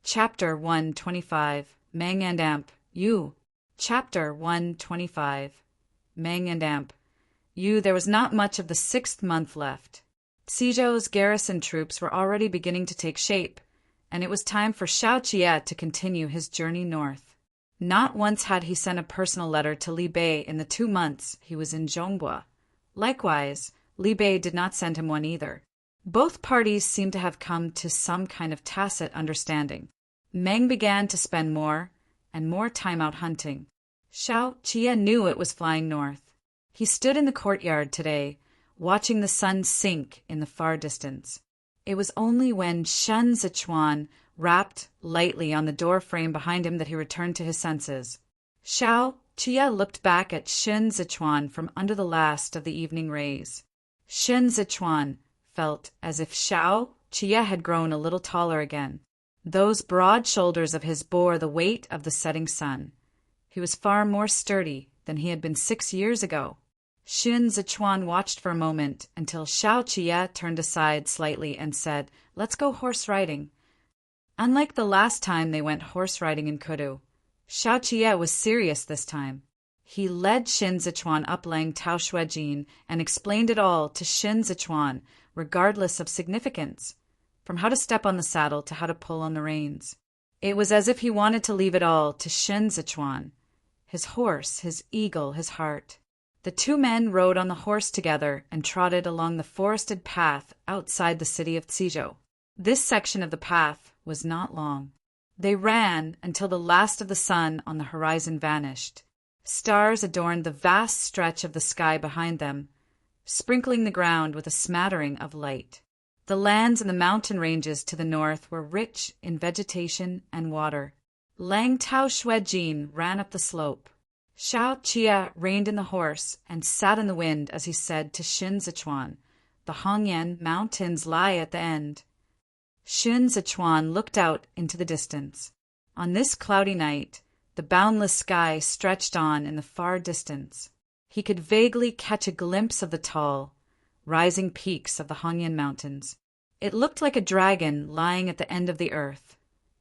Chapter 125, Mang and Amp, Yu. Chapter 125, Mang and Amp, Yu. There was not much of the 6th month left. Tizhou's garrison troops were already beginning to take shape, and it was time for Xiao Jie to continue his journey north. Not once had he sent a personal letter to Li Bei in the 2 months he was in Zhongbua. Likewise, Li Bei did not send him one either. Both parties seemed to have come to some kind of tacit understanding. Meng began to spend more and more time out hunting. Xiao Jie knew it was flying north. He stood in the courtyard today, watching the sun sink in the far distance. It was only when Shen Zichuan rapped lightly on the door frame behind him that he returned to his senses. Xiao Jie looked back at Shen Zichuan from under the last of the evening rays. Shen Zichuan felt as if Xiao Jie had grown a little taller again. Those broad shoulders of his bore the weight of the setting sun. He was far more sturdy than he had been 6 years ago. Shen Zichuan watched for a moment until Xiao Jie turned aside slightly and said, "Let's go horse riding." Unlike the last time they went horse riding in Kudu, Xiao Jie was serious this time. He led Shen Zichuan up Lang Tao Shuejin and explained it all to Shen Zichuan, regardless of significance, from how to step on the saddle to how to pull on the reins. It was as if he wanted to leave it all to Shen Zichuan, his horse, his eagle, his heart. The 2 men rode on the horse together and trotted along the forested path outside the city of Tizhou. This section of the path was not long. They ran until the last of the sun on the horizon vanished. Stars adorned the vast stretch of the sky behind them, sprinkling the ground with a smattering of light. The lands and the mountain ranges to the north were rich in vegetation and water. Lang Tao Shuejin ran up the slope. Xiao Jie reined in the horse and sat in the wind as he said to Shen Zichuan, "The Hongyan Mountains lie at the end." Shen Zichuan looked out into the distance. On this cloudy night, the boundless sky stretched on in the far distance. He could vaguely catch a glimpse of the tall, rising peaks of the Hongyan Mountains. It looked like a dragon lying at the end of the earth,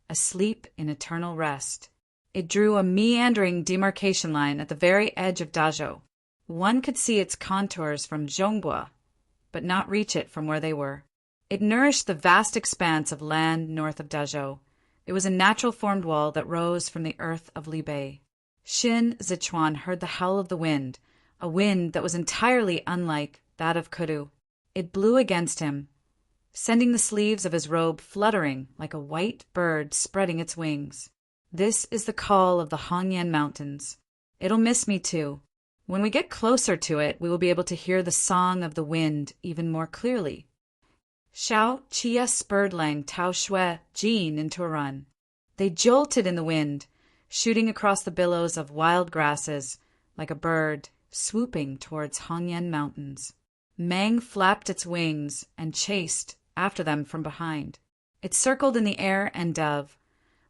asleep in eternal rest. It drew a meandering demarcation line at the very edge of Dazhou. One could see its contours from Zhongbua, but not reach it from where they were. It nourished the vast expanse of land north of Dazhou. It was a natural-formed wall that rose from the earth of Li Bei. Shen Zichuan heard the howl of the wind, a wind that was entirely unlike that of Kudu. It blew against him, sending the sleeves of his robe fluttering like a white bird spreading its wings. This is the call of the Hongyan Mountains. It'll miss me too. When we get closer to it, we will be able to hear the song of the wind even more clearly. Xiao Jie spurred Lang Tao Shuejin into a run. They jolted in the wind, shooting across the billows of wild grasses like a bird swooping towards Hongyan Mountains. Mang flapped its wings and chased after them from behind. It circled in the air and dove,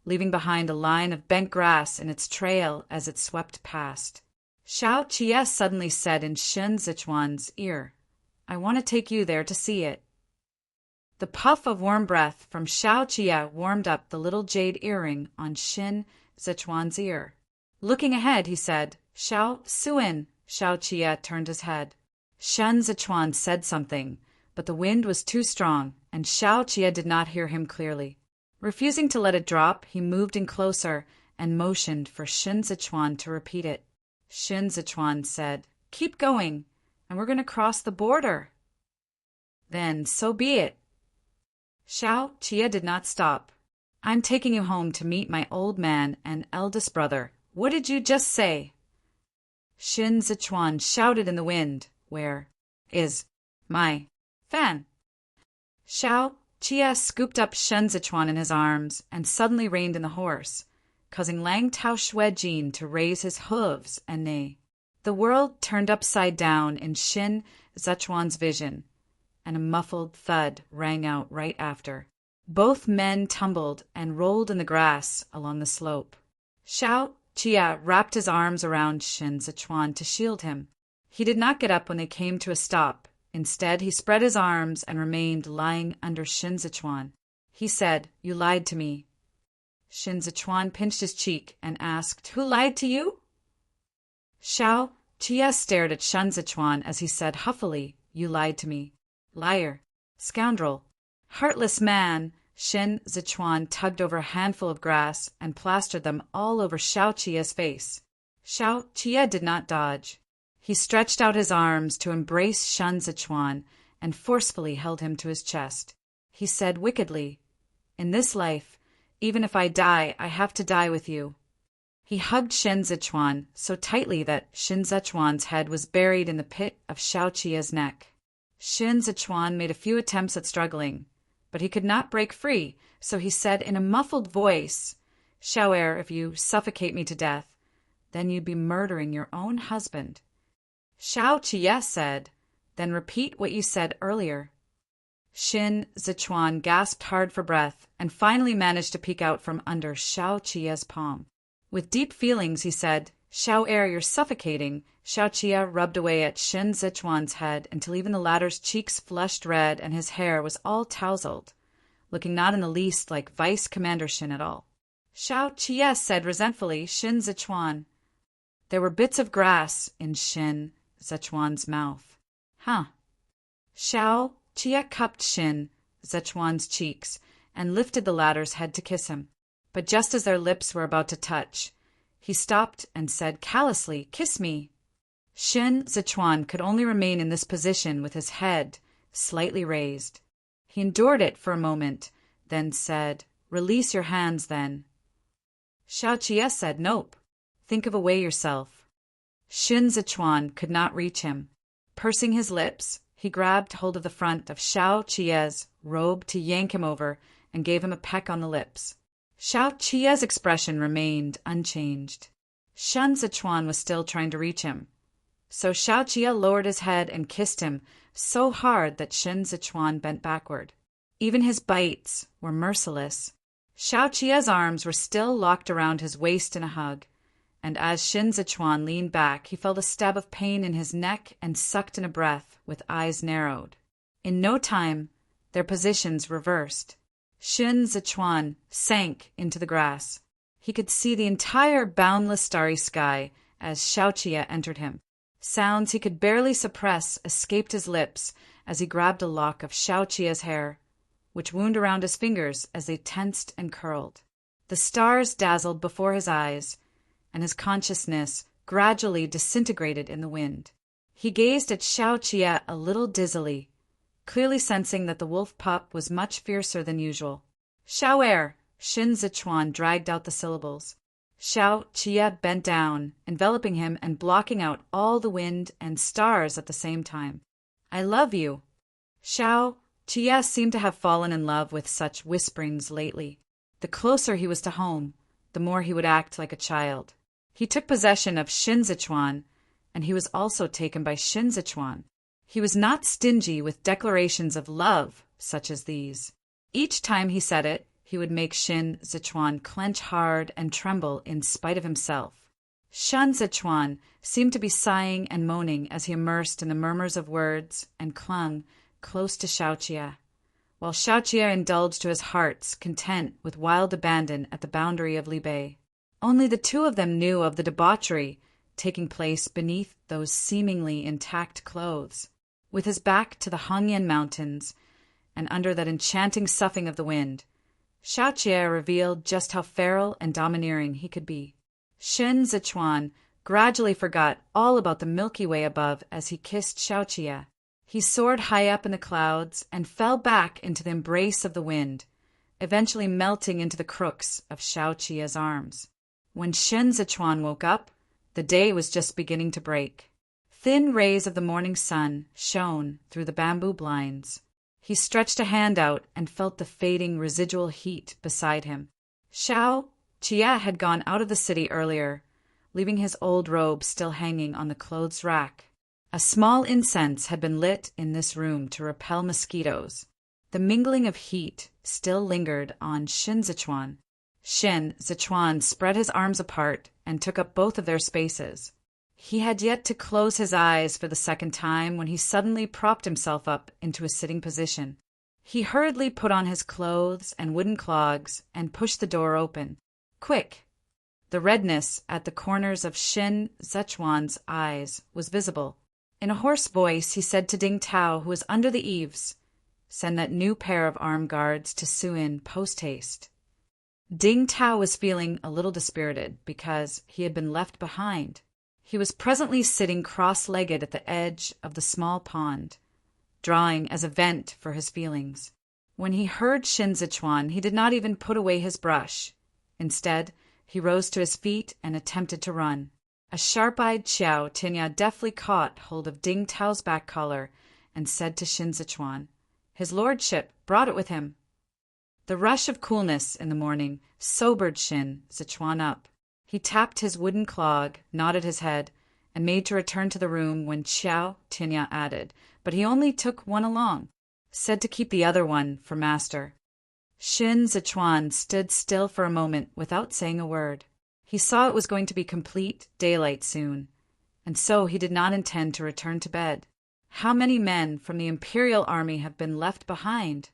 leaving behind a line of bent grass in its trail as it swept past. Xiao Jie suddenly said in Shen Zichuan's ear, "I want to take you there to see it." The puff of warm breath from Xiao Jie warmed up the little jade earring on Shen Zichuan's ear. Looking ahead, he said, "Xiao Suin." Xiao Jie turned his head. Shen Zichuan said something, but the wind was too strong, and Xiao Jie did not hear him clearly. Refusing to let it drop, he moved in closer and motioned for Shen Zichuan to repeat it. Shen Zichuan said, "Keep going, and we're going to cross the border." "Then so be it." Xiao Jie did not stop. "I'm taking you home to meet my old man and eldest brother. What did you just say?" Shen Zichuan shouted in the wind, "Where is my fan?" Xiao Jie scooped up Shen Zichuan in his arms and suddenly reined in the horse, causing Lang Tao Shuejin to raise his hooves and neigh. The world turned upside down in Shen Zichuan's vision, and a muffled thud rang out right after. Both men tumbled and rolled in the grass along the slope. Xiao Jie wrapped his arms around Shen Zichuan to shield him. He did not get up when they came to a stop. Instead, he spread his arms and remained lying under Shen Zichuan. He said, "You lied to me." Shin Zichuan pinched his cheek and asked, "Who lied to you?" Xiao Jie stared at Shin Zichuan as he said huffily, "You lied to me. Liar. Scoundrel. Heartless man." Shin Zichuan tugged over a handful of grass and plastered them all over Xiao Jie's face. Xiao Jie did not dodge. He stretched out his arms to embrace Shin Zichuan and forcefully held him to his chest. He said wickedly, "In this life, even if I die, I have to die with you." He hugged Shin Zichuan so tightly that Shin Zichuan's head was buried in the pit of Xiao Jie's neck. Shin Zichuan made a few attempts at struggling, but he could not break free, so he said in a muffled voice, "Xiao, if you suffocate me to death, then you'd be murdering your own husband." Xiao Jie said, "Then repeat what you said earlier." Shin Zichuan gasped hard for breath and finally managed to peek out from under Xiao Jie's palm. With deep feelings, he said, "Xiao, you're suffocating." Xiao Jie rubbed away at Shin Zichuan's head until even the latter's cheeks flushed red and his hair was all tousled, looking not in the least like Vice Commander Shin at all. Xiao Jie said resentfully, "Shin Zichuan." There were bits of grass in Shin Zichuan's mouth. "Huh." Xiao Jie cupped Shin Zichuan's cheeks and lifted the latter's head to kiss him. But just as their lips were about to touch, he stopped and said callously, "Kiss me." Shin Zichuan could only remain in this position with his head slightly raised. He endured it for a moment, then said, "Release your hands, then." Xiao Jie said, "Nope. Think of a way yourself." Shin Zichuan could not reach him. Pursing his lips, he grabbed hold of the front of Xiao Jie's robe to yank him over and gave him a peck on the lips. Xiao Jie's expression remained unchanged. Shin Zichuan was still trying to reach him. So Xiao Jie lowered his head and kissed him so hard that Shin Zichuan bent backward. Even his bites were merciless. Xiao Jie's arms were still locked around his waist in a hug, and as Shin Zichuan leaned back, he felt a stab of pain in his neck and sucked in a breath with eyes narrowed. In no time, their positions reversed. Shin Zichuan sank into the grass. He could see the entire boundless starry sky as Xiao Jie entered him. Sounds he could barely suppress escaped his lips as he grabbed a lock of Xiao Jie's hair, which wound around his fingers as they tensed and curled. The stars dazzled before his eyes, and his consciousness gradually disintegrated in the wind. He gazed at Xiao Jie a little dizzily, clearly sensing that the wolf pup was much fiercer than usual. "Xiao." Shin Zichuan dragged out the syllables. Xiao Jie bent down, enveloping him and blocking out all the wind and stars at the same time. "I love you." Xiao Jie seemed to have fallen in love with such whisperings lately. The closer he was to home, the more he would act like a child. He took possession of Shin Zichuan, and he was also taken by Shin Zichuan. He was not stingy with declarations of love such as these. Each time he said it, he would make Shin Zichuan clench hard and tremble in spite of himself. Shin Zichuan seemed to be sighing and moaning as he immersed in the murmurs of words and clung close to Xiao Jie, while Xiao Jie indulged to his heart's content with wild abandon at the boundary of Li Bei. Only the two of them knew of the debauchery taking place beneath those seemingly intact clothes. With his back to the Hongyan Mountains, and under that enchanting soughing of the wind, Xiao Jie revealed just how feral and domineering he could be. Shin Zichuan gradually forgot all about the Milky Way above as he kissed Xiao Jie. He soared high up in the clouds and fell back into the embrace of the wind, eventually melting into the crooks of Xiao Jie's arms. When Shin Zichuan woke up, the day was just beginning to break. Thin rays of the morning sun shone through the bamboo blinds. He stretched a hand out and felt the fading residual heat beside him. Xiao Jie had gone out of the city earlier, leaving his old robe still hanging on the clothes rack. A small incense had been lit in this room to repel mosquitoes. The mingling of heat still lingered on Shin Zichuan. Shin Zichuan spread his arms apart and took up both of their spaces. He had yet to close his eyes for the second time when he suddenly propped himself up into a sitting position. He hurriedly put on his clothes and wooden clogs and pushed the door open. Quick! The redness at the corners of Shin Szechuan's eyes was visible. In a hoarse voice he said to Ding Tao, who was under the eaves, "Send that new pair of armed guards to Suin post-haste." Ding Tao was feeling a little dispirited because he had been left behind. He was presently sitting cross-legged at the edge of the small pond, drawing as a vent for his feelings. When he heard Shin Szechuan, he did not even put away his brush. Instead, he rose to his feet and attempted to run. A sharp-eyed Xiao Tinya deftly caught hold of Ding Tao's back collar and said to Shin Szechuan, "His lordship brought it with him." The rush of coolness in the morning sobered Shin Szechuan up. He tapped his wooden clog, nodded his head, and made to return to the room when Xiao Tinya added, "But he only took one along. Said to keep the other one for master." Shin Szechuan stood still for a moment without saying a word. He saw it was going to be complete daylight soon, and so he did not intend to return to bed. How many men from the imperial army have been left behind?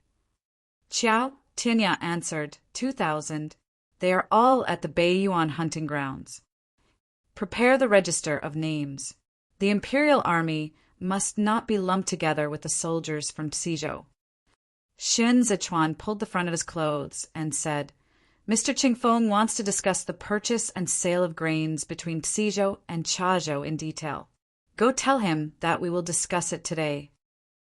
Xiao Tinya answered, 2,000. They are all at the Beiyuan hunting grounds. Prepare the register of names. The imperial army must not be lumped together with the soldiers from Suzhou. Shin Szechuan pulled the front of his clothes and said, "Mr. Qingfeng wants to discuss the purchase and sale of grains between Suzhou and Chazhou in detail. Go tell him that we will discuss it today."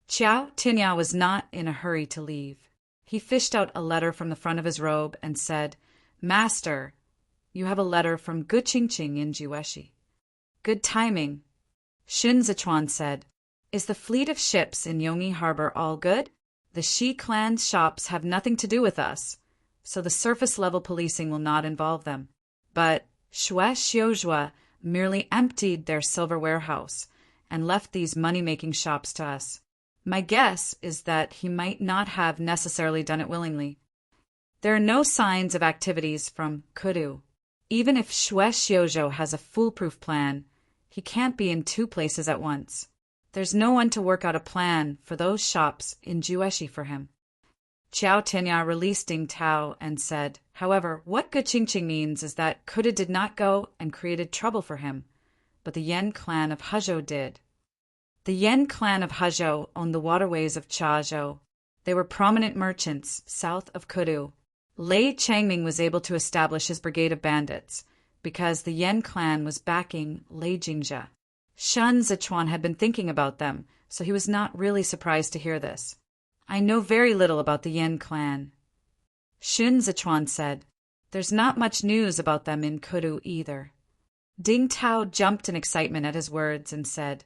Xiao Tinya was not in a hurry to leave. He fished out a letter from the front of his robe and said, "Master, you have a letter from Gu Qingqing in Jiueshi." "Good timing." Shin Szechuan said, "Is the fleet of ships in Yongyi Harbor all good? The Shi clan's shops have nothing to do with us, so the surface-level policing will not involve them. But Xue Xiuzhua merely emptied their silver warehouse and left these money-making shops to us. My guess is that he might not have necessarily done it willingly. There are no signs of activities from Kudu. Even if Xue Xiuzhou has a foolproof plan, he can't be in two places at once. There's no one to work out a plan for those shops in Jiueshi for him." Xiao Tinya released Ding Tao and said, "However, what Gu Qingqing means is that Kudu did not go and created trouble for him, but the Yan clan of Hezhou did. The Yan clan of Hezhou owned the waterways of Chazhou. They were prominent merchants south of Kudu. Lei Changming was able to establish his brigade of bandits because the Yan clan was backing Lei Jingzhe. Shin Szechuan had been thinking about them, so he was not really surprised to hear this. "I know very little about the Yan clan." Shin Szechuan said, "There's not much news about them in Kudu either." Ding Tao jumped in excitement at his words and said,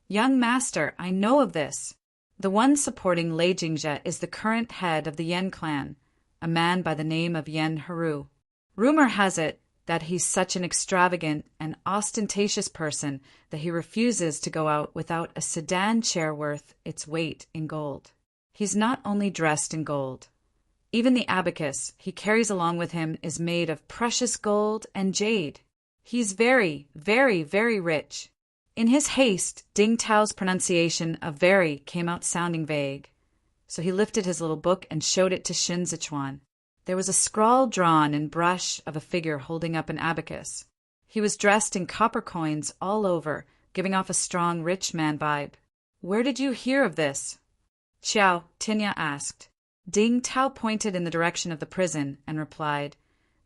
"Young master, I know of this. The one supporting Lei Jingzhe is the current head of the Yan clan, a man by the name of Yan Heru. Rumor has it that he's such an extravagant and ostentatious person that he refuses to go out without a sedan chair worth its weight in gold. He's not only dressed in gold. Even the abacus he carries along with him is made of precious gold and jade. He's very, very, very rich." In his haste, Ding Tao's pronunciation of "very" came out sounding vague, so he lifted his little book and showed it to Shin Szechuan. There was a scrawl drawn in brush of a figure holding up an abacus. He was dressed in copper coins all over, giving off a strong rich man vibe. "Where did you hear of this?" Xiao Tinya asked. Ding Tao pointed in the direction of the prison and replied,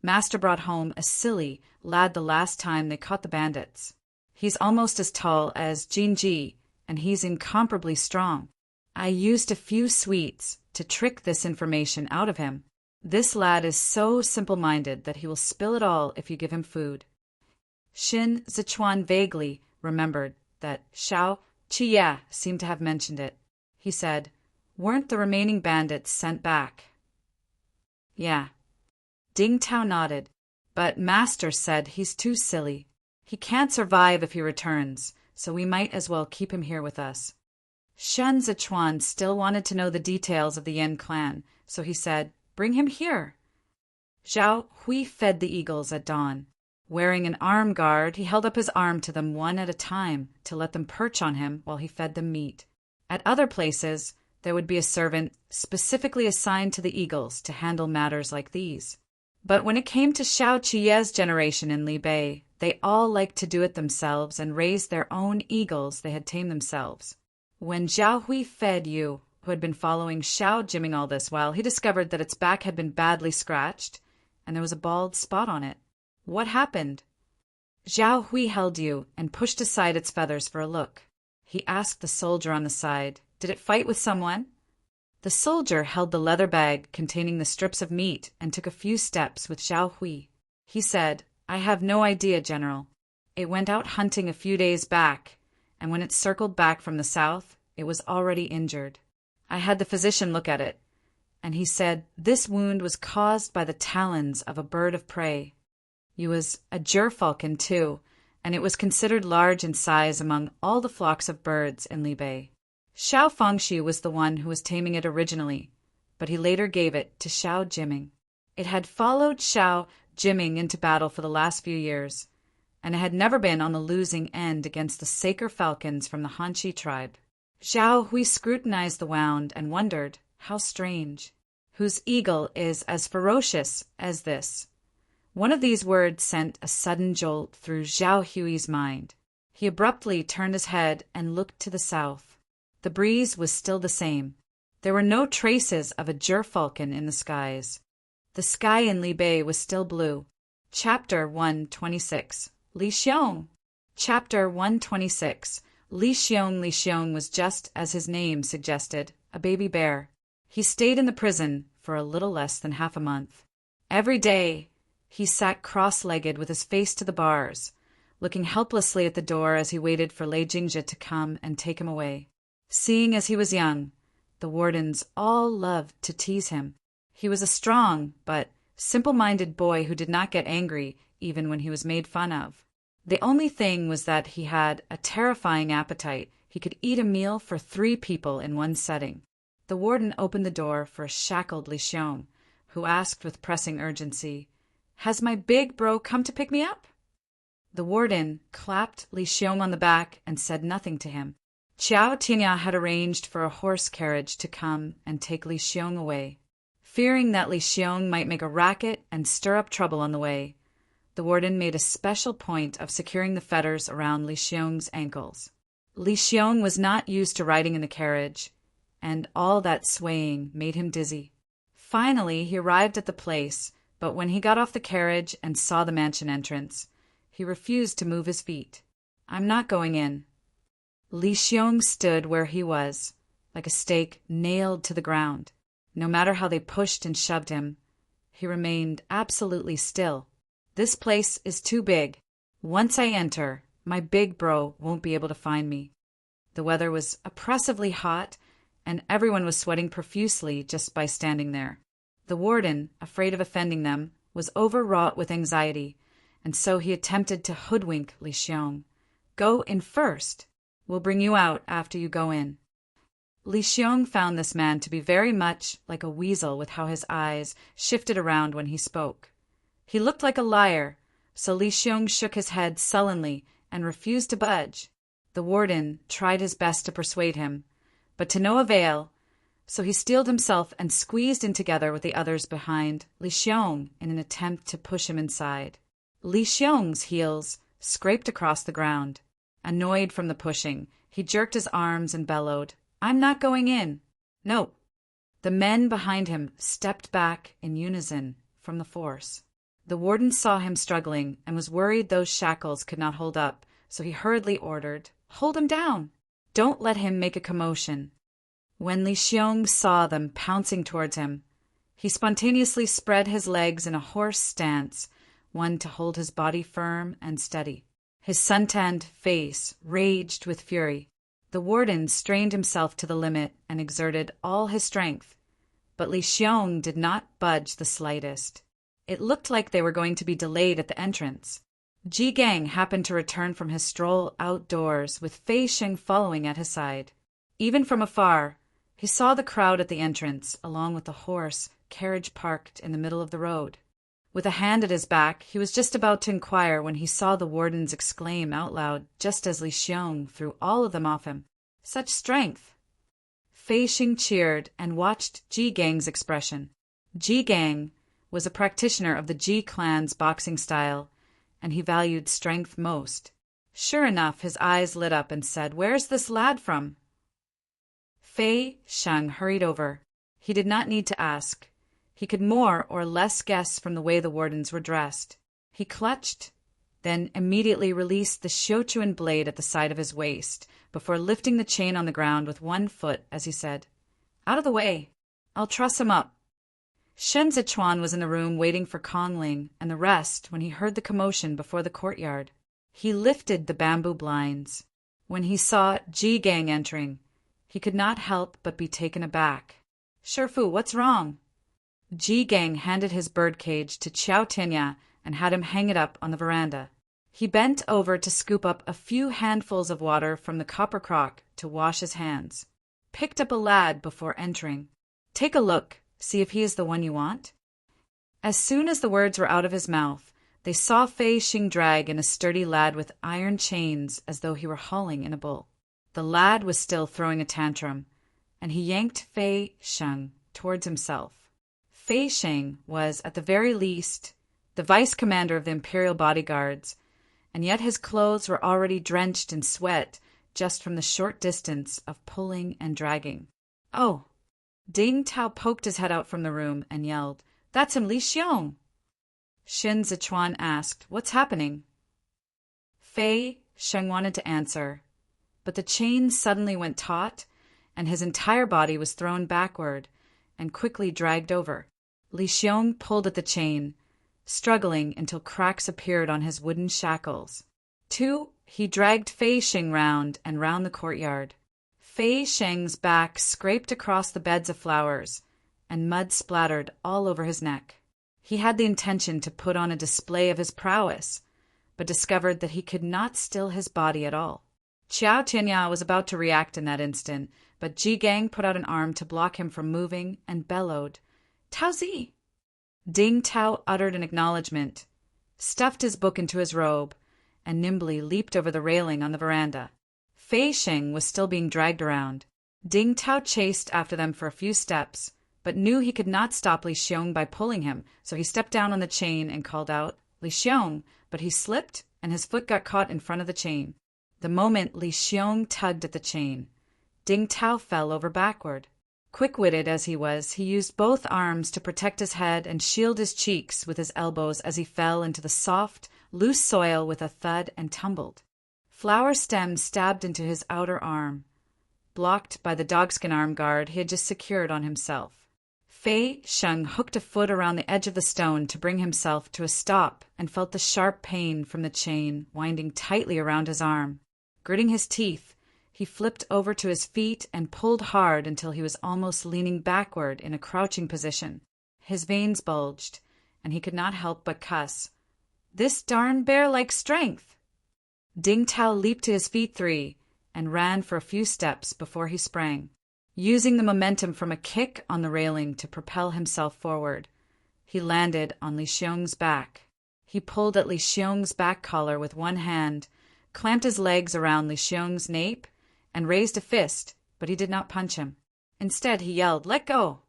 "Master brought home a silly lad the last time they caught the bandits. He's almost as tall as Jinji, and he's incomparably strong. I used a few sweets to trick this information out of him. This lad is so simple-minded that he will spill it all if you give him food." Shin Szechuan vaguely remembered that Xiao Chiya seemed to have mentioned it. He said, "Weren't the remaining bandits sent back?" "Yeah." Ding Tao nodded, "But Master said he's too silly. He can't survive if he returns, so we might as well keep him here with us." Shin Szechuan still wanted to know the details of the Yan clan, so he said, "Bring him here." Zhao Hui fed the eagles at dawn. Wearing an arm guard, he held up his arm to them one at a time to let them perch on him while he fed them meat. At other places, there would be a servant specifically assigned to the eagles to handle matters like these. But when it came to Xiao Qiye's generation in Li Bei, they all liked to do it themselves and raise their own eagles they had tamed themselves. When Zhao Hui fed Yu, who had been following Xiao Jimming all this while, he discovered that its back had been badly scratched, and there was a bald spot on it. What happened? Zhao Hui held Yu and pushed aside its feathers for a look. He asked the soldier on the side, "Did it fight with someone?" The soldier held the leather bag containing the strips of meat and took a few steps with Zhao Hui. He said, "I have no idea, General. It went out hunting a few days back, and when it circled back from the south, it was already injured. I had the physician look at it, and he said this wound was caused by the talons of a bird of prey. It was a gerfalcon, too, and it was considered large in size among all the flocks of birds in Li Bei. Xiao Fangxi was the one who was taming it originally, but he later gave it to Xiao Jiming. It had followed Xiao Jiming into battle for the last few years, and it had never been on the losing end against the Saker falcons from the Hanxi tribe. Zhao Hui scrutinized the wound and wondered, how strange. Whose eagle is as ferocious as this? One of these words sent a sudden jolt through Zhao Hui's mind. He abruptly turned his head and looked to the south. The breeze was still the same. There were no traces of a gerfalcon in the skies. The sky in Li Bei was still blue. Chapter 126. Li Xiong. Chapter 126. Li Xiong. Li Xiong was just as his name suggested, a baby bear. He stayed in the prison for a little less than half a month. Every day, he sat cross-legged with his face to the bars, looking helplessly at the door as he waited for Lei Jingzhi to come and take him away. Seeing as he was young, the wardens all loved to tease him. He was a strong but simple-minded boy who did not get angry even when he was made fun of. The only thing was that he had a terrifying appetite. He could eat a meal for 3 people in one setting. The warden opened the door for a shackled Li Xiong, who asked with pressing urgency, "Has my big bro come to pick me up?" The warden clapped Li Xiong on the back and said nothing to him. Qiao Tinya had arranged for a horse carriage to come and take Li Xiong away. Fearing that Li Xiong might make a racket and stir up trouble on the way, the warden made a special point of securing the fetters around Li Xiong's ankles. Li Xiong was not used to riding in the carriage, and all that swaying made him dizzy. Finally, he arrived at the place, but when he got off the carriage and saw the mansion entrance, he refused to move his feet. "I'm not going in." Li Xiong stood where he was, like a stake nailed to the ground. No matter how they pushed and shoved him, he remained absolutely still. "This place is too big. Once I enter, my big bro won't be able to find me." The weather was oppressively hot, and everyone was sweating profusely just by standing there. The warden, afraid of offending them, was overwrought with anxiety, and so he attempted to hoodwink Li Xiong. "Go in first. We'll bring you out after you go in." Li Xiong found this man to be very much like a weasel with how his eyes shifted around when he spoke. He looked like a liar, so Li Xiong shook his head sullenly and refused to budge. The warden tried his best to persuade him, but to no avail, so he steeled himself and squeezed in together with the others behind Li Xiong in an attempt to push him inside. Li Xiong's heels scraped across the ground. Annoyed from the pushing, he jerked his arms and bellowed, "I'm not going in." "No." The men behind him stepped back in unison from the force. The warden saw him struggling and was worried those shackles could not hold up, so he hurriedly ordered, "Hold him down. Don't let him make a commotion." When Li Xiong saw them pouncing towards him, he spontaneously spread his legs in a horse stance, one to hold his body firm and steady. His suntanned face raged with fury. The warden strained himself to the limit and exerted all his strength, but Li Xiong did not budge the slightest. It looked like they were going to be delayed at the entrance. Ji Gang happened to return from his stroll outdoors with Fei Sheng following at his side. Even from afar, he saw the crowd at the entrance, along with the horse carriage parked in the middle of the road. With a hand at his back, he was just about to inquire when he saw the wardens exclaim out loud just as Li Xiong threw all of them off him. "Such strength!" Fei Xing cheered and watched Ji Gang's expression. Ji Gang was a practitioner of the Ji clan's boxing style, and he valued strength most. Sure enough, his eyes lit up and said, "Where's this lad from?" Fei Xing hurried over. He did not need to ask. He could more or less guess from the way the wardens were dressed. He clutched, then immediately released the Xiuquan blade at the side of his waist, before lifting the chain on the ground with one foot as he said, "Out of the way. I'll truss him up." Shen Zichuan was in the room waiting for Kongling and the rest when he heard the commotion before the courtyard. He lifted the bamboo blinds. When he saw Ji Gang entering, he could not help but be taken aback. "Shifu, what's wrong?" Ji Gang handed his birdcage to Qiao Tianya and had him hang it up on the veranda. He bent over to scoop up a few handfuls of water from the copper crock to wash his hands. Picked up a lad before entering. "Take a look, see if he is the one you want." As soon as the words were out of his mouth, they saw Fei Xing drag in a sturdy lad with iron chains as though he were hauling in a bull. The lad was still throwing a tantrum, and he yanked Fei Xing towards himself. Fei Xing was, at the very least, the vice commander of the imperial bodyguards, and yet his clothes were already drenched in sweat just from the short distance of pulling and dragging. "Oh!" Ding Tao poked his head out from the room and yelled, "That's him, Li Xiong!" Shen Zichuan asked, "What's happening?" Fei Xing wanted to answer, but the chain suddenly went taut, and his entire body was thrown backward and quickly dragged over. Li Xiong pulled at the chain, struggling until cracks appeared on his wooden shackles. He dragged Fei Xing round and round the courtyard. Fei Xing's back scraped across the beds of flowers, and mud splattered all over his neck. He had the intention to put on a display of his prowess, but discovered that he could not still his body at all. Qiao Tianya was about to react in that instant, but Ji Gang put out an arm to block him from moving and bellowed, "Tao Zi!" Ding Tao uttered an acknowledgement, stuffed his book into his robe, and nimbly leaped over the railing on the veranda. Fei Xing was still being dragged around. Ding Tao chased after them for a few steps, but knew he could not stop Li Xiong by pulling him, so he stepped down on the chain and called out, "Li Xiong," but he slipped and his foot got caught in front of the chain. The moment Li Xiong tugged at the chain, Ding Tao fell over backward. Quick-witted as he was, he used both arms to protect his head and shield his cheeks with his elbows as he fell into the soft, loose soil with a thud and tumbled. Flower stems stabbed into his outer arm, blocked by the dogskin arm guard he had just secured on himself. Fei Xing hooked a foot around the edge of the stone to bring himself to a stop and felt the sharp pain from the chain winding tightly around his arm. Gritting his teeth, he flipped over to his feet and pulled hard until he was almost leaning backward in a crouching position. His veins bulged, and he could not help but cuss, "This darn bear-like strength!" Ding Tao leaped to his feet 3 and ran for a few steps before he sprang, using the momentum from a kick on the railing to propel himself forward. He landed on Li Xiong's back. He pulled at Li Xiong's back collar with one hand, clamped his legs around Li Xiong's nape, and raised a fist, but he did not punch him. Instead, he yelled, "Let go!"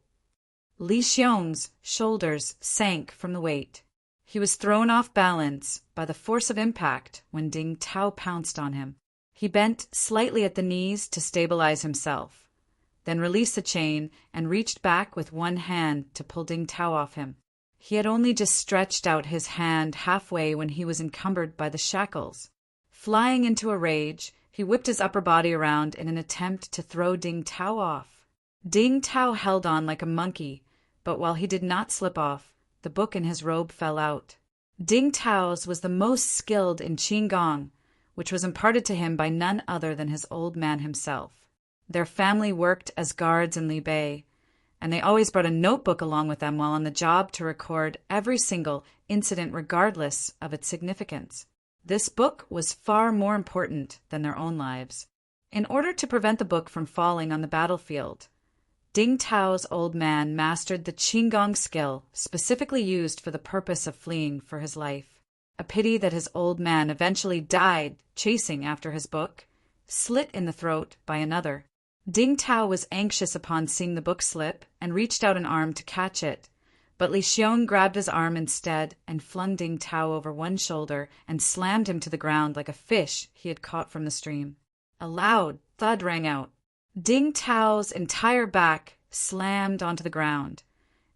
Li Xiong's shoulders sank from the weight. He was thrown off balance by the force of impact when Ding Tao pounced on him. He bent slightly at the knees to stabilize himself, then released the chain and reached back with one hand to pull Ding Tao off him. He had only just stretched out his hand halfway when he was encumbered by the shackles. Flying into a rage, he whipped his upper body around in an attempt to throw Ding Tao off. Ding Tao held on like a monkey, but while he did not slip off, the book in his robe fell out. Ding Tao's was the most skilled in Qigong, which was imparted to him by none other than his old man himself. Their family worked as guards in Li Bei, and they always brought a notebook along with them while on the job to record every single incident regardless of its significance. This book was far more important than their own lives. In order to prevent the book from falling on the battlefield, Ding Tao's old man mastered the Qigong skill specifically used for the purpose of fleeing for his life. A pity that his old man eventually died chasing after his book, slit in the throat by another. Ding Tao was anxious upon seeing the book slip and reached out an arm to catch it, but Li Xiong grabbed his arm instead and flung Ding Tao over one shoulder and slammed him to the ground like a fish he had caught from the stream. A loud thud rang out. Ding Tao's entire back slammed onto the ground,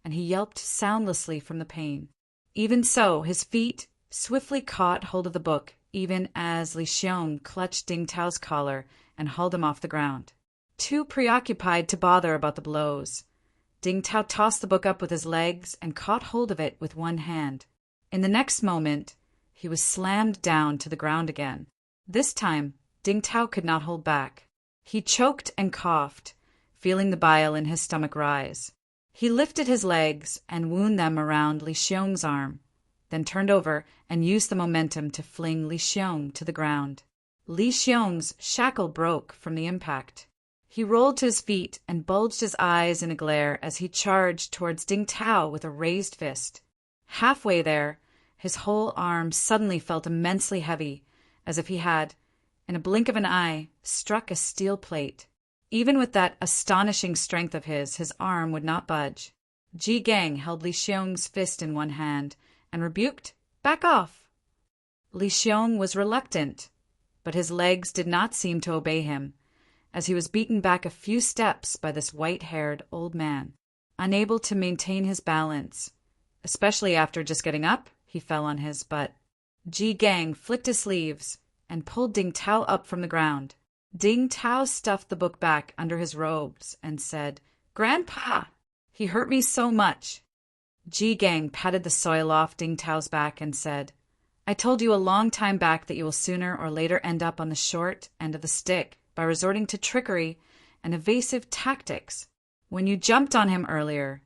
and he yelped soundlessly from the pain. Even so, his feet swiftly caught hold of the book, even as Li Xiong clutched Ding Tao's collar and hauled him off the ground. Too preoccupied to bother about the blows, Ding Tao tossed the book up with his legs and caught hold of it with one hand. In the next moment, he was slammed down to the ground again. This time, Ding Tao could not hold back. He choked and coughed, feeling the bile in his stomach rise. He lifted his legs and wound them around Li Xiong's arm, then turned over and used the momentum to fling Li Xiong to the ground. Li Xiong's shackle broke from the impact. He rolled to his feet and bulged his eyes in a glare as he charged towards Ding Tao with a raised fist. Halfway there, his whole arm suddenly felt immensely heavy, as if he had, in a blink of an eye, struck a steel plate. Even with that astonishing strength of his arm would not budge. Ji Gang held Li Xiong's fist in one hand and rebuked, "Back off!" Li Xiong was reluctant, but his legs did not seem to obey him, as he was beaten back a few steps by this white-haired old man. Unable to maintain his balance, especially after just getting up, he fell on his butt. Ji Gang flicked his sleeves and pulled Ding Tao up from the ground. Ding Tao stuffed the book back under his robes and said, "Grandpa, he hurt me so much." Ji Gang patted the soil off Ding Tao's back and said, "I told you a long time back that you will sooner or later end up on the short end of the stick by resorting to trickery and evasive tactics. When you jumped on him earlier,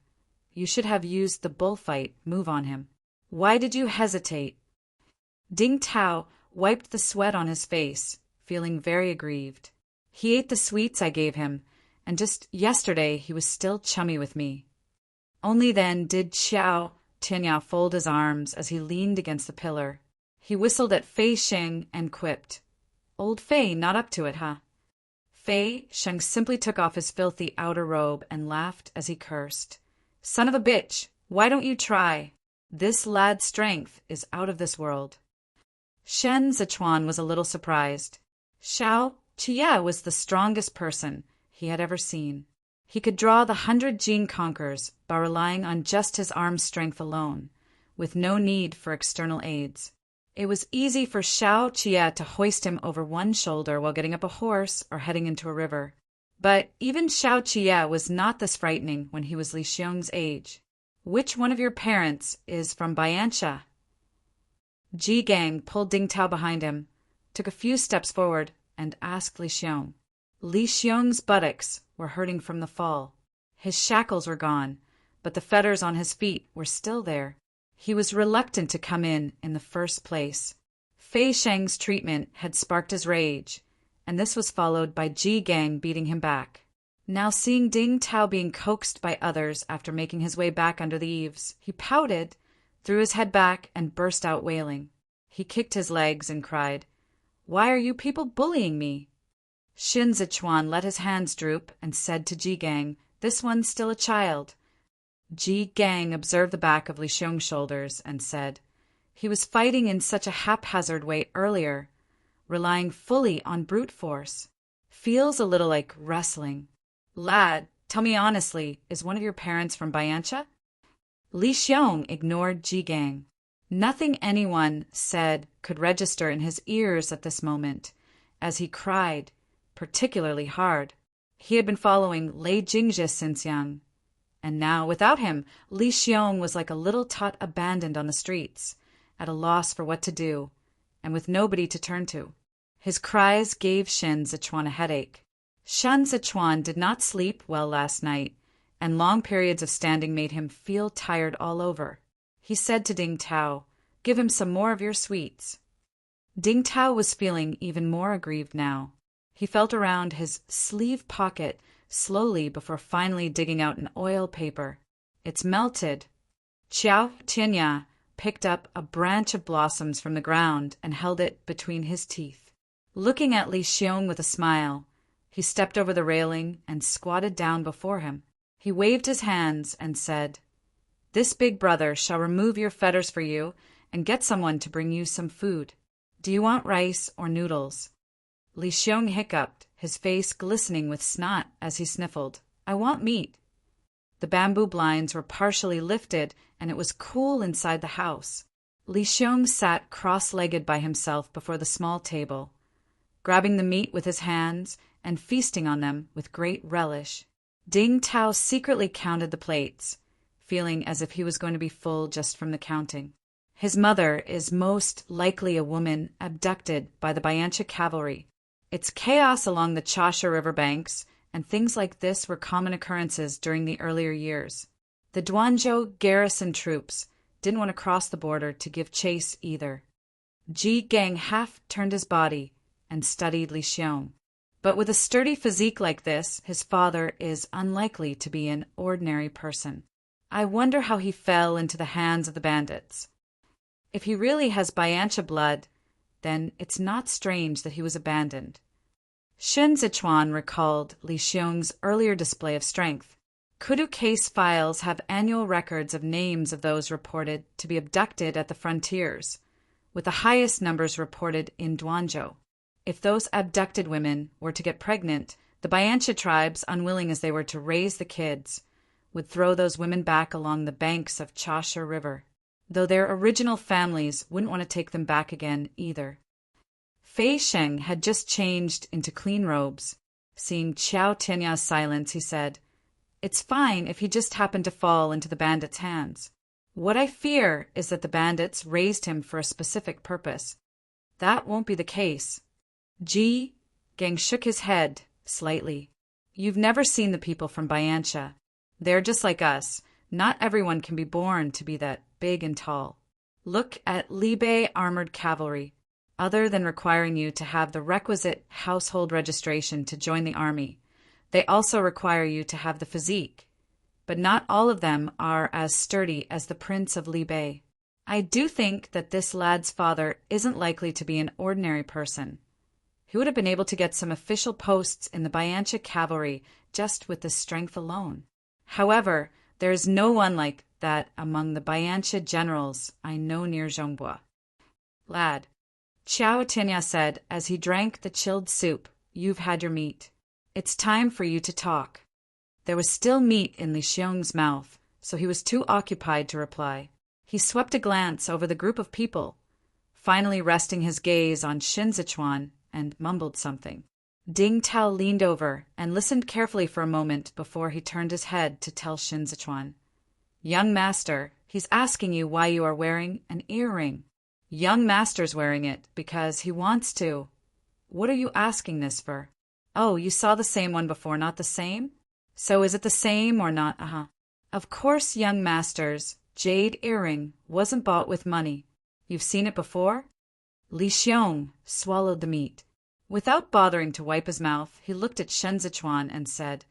you should have used the bullfight move on him. Why did you hesitate?" Ding Tao wiped the sweat on his face, feeling very aggrieved. He ate the sweets I gave him, and just yesterday he was still chummy with me. Only then did Xiao Tianya fold his arms as he leaned against the pillar. He whistled at Fei Sheng and quipped, "Old Fei not up to it, huh?" Fei Sheng simply took off his filthy outer robe and laughed as he cursed. "Son of a bitch, why don't you try? This lad's strength is out of this world." Shen Zichuan was a little surprised. Xiao Qie was the strongest person he had ever seen. He could draw the 100 gene conquerors by relying on just his arm strength alone, with no need for external aids. It was easy for Xiao Qie to hoist him over one shoulder while getting up a horse or heading into a river. But even Xiao Qie was not this frightening when he was Li Xiong's age. "Which one of your parents is from Baiansha?" Ji Gang pulled Ding Tao behind him, took a few steps forward, and asked Li Xiong. Li Xiong's buttocks were hurting from the fall. His shackles were gone, but the fetters on his feet were still there. He was reluctant to come in the first place. Fei Sheng's treatment had sparked his rage, and this was followed by Ji Gang beating him back. Now seeing Ding Tao being coaxed by others after making his way back under the eaves, he pouted, threw his head back, and burst out wailing. He kicked his legs and cried, "Why are you people bullying me?" Shin Zichuan let his hands droop and said to Ji Gang, "This one's still a child." Ji Gang observed the back of Li Xiong's shoulders and said, "He was fighting in such a haphazard way earlier, relying fully on brute force. Feels a little like wrestling. Lad, tell me honestly, is one of your parents from Baiansha?" Li Xiong ignored Ji Gang. Nothing anyone said could register in his ears at this moment, as he cried, particularly hard. He had been following Lei Jingzhi since young, and now, without him, Li Xiong was like a little tot abandoned on the streets, at a loss for what to do, and with nobody to turn to. His cries gave Shen Zichuan a headache. Shen Zichuan did not sleep well last night, and long periods of standing made him feel tired all over. He said to Ding Tao, "Give him some more of your sweets." Ding Tao was feeling even more aggrieved now. He felt around his sleeve pocket slowly before finally digging out an oil paper. "It's melted." Xiao Tianya picked up a branch of blossoms from the ground and held it between his teeth. Looking at Li Xiong with a smile, He stepped over the railing and squatted down before him. He waved his hands and said, "This big brother shall remove your fetters for you and get someone to bring you some food. Do you want rice or noodles?" Li Xiong hiccuped, his face glistening with snot as he sniffled. "I want meat." The bamboo blinds were partially lifted, and it was cool inside the house. Li Xiong sat cross-legged by himself before the small table, grabbing the meat with his hands and feasting on them with great relish. Ding Tao secretly counted the plates, feeling as if he was going to be full just from the counting. His mother is most likely a woman abducted by the Bayancha cavalry. It's chaos along the Chasha River banks, and things like this were common occurrences during the earlier years. The Duanzhou garrison troops didn't want to cross the border to give chase either. Ji Gang half turned his body and studied Li Xiong. But with a sturdy physique like this, his father is unlikely to be an ordinary person. I wonder how he fell into the hands of the bandits. If he really has Bayancha blood, then it's not strange that he was abandoned. Shin Zichuan recalled Li Xiong's earlier display of strength. Kudu case files have annual records of names of those reported to be abducted at the frontiers, with the highest numbers reported in Duanzhou. If those abducted women were to get pregnant, the Bayancha tribes, unwilling as they were to raise the kids, would throw those women back along the banks of Chasha River, though their original families wouldn't want to take them back again either. Fei Sheng had just changed into clean robes. Seeing Qiao Tianya's silence, he said, "It's fine if he just happened to fall into the bandits' hands. What I fear is that the bandits raised him for a specific purpose. That won't be the case." Ji Gang shook his head slightly. "You've never seen the people from Bayancha. They're just like us. Not everyone can be born to be that big and tall. Look at Libei armored cavalry. Other than requiring you to have the requisite household registration to join the army, they also require you to have the physique. But not all of them are as sturdy as the Prince of Libei. I do think that this lad's father isn't likely to be an ordinary person. He would have been able to get some official posts in the Bayancha cavalry just with this strength alone. However, there is no one like that among the Bayancha generals I know near Zhongbua." "Lad," Qiao Tianya said as he drank the chilled soup, "you've had your meat. It's time for you to talk." There was still meat in Li Xiong's mouth, so he was too occupied to reply. He swept a glance over the group of people, finally resting his gaze on Shin Zichuan, and mumbled something. Ding Tao leaned over and listened carefully for a moment before he turned his head to tell Shin Zichuan, "Young master, he's asking you why you are wearing an earring." "Young master's wearing it because he wants to." "What are you asking this for?" "Oh, you saw the same one before, not the same? So is it the same or not?" "Of course, young master's jade earring wasn't bought with money. You've seen it before?" Li Xiong swallowed the meat. Without bothering to wipe his mouth, he looked at Shen Zichuan and said,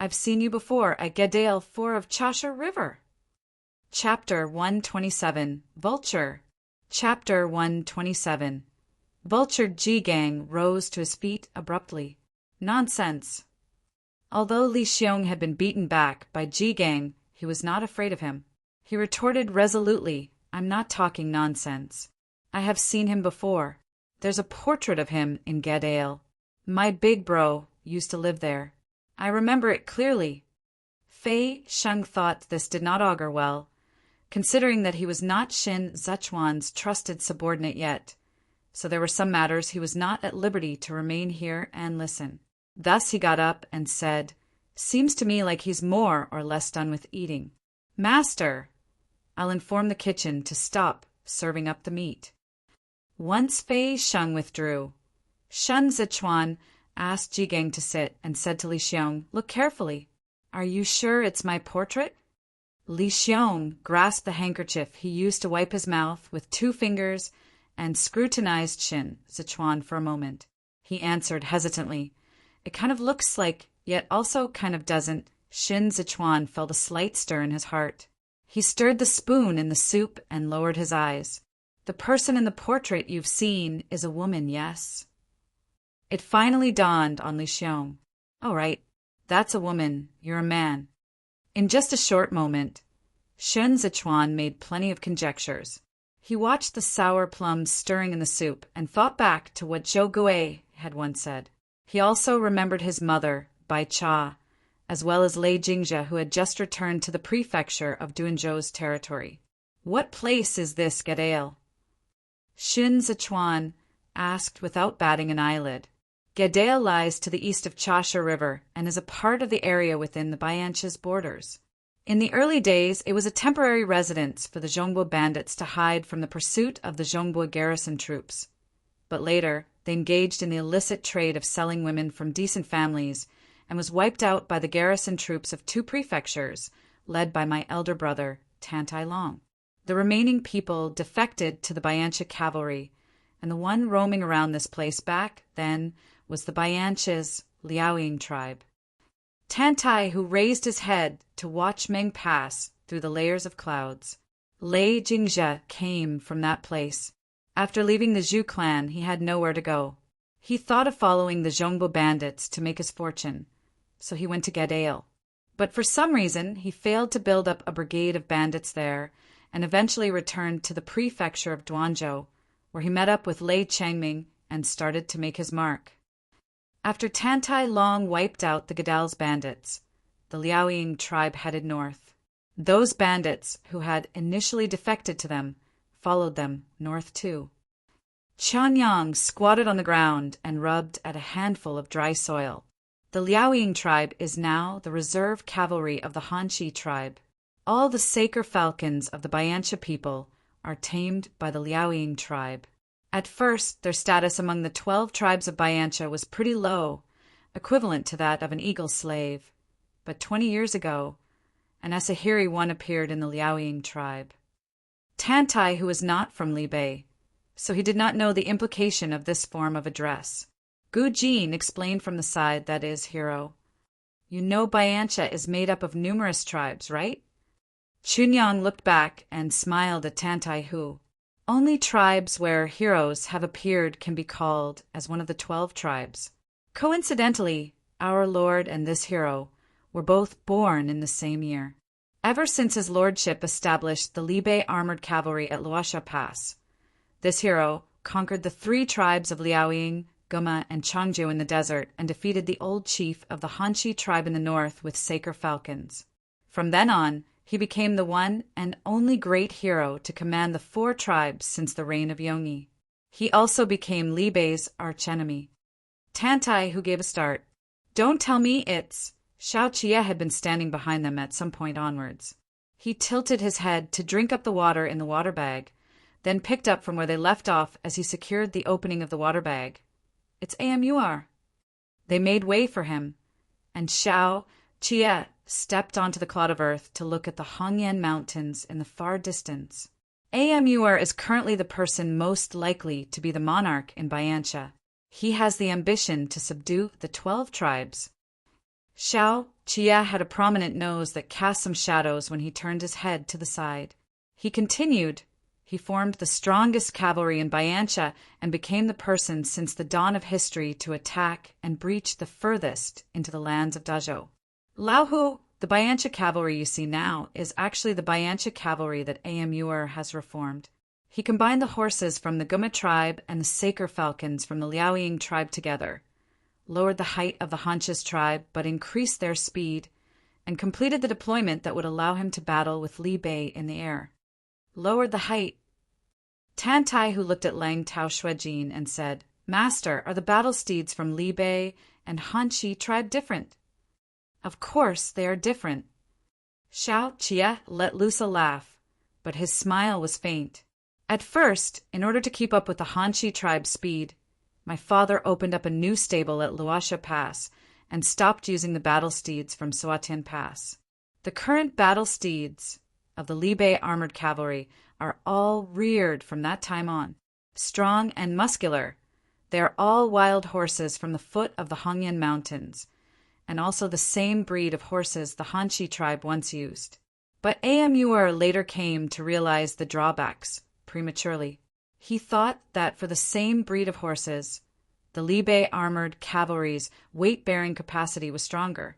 "I've seen you before at Gadale 4 of Chasha River." Chapter 127 Vulture. Chapter 127 Vulture Ji Gang rose to his feet abruptly. "Nonsense." Although Li Xiong had been beaten back by Ji Gang, he was not afraid of him. He retorted resolutely, "I'm not talking nonsense. I have seen him before. There's a portrait of him in Gadale. My big bro used to live there. I remember it clearly." Fei Sheng thought this did not augur well, considering that he was not Shin Zichuan's trusted subordinate yet, so there were some matters he was not at liberty to remain here and listen. Thus he got up and said, "Seems to me like he's more or less done with eating. Master, I'll inform the kitchen to stop serving up the meat." Once Fei Sheng withdrew, Shen Zichuan asked Ji Gang to sit and said to Li Xiong, "Look carefully. Are you sure it's my portrait?" Li Xiong grasped the handkerchief he used to wipe his mouth with 2 fingers and scrutinized Shin Zichuan for a moment. He answered hesitantly, "It kind of looks like, yet also kind of doesn't." Shin Zichuan felt a slight stir in his heart. He stirred the spoon in the soup and lowered his eyes. "The person in the portrait you've seen is a woman, yes?" It finally dawned on Li Xiong. All right, that's a woman, you're a man. In just a short moment, Shun Zichuan made plenty of conjectures. He watched the sour plums stirring in the soup and thought back to what Zhou Gui had once said. He also remembered his mother, Bai Cha, as well as Lei Jingzhe, who had just returned to the prefecture of Duanzhou's territory. What place is this Gadale? Shun Zichuan asked without batting an eyelid. Gadale lies to the east of Changsha River and is a part of the area within the Biancha's borders. In the early days, it was a temporary residence for the Zhongbo bandits to hide from the pursuit of the Zhongbo garrison troops. But later, they engaged in the illicit trade of selling women from decent families and was wiped out by the garrison troops of 2 prefectures, led by my elder brother, Tan Tai Long. The remaining people defected to the Biancha cavalry, and the one roaming around this place back then was the Biancha's Liaoying tribe. Tan Tai, who raised his head to watch Meng pass through the layers of clouds. Lei Jingzhe came from that place. After leaving the Zhu clan, he had nowhere to go. He thought of following the Zhongbo bandits to make his fortune, so he went to Gadale. But for some reason, he failed to build up a brigade of bandits there, and eventually returned to the prefecture of Duanzhou, where he met up with Lei Changming and started to make his mark. After Tan Tai Long wiped out the Gadale's bandits, the Liaoying tribe headed north. Those bandits, who had initially defected to them, followed them north too. Qianyang squatted on the ground and rubbed at a handful of dry soil. The Liaoying tribe is now the reserve cavalry of the Hanshi tribe. All the Saker falcons of the Biancha people are tamed by the Liaoying tribe. At first, their status among the 12 tribes of Biancha was pretty low, equivalent to that of an eagle slave. But 20 years ago, an Asahiri one appeared in the Liaoying tribe. Tan Tai, who was not from Libei, so he did not know the implication of this form of address. Gu Jin explained from the side that is, hero. You know Biancha is made up of numerous tribes, right? Chunyang looked back and smiled at Tan Tai, who. Only tribes where heroes have appeared can be called as one of the 12 tribes. Coincidentally, our lord and this hero were both born in the same year. Ever since his lordship established the Libei armored cavalry at Luosha Pass, this hero conquered the 3 tribes of Liaoying, Guma, and Changzhou in the desert and defeated the old chief of the Hanshi tribe in the north with Saker falcons. From then on, he became the one and only great hero to command the 4 tribes since the reign of Yongyi. He also became Libei's archenemy. Tan Tai, who gave a start. Don't tell me it's... Xiao Qie had been standing behind them at some point onwards. He tilted his head to drink up the water in the water bag, then picked up from where they left off as he secured the opening of the water bag. It's AMUR. They made way for him, and Xiao Qie stepped onto the clod of earth to look at the Hongyan Mountains in the far distance. AMUR is currently the person most likely to be the monarch in Biancha. He has the ambition to subdue the 12 tribes. Xiao Qie had a prominent nose that cast some shadows when he turned his head to the side. He continued. He formed the strongest cavalry in Biancha and became the person since the dawn of history to attack and breach the furthest into the lands of Dazhou. Laohu, the Biancha cavalry you see now, is actually the Biancha cavalry that AMUR has reformed. He combined the horses from the Guma tribe and the Saker falcons from the Liaoying tribe together, lowered the height of the Hanshis tribe but increased their speed, and completed the deployment that would allow him to battle with Li Bei in the air. Lowered the height. Tan Tai, who looked at Lang Tao Shuijin and said, Master, are the battle steeds from Li Bei and Hanshi tribe different? Of course they are different. Xiao Qie let loose a laugh, but his smile was faint. At first, in order to keep up with the Hanshi tribe's speed, my father opened up a new stable at Luosha Pass and stopped using the battle steeds from Suatian Pass. The current battle steeds of the Li Bei armored cavalry are all reared from that time on. Strong and muscular, they are all wild horses from the foot of the Hongyan Mountains, and also the same breed of horses the Hanshi tribe once used. But AMUR later came to realize the drawbacks prematurely. He thought that for the same breed of horses, the Libe armored cavalry's weight-bearing capacity was stronger.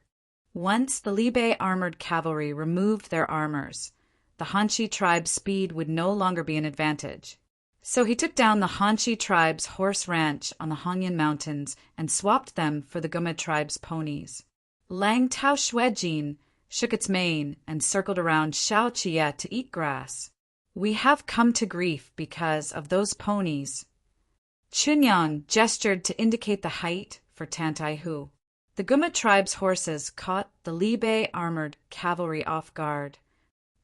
Once the Libe armored cavalry removed their armors, the Hanshi tribe's speed would no longer be an advantage. So he took down the Hanshi tribe's horse ranch on the Hongyan Mountains and swapped them for the Guma tribe's ponies. Lang Tao Shuejin shook its mane and circled around Xiao Qie to eat grass. We have come to grief because of those ponies. Chunyang gestured to indicate the height for Tantai Hu. The Guma tribe's horses caught the Libe armored cavalry off guard.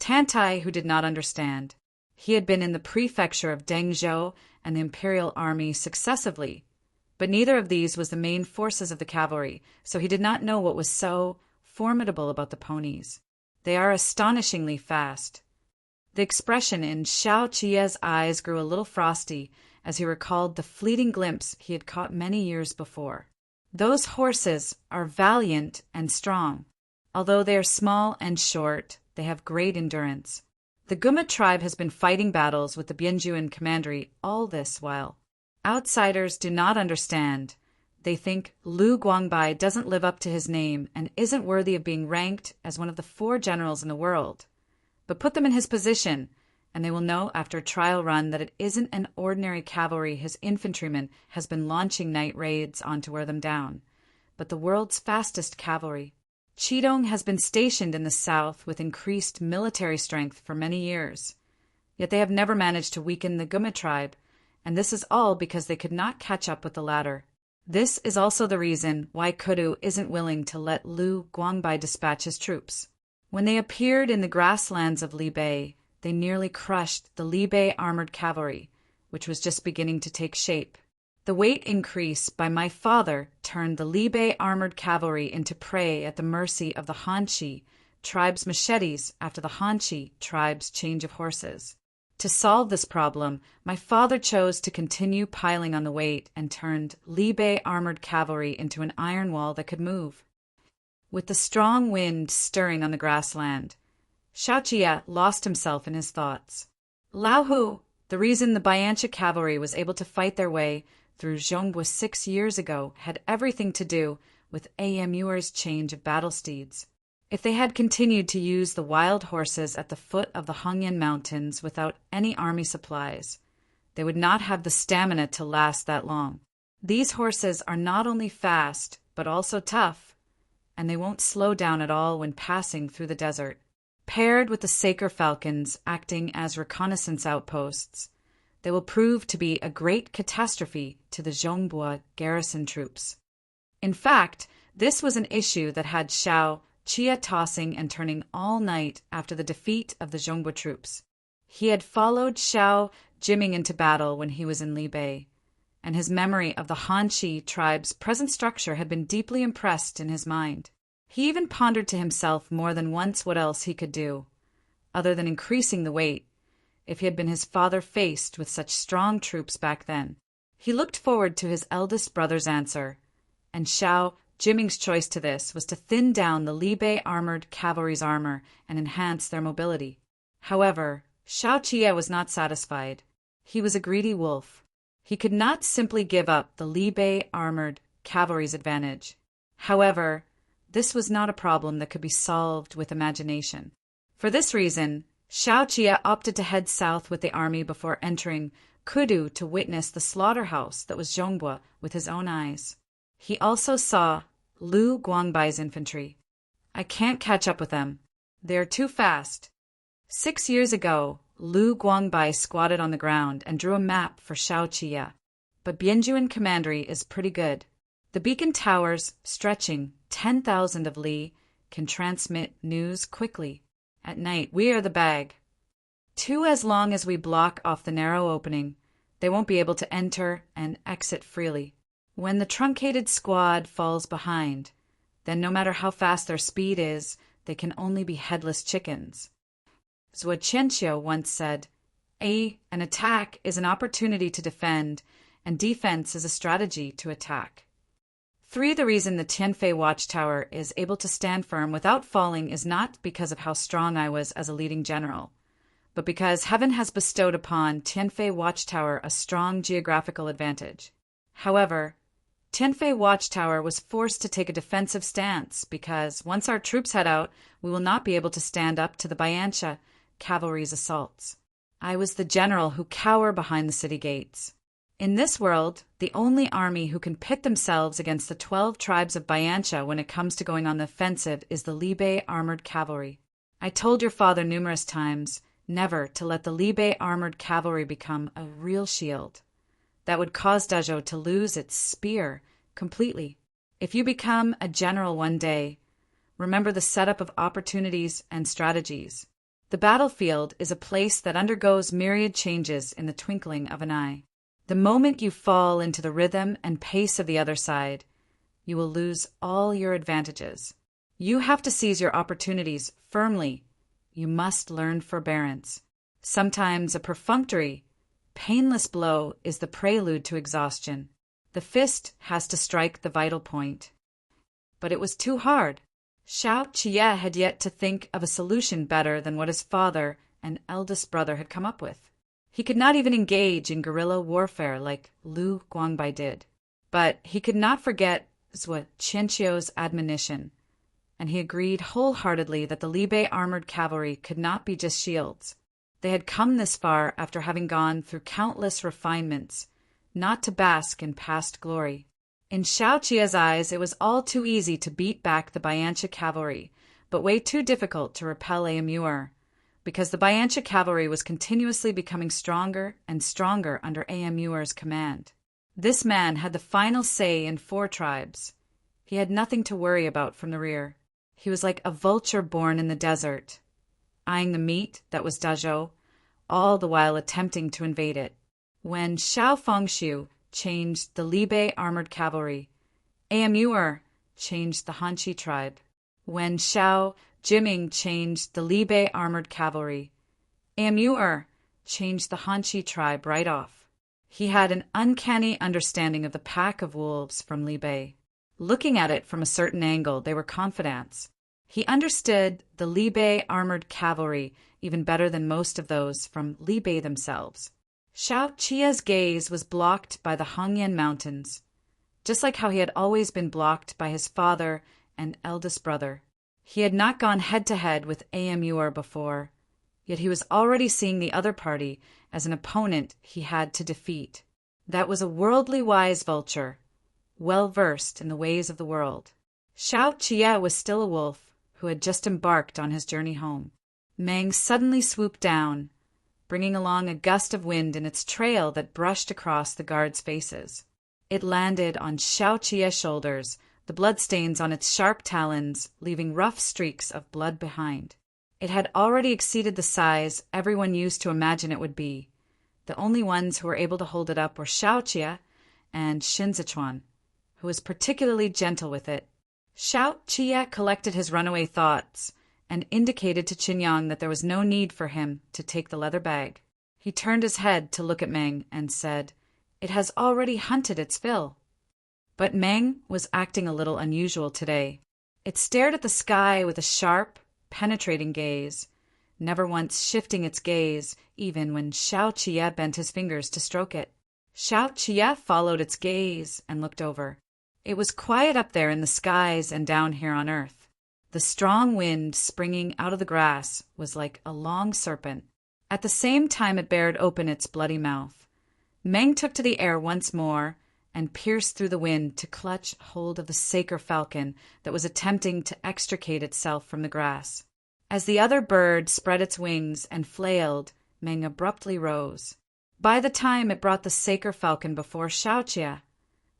Tantai Hu did not understand. He had been in the prefecture of Dengzhou and the imperial army successively, but neither of these was the main forces of the cavalry, so he did not know what was so formidable about the ponies. They are astonishingly fast. The expression in Xiao Qie's eyes grew a little frosty as he recalled the fleeting glimpse he had caught many years before. Those horses are valiant and strong. Although they are small and short, they have great endurance. The Guma tribe has been fighting battles with the Bianjuan commandery all this while. Outsiders do not understand. They think Lu Guangbai doesn't live up to his name and isn't worthy of being ranked as one of the 4 generals in the world. But put them in his position, and they will know after a trial run that it isn't an ordinary cavalry his infantryman has been launching night raids on to wear them down, but the world's fastest cavalry. Qidong has been stationed in the south with increased military strength for many years. Yet they have never managed to weaken the Guma tribe, and this is all because they could not catch up with the latter. This is also the reason why Kudu isn't willing to let Lu Guangbai dispatch his troops. When they appeared in the grasslands of Libe, they nearly crushed the Libe armored cavalry, which was just beginning to take shape. The weight increase by my father turned the Libe armored cavalry into prey at the mercy of the Hanshi tribe's machetes after the Hanshi tribe's change of horses. To solve this problem, my father chose to continue piling on the weight and turned Libe armored cavalry into an iron wall that could move. With the strong wind stirring on the grassland, Xiao Qie lost himself in his thoughts. Lao Hu, the reason the Biancha cavalry was able to fight their way through Zhongbua 6 years ago had everything to do with Amuer's change of battle steeds. If they had continued to use the wild horses at the foot of the Hongyan Mountains without any army supplies, they would not have the stamina to last that long. These horses are not only fast, but also tough, and they won't slow down at all when passing through the desert. Paired with the Saker falcons acting as reconnaissance outposts, they will prove to be a great catastrophe to the Zhongbua garrison troops. In fact, this was an issue that had Xiao Qie tossing and turning all night after the defeat of the Zhongbua troops. He had followed Xiao Jiming into battle when he was in Libe, and his memory of the Hanshi tribe's present structure had been deeply impressed in his mind. He even pondered to himself more than once what else he could do, other than increasing the weight, if he had been his father faced with such strong troops back then. He looked forward to his eldest brother's answer, and Xiao Jiming's choice to this was to thin down the Libe armored cavalry's armor and enhance their mobility. However, Xiao Qie was not satisfied. He was a greedy wolf. He could not simply give up the Libe armored cavalry's advantage. However, this was not a problem that could be solved with imagination. For this reason, Xiao Qie opted to head south with the army before entering Kudu to witness the slaughterhouse that was Zhongbua with his own eyes. He also saw Lu Guangbai's infantry. I can't catch up with them. They are too fast. 6 years ago, Lu Guangbai squatted on the ground and drew a map for Xiao Qie. But Bianjuan commandery is pretty good. The beacon towers, stretching 10,000 of li, can transmit news quickly. At night, we are the bag. As long as we block off the narrow opening, they won't be able to enter and exit freely. When the truncated squad falls behind, then no matter how fast their speed is, they can only be headless chickens. Zhuo Qianqiu once said, an attack is an opportunity to defend, and defense is a strategy to attack. The reason the Tianfei watchtower is able to stand firm without falling is not because of how strong I was as a leading general, but because heaven has bestowed upon Tianfei watchtower a strong geographical advantage. However, Tianfei Watchtower was forced to take a defensive stance because once our troops head out, we will not be able to stand up to the Biancha cavalry's assaults. I was the general who cower behind the city gates. In this world, the only army who can pit themselves against the 12 tribes of Biancha when it comes to going on the offensive is the Libe armored cavalry. I told your father numerous times never to let the Libe armored cavalry become a real shield. That would cause Dazhou to lose its spear completely. If you become a general one day, remember the setup of opportunities and strategies. The battlefield is a place that undergoes myriad changes in the twinkling of an eye. The moment you fall into the rhythm and pace of the other side, you will lose all your advantages. You have to seize your opportunities firmly. You must learn forbearance. Sometimes a perfunctory, painless blow is the prelude to exhaustion. The fist has to strike the vital point. But it was too hard. Xiao Qie had yet to think of a solution better than what his father and eldest brother had come up with. He could not even engage in guerrilla warfare like Lu Guangbai did. But he could not forget Zhou Qianqiu's admonition, and he agreed wholeheartedly that the Libe armored cavalry could not be just shields. They had come this far after having gone through countless refinements, not to bask in past glory. In Xiao Qie's eyes, it was all too easy to beat back the Biancha cavalry, but way too difficult to repel Amur, because the Biancha cavalry was continuously becoming stronger and stronger under Amur's command. This man had the final say in 4 tribes. He had nothing to worry about from the rear. He was like a vulture born in the desert, eyeing the meat that was Dazhou, all the while attempting to invade it. When Xiao Fengxiu changed the Libe armored cavalry, Amur changed the Hanqi tribe. When Xiao Jiming changed the Libe armored cavalry, Amur changed the Hanqi tribe right off. He had an uncanny understanding of the pack of wolves from Libe. Looking at it from a certain angle, they were confidants. He understood the Libe armored cavalry even better than most of those from Libe themselves. Xiao Qie's gaze was blocked by the Hongyan Mountains, just like how he had always been blocked by his father and eldest brother. He had not gone head-to-head with Amur before, yet he was already seeing the other party as an opponent he had to defeat. That was a worldly wise vulture, well-versed in the ways of the world. Xiao Qie was still a wolf who had just embarked on his journey home. Meng suddenly swooped down, bringing along a gust of wind in its trail that brushed across the guards' faces. It landed on Xiao Qie's shoulders, the bloodstains on its sharp talons leaving rough streaks of blood behind. It had already exceeded the size everyone used to imagine it would be. The only ones who were able to hold it up were Xiao Qie and Shinzichuan, who was particularly gentle with it. Xiao Qie collected his runaway thoughts and indicated to Qinyang that there was no need for him to take the leather bag. He turned his head to look at Meng and said, "It has already hunted its fill." But Meng was acting a little unusual today. It stared at the sky with a sharp, penetrating gaze, never once shifting its gaze even when Xiao Qie bent his fingers to stroke it. Xiao Qie followed its gaze and looked over. It was quiet up there in the skies and down here on earth. The strong wind springing out of the grass was like a long serpent. At the same time it bared open its bloody mouth. Meng took to the air once more and pierced through the wind to clutch hold of the saker falcon that was attempting to extricate itself from the grass. As the other bird spread its wings and flailed, Meng abruptly rose. By the time it brought the saker falcon before Xiao Qie,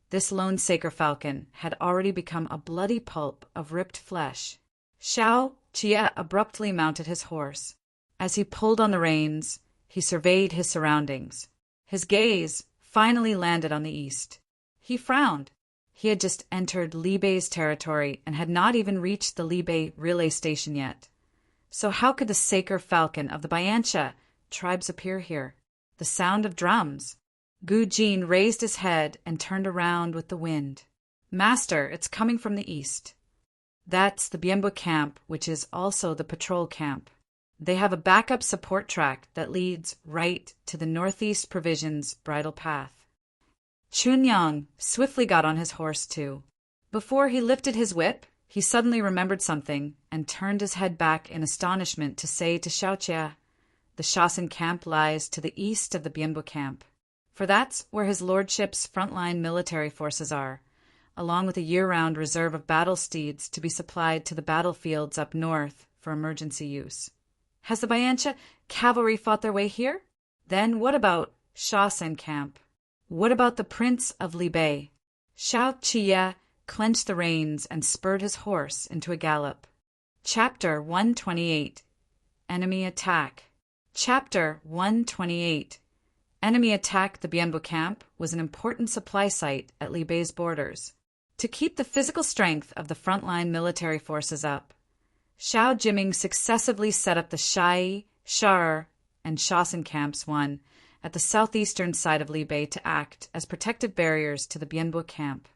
this lone saker falcon had already become a bloody pulp of ripped flesh. Xiao Qie abruptly mounted his horse. As he pulled on the reins, he surveyed his surroundings. His gaze finally landed on the east. He frowned. He had just entered Libe's territory and had not even reached the Libe relay station yet. So how could the saker falcon of the Biancha tribes appear here? The sound of drums. Gu Jin raised his head and turned around with the wind. "Master, it's coming from the east." That's the Bienbo camp, which is also the patrol camp. They have a backup support track that leads right to the Northeast Provisions bridle path. Chunyang swiftly got on his horse too. Before he lifted his whip, he suddenly remembered something and turned his head back in astonishment to say to Xiaoqia, "The Shaoxin camp lies to the east of the Bianbo camp, for that's where his lordship's frontline military forces are, along with a year-round reserve of battle steeds to be supplied to the battlefields up north for emergency use." Has the Bayancha cavalry fought their way here? Then what about Shaoxin camp? What about the Prince of Libei? Xiaoqia clenched the reins and spurred his horse into a gallop. Chapter 128. Enemy Attack. Chapter 128. Enemy attack the Bianbo camp was an important supply site at Libei's borders. To keep the physical strength of the frontline military forces up, Xiao Jiming successively set up the Shai, Shar, and Shaoxin camps, one at the southeastern side of Libei, to act as protective barriers to the Bianbo camp.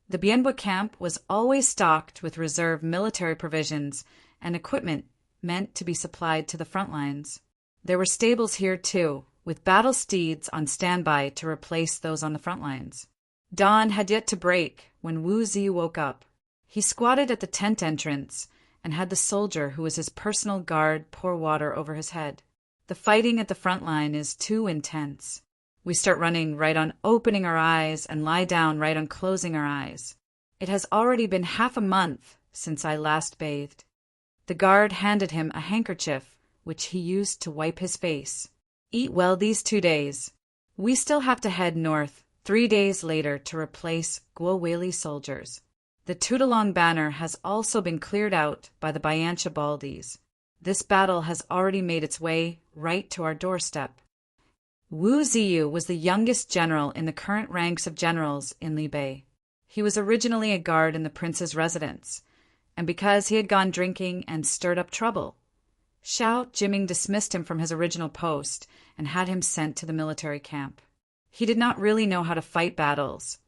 The Bianbo camp was always stocked with reserve military provisions and equipment meant to be supplied to the front lines. There were stables here too, with battle steeds on standby to replace those on the front lines. Dawn had yet to break when Wu Zi woke up. He squatted at the tent entrance and had the soldier who was his personal guard pour water over his head. The fighting at the front line is too intense. We start running right on opening our eyes and lie down right on closing our eyes. It has already been half a month since I last bathed. The guard handed him a handkerchief, which he used to wipe his face. Eat well these 2 days. We still have to head north 3 days later to replace Guo Weili soldiers. The Tudalong banner has also been cleared out by the Bayancha Baldies. This battle has already made its way right to our doorstep. Wu Ziyu was the youngest general in the current ranks of generals in Libei. He was originally a guard in the prince's residence, and because he had gone drinking and stirred up trouble, Xiao Jiming dismissed him from his original post and had him sent to the military camp. He did not really know how to fight battles,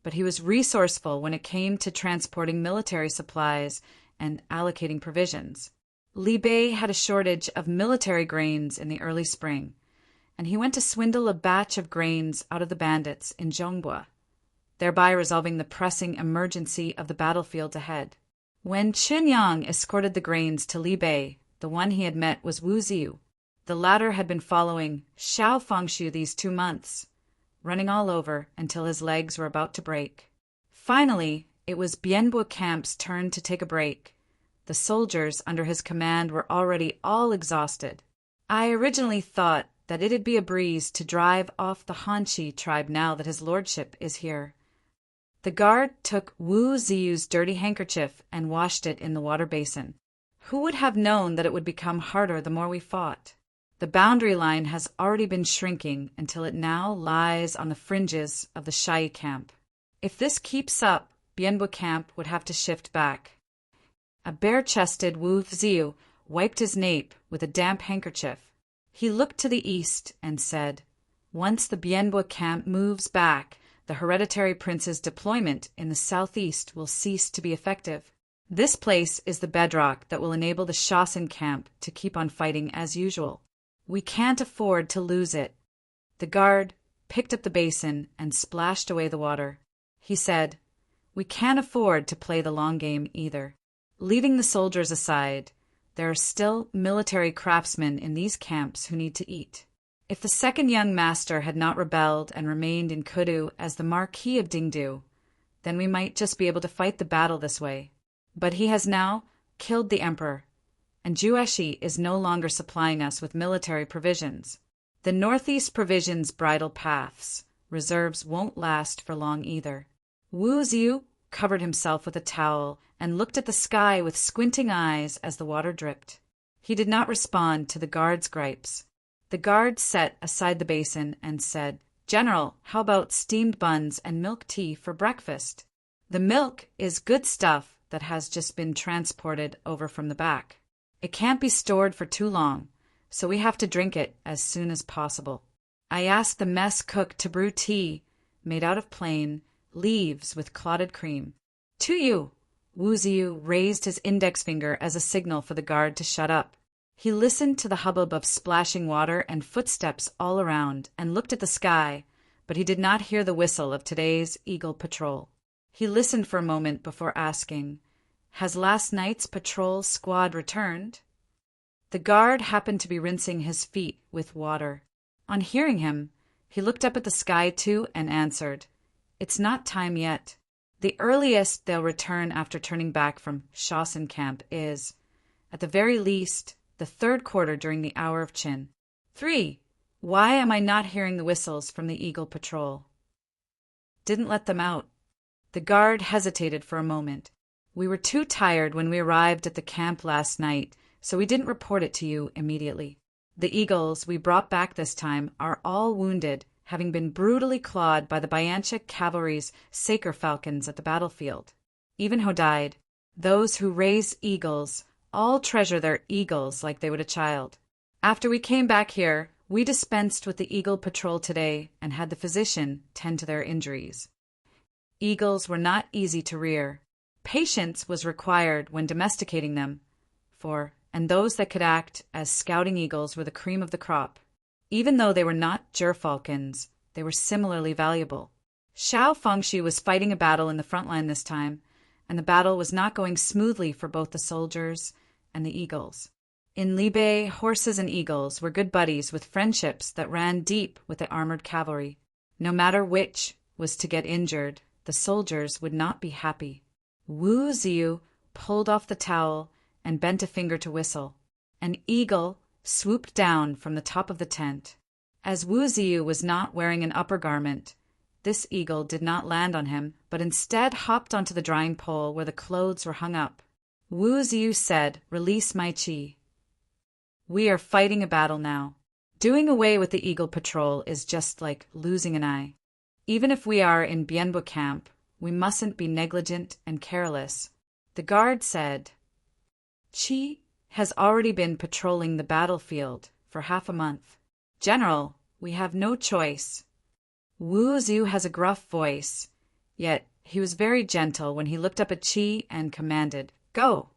but he was resourceful when it came to transporting military supplies and allocating provisions. Libei had a shortage of military grains in the early spring, and he went to swindle a batch of grains out of the bandits in Zhongbua, thereby resolving the pressing emergency of the battlefield ahead. When Chunyang escorted the grains to Libei, the one he had met was Wu Ziyu. The latter had been following Xiao Fengshu these 2 months, running all over until his legs were about to break. Finally, it was Bianbo camp's turn to take a break. The soldiers under his command were already all exhausted. I originally thought that it'd be a breeze to drive off the Hanshi tribe now that his lordship is here. The guard took Wu Ziyu's dirty handkerchief and washed it in the water basin. Who would have known that it would become harder the more we fought? The boundary line has already been shrinking until it now lies on the fringes of the Shai camp. If this keeps up, Bianbo camp would have to shift back. A bare-chested Wu Ziyu wiped his nape with a damp handkerchief. He looked to the east and said, "Once the Bianbo camp moves back, the hereditary prince's deployment in the southeast will cease to be effective. This place is the bedrock that will enable the Shaoxin camp to keep on fighting as usual. We can't afford to lose it." The guard picked up the basin and splashed away the water. He said, "We can't afford to play the long game either." Leaving the soldiers aside, there are still military craftsmen in these camps who need to eat. If the second young master had not rebelled and remained in Kudu as the Marquis of Dingdu, then we might just be able to fight the battle this way. But he has now killed the emperor, and Jueshi is no longer supplying us with military provisions. The northeast provisions bridle paths. Reserves won't last for long either. Wu Ziyu covered himself with a towel and looked at the sky with squinting eyes as the water dripped. He did not respond to the guard's gripes. The guard set aside the basin and said, "General, how about steamed buns and milk tea for breakfast? The milk is good stuff that has just been transported over from the back. It can't be stored for too long, so we have to drink it as soon as possible." I asked the mess cook to brew tea made out of plain leaves with clotted cream. "To you." Wu Ziyu raised his index finger as a signal for the guard to shut up. He listened to the hubbub of splashing water and footsteps all around and looked at the sky, but he did not hear the whistle of today's Eagle patrol. He listened for a moment before asking, "Has last night's patrol squad returned?" The guard happened to be rinsing his feet with water. On hearing him, he looked up at the sky too and answered, "It's not time yet. The earliest they'll return after turning back from Shawson Camp is, at the very least, the third quarter during the hour of Chin." 3. Why am I not hearing the whistles from the Eagle Patrol? Didn't let them out. The guard hesitated for a moment. "We were too tired when we arrived at the camp last night, so we didn't report it to you immediately. The eagles we brought back this time are all wounded, having been brutally clawed by the Biancha cavalry's Saker falcons at the battlefield. Ivanhoe died. Those who raise eagles all treasure their eagles like they would a child. After we came back here, we dispensed with the Eagle Patrol today and had the physician tend to their injuries. Eagles were not easy to rear. Patience was required when domesticating them, and those that could act as scouting eagles were the cream of the crop. Even though they were not gerfalcons, they were similarly valuable. Xiao Fengxu was fighting a battle in the front line this time, and the battle was not going smoothly for both the soldiers and the eagles. In Libe, horses and eagles were good buddies with friendships that ran deep with the armored cavalry. No matter which was to get injured, the soldiers would not be happy. Wu Ziyu pulled off the towel and bent a finger to whistle. An eagle swooped down from the top of the tent. As Wu Ziyu was not wearing an upper garment, this eagle did not land on him, but instead hopped onto the drying pole where the clothes were hung up. Wu Ziyu said, "Release my chi. We are fighting a battle now. Doing away with the Eagle Patrol is just like losing an eye. Even if we are in Bianbo camp, we mustn't be negligent and careless." The guard said, "Chi has already been patrolling the battlefield for half a month. General, we have no choice." Wu Ziyu has a gruff voice, yet he was very gentle when he looked up at Chi and commanded, "Go!"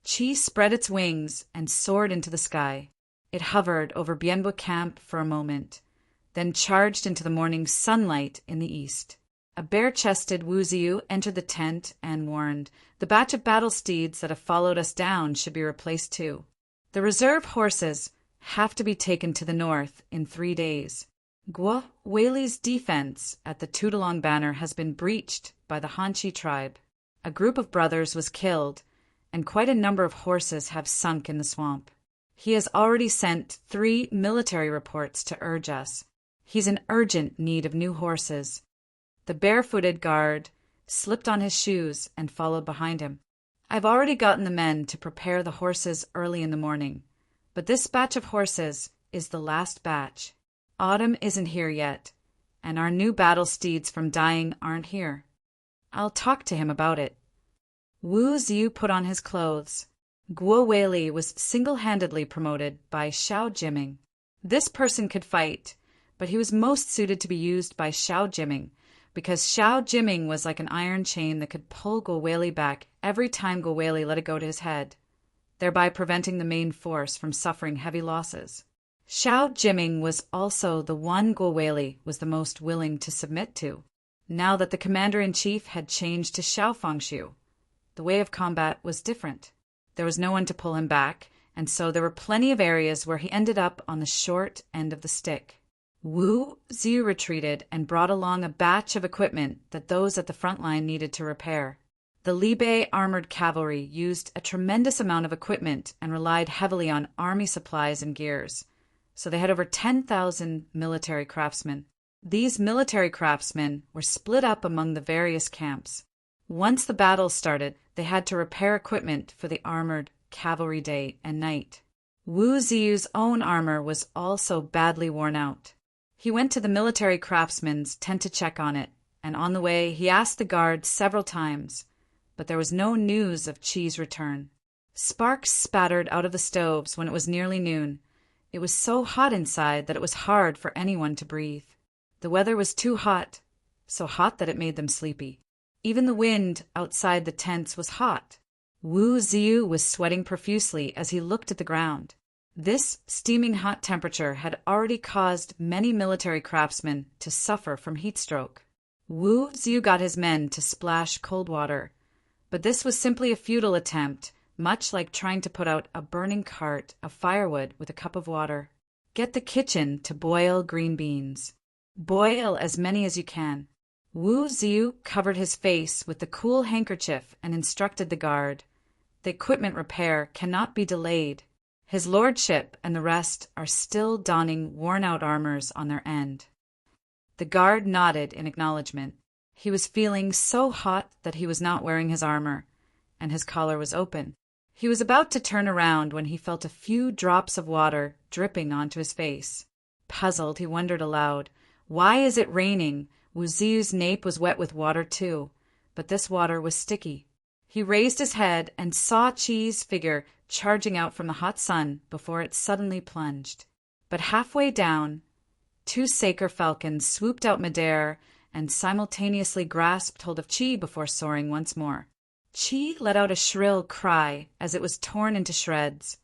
Chi spread its wings and soared into the sky. It hovered over Bianbo camp for a moment, then charged into the morning sunlight in the east. A bare-chested Wu Ziyu entered the tent and warned, "The batch of battle steeds that have followed us down should be replaced too. The reserve horses have to be taken to the north in 3 days. Guo Weili's defense at the Tudalong banner has been breached by the Hanchi tribe. A group of brothers was killed, and quite a number of horses have sunk in the swamp. He has already sent 3 military reports to urge us. He's in urgent need of new horses." The barefooted guard slipped on his shoes and followed behind him. "I've already gotten the men to prepare the horses early in the morning, but this batch of horses is the last batch. Autumn isn't here yet, and our new battle steeds from Dying aren't here. I'll talk to him about it." Wu Ziyu put on his clothes. Guo Weili was single-handedly promoted by Xiao Jiming. This person could fight, but he was most suited to be used by Xiao Jiming, because Xiao Jiming was like an iron chain that could pull Guo Weili back every time Guo Weili let it go to his head, thereby preventing the main force from suffering heavy losses. Xiao Jiming was also the one Guo Weili was the most willing to submit to. Now that the commander-in-chief had changed to Xiao Fengxu, the way of combat was different. There was no one to pull him back, and so there were plenty of areas where he ended up on the short end of the stick. Wu Ziyu retreated and brought along a batch of equipment that those at the front line needed to repair. The Libe armored cavalry used a tremendous amount of equipment and relied heavily on army supplies and gears, so they had over 10,000 military craftsmen. These military craftsmen were split up among the various camps. Once the battle started, they had to repair equipment for the armored cavalry day and night. Wu Ziyu's own armor was also badly worn out. He went to the military craftsman's tent to check on it, and on the way he asked the guard several times, but there was no news of Chi's return. Sparks spattered out of the stoves when it was nearly noon. It was so hot inside that it was hard for anyone to breathe. The weather was too hot, so hot that it made them sleepy. Even the wind outside the tents was hot. Wu Ziyu was sweating profusely as he looked at the ground. This steaming hot temperature had already caused many military craftsmen to suffer from heat stroke. Wu Ziyu got his men to splash cold water, but this was simply a futile attempt, much like trying to put out a burning cart of firewood with a cup of water. Get the kitchen to boil green beans. Boil as many as you can. Wu Ziyu covered his face with the cool handkerchief and instructed the guard. The equipment repair cannot be delayed. His lordship and the rest are still donning worn-out armors on their end. The guard nodded in acknowledgement. He was feeling so hot that he was not wearing his armor, and his collar was open. He was about to turn around when he felt a few drops of water dripping onto his face. Puzzled, he wondered aloud, "Why is it raining?" Wu Ziyu's nape was wet with water too, but this water was sticky. He raised his head and saw Qi's figure charging out from the hot sun before it suddenly plunged. But halfway down, two Saker falcons swooped out midair and simultaneously grasped hold of Qi before soaring once more. Qi let out a shrill cry as it was torn into shreds,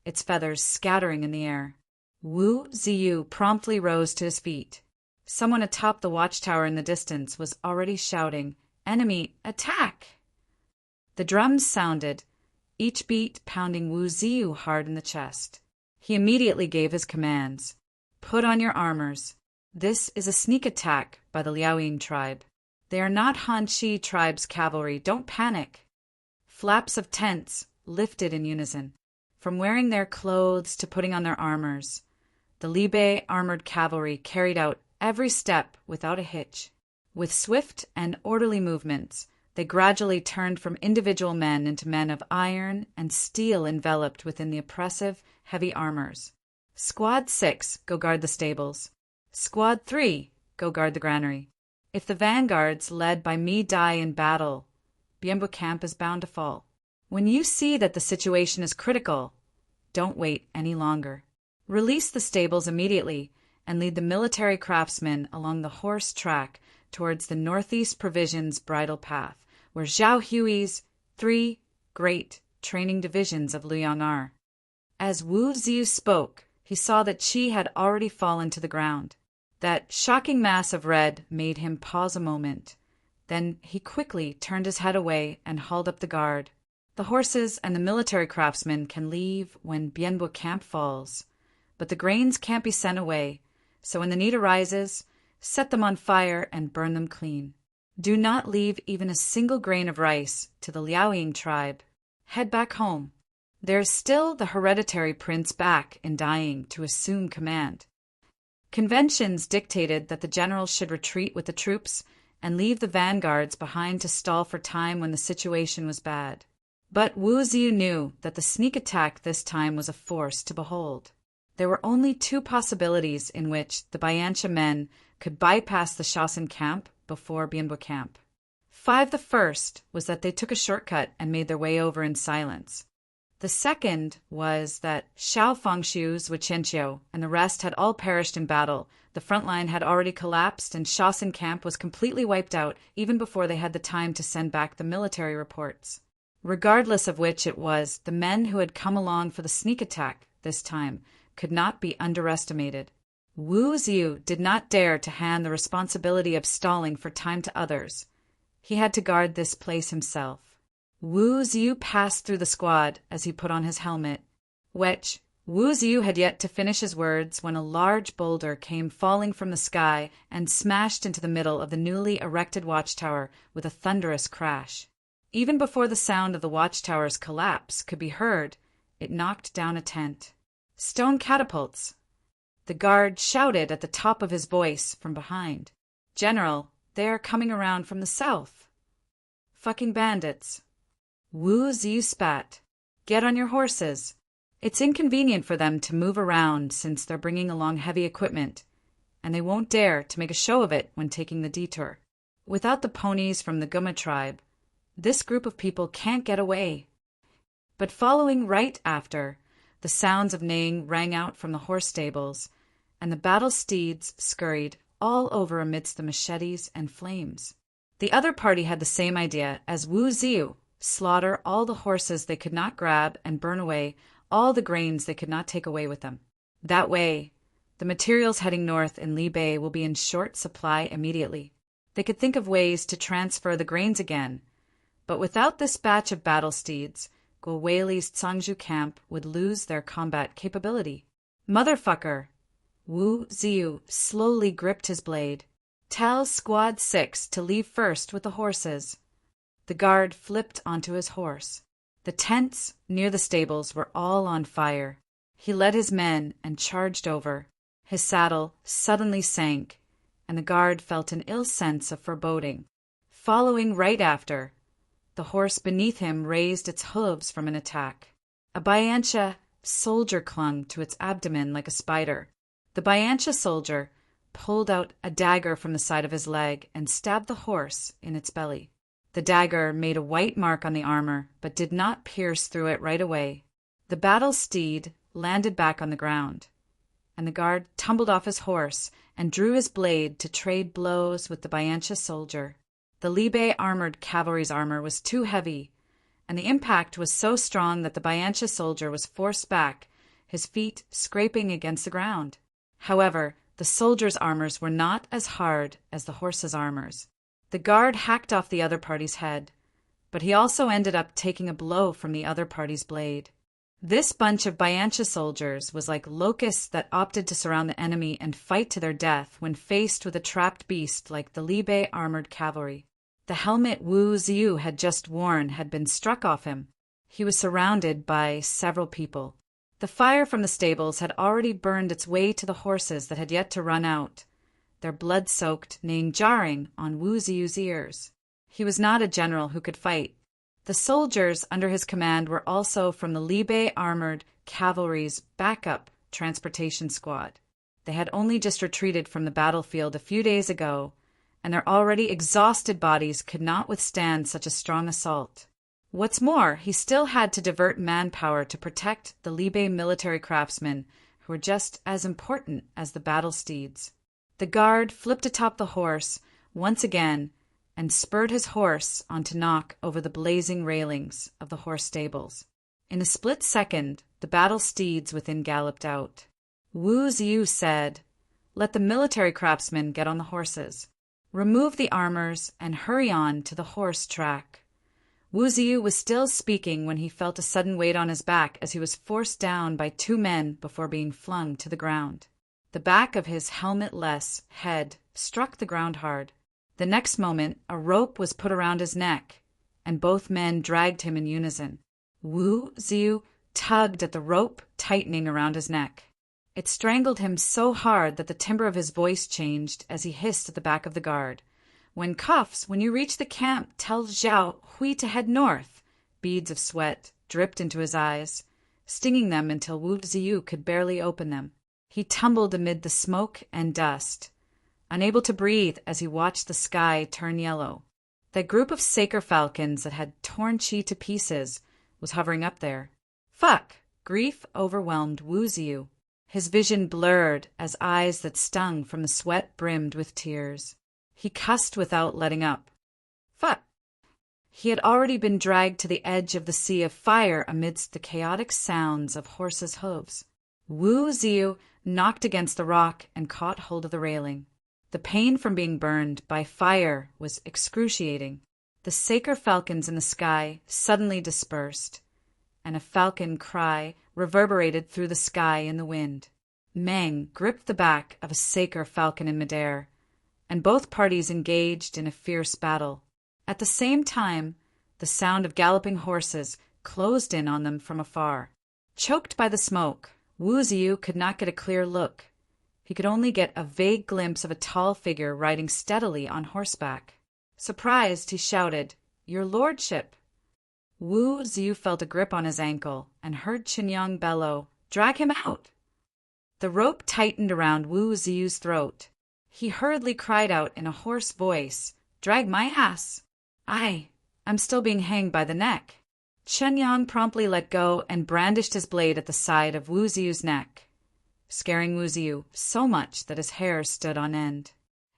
its feathers scattering in the air. Wu Ziyu promptly rose to his feet. Someone atop the watchtower in the distance was already shouting, "Enemy, attack!" The drums sounded, each beat pounding Wu Ziyu hard in the chest. He immediately gave his commands. "Put on your armors. This is a sneak attack by the Liaoying tribe. They are not Han Shi tribe's cavalry. Don't panic." Flaps of tents lifted in unison. From wearing their clothes to putting on their armors, the Libe armored cavalry carried out every step without a hitch. With swift and orderly movements, they gradually turned from individual men into men of iron and steel enveloped within the oppressive, heavy armors. Squad 6, go guard the stables. Squad 3, go guard the granary. If the vanguards led by me die in battle, Bienbo Camp is bound to fall. When you see that the situation is critical, don't wait any longer. Release the stables immediately and lead the military craftsmen along the horse track towards the Northeast Provisions bridle path, where Zhao Hui's 3 great training divisions of Liang are. As Wu Ziyu spoke, he saw that Qi had already fallen to the ground. That shocking mass of red made him pause a moment. Then he quickly turned his head away and hauled up the guard. The horses and the military craftsmen can leave when Bienbo Camp falls, but the grains can't be sent away, so when the need arises, set them on fire and burn them clean. Do not leave even a single grain of rice to the Liaoying tribe. Head back home. There is still the hereditary prince back in dying to assume command. Conventions dictated that the generals should retreat with the troops and leave the vanguards behind to stall for time when the situation was bad. But Wu Ziyu knew that the sneak attack this time was a force to behold. There were only two possibilities in which the Bayansha men could bypass the Shaoxin camp before Bienbo Camp. The first was that they took a shortcut and made their way over in silence. The second was that Xiao Fengshu's Wuqianqiu and the rest had all perished in battle. The front line had already collapsed and Shaoxin camp was completely wiped out even before they had the time to send back the military reports. Regardless of which it was, the men who had come along for the sneak attack this time could not be underestimated. Wu Ziyu did not dare to hand the responsibility of stalling for time to others. He had to guard this place himself. Wu Ziyu passed through the squad as he put on his helmet, which Wu Ziyu had yet to finish his words when a large boulder came falling from the sky and smashed into the middle of the newly erected watchtower with a thunderous crash. Even before the sound of the watchtower's collapse could be heard, it knocked down a tent. "Stone catapults!" The guard shouted at the top of his voice from behind. "General, they are coming around from the south." "Fucking bandits." Wu Ziyu spat. "Get on your horses. It's inconvenient for them to move around since they're bringing along heavy equipment, and they won't dare to make a show of it when taking the detour. Without the ponies from the Guma tribe, this group of people can't get away." But following right after, the sounds of neighing rang out from the horse stables, and the battle steeds scurried all over amidst the machetes and flames. The other party had the same idea as Wu Ziyu: slaughter all the horses they could not grab and burn away all the grains they could not take away with them. That way, the materials heading north in Li Bei will be in short supply immediately. They could think of ways to transfer the grains again, but without this batch of battle steeds, Guowei's Cangzhou camp would lose their combat capability. Motherfucker! Wu Ziyu slowly gripped his blade. Tell Squad 6 to leave first with the horses. The guard flipped onto his horse. The tents near the stables were all on fire. He led his men and charged over. His saddle suddenly sank, and the guard felt an ill sense of foreboding. Following right after, the horse beneath him raised its hooves from an attack. A Bayancha soldier clung to its abdomen like a spider. The Bayancha soldier pulled out a dagger from the side of his leg and stabbed the horse in its belly. The dagger made a white mark on the armor, but did not pierce through it right away. The battle steed landed back on the ground, and the guard tumbled off his horse and drew his blade to trade blows with the Bayancha soldier. The Li Bei armored cavalry's armor was too heavy, and the impact was so strong that the Bayancha soldier was forced back, his feet scraping against the ground. However, the soldiers' armors were not as hard as the horses' armors. The guard hacked off the other party's head, but he also ended up taking a blow from the other party's blade. This bunch of Bayancha soldiers was like locusts that opted to surround the enemy and fight to their death when faced with a trapped beast like the Li Bei armored cavalry. The helmet Wu Ziyu had just worn had been struck off him. He was surrounded by several people. The fire from the stables had already burned its way to the horses that had yet to run out, their blood-soaked neighing jarring on Wu Ziyu's ears. He was not a general who could fight. The soldiers under his command were also from the Li Bei armored cavalry's backup transportation squad. They had only just retreated from the battlefield a few days ago, and their already exhausted bodies could not withstand such a strong assault. What's more, he still had to divert manpower to protect the Li Bei military craftsmen, who were just as important as the battle steeds. The guard flipped atop the horse once again and spurred his horse on to knock over the blazing railings of the horse stables. In a split second, the battle steeds within galloped out. Wu Ziyu said, "Let the military craftsmen get on the horses. Remove the armors and hurry on to the horse track." Wu Ziyu was still speaking when he felt a sudden weight on his back as he was forced down by two men before being flung to the ground. The back of his helmet-less head struck the ground hard. The next moment, a rope was put around his neck, and both men dragged him in unison. Wu Ziyu tugged at the rope tightening around his neck. It strangled him so hard that the timbre of his voice changed as he hissed at the back of the guard. "When you reach the camp, tell Zhao Hui to head north." Beads of sweat dripped into his eyes, stinging them until Wu Ziyu could barely open them. He tumbled amid the smoke and dust, unable to breathe as he watched the sky turn yellow. That group of Saker falcons that had torn Qi to pieces was hovering up there. Fuck! Grief overwhelmed Wu Ziyu. His vision blurred as eyes that stung from the sweat brimmed with tears. He cussed without letting up. Fuck! He had already been dragged to the edge of the sea of fire amidst the chaotic sounds of horses' hooves. Wu Ziyu knocked against the rock and caught hold of the railing. The pain from being burned by fire was excruciating. The Saker falcons in the sky suddenly dispersed, and a falcon cry reverberated through the sky in the wind. Meng gripped the back of a Saker falcon in midair, and both parties engaged in a fierce battle. At the same time, the sound of galloping horses closed in on them from afar. Choked by the smoke, Wu Ziyu could not get a clear look. He could only get a vague glimpse of a tall figure riding steadily on horseback. Surprised, he shouted, "Your lordship!" Wu Ziyu felt a grip on his ankle and heard Qinyang bellow, "Drag him out!" The rope tightened around Wu Ziyu's throat. He hurriedly cried out in a hoarse voice, "Drag my ass! I'm still being hanged by the neck." Qinyang promptly let go and brandished his blade at the side of Wu Ziyu's neck, scaring Wu Ziyu so much that his hair stood on end.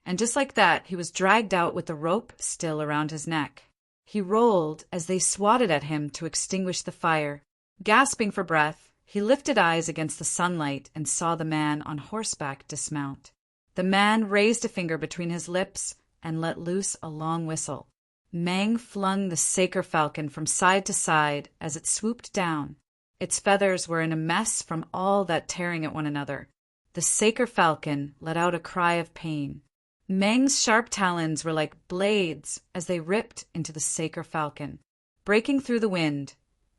And just like that, he was dragged out with the rope still around his neck. He rolled as they swatted at him to extinguish the fire. Gasping for breath, He lifted eyes against the sunlight and saw the man on horseback dismount. The man raised a finger between his lips and let loose a long whistle. Mang flung the Saker falcon from side to side as it swooped down. Its feathers were in a mess from all that tearing at one another. The Saker falcon let out a cry of pain. Mang's sharp talons were like blades as they ripped into the Saker falcon. Breaking through the wind,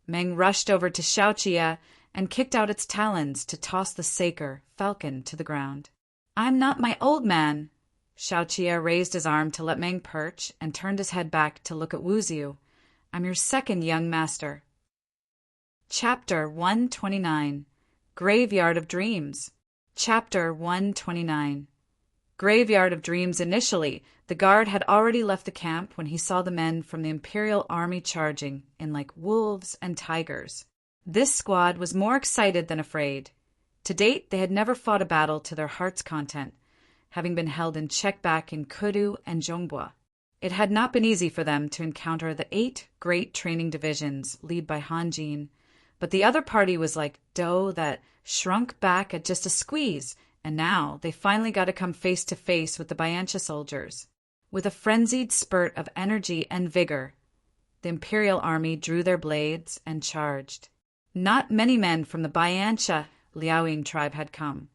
Mang rushed over to Xiaoqia and kicked out its talons to toss the Saker falcon to the ground. "I'm not my old man." Xiaoqia raised his arm to let Mang perch and turned his head back to look at Wu Ziyu. "I'm your second young master." Chapter 129. Graveyard of Dreams. Chapter 129. Graveyard of Dreams. Initially, the guard had already left the camp when he saw the men from the Imperial Army charging in like wolves and tigers. This squad was more excited than afraid. To date, they had never fought a battle to their heart's content, having been held in check back in Kudu and Zhongbua. It had not been easy for them to encounter the 8 great training divisions led by Han Jin, but the other party was like dough that shrunk back at just a squeeze, and now they finally got to come face to face with the Biancha soldiers. With a frenzied spurt of energy and vigor, the Imperial Army drew their blades and charged. Not many men from the Biancha Liaoying tribe had come,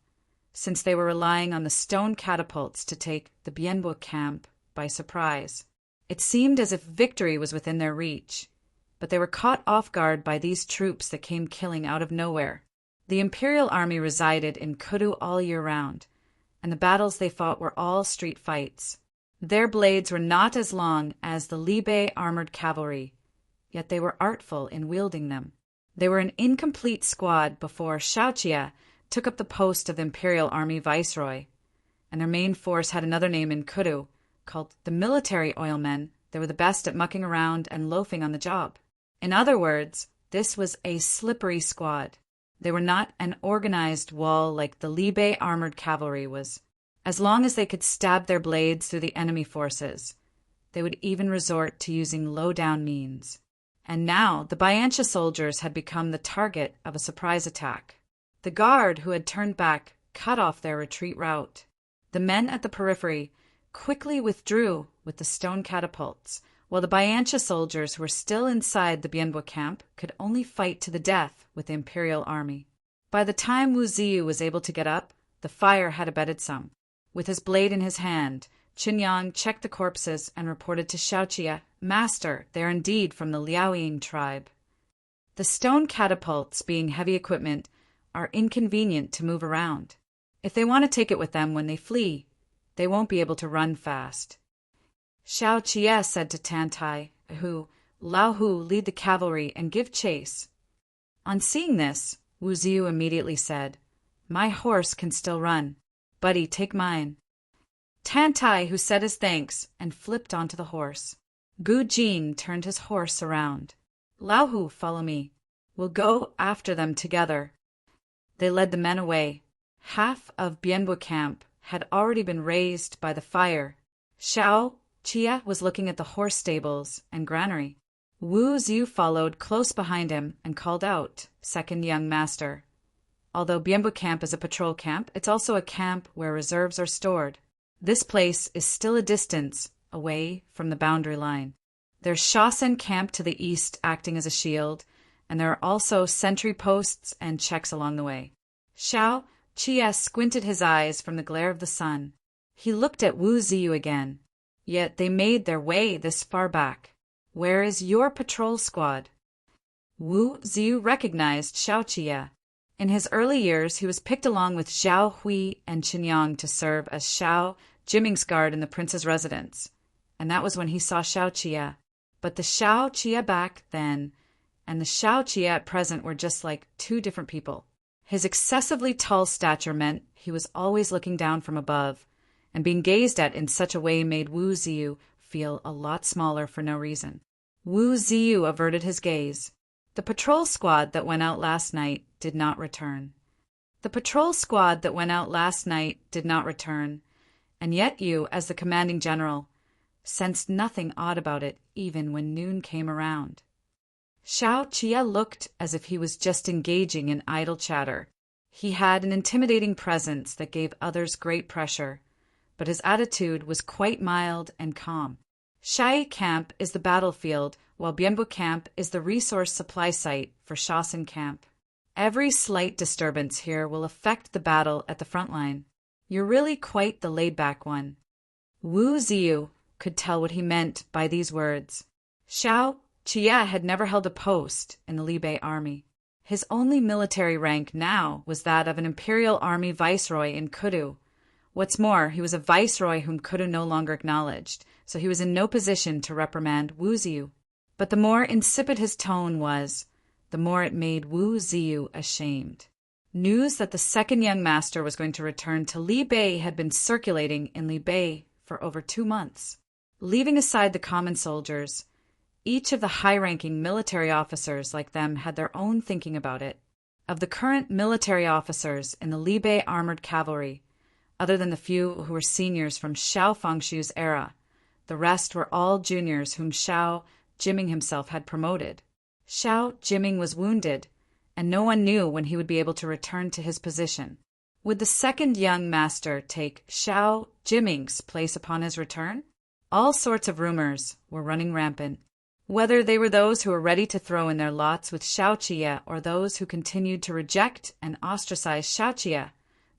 since they were relying on the stone catapults to take the Bianbo camp by surprise. It seemed as if victory was within their reach, but they were caught off guard by these troops that came killing out of nowhere. The Imperial Army resided in Kudu all year round, and the battles they fought were all street fights. Their blades were not as long as the Libe armored cavalry, yet they were artful in wielding them. They were an incomplete squad before Xiaoqia took up the post of the Imperial Army Viceroy, and their main force had another name in Kudu, called the Military Oilmen. They were the best at mucking around and loafing on the job. In other words, this was a slippery squad. They were not an organized wall like the Libe armored cavalry was. As long as they could stab their blades through the enemy forces, they would even resort to using low-down means. And now the Biancha soldiers had become the target of a surprise attack. The guard, who had turned back, cut off their retreat route. The men at the periphery quickly withdrew with the stone catapults, while the Biancha soldiers who were still inside the Bianbo camp could only fight to the death with the Imperial Army. By the time Wu Ziyu was able to get up, the fire had abated some. With his blade in his hand, Qinyang checked the corpses and reported to Xiaoqia, "Master, they are indeed from the Liaoying tribe." The stone catapults, being heavy equipment, are inconvenient to move around. If they want to take it with them when they flee, they won't be able to run fast. Xiaoqia said to Tantai, who, "Lao Hu, lead the cavalry and give chase." On seeing this, Wu Ziyu immediately said, "My horse can still run. Buddy, take mine." Tantai, who said his thanks, and flipped onto the horse. Gu Jin turned his horse around. "Lao Hu, follow me. We'll go after them together." They led the men away. Half of Bianbo camp had already been razed by the fire. Xiaoqia was looking at the horse stables and granary. Wu Ziyu followed close behind him and called out, "Second young master." Although Bianbo camp is a patrol camp, it's also a camp where reserves are stored. This place is still a distance away from the boundary line. There's Shasen camp to the east acting as a shield, and there are also sentry posts and checks along the way. Xiaoqia squinted his eyes from the glare of the sun. He looked at Wu Ziyu again. Yet they made their way this far back. "Where is your patrol squad?" Wu Ziyu recognized Xiaoqia. In his early years, he was picked along with Zhao Hui and Qinyang to serve as Xiao Jiming's guard in the prince's residence, and that was when he saw Xiaoqia. But the Xiaoqia back then and the Xiaoqia at present were just like two different people. His excessively tall stature meant he was always looking down from above, and being gazed at in such a way made Wu Ziyu feel a lot smaller for no reason. Wu Ziyu averted his gaze. The patrol squad that went out last night did not return. And yet you, as the commanding general, sensed nothing odd about it even when noon came around. Xiao Qie looked as if he was just engaging in idle chatter. He had an intimidating presence that gave others great pressure, but his attitude was quite mild and calm. Shai Camp is the battlefield, while Bianbo Camp is the resource supply site for Shaoxin Camp. Every slight disturbance here will affect the battle at the front line. You're really quite the laid-back one. Wu Ziyu could tell what he meant by these words. Xiao Qie had never held a post in the Libe army. His only military rank now was that of an imperial army viceroy in Kudu. What's more, he was a viceroy whom Kudu no longer acknowledged, so he was in no position to reprimand Wu Ziyu. But the more insipid his tone was, the more it made Wu Ziyu ashamed. News that the second young master was going to return to Libe had been circulating in Libe for over 2 months. Leaving aside the common soldiers, each of the high-ranking military officers like them had their own thinking about it. Of the current military officers in the Libe armored cavalry, other than the few who were seniors from Xiao Fengshu's era, the rest were all juniors whom Xiao Jiming himself had promoted. Xiao Jiming was wounded, and no one knew when he would be able to return to his position. Would the second young master take Xiao Jiming's place upon his return? All sorts of rumors were running rampant. Whether they were those who were ready to throw in their lots with Xiao Qie or those who continued to reject and ostracize Xiao Qie,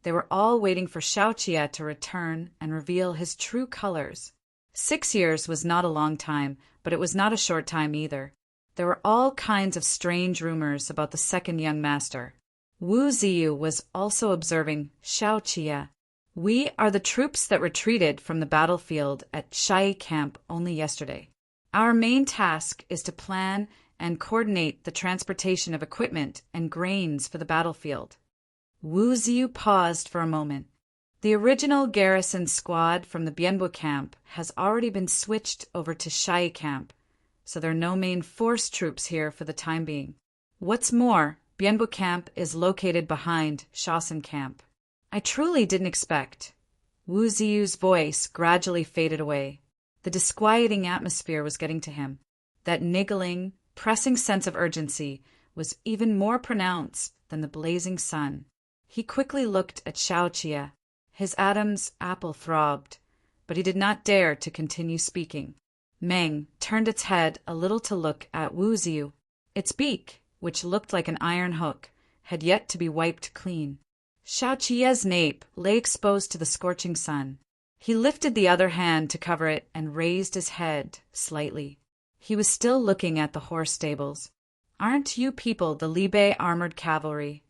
they were all waiting for Xiao Qie to return and reveal his true colors. 6 years was not a long time, but it was not a short time either. There were all kinds of strange rumors about the second young master. Wu Ziyu was also observing Xiao Qie. We are the troops that retreated from the battlefield at Shai Camp only yesterday. Our main task is to plan and coordinate the transportation of equipment and grains for the battlefield. Wu Ziyu paused for a moment. The original garrison squad from the Bianbo camp has already been switched over to Shai camp, so there are no main force troops here for the time being. What's more, Bianbo camp is located behind Shaoxin camp. I truly didn't expect. Wu Ziyu's voice gradually faded away. The disquieting atmosphere was getting to him. That niggling, pressing sense of urgency was even more pronounced than the blazing sun. He quickly looked at Xiao Qie. His Adam's apple throbbed, but he did not dare to continue speaking. Meng turned its head a little to look at Wu Ziyu. Its beak, which looked like an iron hook, had yet to be wiped clean. Xiao Qie's nape lay exposed to the scorching sun. He lifted the other hand to cover it and raised his head slightly. He was still looking at the horse stables. Aren't you people the Libe armored cavalry?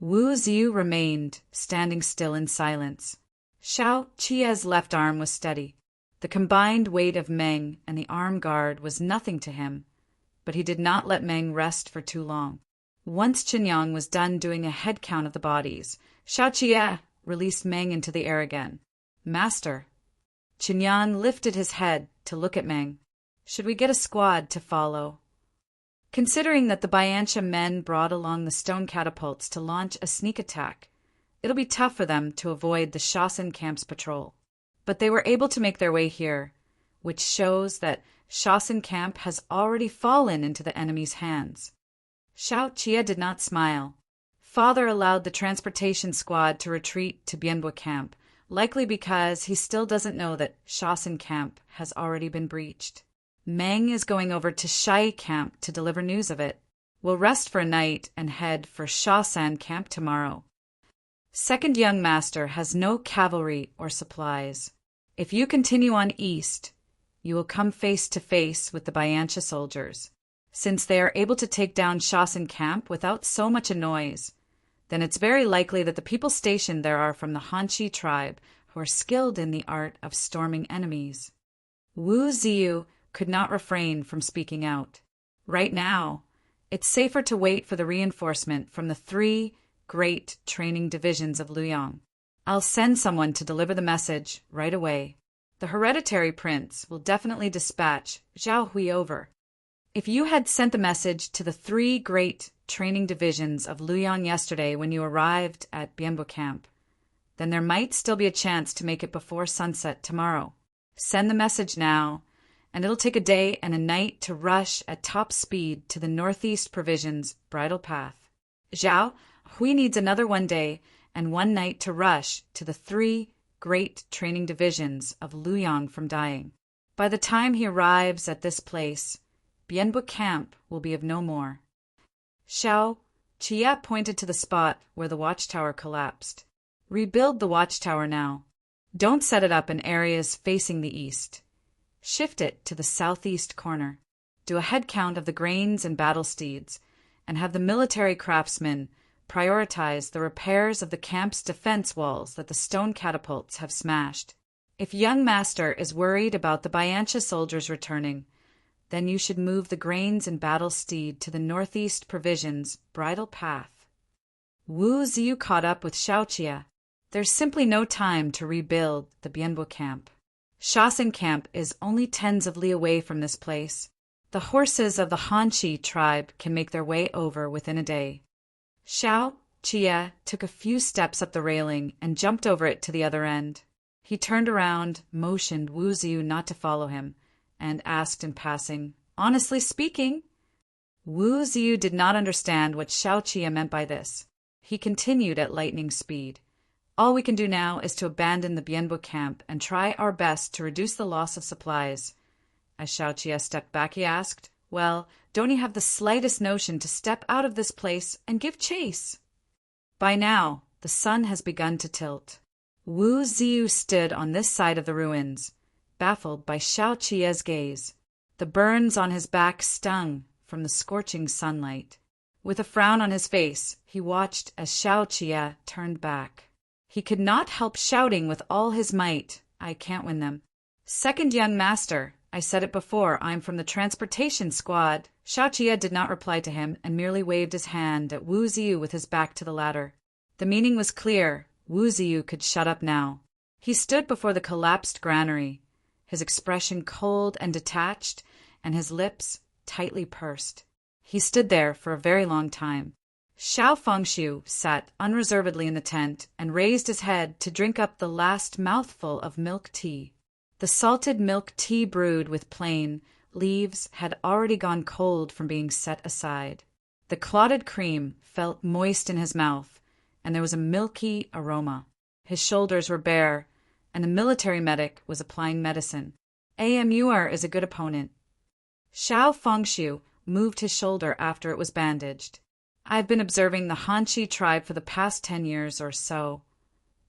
Wu Ziyu remained, standing still in silence. Xiao Qie's left arm was steady. The combined weight of Meng and the arm guard was nothing to him, but he did not let Meng rest for too long. Once Qinyang was done doing a head count of the bodies, Xiao Qie released Meng into the air again. Master. Qinyang lifted his head to look at Meng. Should we get a squad to follow? Considering that the Biancha men brought along the stone catapults to launch a sneak attack, it'll be tough for them to avoid the Shaoxin camp's patrol. But they were able to make their way here, which shows that Shaoxin camp has already fallen into the enemy's hands. Xiao Qie did not smile. Father allowed the transportation squad to retreat to Bianbo camp, likely because he still doesn't know that Shaoxin camp has already been breached. Meng is going over to Shai camp to deliver news of it. We'll rest for a night and head for Shaoxin camp tomorrow. Second young master has no cavalry or supplies. If you continue on east, you will come face to face with the Biancha soldiers. Since they are able to take down Shaoxin camp without so much a noise, then it's very likely that the people stationed there are from the Hanshi tribe who are skilled in the art of storming enemies. Wu Ziyu could not refrain from speaking out. Right now, it's safer to wait for the reinforcement from the 3 great training divisions of Luoyang. I'll send someone to deliver the message right away. The hereditary prince will definitely dispatch Zhao Hui over. If you had sent the message to the 3 great training divisions of Luoyang yesterday when you arrived at Bianbo camp, then there might still be a chance to make it before sunset tomorrow. Send the message now, and it'll take a day and a night to rush at top speed to the northeast provisions bridle path. Zhao Hui needs another 1 day and 1 night to rush to the 3 great training divisions of Luoyang from dying. By the time he arrives at this place, Bianbu camp will be of no more. Xiao Jie pointed to the spot where the watchtower collapsed. Rebuild the watchtower now. Don't set it up in areas facing the east. Shift it to the southeast corner. Do a head count of the grains and battle steeds, and have the military craftsmen prioritize the repairs of the camp's defense walls that the stone catapults have smashed. If young master is worried about the Biancha soldiers returning, then you should move the grains and battle steed to the northeast provisions bridle path. Wu Ziyu caught up with Xiaoqia. There's simply no time to rebuild the Bianbu camp. Shaoxing camp is only tens of li away from this place. The horses of the Hanxi tribe can make their way over within a day. Xiao Jie took a few steps up the railing and jumped over it to the other end. He turned around, motioned Wu Ziyu not to follow him, and asked in passing, "Honestly speaking?" Wu Ziyu did not understand what Xiao Jie meant by this. He continued at lightning speed. "All we can do now is to abandon the Bianbu camp and try our best to reduce the loss of supplies." As Xiao Jie stepped back, he asked, "Well, don't you have the slightest notion to step out of this place and give chase?" By now, the sun has begun to tilt. Wu Ziyu stood on this side of the ruins, baffled by Xiao Jie's gaze. The burns on his back stung from the scorching sunlight. With a frown on his face, he watched as Xiao Jie turned back. He could not help shouting with all his might, "I can't win them." "Second young master, I said it before, I'm from the transportation squad." Xiao Jie did not reply to him and merely waved his hand at Wu Ziyu with his back to the ladder. The meaning was clear. Wu Ziyu could shut up now. He stood before the collapsed granary, his expression cold and detached, and his lips tightly pursed. He stood there for a very long time. Xiao Fengshu sat unreservedly in the tent and raised his head to drink up the last mouthful of milk tea. The salted milk tea brewed with plain leaves had already gone cold from being set aside. The clotted cream felt moist in his mouth, and there was a milky aroma. His shoulders were bare, and the military medic was applying medicine. "Amur is a good opponent." Xiao Fengshu moved his shoulder after it was bandaged. "I've been observing the Hanxi tribe for the past 10 years or so,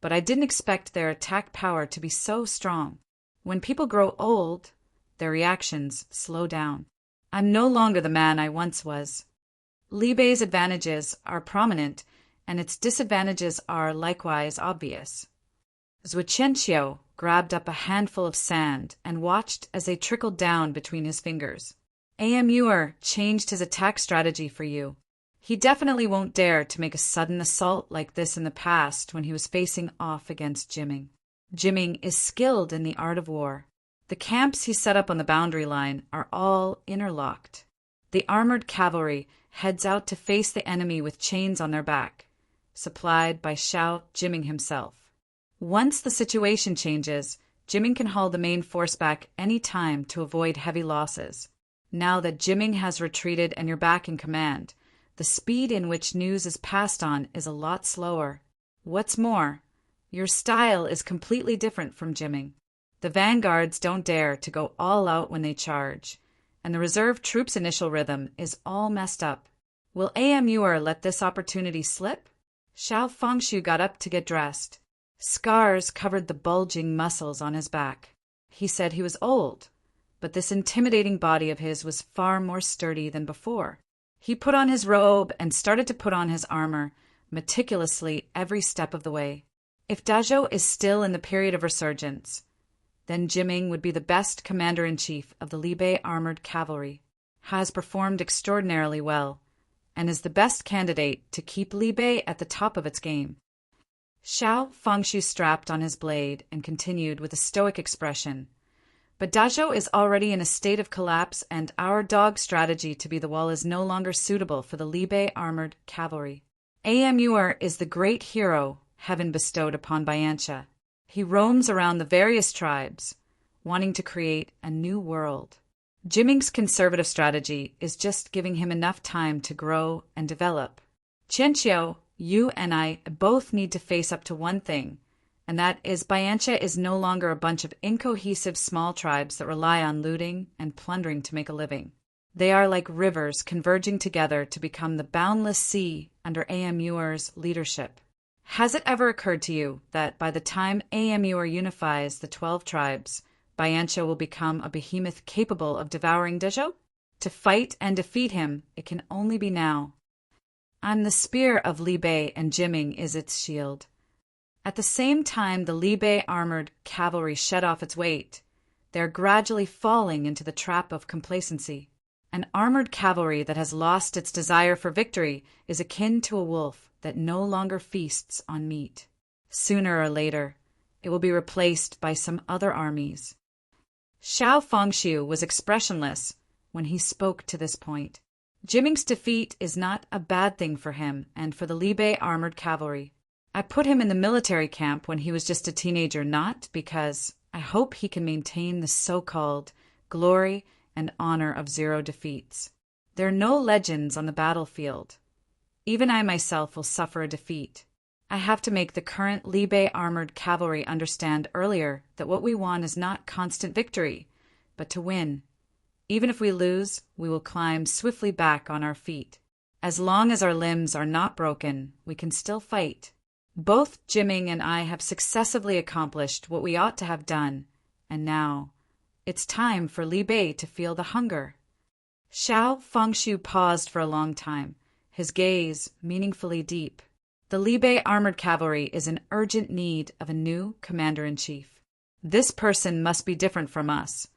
but I didn't expect their attack power to be so strong. When people grow old, their reactions slow down. I'm no longer the man I once was. Li Bei's advantages are prominent, and its disadvantages are likewise obvious." Zhuqianqiu grabbed up a handful of sand and watched as they trickled down between his fingers. "Amur changed his attack strategy for you. He definitely won't dare to make a sudden assault like this in the past when he was facing off against Jiming. Jiming is skilled in the art of war. The camps he set up on the boundary line are all interlocked. The armored cavalry heads out to face the enemy with chains on their back, supplied by Xiao Jiming himself. Once the situation changes, Jiming can haul the main force back any time to avoid heavy losses. Now that Jiming has retreated and you're back in command, the speed in which news is passed on is a lot slower. What's more, your style is completely different from Jiming. The vanguards don't dare to go all out when they charge, and the reserve troops' initial rhythm is all messed up. Will Amur let this opportunity slip?" Xiao Fengshu got up to get dressed. Scars covered the bulging muscles on his back. He said he was old, but this intimidating body of his was far more sturdy than before. He put on his robe and started to put on his armor, meticulously every step of the way. If Dazhou is still in the period of resurgence, then Jiming would be the best commander-in-chief of the Li Bei armored cavalry, has performed extraordinarily well, and is the best candidate to keep Li Bei at the top of its game. Xiao Fengshu strapped on his blade and continued with a stoic expression. "But Dazhou is already in a state of collapse, and our dog strategy to be the wall is no longer suitable for the Li Bei armored cavalry. Amur is the great hero heaven bestowed upon Biancha. He roams around the various tribes, wanting to create a new world. Jiming's conservative strategy is just giving him enough time to grow and develop. Qianqiu, you and I both need to face up to one thing, and that is Biancha is no longer a bunch of incohesive small tribes that rely on looting and plundering to make a living. They are like rivers converging together to become the boundless sea under AMUR's leadership. Has it ever occurred to you that by the time AMUR unifies the 12 tribes, Biancha will become a behemoth capable of devouring Dezhou? To fight and defeat him, it can only be now. The spear of Li Bei and Jiming is its shield. At the same time the Li Bei armored cavalry shed off its weight, they are gradually falling into the trap of complacency. An armored cavalry that has lost its desire for victory is akin to a wolf that no longer feasts on meat. Sooner or later, it will be replaced by some other armies. Xiao Fengxiu was expressionless when he spoke to this point. Jiming's defeat is not a bad thing for him and for the Li Bei armored cavalry. I put him in the military camp when he was just a teenager, not because I hope he can maintain the so-called glory and honor of 0 defeats. There are no legends on the battlefield. Even I myself will suffer a defeat. I have to make the current Li Bei armored cavalry understand earlier that what we want is not constant victory, but to win. Even if we lose, we will climb swiftly back on our feet. As long as our limbs are not broken, we can still fight. Both Jiming and I have successively accomplished what we ought to have done, and now it's time for Li Bei to feel the hunger. Xiao Fengxiu paused for a long time, his gaze meaningfully deep. The Li Bei armored cavalry is in urgent need of a new commander-in-chief. This person must be different from us,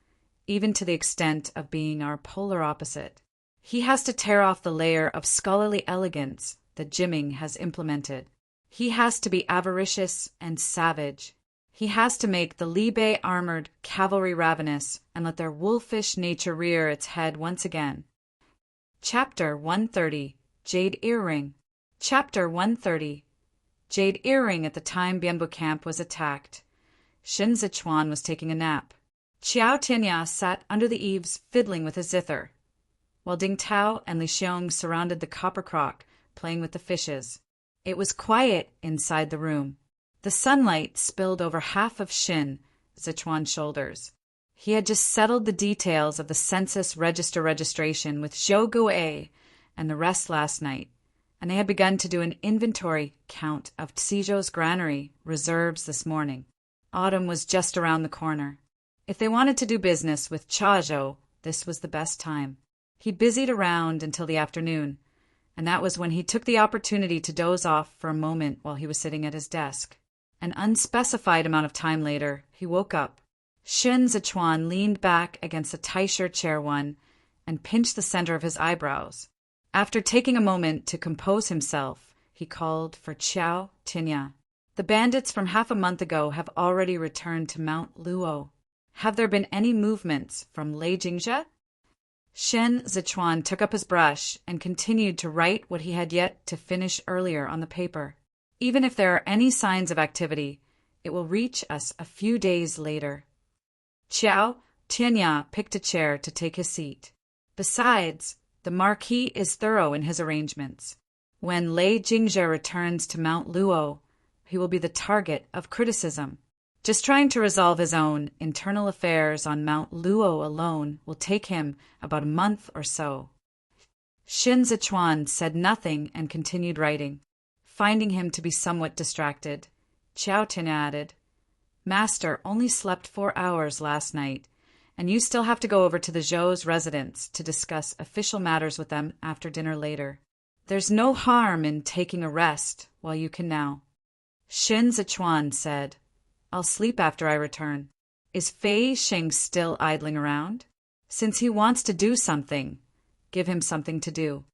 even to the extent of being our polar opposite. He has to tear off the layer of scholarly elegance that Jiming has implemented. He has to be avaricious and savage. He has to make the Li Bei armored cavalry ravenous and let their wolfish nature rear its head once again. Chapter 130, Jade Earring. Chapter 130. Jade Earring at the time Bianbu camp was attacked. Shen Zichuan was taking a nap. Qiao Tianya sat under the eaves fiddling with his zither, while Ding Tao and Li Xiong surrounded the copper crock, playing with the fishes. It was quiet inside the room. The sunlight spilled over half of Shen Zichuan's shoulders. He had just settled the details of the census register registration with Zhou Guo and the rest last night, and they had begun to do an inventory count of Cizhou's granary reserves this morning. Autumn was just around the corner. If they wanted to do business with Chazhou, this was the best time. He busied around until the afternoon, and that was when he took the opportunity to doze off for a moment while he was sitting at his desk. An unspecified amount of time later, he woke up. Shen Zichuan leaned back against the Taisher chair one and pinched the center of his eyebrows. After taking a moment to compose himself, he called for Qiao Tinya. The bandits from half a month ago have already returned to Mount Luo. Have there been any movements from Lei Jingzhe? Shen Zichuan took up his brush and continued to write what he had yet to finish earlier on the paper. Even if there are any signs of activity, it will reach us a few days later. Qiao Tianya picked a chair to take his seat. Besides, the Marquis is thorough in his arrangements. When Lei Jingzhe returns to Mount Luo, he will be the target of criticism. Just trying to resolve his own internal affairs on Mount Luo alone will take him about a month or so. Shen Zichuan said nothing and continued writing. Finding him to be somewhat distracted, Qiao Tinya added, "Master only slept 4 hours last night, and you still have to go over to the Zhou's residence to discuss official matters with them after dinner later. There's no harm in taking a rest while you can now." Shen Zichuan said, "I'll sleep after I return." Is Fei Xing still idling around? Since he wants to do something, give him something to do.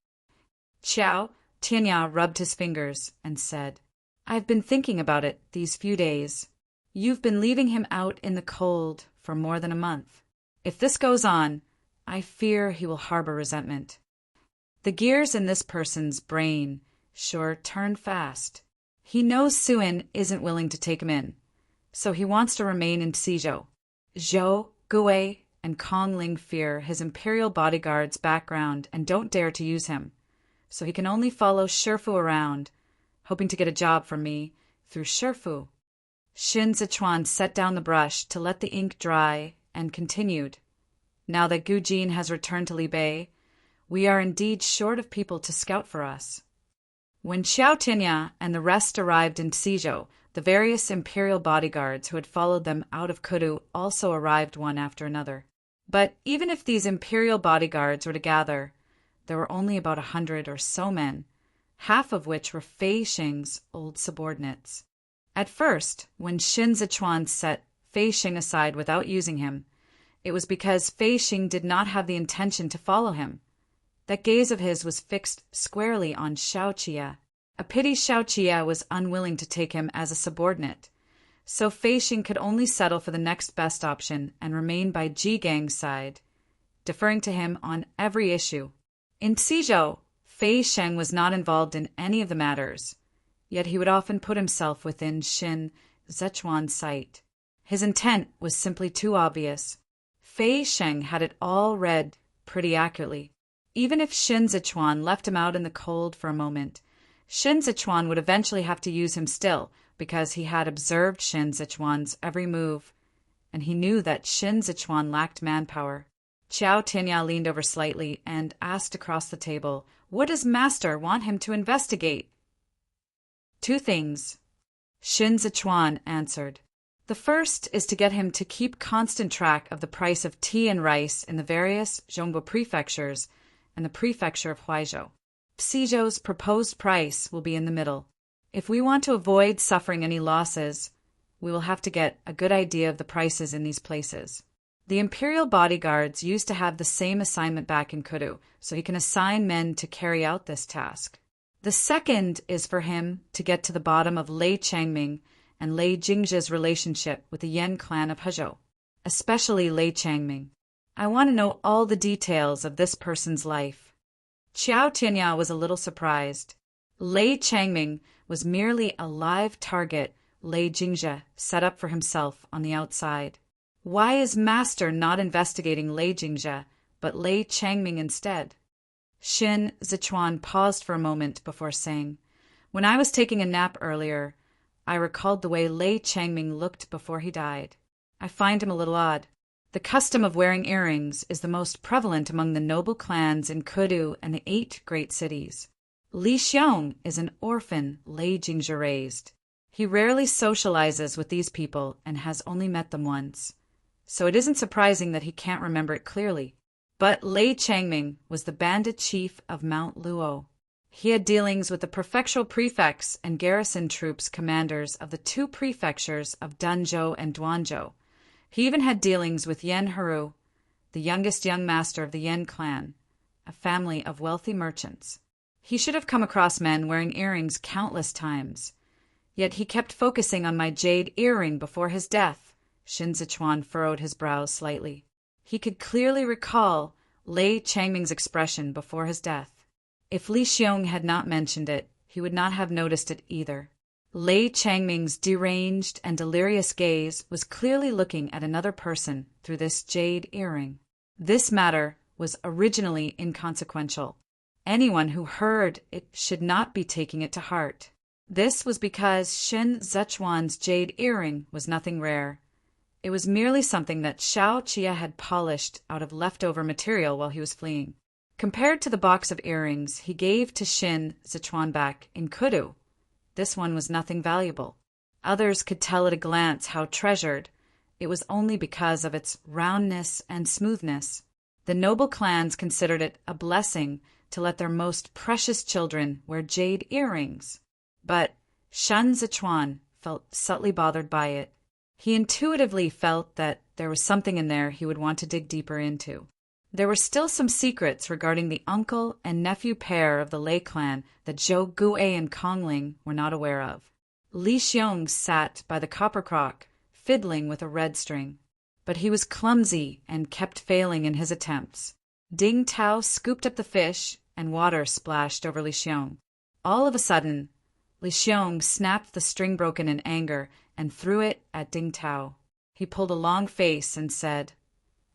Qiao Tianya rubbed his fingers and said, "I've been thinking about it these few days. You've been leaving him out in the cold for more than a month. If this goes on, I fear he will harbor resentment. The gears in this person's brain sure turn fast. He knows Suin isn't willing to take him in, so he wants to remain in Cizhou. Zhou, Gui, and Kong Ling fear his imperial bodyguard's background and don't dare to use him, so he can only follow Shifu around, hoping to get a job from me through Shifu. Xin Zichuan set down the brush to let the ink dry and continued. Now that Gu Jin has returned to Li Bei, we are indeed short of people to scout for us. When Xiao Tinya and the rest arrived in Sizhou, the various imperial bodyguards who had followed them out of Kudu also arrived one after another. But even if these imperial bodyguards were to gather, there were only about 100 or so men, half of which were Fei Xing's old subordinates. At first, when Xin Zichuan set Fei Xing aside without using him, it was because Fei Xing did not have the intention to follow him. That gaze of his was fixed squarely on Xiao Qia. A pity Xiao Qia was unwilling to take him as a subordinate, so Fei Xing could only settle for the next best option and remain by Ji Gang's side, deferring to him on every issue. In Sizhou, Fei Xing was not involved in any of the matters, yet he would often put himself within Xin Zichuan's sight. His intent was simply too obvious. Fei Xing had it all read pretty accurately. Even if Xin Zichuan left him out in the cold for a moment, Xin Zichuan would eventually have to use him still, because he had observed Xin Zichuan's every move, and he knew that Xin Zichuan lacked manpower. Xiao Tinya leaned over slightly and asked across the table, "What does Master want him to investigate?" "Two things," Xin Zichuan answered. "The first is to get him to keep constant track of the price of tea and rice in the various Zhongbo prefectures and the prefecture of Huaizhou. Sizhou's proposed price will be in the middle. If we want to avoid suffering any losses, we will have to get a good idea of the prices in these places." The imperial bodyguards used to have the same assignment back in Kudu, so he can assign men to carry out this task. The second is for him to get to the bottom of Lei Changming and Lei Jingzhe's relationship with the Yan clan of Hezhou, especially Lei Changming. I want to know all the details of this person's life. Xiao Tinya was a little surprised. Lei Changming was merely a live target Lei Jingzhe set up for himself on the outside. Why is Master not investigating Lei Jingzhe, but Lei Changming instead? Xin Zichuan paused for a moment before saying, "When I was taking a nap earlier, I recalled the way Lei Changming looked before he died. I find him a little odd. The custom of wearing earrings is the most prevalent among the noble clans in Kudu and the 8 great cities. Li Xiong is an orphan Lei Jingzhe raised. He rarely socializes with these people and has only met them once, so it isn't surprising that he can't remember it clearly. But Lei Changming was the bandit chief of Mount Luo. He had dealings with the prefectural prefects and garrison troops commanders of the 2 prefectures of Danzhou and Duanzhou. He even had dealings with Yan Heru, the youngest young master of the Yan clan, a family of wealthy merchants. He should have come across men wearing earrings countless times, yet he kept focusing on my jade earring before his death." Xin Zichuan furrowed his brows slightly. He could clearly recall Lei Changming's expression before his death. If Li Xiong had not mentioned it, he would not have noticed it either. Lei Changming's deranged and delirious gaze was clearly looking at another person through this jade earring. This matter was originally inconsequential. Anyone who heard it should not be taking it to heart. This was because Xin Zichuan's jade earring was nothing rare. It was merely something that Xiao Qia had polished out of leftover material while he was fleeing. Compared to the box of earrings he gave to Xin Zichuan back in Kudu, this one was nothing valuable. Others could tell at a glance how treasured it was only because of its roundness and smoothness. The noble clans considered it a blessing to let their most precious children wear jade earrings. But Xin Zichuan felt subtly bothered by it. He intuitively felt that there was something in there he would want to dig deeper into. There were still some secrets regarding the uncle and nephew pair of the Lei clan that Zhou Gui and Kong Ling were not aware of. Li Xiong sat by the copper crock, fiddling with a red string. But he was clumsy and kept failing in his attempts. Ding Tao scooped up the fish, and water splashed over Li Xiong. All of a sudden, Li Xiong snapped the string broken in anger and threw it at Ding Tao. He pulled a long face and said,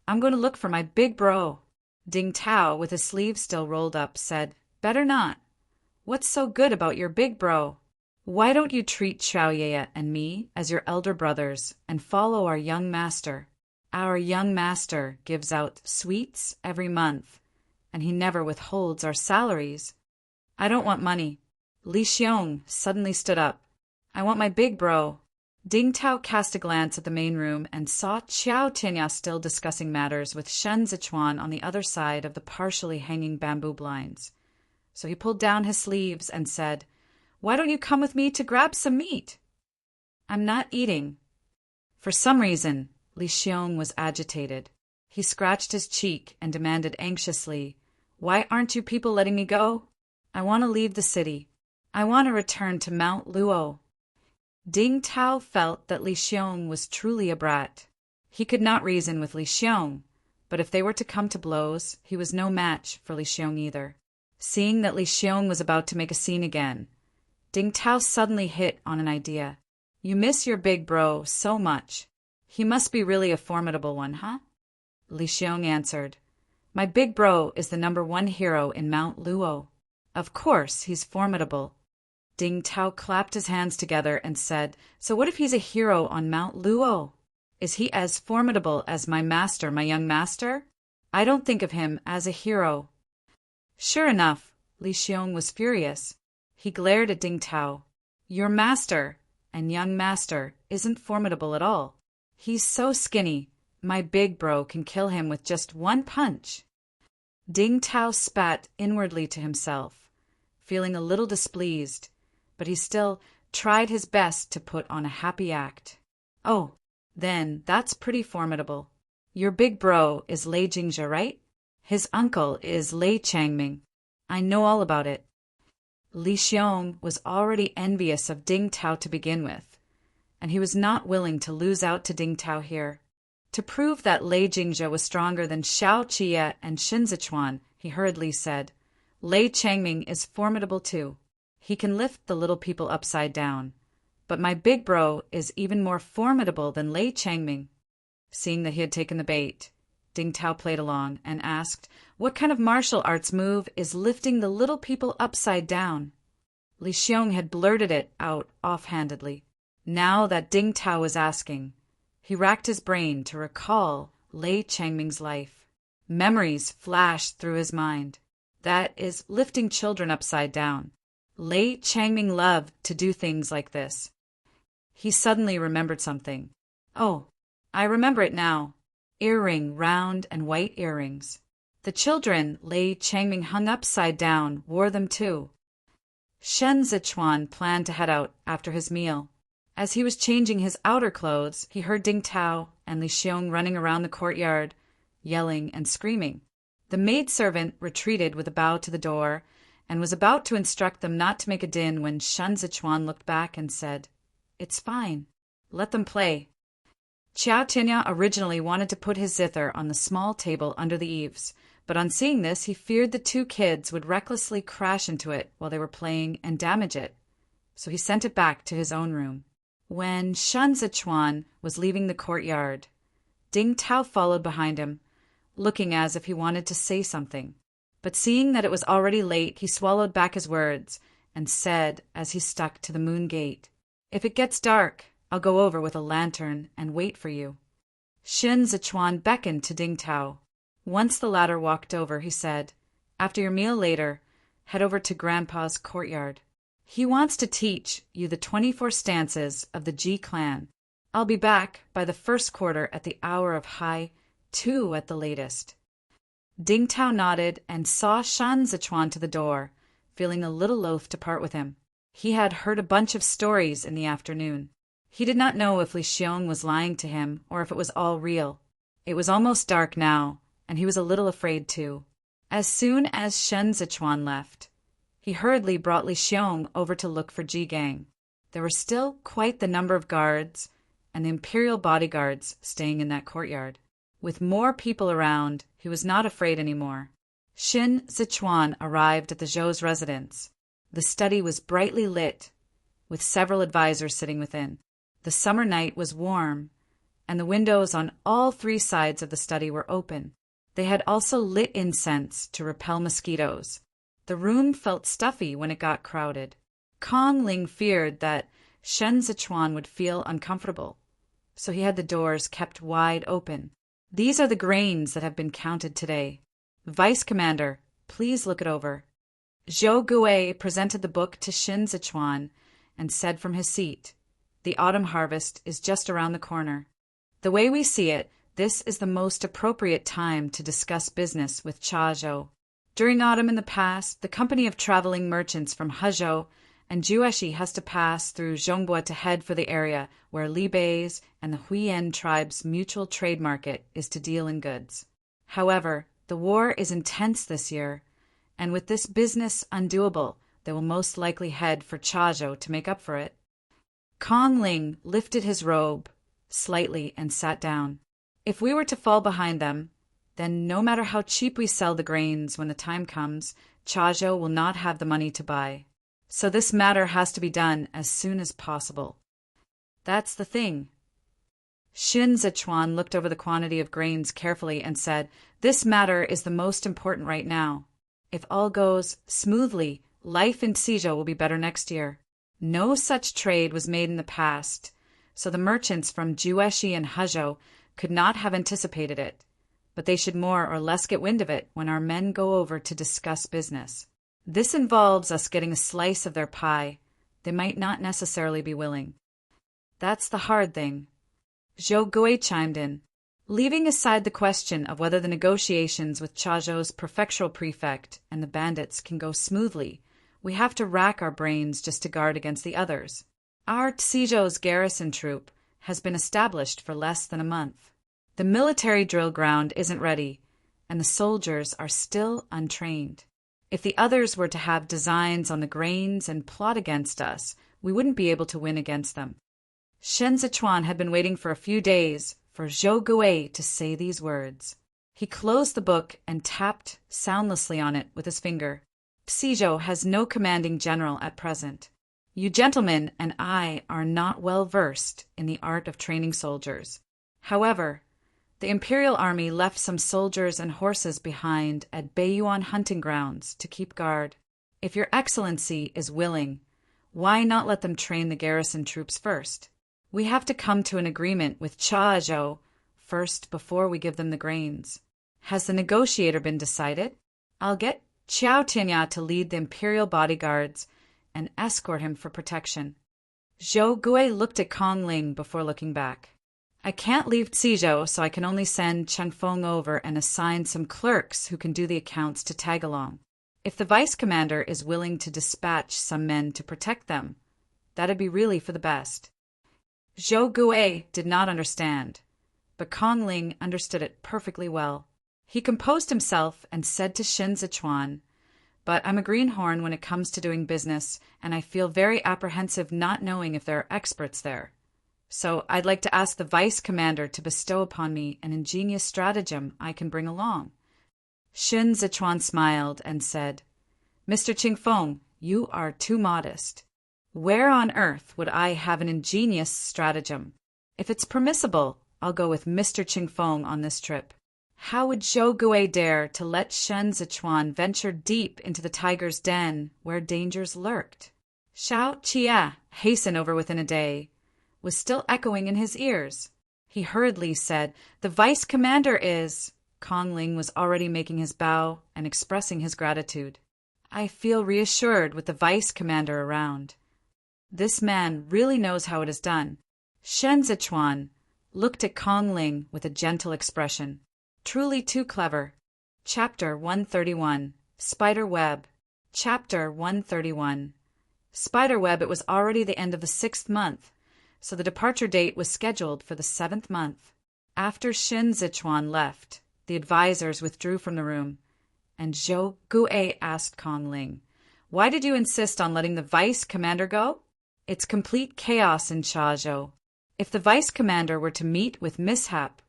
"I'm going to look for my big bro." Ding Tao, with his sleeves still rolled up, said, "Better not. What's so good about your big bro? Why don't you treat Xiao Ye and me as your elder brothers and follow our young master? Our young master gives out sweets every month, and he never withholds our salaries." "I don't want money." Li Xiong suddenly stood up. "I want my big bro." Ding Tao cast a glance at the main room and saw Qiao Tianya still discussing matters with Shen Zichuan on the other side of the partially hanging bamboo blinds. So he pulled down his sleeves and said, "Why don't you come with me to grab some meat?" "I'm not eating." For some reason, Li Xiong was agitated. He scratched his cheek and demanded anxiously, "Why aren't you people letting me go? I want to leave the city. I want to return to Mount Luo." Ding Tao felt that Li Xiong was truly a brat. He could not reason with Li Xiong, but if they were to come to blows, he was no match for Li Xiong either. Seeing that Li Xiong was about to make a scene again, Ding Tao suddenly hit on an idea. "You miss your big bro so much. He must be really a formidable one, huh?" Li Xiong answered, "My big bro is the #1 hero in Mount Luo. Of course he's formidable." Ding Tao clapped his hands together and said, "So what if he's a hero on Mount Luo? Is he as formidable as my master, my young master? I don't think of him as a hero." Sure enough, Li Xiong was furious. He glared at Ding Tao. "Your master and young master isn't formidable at all. He's so skinny, my big bro can kill him with just one punch." Ding Tao spat inwardly to himself, feeling a little displeased, but he still tried his best to put on a happy act. "Oh, then that's pretty formidable. Your big bro is Lei Jingjia, right? His uncle is Lei Changming. I know all about it." Li Xiong was already envious of Ding Tao to begin with, and he was not willing to lose out to Ding Tao here. To prove that Lei Jingjia was stronger than Xiao Qie and Shin Zichuan, he hurriedly said, "Lei Changming is formidable too. He can lift the little people upside down. But my big bro is even more formidable than Lei Changming." Seeing that he had taken the bait, Ding Tao played along and asked, "What kind of martial arts move is lifting the little people upside down?" Li Xiong had blurted it out offhandedly. Now that Ding Tao was asking, he racked his brain to recall Lei Changming's life. Memories flashed through his mind. That is lifting children upside down. Lei Changming loved to do things like this. He suddenly remembered something. "Oh, I remember it now. Earring, round and white earrings. The children Lei Changming hung upside down wore them too." Shen Zichuan planned to head out after his meal. As he was changing his outer clothes, he heard Ding Tao and Li Xiong running around the courtyard, yelling and screaming. The maidservant retreated with a bow to the door and was about to instruct them not to make a din when Shen Zichuan looked back and said, "It's fine. Let them play." Qiao Tianya originally wanted to put his zither on the small table under the eaves, but on seeing this he feared the two kids would recklessly crash into it while they were playing and damage it, so he sent it back to his own room. When Shen Zichuan was leaving the courtyard, Ding Tao followed behind him, looking as if he wanted to say something. But seeing that it was already late, he swallowed back his words and said as he stuck to the moon gate, "If it gets dark, I'll go over with a lantern and wait for you." Shin Zichuan beckoned to Ding Tao. Once the latter walked over, he said, "After your meal later, head over to Grandpa's courtyard. He wants to teach you the 24 stanzas of the Ji clan. I'll be back by the first quarter at the hour of high 2 at the latest." Ding Tao nodded and saw Shan Zichuan to the door, feeling a little loath to part with him. He had heard a bunch of stories in the afternoon. He did not know if Li Xiong was lying to him or if it was all real. It was almost dark now, and he was a little afraid too. As soon as Shen Zichuan left, he hurriedly brought Li Xiong over to look for Ji Gang. There were still quite the number of guards and the imperial bodyguards staying in that courtyard. With more people around, he was not afraid anymore. Shin Zichuan arrived at the Zhou's residence. The study was brightly lit, with several advisors sitting within. The summer night was warm, and the windows on all 3 sides of the study were open. They had also lit incense to repel mosquitoes. The room felt stuffy when it got crowded. Kong Ling feared that Shen Zichuan would feel uncomfortable, so he had the doors kept wide open. These are the grains that have been counted today. Vice Commander, please look it over. Zhou Gui presented the book to Shen Zichuan and said from his seat, "The autumn harvest is just around the corner. The way we see it, this is the most appropriate time to discuss business with Chazhou. During autumn in the past, the company of traveling merchants from Hezhou and Jueshi has to pass through Zhongbua to head for the area where Li Bei's and the Huiyan tribe's mutual trade market is to deal in goods. However, the war is intense this year, and with this business undoable, they will most likely head for Chazhou to make up for it." Kong Ling lifted his robe slightly and sat down. "If we were to fall behind them, then no matter how cheap we sell the grains when the time comes, Chazhou will not have the money to buy. So this matter has to be done as soon as possible." "That's the thing." Shen Zichuan looked over the quantity of grains carefully and said, "This matter is the most important right now. If all goes smoothly, life in Suzhou will be better next year. No such trade was made in the past, so the merchants from Jueshi and Hezhou could not have anticipated it, but they should more or less get wind of it when our men go over to discuss business. This involves us getting a slice of their pie. They might not necessarily be willing." "That's the hard thing." Zhou Gui chimed in. "Leaving aside the question of whether the negotiations with Chazhou's prefectural prefect and the bandits can go smoothly, we have to rack our brains just to guard against the others. Our Suzhou's garrison troop has been established for less than a month. The military drill ground isn't ready, and the soldiers are still untrained. If the others were to have designs on the grains and plot against us, we wouldn't be able to win against them." Shen Zichuan had been waiting for a few days for Zhou Gui to say these words. He closed the book and tapped soundlessly on it with his finger. "Suzhou has no commanding general at present. You gentlemen and I are not well versed in the art of training soldiers. However, the Imperial Army left some soldiers and horses behind at Beiyuan hunting grounds to keep guard. If your Excellency is willing, why not let them train the garrison troops first? We have to come to an agreement with Chazhou first before we give them the grains. Has the negotiator been decided? I'll get Qiao Tianya to lead the Imperial bodyguards and escort him for protection." Zhou Gui looked at Kong Ling before looking back. "I can't leave Suzhou, so I can only send Cheng Feng over and assign some clerks who can do the accounts to tag along. If the vice commander is willing to dispatch some men to protect them, that'd be really for the best." Zhou Gui did not understand, but Kong Ling understood it perfectly well. He composed himself and said to Shen Zichuan, "But I'm a greenhorn when it comes to doing business, and I feel very apprehensive not knowing if there are experts there. So I'd like to ask the vice commander to bestow upon me an ingenious stratagem I can bring along." Shen Zichuan smiled and said, "Mr. Qingfeng, you are too modest. Where on earth would I have an ingenious stratagem? If it's permissible, I'll go with Mr. Qingfeng on this trip. How would Zhou Gui dare to let Shen Zichuan venture deep into the tiger's den where dangers lurked? Xiao Qia, hasten over within a day," was still echoing in his ears. He hurriedly said, "The vice commander is—" Kong Ling was already making his bow and expressing his gratitude. "I feel reassured with the vice commander around. This man really knows how it is done." Shen Zichuan looked at Kong Ling with a gentle expression. "Truly too clever." Chapter 131 Spider Web. Chapter 131 Spider Web. It was already the end of the 6th month, so the departure date was scheduled for the 7th month. After Shen Zichuan left, the advisors withdrew from the room, and Zhou Gui asked Kong Ling, "Why did you insist on letting the vice commander go? It's complete chaos in Chazhou. If the vice commander were to meet with mishap,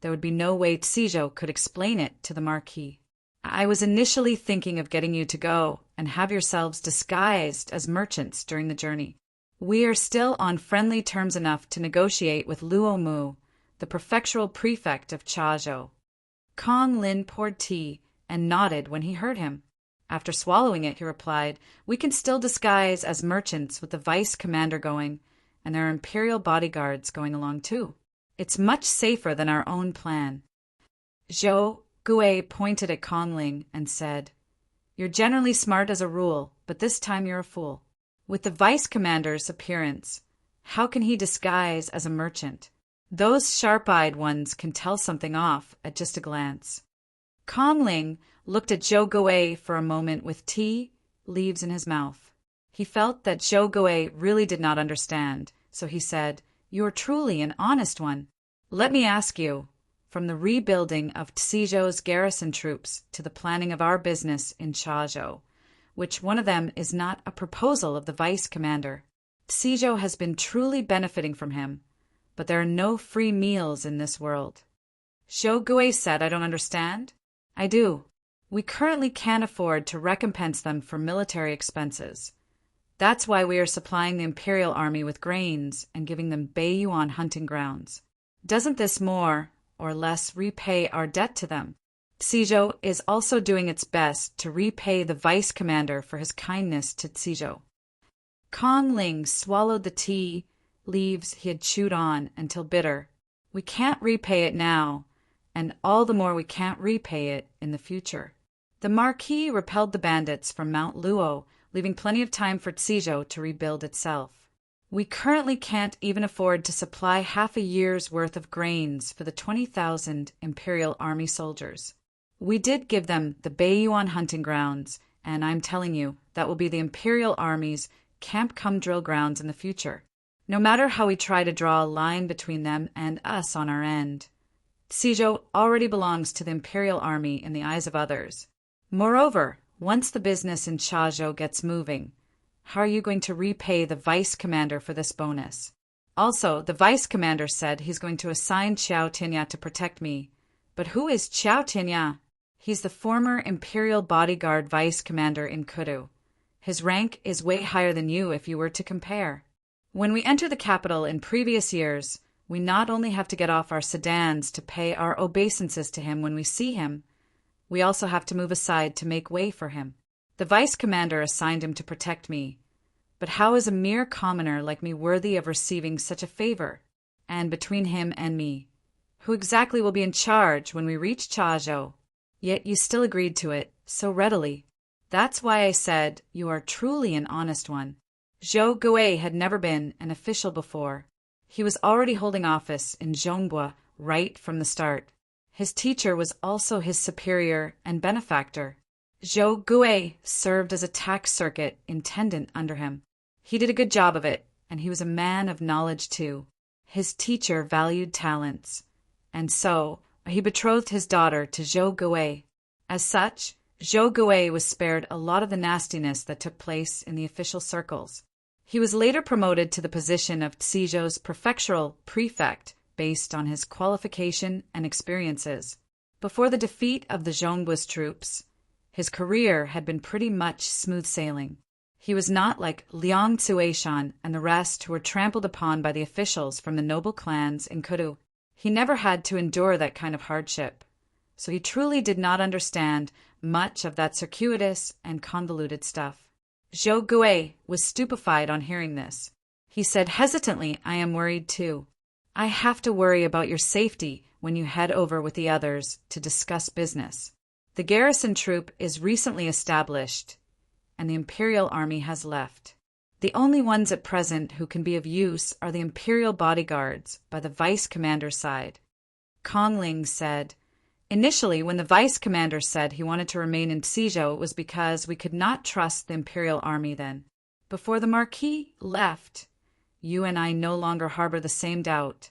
there would be no way Suzhou could explain it to the Marquis. I was initially thinking of getting you to go and have yourselves disguised as merchants during the journey. We are still on friendly terms enough to negotiate with Luomu, the prefectural prefect of Chazhou. Kong Lin poured tea and nodded when he heard him. After swallowing it, he replied, "We can still disguise as merchants with the vice commander going, and there are imperial bodyguards going along too. It's much safer than our own plan." Zhou Gui pointed at Kong Ling and said, "You're generally smart as a rule, but this time you're a fool. With the vice commander's appearance, how can he disguise as a merchant? Those sharp-eyed ones can tell something off at just a glance." Kong Ling looked at Zhou Gui for a moment with tea leaves in his mouth. He felt that Zhou Gui really did not understand, so he said, "You are truly an honest one. Let me ask you, from the rebuilding of Cizhou's garrison troops to the planning of our business in Chazhou, which one of them is not a proposal of the vice commander? Cizhou has been truly benefiting from him, but there are no free meals in this world." Zhou Gui said, "I don't understand." "I do. We currently can't afford to recompense them for military expenses. That's why we are supplying the imperial army with grains and giving them Beiyuan hunting grounds. Doesn't this more or less repay our debt to them? Cizhou is also doing its best to repay the vice commander for his kindness to Cizhou." Kong Ling swallowed the tea leaves he had chewed on until bitter. "We can't repay it now, and all the more we can't repay it in the future." The Marquis repelled the bandits from Mount Luo, leaving plenty of time for Cizhou to rebuild itself. "We currently can't even afford to supply half a year's worth of grains for the 20,000 Imperial Army soldiers. We did give them the Beiyuan hunting grounds, and I'm telling you, that will be the Imperial Army's camp-come drill grounds in the future. No matter how we try to draw a line between them and us on our end, Cizhou already belongs to the Imperial Army in the eyes of others. Moreover, once the business in Chazhou gets moving, how are you going to repay the vice commander for this bonus? Also, the vice commander said he's going to assign Qiao Tinya to protect me. But who is Qiao Tinya? He's the former Imperial bodyguard vice commander in Kudu. His rank is way higher than you if you were to compare. When we enter the capital in previous years, we not only have to get off our sedans to pay our obeisances to him when we see him, we also have to move aside to make way for him. The vice commander assigned him to protect me. But how is a mere commoner like me worthy of receiving such a favor? And between him and me, who exactly will be in charge when we reach Chazhou? Yet you still agreed to it, so readily. That's why I said you are truly an honest one." Zhou Gui had never been an official before. He was already holding office in Zhongbua right from the start. His teacher was also his superior and benefactor. Zhou Gui served as a tax circuit intendant under him. He did a good job of it, and he was a man of knowledge too. His teacher valued talents, and so he betrothed his daughter to Zhou Gui. As such, Zhou Gui was spared a lot of the nastiness that took place in the official circles. He was later promoted to the position of Cizhou's prefectural prefect based on his qualification and experiences. Before the defeat of the Zhongbu's troops, his career had been pretty much smooth sailing. He was not like Liang Tsuishan and the rest who were trampled upon by the officials from the noble clans in Kudu. He never had to endure that kind of hardship, so he truly did not understand much of that circuitous and convoluted stuff. Zhou Gui was stupefied on hearing this. He said hesitantly, "I am worried too. I have to worry about your safety when you head over with the others to discuss business. The garrison troop is recently established, and the Imperial Army has left. The only ones at present who can be of use are the Imperial bodyguards by the vice commander's side." Kong Ling said, "Initially, when the vice commander said he wanted to remain in Cizhou, it was because we could not trust the Imperial Army then. Before the Marquis left, you and I no longer harbor the same doubt,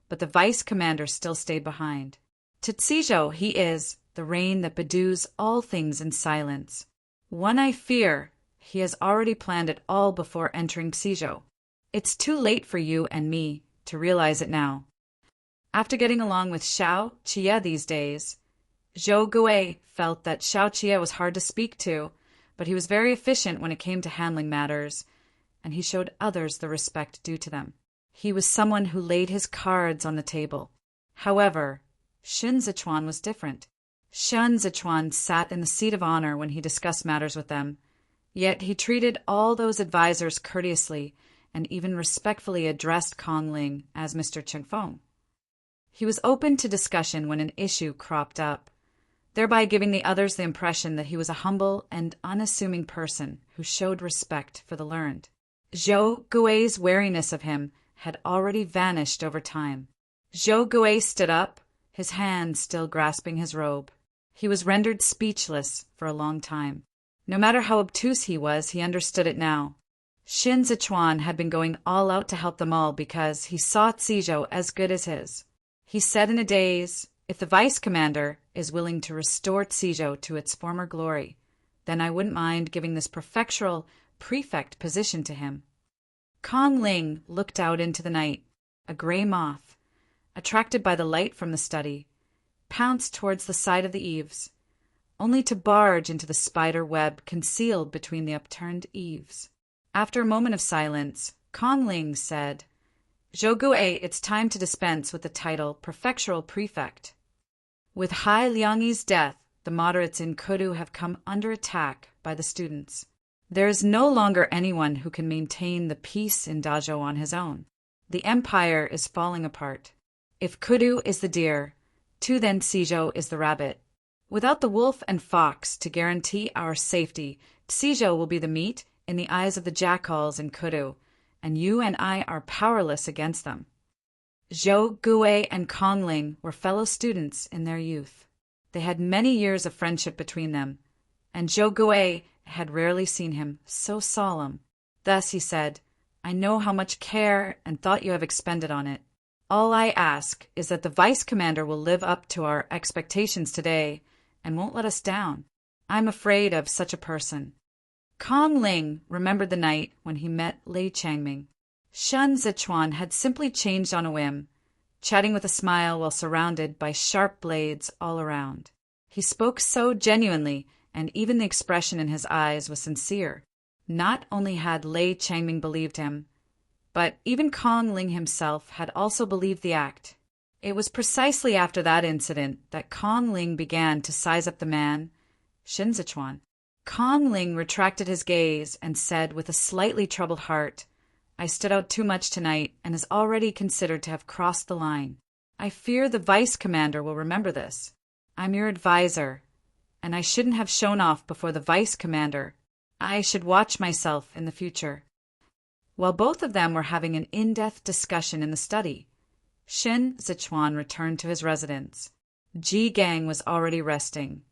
but the vice commander still stayed behind. To Cizhou he is the rain that bedews all things in silence. One I fear he has already planned it all before entering Cizhou. It's too late for you and me to realize it now." After getting along with Xiao Qie these days, Zhou Gui felt that Xiao Qie was hard to speak to, but he was very efficient when it came to handling matters, and he showed others the respect due to them. He was someone who laid his cards on the table. However, Shin Zichuan was different. Shin Zichuan sat in the seat of honor when he discussed matters with them, yet he treated all those advisors courteously and even respectfully addressed Kong Ling as Mr. Chengfeng. He was open to discussion when an issue cropped up, thereby giving the others the impression that he was a humble and unassuming person who showed respect for the learned. Zhou Gui's wariness of him had already vanished over time. Zhou Gui stood up, his hand still grasping his robe. He was rendered speechless for a long time. No matter how obtuse he was, he understood it now. Shin Zichuan had been going all out to help them all because he saw Tizhou as good as his. He said in a daze, "If the vice commander is willing to restore Tizhou to its former glory, then I wouldn't mind giving this prefectural prefect position to him." Kong Ling looked out into the night. A gray moth, attracted by the light from the study, pounced towards the side of the eaves, only to barge into the spider web concealed between the upturned eaves. After a moment of silence, Kong Ling said, "Zhou Gui, it's time to dispense with the title prefectural prefect. With Hai Liangyi's death, the moderates in Kudu have come under attack by the students. There is no longer anyone who can maintain the peace in Dazhou on his own. The empire is falling apart. If Kudu is the deer, then Tizhou is the rabbit. Without the wolf and fox to guarantee our safety, Tizhou will be the meat in the eyes of the jackals in Kudu, and you and I are powerless against them." Zhou Gui and Kong Ling were fellow students in their youth. They had many years of friendship between them, and Zhou Gui had rarely seen him so solemn. Thus he said, "I know how much care and thought you have expended on it. All I ask is that the vice commander will live up to our expectations today and won't let us down. I'm afraid of such a person." Kong Ling remembered the night when he met Lei Changming. Shin Zichuan had simply changed on a whim, chatting with a smile while surrounded by sharp blades all around. He spoke so genuinely, and even the expression in his eyes was sincere. Not only had Lei Changming believed him, but even Kong Ling himself had also believed the act. It was precisely after that incident that Kong Ling began to size up the man, Shin Zichuan. Kong Ling retracted his gaze and said with a slightly troubled heart, "I stood out too much tonight and is already considered to have crossed the line. I fear the vice commander will remember this. I'm your advisor, and I shouldn't have shown off before the vice commander. I should watch myself in the future." While both of them were having an in-depth discussion in the study, Shin Zichuan returned to his residence. Ji Gang was already resting,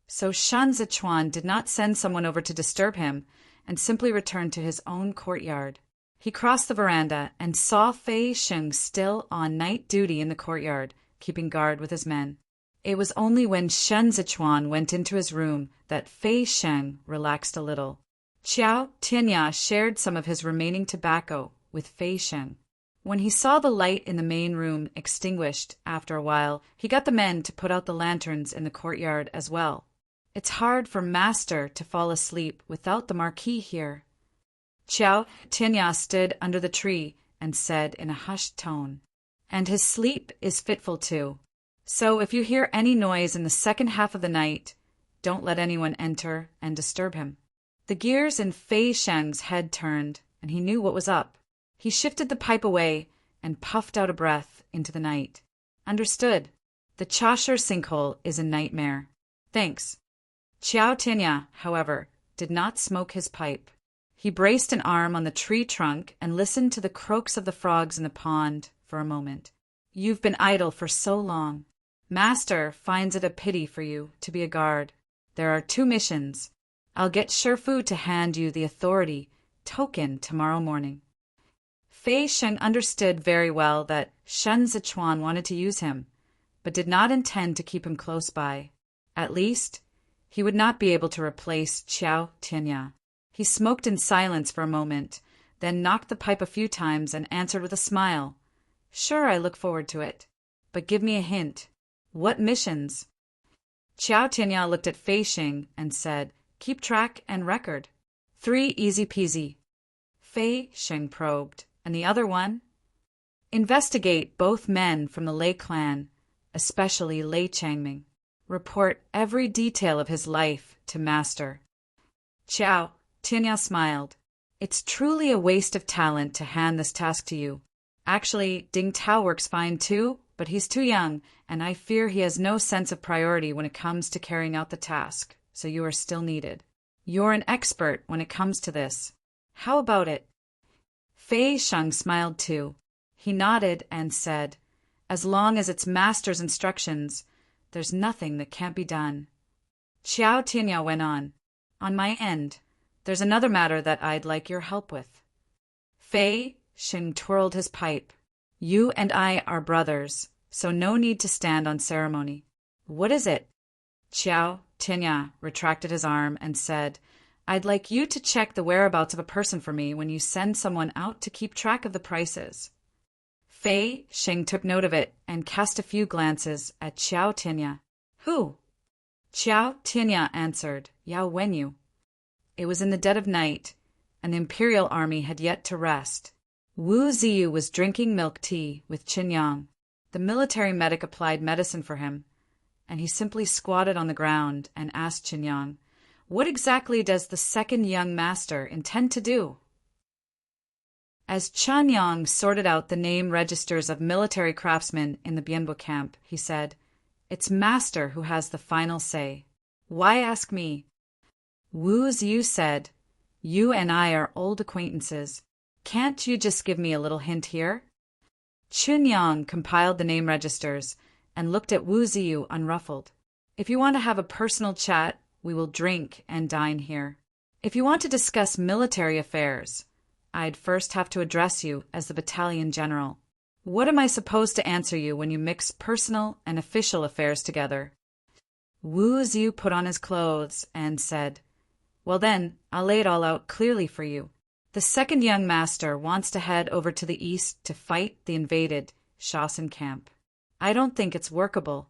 so Shin Zichuan did not send someone over to disturb him and simply returned to his own courtyard. He crossed the veranda and saw Fei Sheng still on night duty in the courtyard, keeping guard with his men. It was only when Shin Zichuan went into his room that Fei Sheng relaxed a little. Qiao Tianya shared some of his remaining tobacco with Fei Sheng. When he saw the light in the main room extinguished after a while, he got the men to put out the lanterns in the courtyard as well. "It's hard for Master to fall asleep without the Marquis here." Qiao Tianya stood under the tree and said in a hushed tone, "And his sleep is fitful too. So if you hear any noise in the second half of the night, don't let anyone enter and disturb him." The gears in Fei Sheng's head turned, and he knew what was up. He shifted the pipe away and puffed out a breath into the night. "Understood. The Chashire sinkhole is a nightmare. Thanks." Qiao Tianya, however, did not smoke his pipe. He braced an arm on the tree trunk and listened to the croaks of the frogs in the pond for a moment. "You've been idle for so long. Master finds it a pity for you to be a guard. There are 2 missions. I'll get Shifu to hand you the authority token tomorrow morning." Fei Sheng understood very well that Shin Zichuan wanted to use him, but did not intend to keep him close by. At least, he would not be able to replace Qiao Tianya. He smoked in silence for a moment, then knocked the pipe a few times and answered with a smile, "Sure, I look forward to it. But give me a hint. What missions?" Qiao Tianya looked at Fei Sheng and said, "Keep track and record." 3 easy peasy. Fei Sheng probed. "And the other one?" Investigate both men from the Lei clan, especially Lei Changming. Report every detail of his life to Master. Xiao Tianya smiled. It's truly a waste of talent to hand this task to you. Actually, Ding Tao works fine too, but he's too young, and I fear he has no sense of priority when it comes to carrying out the task, so you are still needed. You're an expert when it comes to this. How about it? Fei Sheng smiled too. He nodded and said, as long as it's Master's instructions, there's nothing that can't be done. Xiao Tianya went on my end, there's another matter that I'd like your help with. Fei Sheng twirled his pipe. You and I are brothers, so no need to stand on ceremony. What is it? Xiao Tianya retracted his arm and said, I'd like you to check the whereabouts of a person for me when you send someone out to keep track of the prices. Fei Sheng took note of it and cast a few glances at Xiao Tianya. Who? Xiao Tianya answered, Yao Wenyu. It was in the dead of night, and the imperial army had yet to rest. Wu Ziyu was drinking milk tea with Qin Yang. The military medic applied medicine for him, and he simply squatted on the ground and asked Qin Yang, what exactly does the second young master intend to do? As Qin Yang sorted out the name registers of military craftsmen in the Bianbo camp, he said, It's Master who has the final say. Why ask me? Wu Ziyu said, You and I are old acquaintances. Can't you just give me a little hint here? Qin Yang compiled the name registers and looked at Wu Ziyu unruffled. If you want to have a personal chat, we will drink and dine here. If you want to discuss military affairs, I'd first have to address you as the battalion general. What am I supposed to answer you when you mix personal and official affairs together? Wu Ziyu put on his clothes and said, Well then, I'll lay it all out clearly for you. The second young master wants to head over to the east to fight the invaded Shaoxin camp. I don't think it's workable.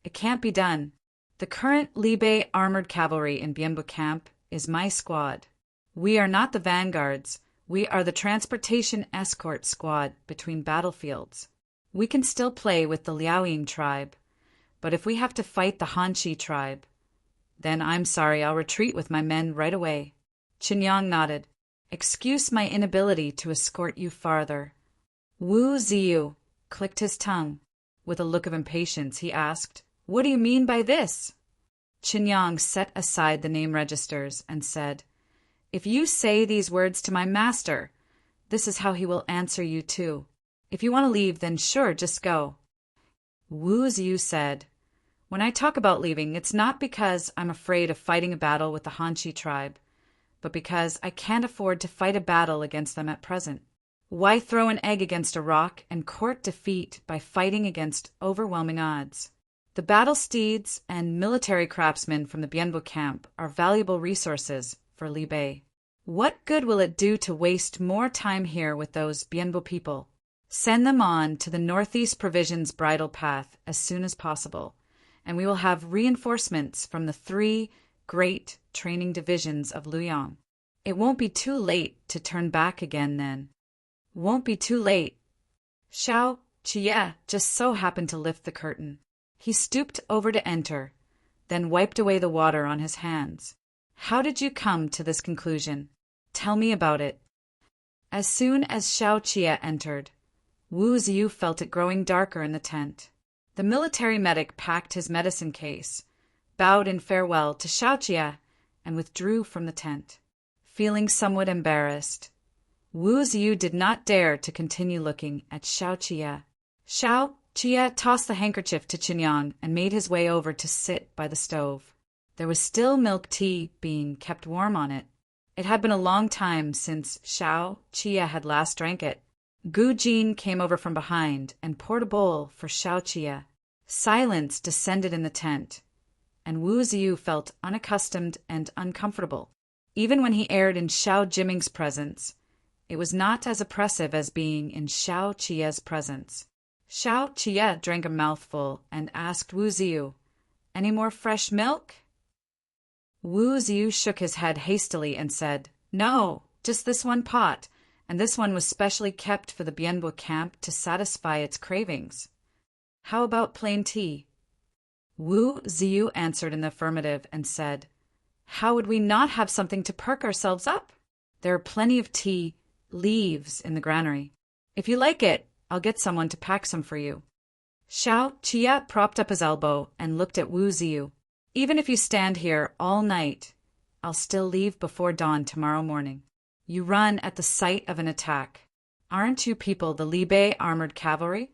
It can't be done. The current Libe armored cavalry in Bianbo camp is my squad. We are not the vanguards. We are the transportation escort squad between battlefields. We can still play with the Liaoying tribe, but if we have to fight the Hanxi tribe, then I'm sorry, I'll retreat with my men right away. Qin Yang nodded. Excuse my inability to escort you farther. Wu Ziyu clicked his tongue. With a look of impatience, he asked, What do you mean by this? Qin Yang set aside the name registers and said, If you say these words to my master, this is how he will answer you too. If you want to leave, then sure, just go. Wu Ziyu said, When I talk about leaving, it's not because I'm afraid of fighting a battle with the Hanxi tribe, but because I can't afford to fight a battle against them at present. Why throw an egg against a rock and court defeat by fighting against overwhelming odds? The battle steeds and military craftsmen from the Bianbo camp are valuable resources for Li Bei. What good will it do to waste more time here with those Bianbo people? Send them on to the Northeast Provisions bridle path as soon as possible, and we will have reinforcements from the 3 great training divisions of Luoyang. It won't be too late to turn back again then. Won't be too late. Xiao Jie just so happened to lift the curtain. He stooped over to enter, then wiped away the water on his hands. How did you come to this conclusion? Tell me about it. As soon as Xiao Jie entered, Wu Ziyu felt it growing darker in the tent. The military medic packed his medicine case, bowed in farewell to Xiao Jie, and withdrew from the tent. Feeling somewhat embarrassed, Wu Ziyu did not dare to continue looking at Xiao Jie. Xiao Jie tossed the handkerchief to Qin Yang and made his way over to sit by the stove. There was still milk tea being kept warm on it. It had been a long time since Xiao Jie had last drank it. Gu Jin came over from behind and poured a bowl for Xiao Jie. Silence descended in the tent, and Wu Ziyu felt unaccustomed and uncomfortable. Even when he aired in Xiao Jiming's presence, it was not as oppressive as being in Xiao Jie's presence. Xiao Jie drank a mouthful and asked Wu Ziyu, Any more fresh milk? Wu Ziyu shook his head hastily and said, No, just this one pot, and this one was specially kept for the Bianbo camp to satisfy its cravings. How about plain tea? Wu Ziyu answered in the affirmative and said, "How would we not have something to perk ourselves up? There are plenty of tea leaves in the granary. If you like it, I'll get someone to pack some for you." Xiao Chia propped up his elbow and looked at Wu Ziyu. "Even if you stand here all night, I'll still leave before dawn tomorrow morning. You run at the sight of an attack. Aren't you people the Libe armored cavalry?"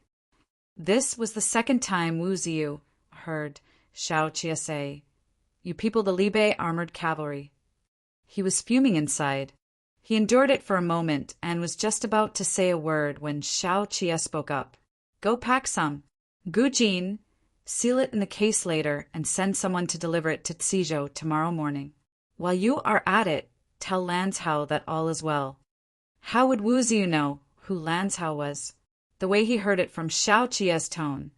This was the second time Wu Ziyu heard Xiao Chia say, "You people the Libe armored cavalry." He was fuming inside. He endured it for a moment and was just about to say a word when Xiao Chia spoke up. "Go pack some. Gu Jin, seal it in the case later and send someone to deliver it to Cizhou tomorrow morning. While you are at it, tell Lanzhao that all is well." How would Wu Ziyu know who Lanzhao was? The way he heard it from Xiao Chia's tone.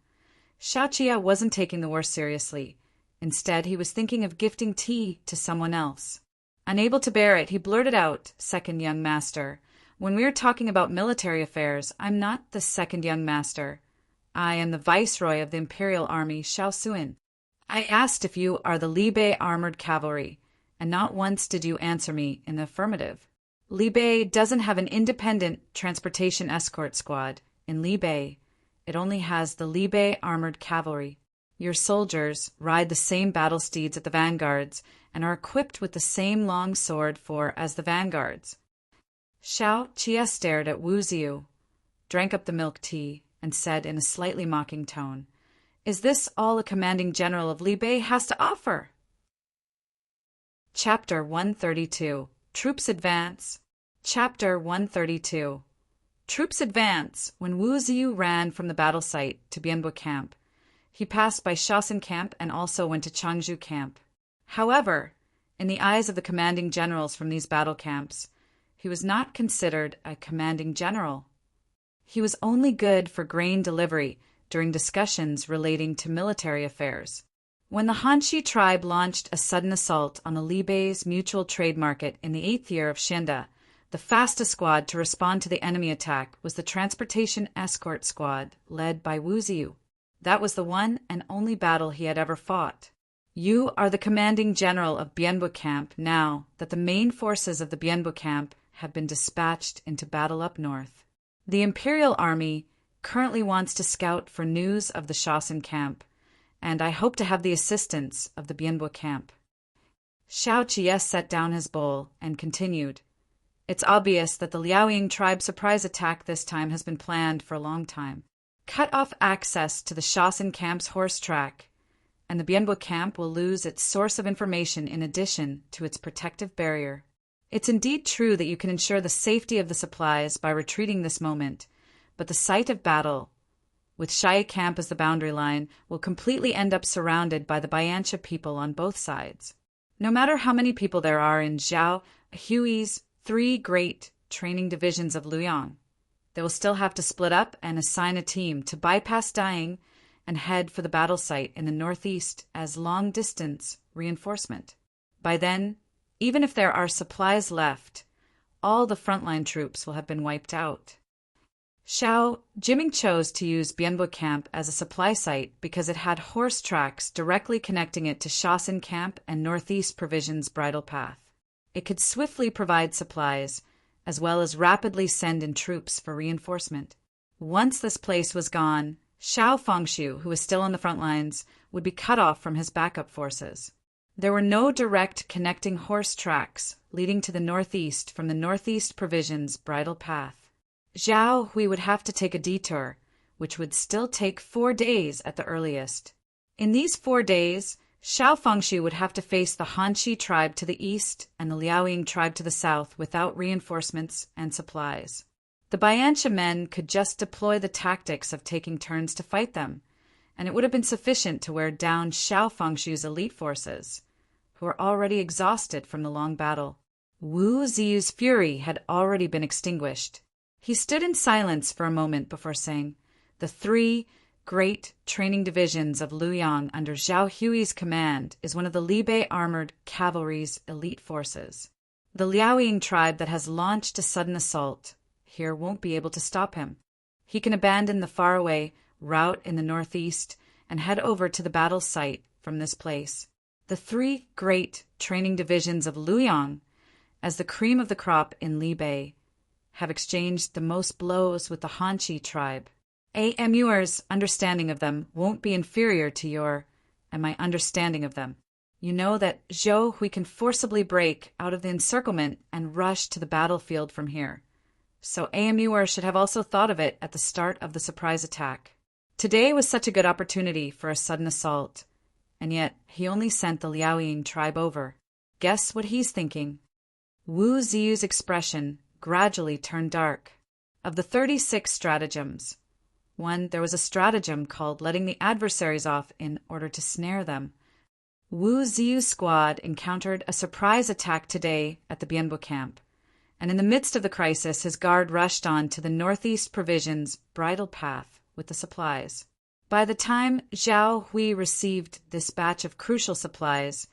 Xiao Chia wasn't taking the war seriously. Instead, he was thinking of gifting tea to someone else. Unable to bear it, he blurted out, "Second young master, when we are talking about military affairs, I'm not the second young master. I am the viceroy of the imperial army, Xiao Suin. I asked if you are the Libe armored cavalry, and not once did you answer me in the affirmative. Libe doesn't have an independent transportation escort squad. In Libe, it only has the Libe armored cavalry. Your soldiers ride the same battle steeds at the vanguards and are equipped with the same long sword as the vanguards." Xiao Chia stared at Wu Ziyu, drank up the milk tea, and said in a slightly mocking tone, "Is this all a commanding general of Libe has to offer?" Chapter 132. Troops Advance. Chapter 132. Troops advance. When Wu Ziyu ran from the battle site to Bianbo camp, he passed by Shaoxin camp and also went to Changzhou camp. However, in the eyes of the commanding generals from these battle camps, he was not considered a commanding general. He was only good for grain delivery during discussions relating to military affairs. When the Hanshi tribe launched a sudden assault on the Libe's mutual trade market in the 8th year of Xinda, the fastest squad to respond to the enemy attack was the transportation escort squad led by Wu Ziyu. That was the one and only battle he had ever fought. "You are the commanding general of Bianbo camp now that the main forces of the Bianbo camp have been dispatched into battle up north. The Imperial Army currently wants to scout for news of the Shaoxin camp, and I hope to have the assistance of the Bianbo camp." Xiao Chia set down his bowl and continued, "It's obvious that the Liaoying tribe surprise attack this time has been planned for a long time. Cut off access to the Shaoxin camp's horse track, and the Bianbo camp will lose its source of information in addition to its protective barrier. It's indeed true that you can ensure the safety of the supplies by retreating this moment, but the site of battle, with Shai camp as the boundary line, will completely end up surrounded by the Bayansha people on both sides. No matter how many people there are in Zhao Hui's 3 great training divisions of Luoyang, they will still have to split up and assign a team to bypass Dying and head for the battle site in the northeast as long-distance reinforcement. By then, even if there are supplies left, all the frontline troops will have been wiped out." Xiao Jiming chose to use Bianbo camp as a supply site because it had horse tracks directly connecting it to Shaoxin camp and Northeast Provisions bridle path. It could swiftly provide supplies, as well as rapidly send in troops for reinforcement. Once this place was gone, Xiao Fengshu, who was still on the front lines, would be cut off from his backup forces. There were no direct connecting horse tracks leading to the northeast from the Northeast Provisions bridle path. Zhao Hui would have to take a detour, which would still take 4 days at the earliest. In these 4 days, Xiao Fengshu would have to face the Hanshi tribe to the east and the Liaoying tribe to the south without reinforcements and supplies. The Bayansha men could just deploy the tactics of taking turns to fight them, and it would have been sufficient to wear down Xiao Fengshu's elite forces, who were already exhausted from the long battle. Wu Ziyu's fury had already been extinguished. He stood in silence for a moment before saying, "The 3 great training divisions of Luoyang under Zhao Hui's command is one of the Libe armored cavalry's elite forces. The Liaoying tribe that has launched a sudden assault here won't be able to stop him. He can abandon the faraway route in the northeast and head over to the battle site from this place. The three great training divisions of Luoyang, as the cream of the crop in Libei, have exchanged the most blows with the Hanchi tribe. AMUR's understanding of them won't be inferior to your and my understanding of them. You know that Zhou Hui can forcibly break out of the encirclement and rush to the battlefield from here. So AMUR should have also thought of it at the start of the surprise attack. Today was such a good opportunity for a sudden assault, and yet he only sent the Liaoying tribe over. Guess what he's thinking? Wu Ziyu's expression gradually turned dark. Of the 36 stratagems, there was a stratagem called letting the adversaries off in order to snare them. Wu Ziyu's squad encountered a surprise attack today at the Bianbo camp, and in the midst of the crisis his guard rushed on to the northeast provisions bridle path with the supplies. By the time Zhao Hui received this batch of crucial supplies,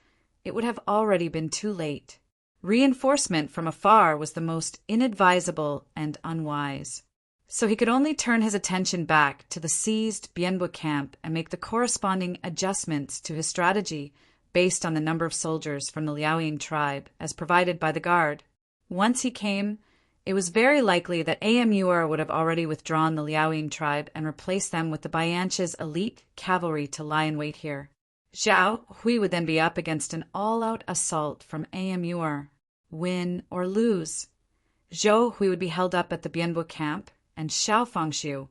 it would have already been too late. Reinforcement from afar was the most inadvisable and unwise. So he could only turn his attention back to the seized Bianbo camp and make the corresponding adjustments to his strategy based on the number of soldiers from the Liaoying tribe as provided by the guard. Once he came, it was very likely that AMUR would have already withdrawn the Liaoying tribe and replaced them with the Biancha's elite cavalry to lie in wait here. Zhao Hui would then be up against an all-out assault from AMUR. Win or lose, Zhou Hui would be held up at the Bianbo camp, and Xiao Fengshu,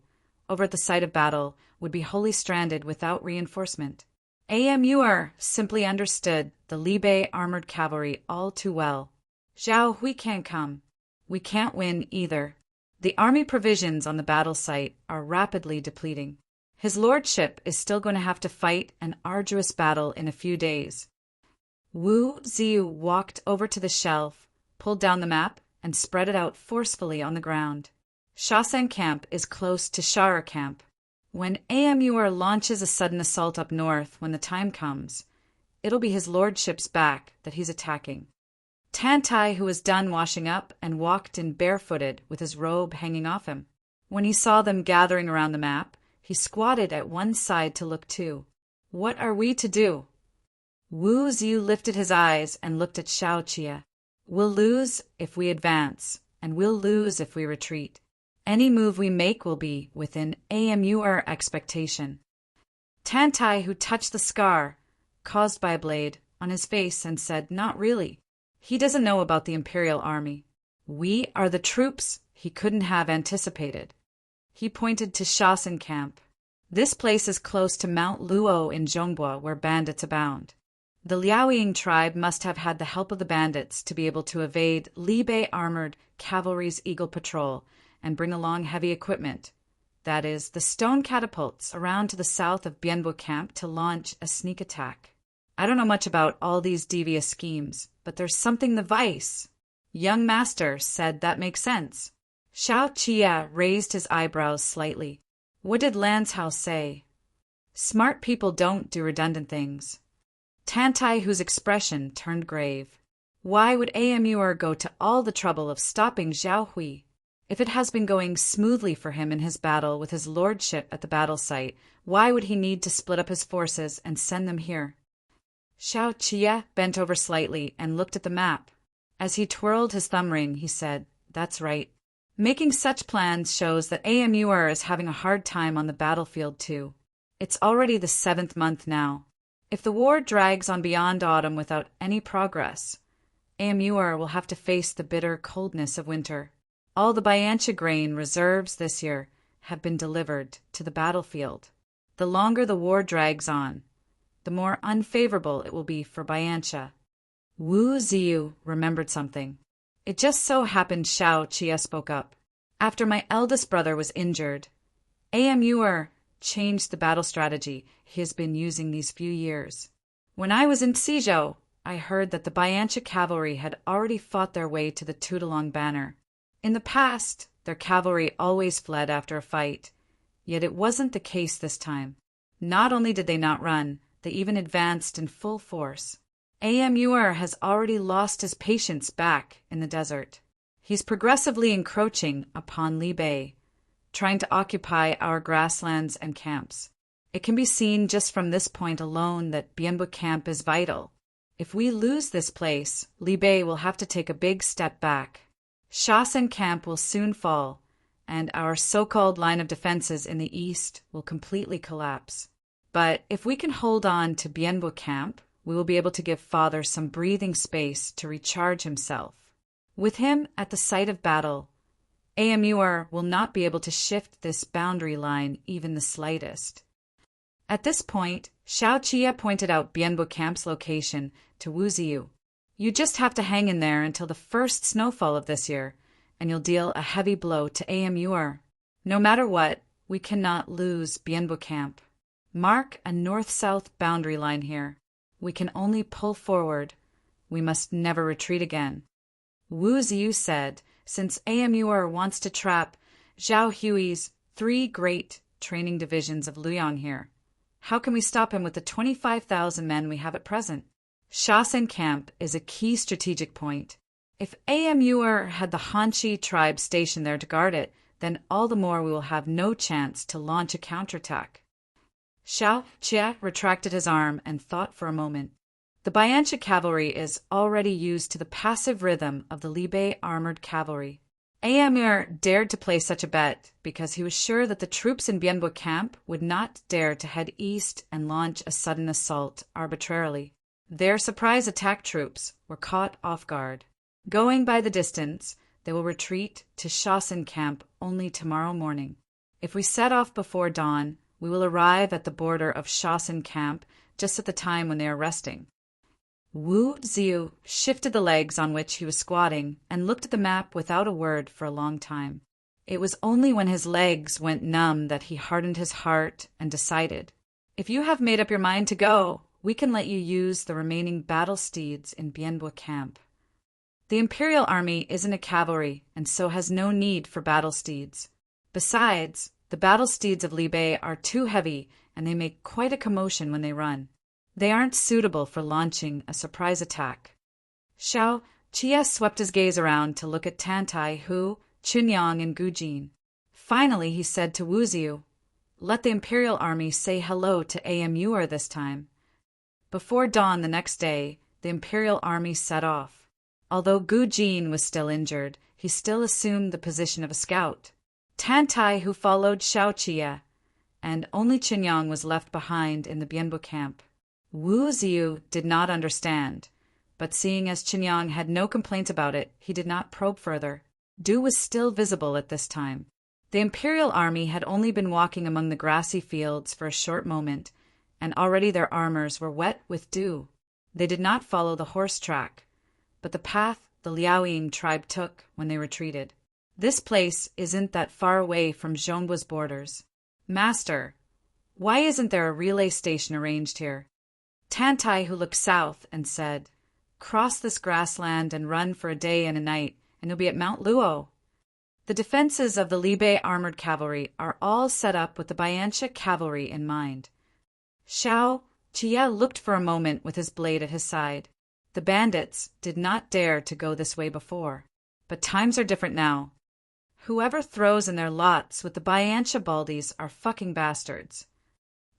over at the site of battle, would be wholly stranded without reinforcement. AMUR simply understood the Libei armored cavalry all too well. Zhao Hui can't come. We can't win either. The army provisions on the battle site are rapidly depleting. His lordship is still going to have to fight an arduous battle in a few days. Wu Ziyu walked over to the shelf, pulled down the map, and spread it out forcefully on the ground. Shasan camp is close to Shara camp. When AMUR launches a sudden assault up north when the time comes, it'll be his lordship's back that he's attacking. Tantai, who was done washing up and walked in barefooted with his robe hanging off him. When he saw them gathering around the map, he squatted at one side to look too. What are we to do? Wu Ziyu lifted his eyes and looked at Xiao Qia. We'll lose if we advance, and we'll lose if we retreat. Any move we make will be within AMUR expectation. Tantai, who touched the scar, caused by a blade, on his face and said, not really. He doesn't know about the Imperial Army. We are the troops he couldn't have anticipated. He pointed to Shasan camp. This place is close to Mount Luo in Zhongbua, where bandits abound. The Liaoying tribe must have had the help of the bandits to be able to evade Libei armored cavalry's Eagle Patrol and bring along heavy equipment, that is, the stone catapults, around to the south of Bianbo camp to launch a sneak attack. I don't know much about all these devious schemes, but there's something the vice. Young master said that makes sense. Xiao Qia raised his eyebrows slightly. What did Lanzhao say? Smart people don't do redundant things. Tantai, whose expression turned grave. Why would AMUR go to all the trouble of stopping Zhao Hui? If it has been going smoothly for him in his battle with his lordship at the battle site, why would he need to split up his forces and send them here? Xiao Qia bent over slightly and looked at the map. As he twirled his thumb ring, he said, that's right. Making such plans shows that AMUR is having a hard time on the battlefield too. It's already the 7th month now. If the war drags on beyond autumn without any progress, AMUR will have to face the bitter coldness of winter. All the Biancha grain reserves this year have been delivered to the battlefield. The longer the war drags on, the more unfavorable it will be for Biancha. Wu Ziyu remembered something. It just so happened Xiao Qia spoke up. After my eldest brother was injured, AMUR changed the battle strategy he has been using these few years. When I was in Xizhou, I heard that the Biancha cavalry had already fought their way to the Tudalong banner. In the past, their cavalry always fled after a fight, yet it wasn't the case this time. Not only did they not run, they even advanced in full force. AMUR has already lost his patience back in the desert. He's progressively encroaching upon Li Bei, trying to occupy our grasslands and camps. It can be seen just from this point alone that Bianbo camp is vital. If we lose this place, Li Bei will have to take a big step back. Shasen camp will soon fall, and our so-called line of defenses in the east will completely collapse. But if we can hold on to Bianbo camp, we will be able to give Father some breathing space to recharge himself. With him at the site of battle, AMUR will not be able to shift this boundary line even the slightest. At this point, Xiao Qia pointed out Bianbo camp's location to Wu Ziyu. You just have to hang in there until the first snowfall of this year, and you'll deal a heavy blow to AMUR. No matter what, we cannot lose Bianbo camp. Mark a north-south boundary line here. We can only pull forward. We must never retreat again. Wu Ziyu said, since AMUR wants to trap Zhao Hui's 3 great training divisions of Luoyang here, how can we stop him with the 25,000 men we have at present? Shasen camp is a key strategic point. If AMUR had the Hanshi tribe stationed there to guard it, then all the more we will have no chance to launch a counterattack. Xiao Qia retracted his arm and thought for a moment. The Biancha cavalry is already used to the passive rhythm of the Li Bei armored cavalry. AMUR dared to place such a bet because he was sure that the troops in Bianbo camp would not dare to head east and launch a sudden assault arbitrarily. Their surprise attack troops were caught off guard. Going by the distance, they will retreat to Shasen camp only tomorrow morning. If we set off before dawn, we will arrive at the border of Shasen camp just at the time when they are resting. Wu Ziyu shifted the legs on which he was squatting and looked at the map without a word for a long time. It was only when his legs went numb that he hardened his heart and decided, if you have made up your mind to go, we can let you use the remaining battle steeds in Bianbo camp. The Imperial Army isn't a cavalry and so has no need for battle steeds. Besides, the battle steeds of Li Bei are too heavy and they make quite a commotion when they run. They aren't suitable for launching a surprise attack. Xiao Qia swept his gaze around to look at Tantai, Hu, Chunyang, and Gujin. Finally, he said to Wu Ziyu, let the Imperial Army say hello to AMUR this time. Before dawn the next day, the Imperial Army set off. Although Gujin was still injured, he still assumed the position of a scout. Tantai, who followed Xiao Qia, and only Chunyang was left behind in the Bianbo camp. Wu Ziyu did not understand, but seeing as Chunyang had no complaints about it, he did not probe further. Dew was still visible at this time. The Imperial Army had only been walking among the grassy fields for a short moment, and already their armors were wet with dew. They did not follow the horse track, but the path the Liaoying tribe took when they retreated. This place isn't that far away from Zhongguo's borders. Master, why isn't there a relay station arranged here? Tantai, who looked south, and said, cross this grassland and run for a day and a night, and you'll be at Mount Luo. The defenses of the Li Bei armored cavalry are all set up with the Biancha cavalry in mind. Xiao Qia looked for a moment with his blade at his side. The bandits did not dare to go this way before, but times are different now. Whoever throws in their lots with the Biancha Baldies are fucking bastards.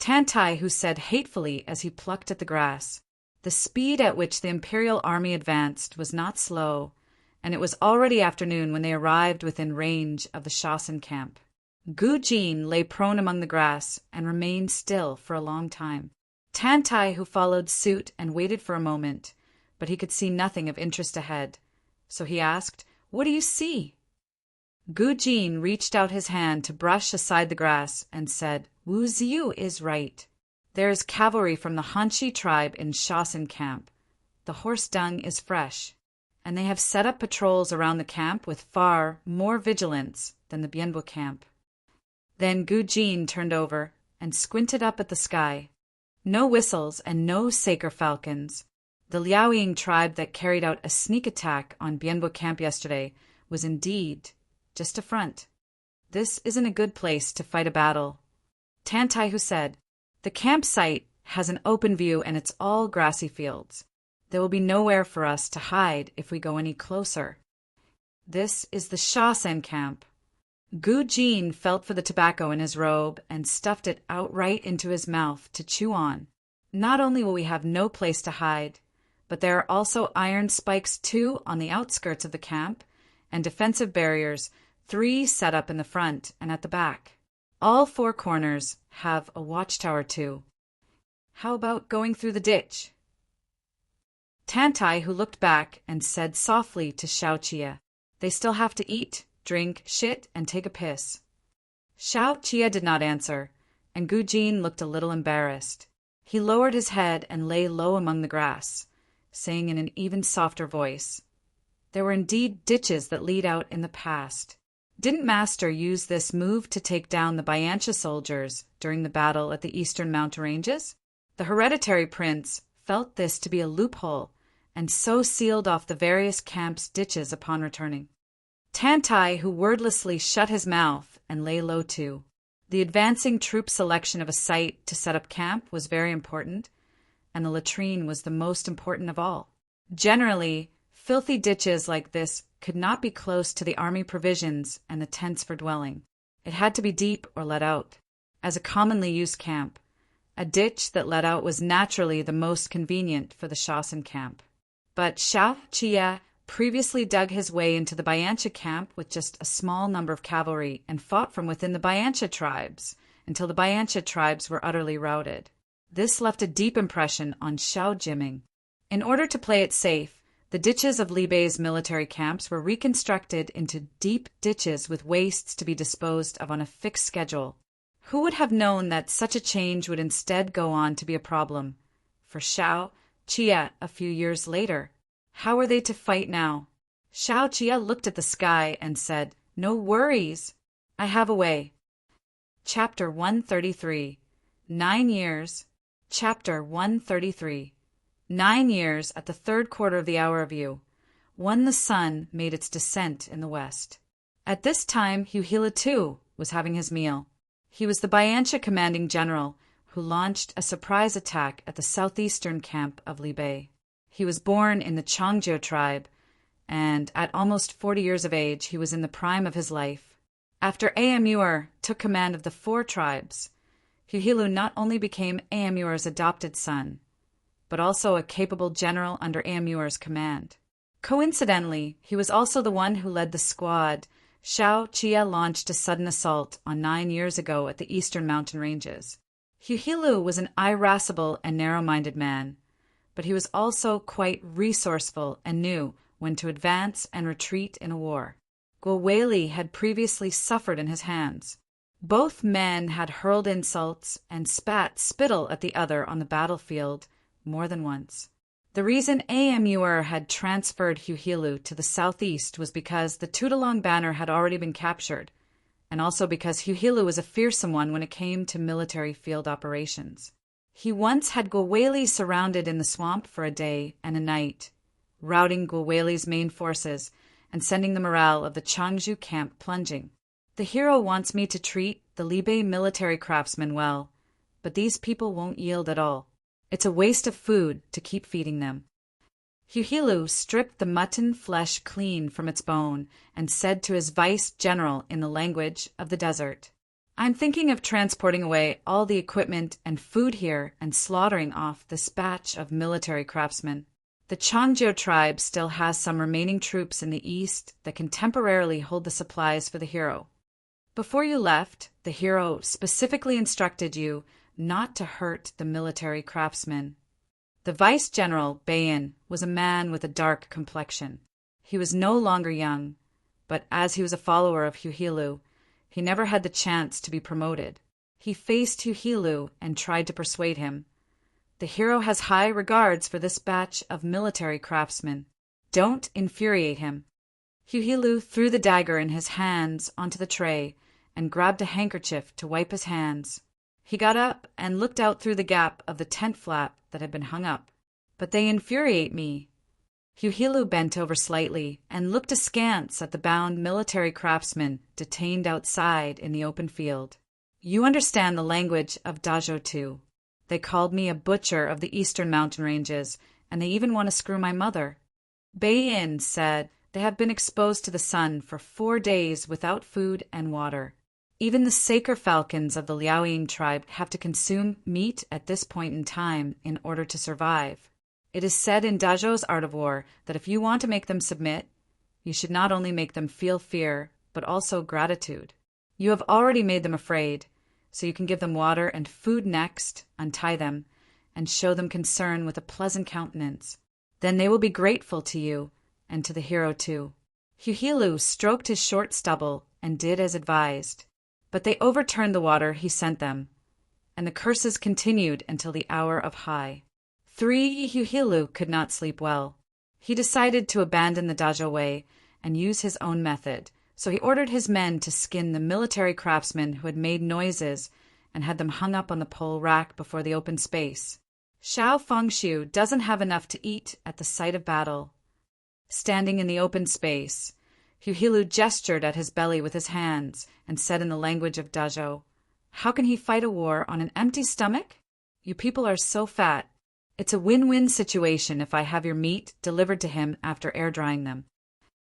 Tantai, who said hatefully as he plucked at the grass. The speed at which the Imperial Army advanced was not slow, and it was already afternoon when they arrived within range of the Shasen camp. Gujin lay prone among the grass and remained still for a long time. Tantai, who followed suit and waited for a moment, but he could see nothing of interest ahead. So he asked, what do you see? Gujin reached out his hand to brush aside the grass and said, Wu Ziyu is right. There is cavalry from the Hanshi tribe in Shasen camp. The horse dung is fresh, and they have set up patrols around the camp with far more vigilance than the Bianbo camp. Then Gujin turned over and squinted up at the sky. No whistles and no saker falcons. The Liaoying tribe that carried out a sneak attack on Bianbo camp yesterday was indeed just a front. This isn't a good place to fight a battle. Tantai, who said, the campsite has an open view and it's all grassy fields. There will be nowhere for us to hide if we go any closer. This is the Shasen camp. Gu Jin felt for the tobacco in his robe and stuffed it outright into his mouth to chew on. Not only will we have no place to hide, but there are also iron spikes too on the outskirts of the camp, and defensive barriers, 3 set up in the front and at the back. All 4 corners have a watchtower too. How about going through the ditch? Tantai, who looked back and said softly to Xiao Qia, "They still have to eat, drink, shit, and take a piss." Xiao Qia did not answer, and Gu Jin looked a little embarrassed. He lowered his head and lay low among the grass, saying in an even softer voice, "There were indeed ditches that lead out in the past. Didn't Master use this move to take down the Bayancha soldiers during the battle at the eastern mountain ranges? The hereditary prince felt this to be a loophole, and so sealed off the various camps' ditches upon returning." Tantai, who wordlessly shut his mouth and lay low too. The advancing troop selection of a site to set up camp was very important, and the latrine was the most important of all. Generally, filthy ditches like this could not be close to the army provisions and the tents for dwelling. It had to be deep or let out. As a commonly used camp, a ditch that let out was naturally the most convenient for the Shasen camp. But Xiao Qia previously dug his way into the Bayancha camp with just a small number of cavalry and fought from within the Bayancha tribes until the Bayancha tribes were utterly routed. This left a deep impression on Xiao Jiming. In order to play it safe, the ditches of Li Bei's military camps were reconstructed into deep ditches with wastes to be disposed of on a fixed schedule. Who would have known that such a change would instead go on to be a problem for Xiao Qia a few years later? How were they to fight now? Xiao Qia looked at the sky and said, "No worries. I have a way." Chapter 133. 9 years. Chapter 133. 9 years at the 3rd quarter of the hour of Yu, when the sun made its descent in the west. At this time, Huhila too was having his meal. He was the Bayancha commanding general who launched a surprise attack at the southeastern camp of Li Bei. He was born in the Changjiu tribe, and at almost 40 years of age, he was in the prime of his life. After Amur took command of the 4 tribes, Huhilu not only became Amur's adopted son, but also a capable general under Amur's command. Coincidentally, he was also the one who led the squad Xiao Qia launched a sudden assault on 9 years ago at the eastern mountain ranges. Huhilu was an irascible and narrow-minded man, but he was also quite resourceful and knew when to advance and retreat in a war. Guoweli had previously suffered in his hands. Both men had hurled insults and spat spittle at the other on the battlefield more than once. The reason Amur had transferred Huhilu to the southeast was because the Tutalong banner had already been captured, and also because Huhilu was a fearsome one when it came to military field operations. He once had Guoweli surrounded in the swamp for a day and a night, routing Guoweli's main forces and sending the morale of the Changjiu camp plunging. The hero wants me to treat the Li Bei military craftsmen well, but these people won't yield at all. It's a waste of food to keep feeding them. Huhilu stripped the mutton flesh clean from its bone and said to his vice-general in the language of the desert, "I'm thinking of transporting away all the equipment and food here and slaughtering off this batch of military craftsmen. The Changjiu tribe still has some remaining troops in the east that can temporarily hold the supplies for the hero. Before you left, the hero specifically instructed you not to hurt the military craftsmen." The vice-general, Bayan, was a man with a dark complexion. He was no longer young, but as he was a follower of Huhilu, he never had the chance to be promoted. He faced Huhilu and tried to persuade him. "The hero has high regards for this batch of military craftsmen. Don't infuriate him." Huhilu threw the dagger in his hands onto the tray and grabbed a handkerchief to wipe his hands. He got up and looked out through the gap of the tent flap that had been hung up. "But they infuriate me." Huhilu bent over slightly and looked askance at the bound military craftsmen detained outside in the open field. "You understand the language of Dajo too. They called me a butcher of the eastern mountain ranges, and they even want to screw my mother." Bayin said They have been exposed to the sun for 4 days without food and water. Even the saker falcons of the Liaoying tribe have to consume meat at this point in time in order to survive. It is said in Dazhou's Art of War that if you want to make them submit, you should not only make them feel fear, but also gratitude. You have already made them afraid, so you can give them water and food next, untie them, and show them concern with a pleasant countenance. Then they will be grateful to you, and to the hero too. Huhilu stroked his short stubble and did as advised. But they overturned the water he sent them, and the curses continued until the hour of high. 3 Huhilu could not sleep well. He decided to abandon the Dazhou way and use his own method, so he ordered his men to skin the military craftsmen who had made noises and had them hung up on the pole rack before the open space. Xiao Fengshu doesn't have enough to eat at the sight of battle. Standing in the open space, Huhilu gestured at his belly with his hands and said in the language of Dazhou, "How can he fight a war on an empty stomach? You people are so fat. It's a win-win situation if I have your meat delivered to him after air-drying them."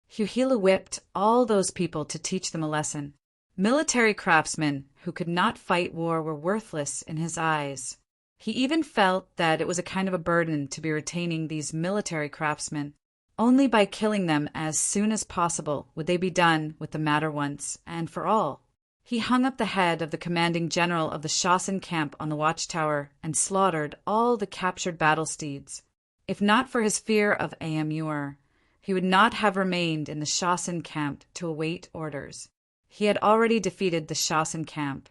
Huhilu whipped all those people to teach them a lesson. Military craftsmen who could not fight war were worthless in his eyes. He even felt that it was a kind of a burden to be retaining these military craftsmen. Only by killing them as soon as possible would they be done with the matter once and for all. He hung up the head of the commanding general of the Shaoxin camp on the watchtower and slaughtered all the captured battle steeds. If not for his fear of Amur, he would not have remained in the Shaoxin camp to await orders. He had already defeated the Shaoxin camp.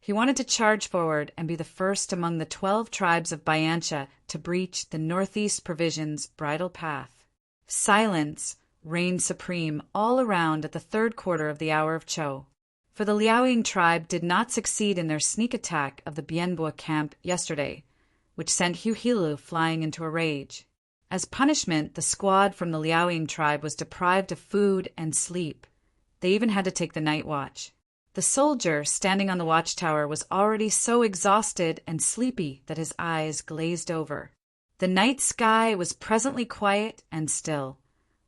He wanted to charge forward and be the first among the 12 tribes of Bianxia to breach the Northeast Provision's bridle path. Silence reigned supreme all around at the 3rd quarter of the hour of Chou, for the Liaoying tribe did not succeed in their sneak attack of the Bianbo camp yesterday, which sent Huhilu flying into a rage. As punishment, the squad from the Liaoying tribe was deprived of food and sleep. They even had to take the night watch. The soldier standing on the watchtower was already so exhausted and sleepy that his eyes glazed over. The night sky was presently quiet and still,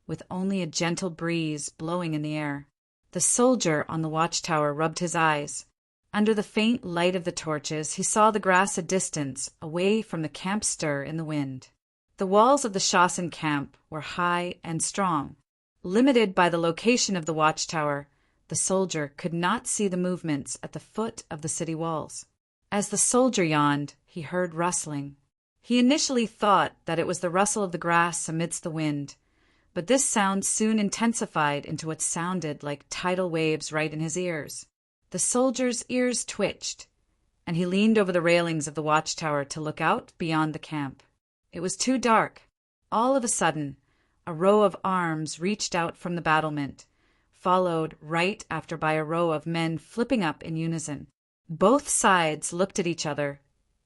with only a gentle breeze blowing in the air. The soldier on the watchtower rubbed his eyes. Under the faint light of the torches, he saw the grass a distance away from the camp stir in the wind. The walls of the Shaoxin camp were high and strong. Limited by the location of the watchtower, the soldier could not see the movements at the foot of the city walls. As the soldier yawned, he heard rustling. He initially thought that it was the rustle of the grass amidst the wind, but this sound soon intensified into what sounded like tidal waves right in his ears. The soldier's ears twitched, and he leaned over the railings of the watchtower to look out beyond the camp. It was too dark. All of a sudden, a row of arms reached out from the battlement, followed right after by a row of men flipping up in unison. Both sides looked at each other,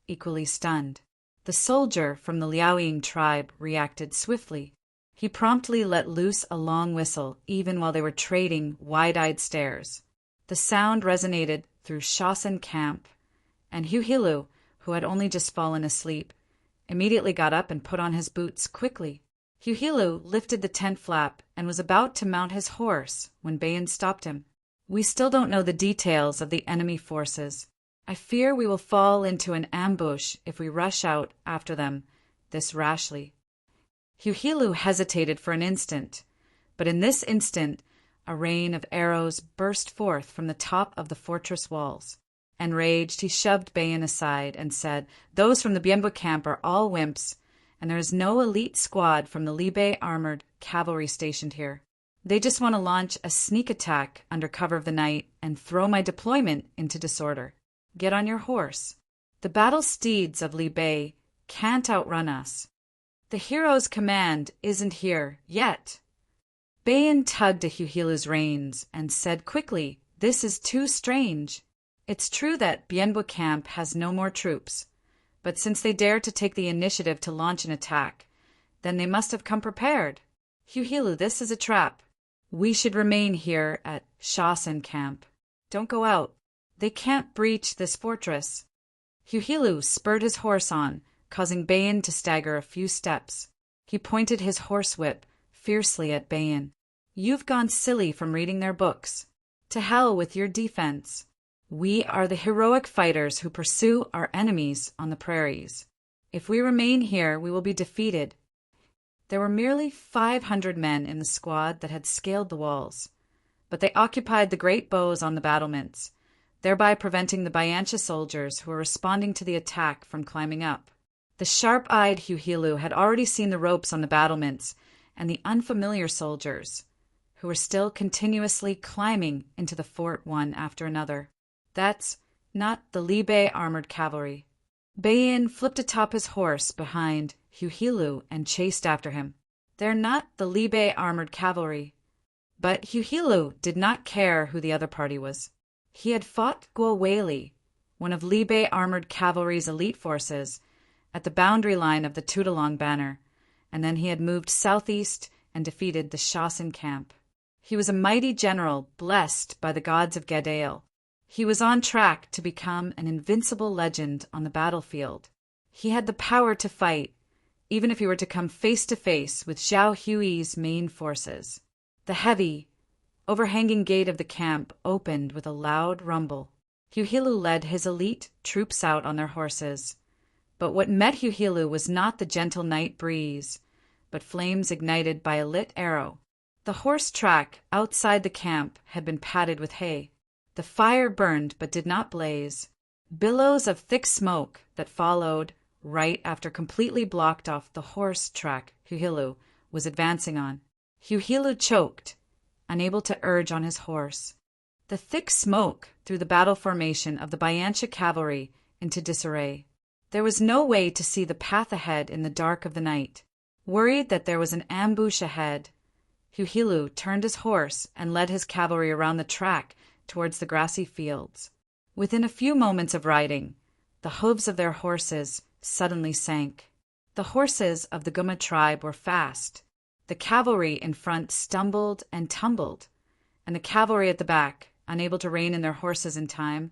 equally stunned. The soldier from the Liaoying tribe reacted swiftly. He promptly let loose a long whistle, even while they were trading wide-eyed stares. The sound resonated through Shaoxin camp, and Huhilu, who had only just fallen asleep, immediately got up and put on his boots quickly. Huhilu lifted the tent flap and was about to mount his horse when Bayan stopped him. "We still don't know the details of the enemy forces. I fear we will fall into an ambush if we rush out after them this rashly." Huhilu hesitated for an instant, but in this instant a rain of arrows burst forth from the top of the fortress walls. Enraged, he shoved Bayan aside and said, "Those from the Bianbo camp are all wimps, and there is no elite squad from the Libe armored cavalry stationed here. They just want to launch a sneak attack under cover of the night and throw my deployment into disorder. Get on your horse. The battle steeds of Libe can't outrun us. The hero's command isn't here yet." Bayan tugged at Huhilu's reins and said quickly, "This is too strange. It's true that Bianbo camp has no more troops, but since they dare to take the initiative to launch an attack, then they must have come prepared. Huhilu, this is a trap. We should remain here at Shaoxin camp. Don't go out. They can't breach this fortress." Huhilu spurred his horse on, causing Bayan to stagger a few steps. He pointed his horsewhip fiercely at Bayan. You've gone silly from reading their books. To hell with your defense. We are the heroic fighters who pursue our enemies on the prairies. If we remain here, we will be defeated. There were merely 500 men in the squad that had scaled the walls, but they occupied the great bows on the battlements, thereby preventing the Bayancha soldiers who were responding to the attack from climbing up. The sharp-eyed Huhilu had already seen the ropes on the battlements and the unfamiliar soldiers, who were still continuously climbing into the fort one after another. That's not the Libe armored cavalry. Bayan flipped atop his horse behind Huhilu and chased after him. They're not the Libe armored cavalry. But Huhilu did not care who the other party was. He had fought Gwaweli, one of Libe armored cavalry's elite forces, at the boundary line of the Tutalong banner, and then he had moved southeast and defeated the Shasin camp. He was a mighty general blessed by the gods of Gadail. He was on track to become an invincible legend on the battlefield. He had the power to fight, even if he were to come face to face with Zhao Hui's main forces. The heavy, overhanging gate of the camp opened with a loud rumble. Huhilu led his elite troops out on their horses. But what met Huhilu was not the gentle night breeze, but flames ignited by a lit arrow. The horse track outside the camp had been padded with hay. The fire burned but did not blaze. Billows of thick smoke that followed right after completely blocked off the horse track Huhilu was advancing on. Huhilu choked, unable to urge on his horse. The thick smoke threw the battle formation of the Bayancha cavalry into disarray. There was no way to see the path ahead in the dark of the night. Worried that there was an ambush ahead, Huhilu turned his horse and led his cavalry around the track towards the grassy fields. Within a few moments of riding, the hooves of their horses suddenly sank. The horses of the Guma tribe were fast. The cavalry in front stumbled and tumbled, and the cavalry at the back, unable to rein in their horses in time,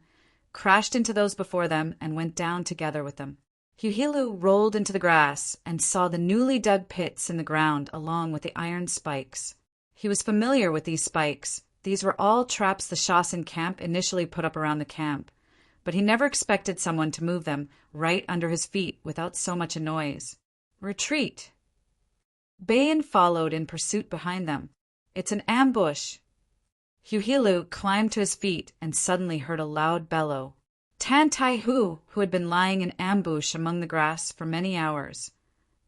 crashed into those before them and went down together with them. Huhilu rolled into the grass and saw the newly dug pits in the ground along with the iron spikes. He was familiar with these spikes. These were all traps the Shasin camp initially put up around the camp, but he never expected someone to move them right under his feet without so much a noise. Retreat! Bayan followed in pursuit behind them. It's an ambush! Huhilu climbed to his feet and suddenly heard a loud bellow. Tantaihu, who had been lying in ambush among the grass for many hours,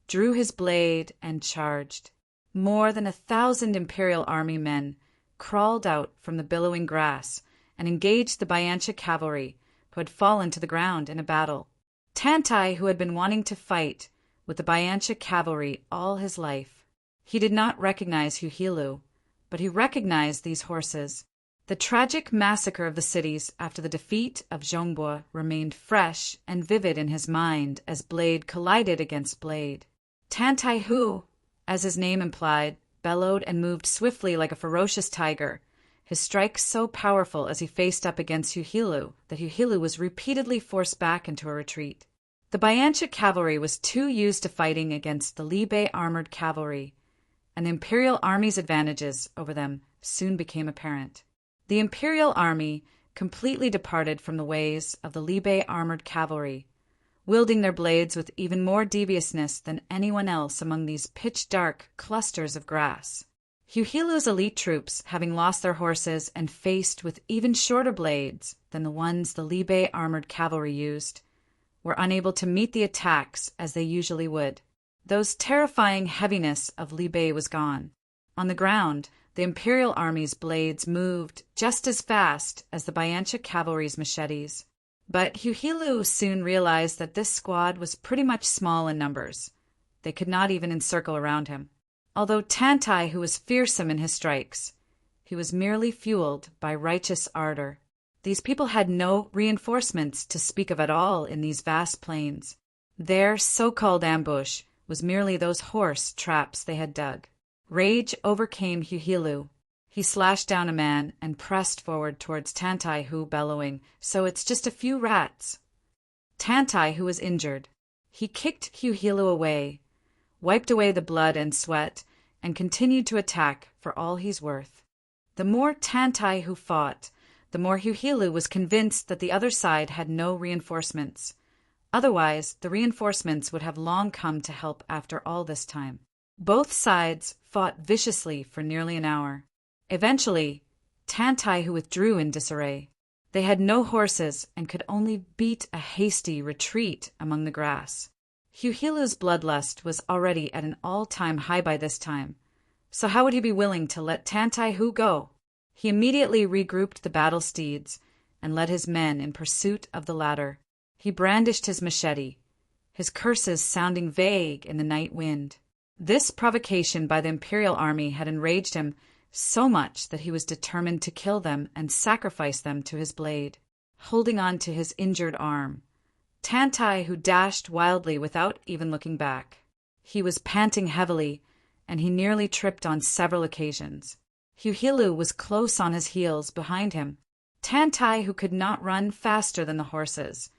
drew his blade and charged. More than 1,000 Imperial Army men crawled out from the billowing grass and engaged the Bayancha cavalry, who had fallen to the ground in a battle. Tantai, who had been wanting to fight with the Bayancha cavalry all his life. He did not recognize Huhilu, but he recognized these horses. The tragic massacre of the cities after the defeat of Zhongbo remained fresh and vivid in his mind as blade collided against blade. Tantaihu, as his name implied, bellowed and moved swiftly like a ferocious tiger, his strikes so powerful as he faced up against Huhilu that Huhilu was repeatedly forced back into a retreat. The Bayancha cavalry was too used to fighting against the Libe armored cavalry, and the Imperial Army's advantages over them soon became apparent. The Imperial Army completely departed from the ways of the Libe armored cavalry, wielding their blades with even more deviousness than anyone else among these pitch-dark clusters of grass. Huhilu's elite troops, having lost their horses and faced with even shorter blades than the ones the Libe armored cavalry used, were unable to meet the attacks as they usually would. Those terrifying heaviness of Libe was gone. On the ground, the Imperial Army's blades moved just as fast as the Bayancha cavalry's machetes. But Huhilu soon realized that this squad was pretty much small in numbers. They could not even encircle around him. Although Tantai, who was fearsome in his strikes, he was merely fueled by righteous ardor. These people had no reinforcements to speak of at all in these vast plains. Their so-called ambush was merely those horse traps they had dug. Rage overcame Huhilu. He slashed down a man and pressed forward towards Tantai, who bellowing, "So it's just a few rats." Tantai, who was injured. He kicked Huhilu away, wiped away the blood and sweat, and continued to attack for all he's worth. The more Tantaihu fought, the more Huhilu was convinced that the other side had no reinforcements. Otherwise, the reinforcements would have long come to help after all this time. Both sides fought viciously for nearly an hour. Eventually, Tantaihu withdrew in disarray. They had no horses and could only beat a hasty retreat among the grass. Huhilu's bloodlust was already at an all-time high by this time, so how would he be willing to let Tantaihu go? He immediately regrouped the battle steeds and led his men in pursuit of the latter. He brandished his machete, his curses sounding vague in the night wind. This provocation by the imperial army had enraged him so much that he was determined to kill them and sacrifice them to his blade. Holding on to his injured arm, Tantaihu dashed wildly without even looking back. He was panting heavily, and he nearly tripped on several occasions. Huhilu was close on his heels behind him. Tantaihu could not run faster than the horses,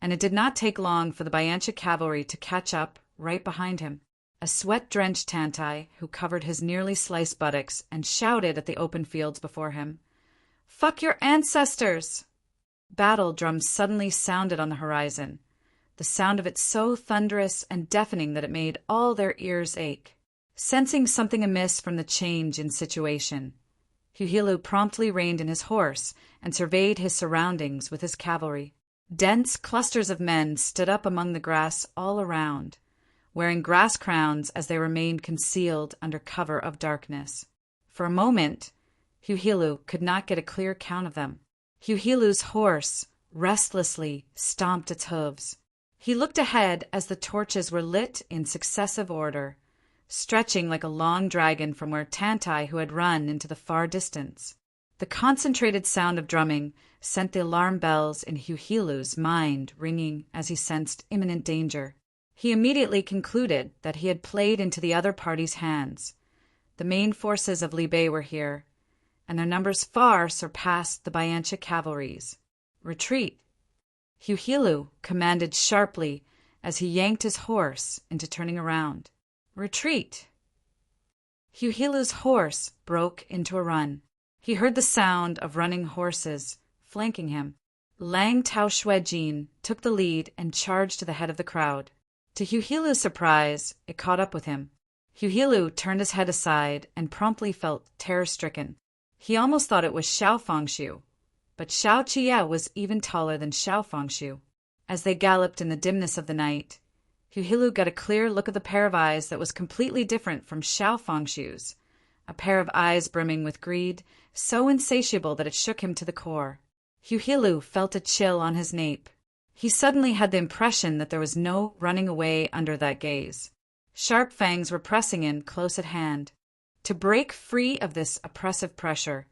and it did not take long for the Bayancha cavalry to catch up right behind him. A sweat-drenched Tantai, who covered his nearly sliced buttocks and shouted at the open fields before him, "Fuck your ancestors!" Battle drums suddenly sounded on the horizon, the sound of it so thunderous and deafening that it made all their ears ache. Sensing something amiss from the change in situation, Huhilu promptly reined in his horse and surveyed his surroundings with his cavalry. Dense clusters of men stood up among the grass all around, wearing grass crowns as they remained concealed under cover of darkness. For a moment, Huhilu could not get a clear count of them. Huhilu's horse restlessly stomped its hooves. He looked ahead as the torches were lit in successive order, stretching like a long dragon from where Tantaihu had run into the far distance. The concentrated sound of drumming sent the alarm bells in Huhilu's mind ringing as he sensed imminent danger. He immediately concluded that he had played into the other party's hands. The main forces of Li Bei were here, and their numbers far surpassed the Bayancha cavalry's. Retreat! Huhilu commanded sharply as he yanked his horse into turning around. Retreat! Huhilu's horse broke into a run. He heard the sound of running horses flanking him. Lang Tao Shuejin took the lead and charged to the head of the crowd. To Huhilu's surprise, it caught up with him. Huhilu turned his head aside and promptly felt terror-stricken. He almost thought it was Xiao Fengshu, but Xiao Qie was even taller than Xiao Fengshu. As they galloped in the dimness of the night, Huhilu got a clear look at the pair of eyes that was completely different from Xiao Fengshu's, a pair of eyes brimming with greed, so insatiable that it shook him to the core. Huhilu felt a chill on his nape. He suddenly had the impression that there was no running away under that gaze. Sharp fangs were pressing in close at hand. To break free of this oppressive pressure,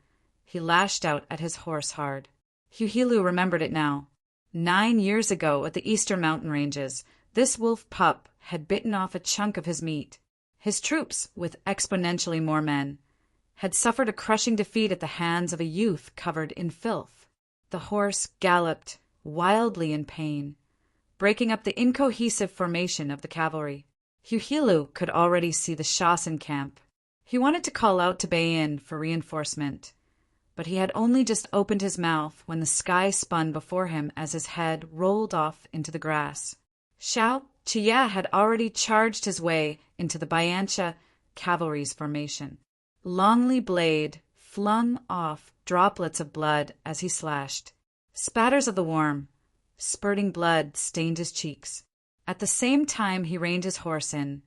he lashed out at his horse hard. Huhilu remembered it now. 9 years ago at the eastern mountain ranges, this wolf pup had bitten off a chunk of his meat. His troops, with exponentially more men, had suffered a crushing defeat at the hands of a youth covered in filth. The horse galloped wildly in pain, breaking up the incohesive formation of the cavalry. Huhilu could already see the Shasin camp. He wanted to call out to Bayin for reinforcement, but he had only just opened his mouth when the sky spun before him as his head rolled off into the grass. Xiao Qie had already charged his way into the Bayancha cavalry's formation. Longly blade flung off droplets of blood as he slashed. Spatters of the worm, spurting blood, stained his cheeks. At the same time he reined his horse in,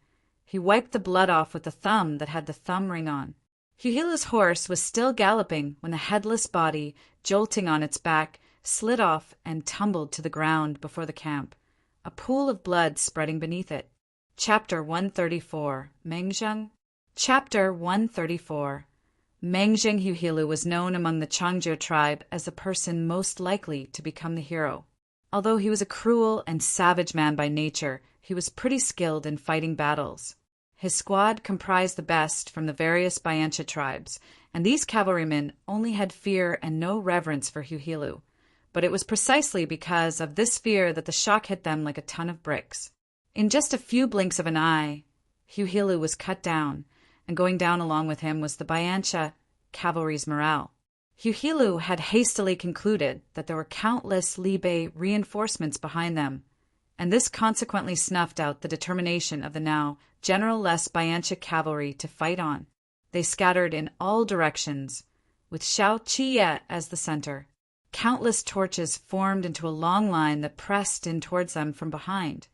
he wiped the blood off with the thumb that had the thumb ring on. Huhilu's horse was still galloping when the headless body, jolting on its back, slid off and tumbled to the ground before the camp, a pool of blood spreading beneath it. Chapter 134. Mengzheng. Chapter 134. Mengzheng Huhilu was known among the Changzhou tribe as the person most likely to become the hero. Although he was a cruel and savage man by nature, he was pretty skilled in fighting battles. His squad comprised the best from the various Bayancha tribes, and these cavalrymen only had fear and no reverence for Huhilu. But it was precisely because of this fear that the shock hit them like a ton of bricks. In just a few blinks of an eye, Huhilu was cut down, and going down along with him was the Bayancha cavalry's morale. Huhilu had hastily concluded that there were countless Libe reinforcements behind them, and this consequently snuffed out the determination of the now general-less Bayancha cavalry to fight on. They scattered in all directions, with Xiao Qiye as the center. Countless torches formed into a long line that pressed in towards them from behind,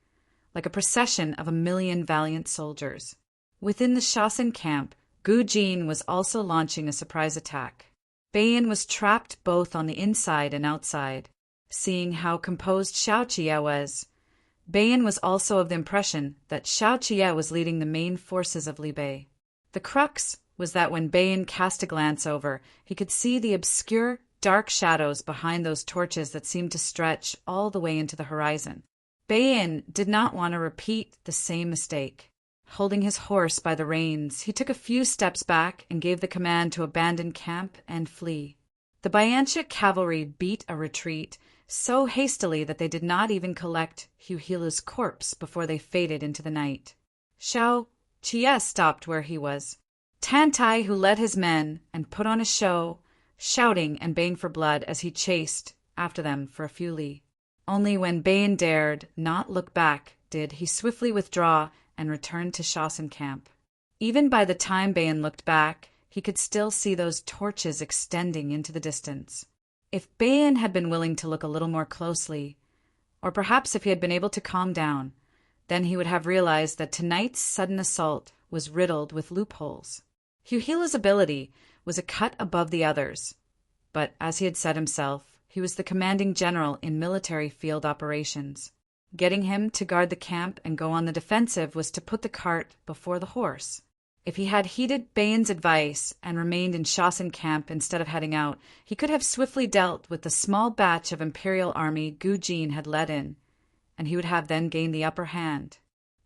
like a procession of 1,000,000 valiant soldiers. Within the Shasin camp, Gu Jin was also launching a surprise attack. Bayan was trapped both on the inside and outside. Seeing how composed Xiao Qiye was, Bayan was also of the impression that Xiao Qiye was leading the main forces of Li Bei. The crux was that when Bayan cast a glance over, he could see the obscure, dark shadows behind those torches that seemed to stretch all the way into the horizon. Bayan did not want to repeat the same mistake. Holding his horse by the reins, he took a few steps back and gave the command to abandon camp and flee. The Bayancha cavalry beat a retreat so hastily that they did not even collect Huhilu's corpse before they faded into the night. Xiao Qiye stopped where he was. Tantai, who led his men and put on a show, shouting and baying for blood as he chased after them for a few li. Only when Bayan dared not look back did he swiftly withdraw and returned to Shasin camp. Even by the time Bayan looked back, he could still see those torches extending into the distance. If Bayan had been willing to look a little more closely, or perhaps if he had been able to calm down, then he would have realized that tonight's sudden assault was riddled with loopholes. Huhilu's ability was a cut above the others, but as he had said himself, he was the commanding general in military field operations. Getting him to guard the camp and go on the defensive was to put the cart before the horse. If he had heeded Bayan's advice and remained in Shasin camp instead of heading out, he could have swiftly dealt with the small batch of imperial army Gu Jin had led in, and he would have then gained the upper hand.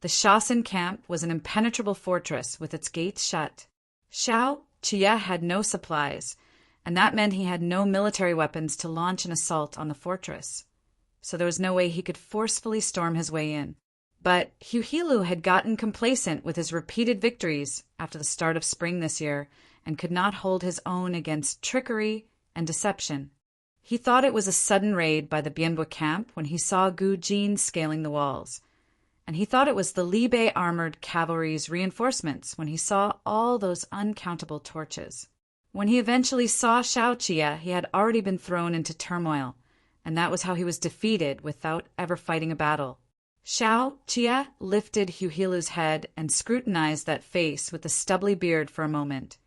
The Shasin camp was an impenetrable fortress with its gates shut. Xiao Qiye had no supplies, and that meant he had no military weapons to launch an assault on the fortress, so there was no way he could forcefully storm his way in. But Huhilu had gotten complacent with his repeated victories after the start of spring this year and could not hold his own against trickery and deception. He thought it was a sudden raid by the Bienbo camp when he saw Gu Jin scaling the walls, and he thought it was the Li Bei armored cavalry's reinforcements when he saw all those uncountable torches. When he eventually saw Xiao Qiye, he had already been thrown into turmoil, and that was how he was defeated without ever fighting a battle. Xiao Qiye lifted Huhilu's head and scrutinized that face with the stubbly beard for a moment,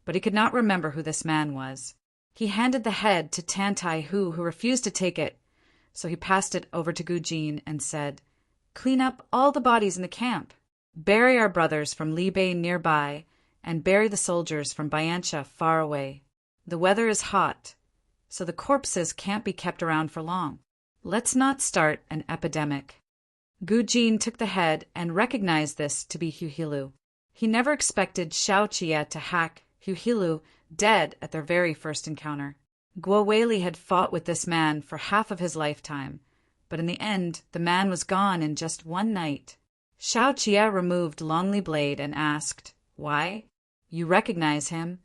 but he could not remember who this man was. He handed the head to Tantai who refused to take it, so he passed it over to Gu Jin and said, "Clean up all the bodies in the camp. Bury our brothers from Li Bei nearby, and bury the soldiers from Bayancha far away. The weather is hot, so the corpses can't be kept around for long. Let's not start an epidemic." Gu Jin took the head and recognized this to be Huhilu. He never expected Xiao Qiye to hack Huhilu dead at their very first encounter. Guo Weili had fought with this man for half of his lifetime, but in the end the man was gone in just one night. Xiao Qiye removed Longli blade and asked, "Why? You recognize him?"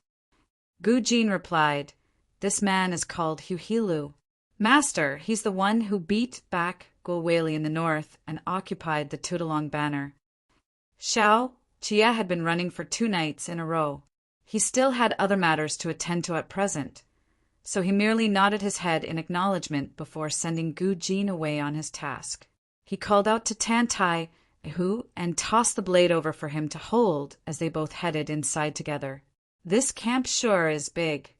Gu Jin replied, "This man is called Huhilu. Master, he's the one who beat back Guo Weili in the north and occupied the Tudalong banner." Xiao Qiye had been running for 2 nights in a row. He still had other matters to attend to at present, so he merely nodded his head in acknowledgement before sending Gu Jin away on his task. He called out to Tantai and tossed the blade over for him to hold as they both headed inside together. "This camp sure is big."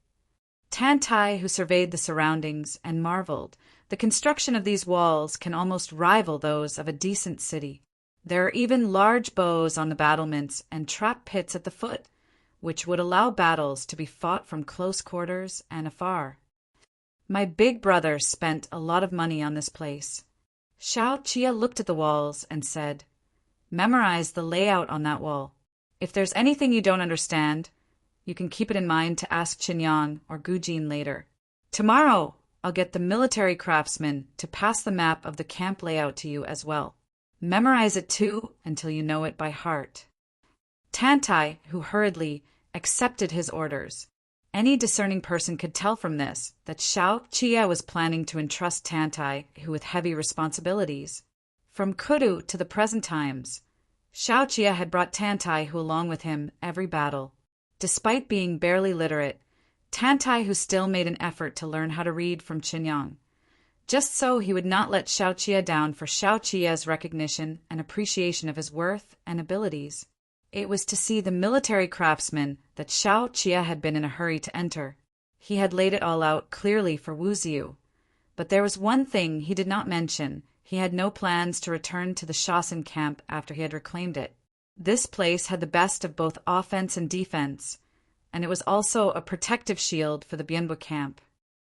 Tantai, who surveyed the surroundings and marveled, "The construction of these walls can almost rival those of a decent city. There are even large bows on the battlements and trap pits at the foot, which would allow battles to be fought from close quarters and afar. My big brother spent a lot of money on this place." Xiao Qiye looked at the walls and said, "Memorize the layout on that wall. If there's anything you don't understand, you can keep it in mind to ask Qinyang or Gu Jin later. Tomorrow, I'll get the military craftsman to pass the map of the camp layout to you as well. Memorize it too until you know it by heart." Tantai, who hurriedly accepted his orders. Any discerning person could tell from this that Xiao Qie was planning to entrust Tantai with heavy responsibilities. From Kudu to the present times, Xiao Qie had brought Tantai along with him every battle. Despite being barely literate, Tantai still made an effort to learn how to read from Qinyang. Just so he would not let Xiao Qie down for Xiao Qie's recognition and appreciation of his worth and abilities. It was to see the military craftsman that Xiao Qie had been in a hurry to enter. He had laid it all out clearly for Wu Ziyu. But there was one thing he did not mention. He had no plans to return to the Shaoxin camp after he had reclaimed it. This place had the best of both offense and defense, and it was also a protective shield for the Bianbu camp.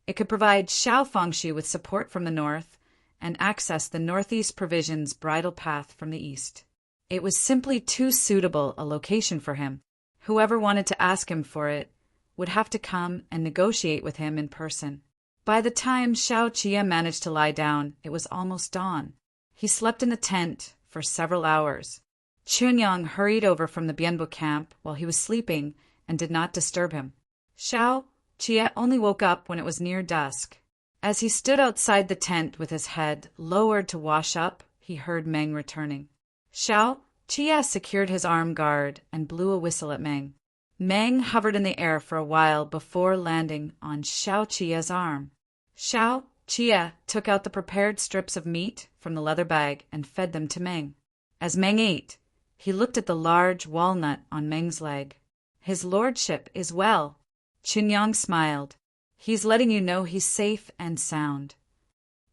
It could provide Xiao Fangxu with support from the north and access the northeast provisions bridle path from the east. It was simply too suitable a location for him. Whoever wanted to ask him for it would have to come and negotiate with him in person. By the time Xiao Qie managed to lie down, it was almost dawn. He slept in the tent for several hours. Chunyang hurried over from the Bianbu camp while he was sleeping and did not disturb him. Xiao Qie only woke up when it was near dusk. As he stood outside the tent with his head lowered to wash up, he heard Meng returning. Xiao Qie secured his arm guard and blew a whistle at Meng. Meng hovered in the air for a while before landing on Xiao Qie's arm. Xiao Qie took out the prepared strips of meat from the leather bag and fed them to Meng. As Meng ate, he looked at the large walnut on Meng's leg. "His lordship is well." Qinyang smiled. "He's letting you know he's safe and sound."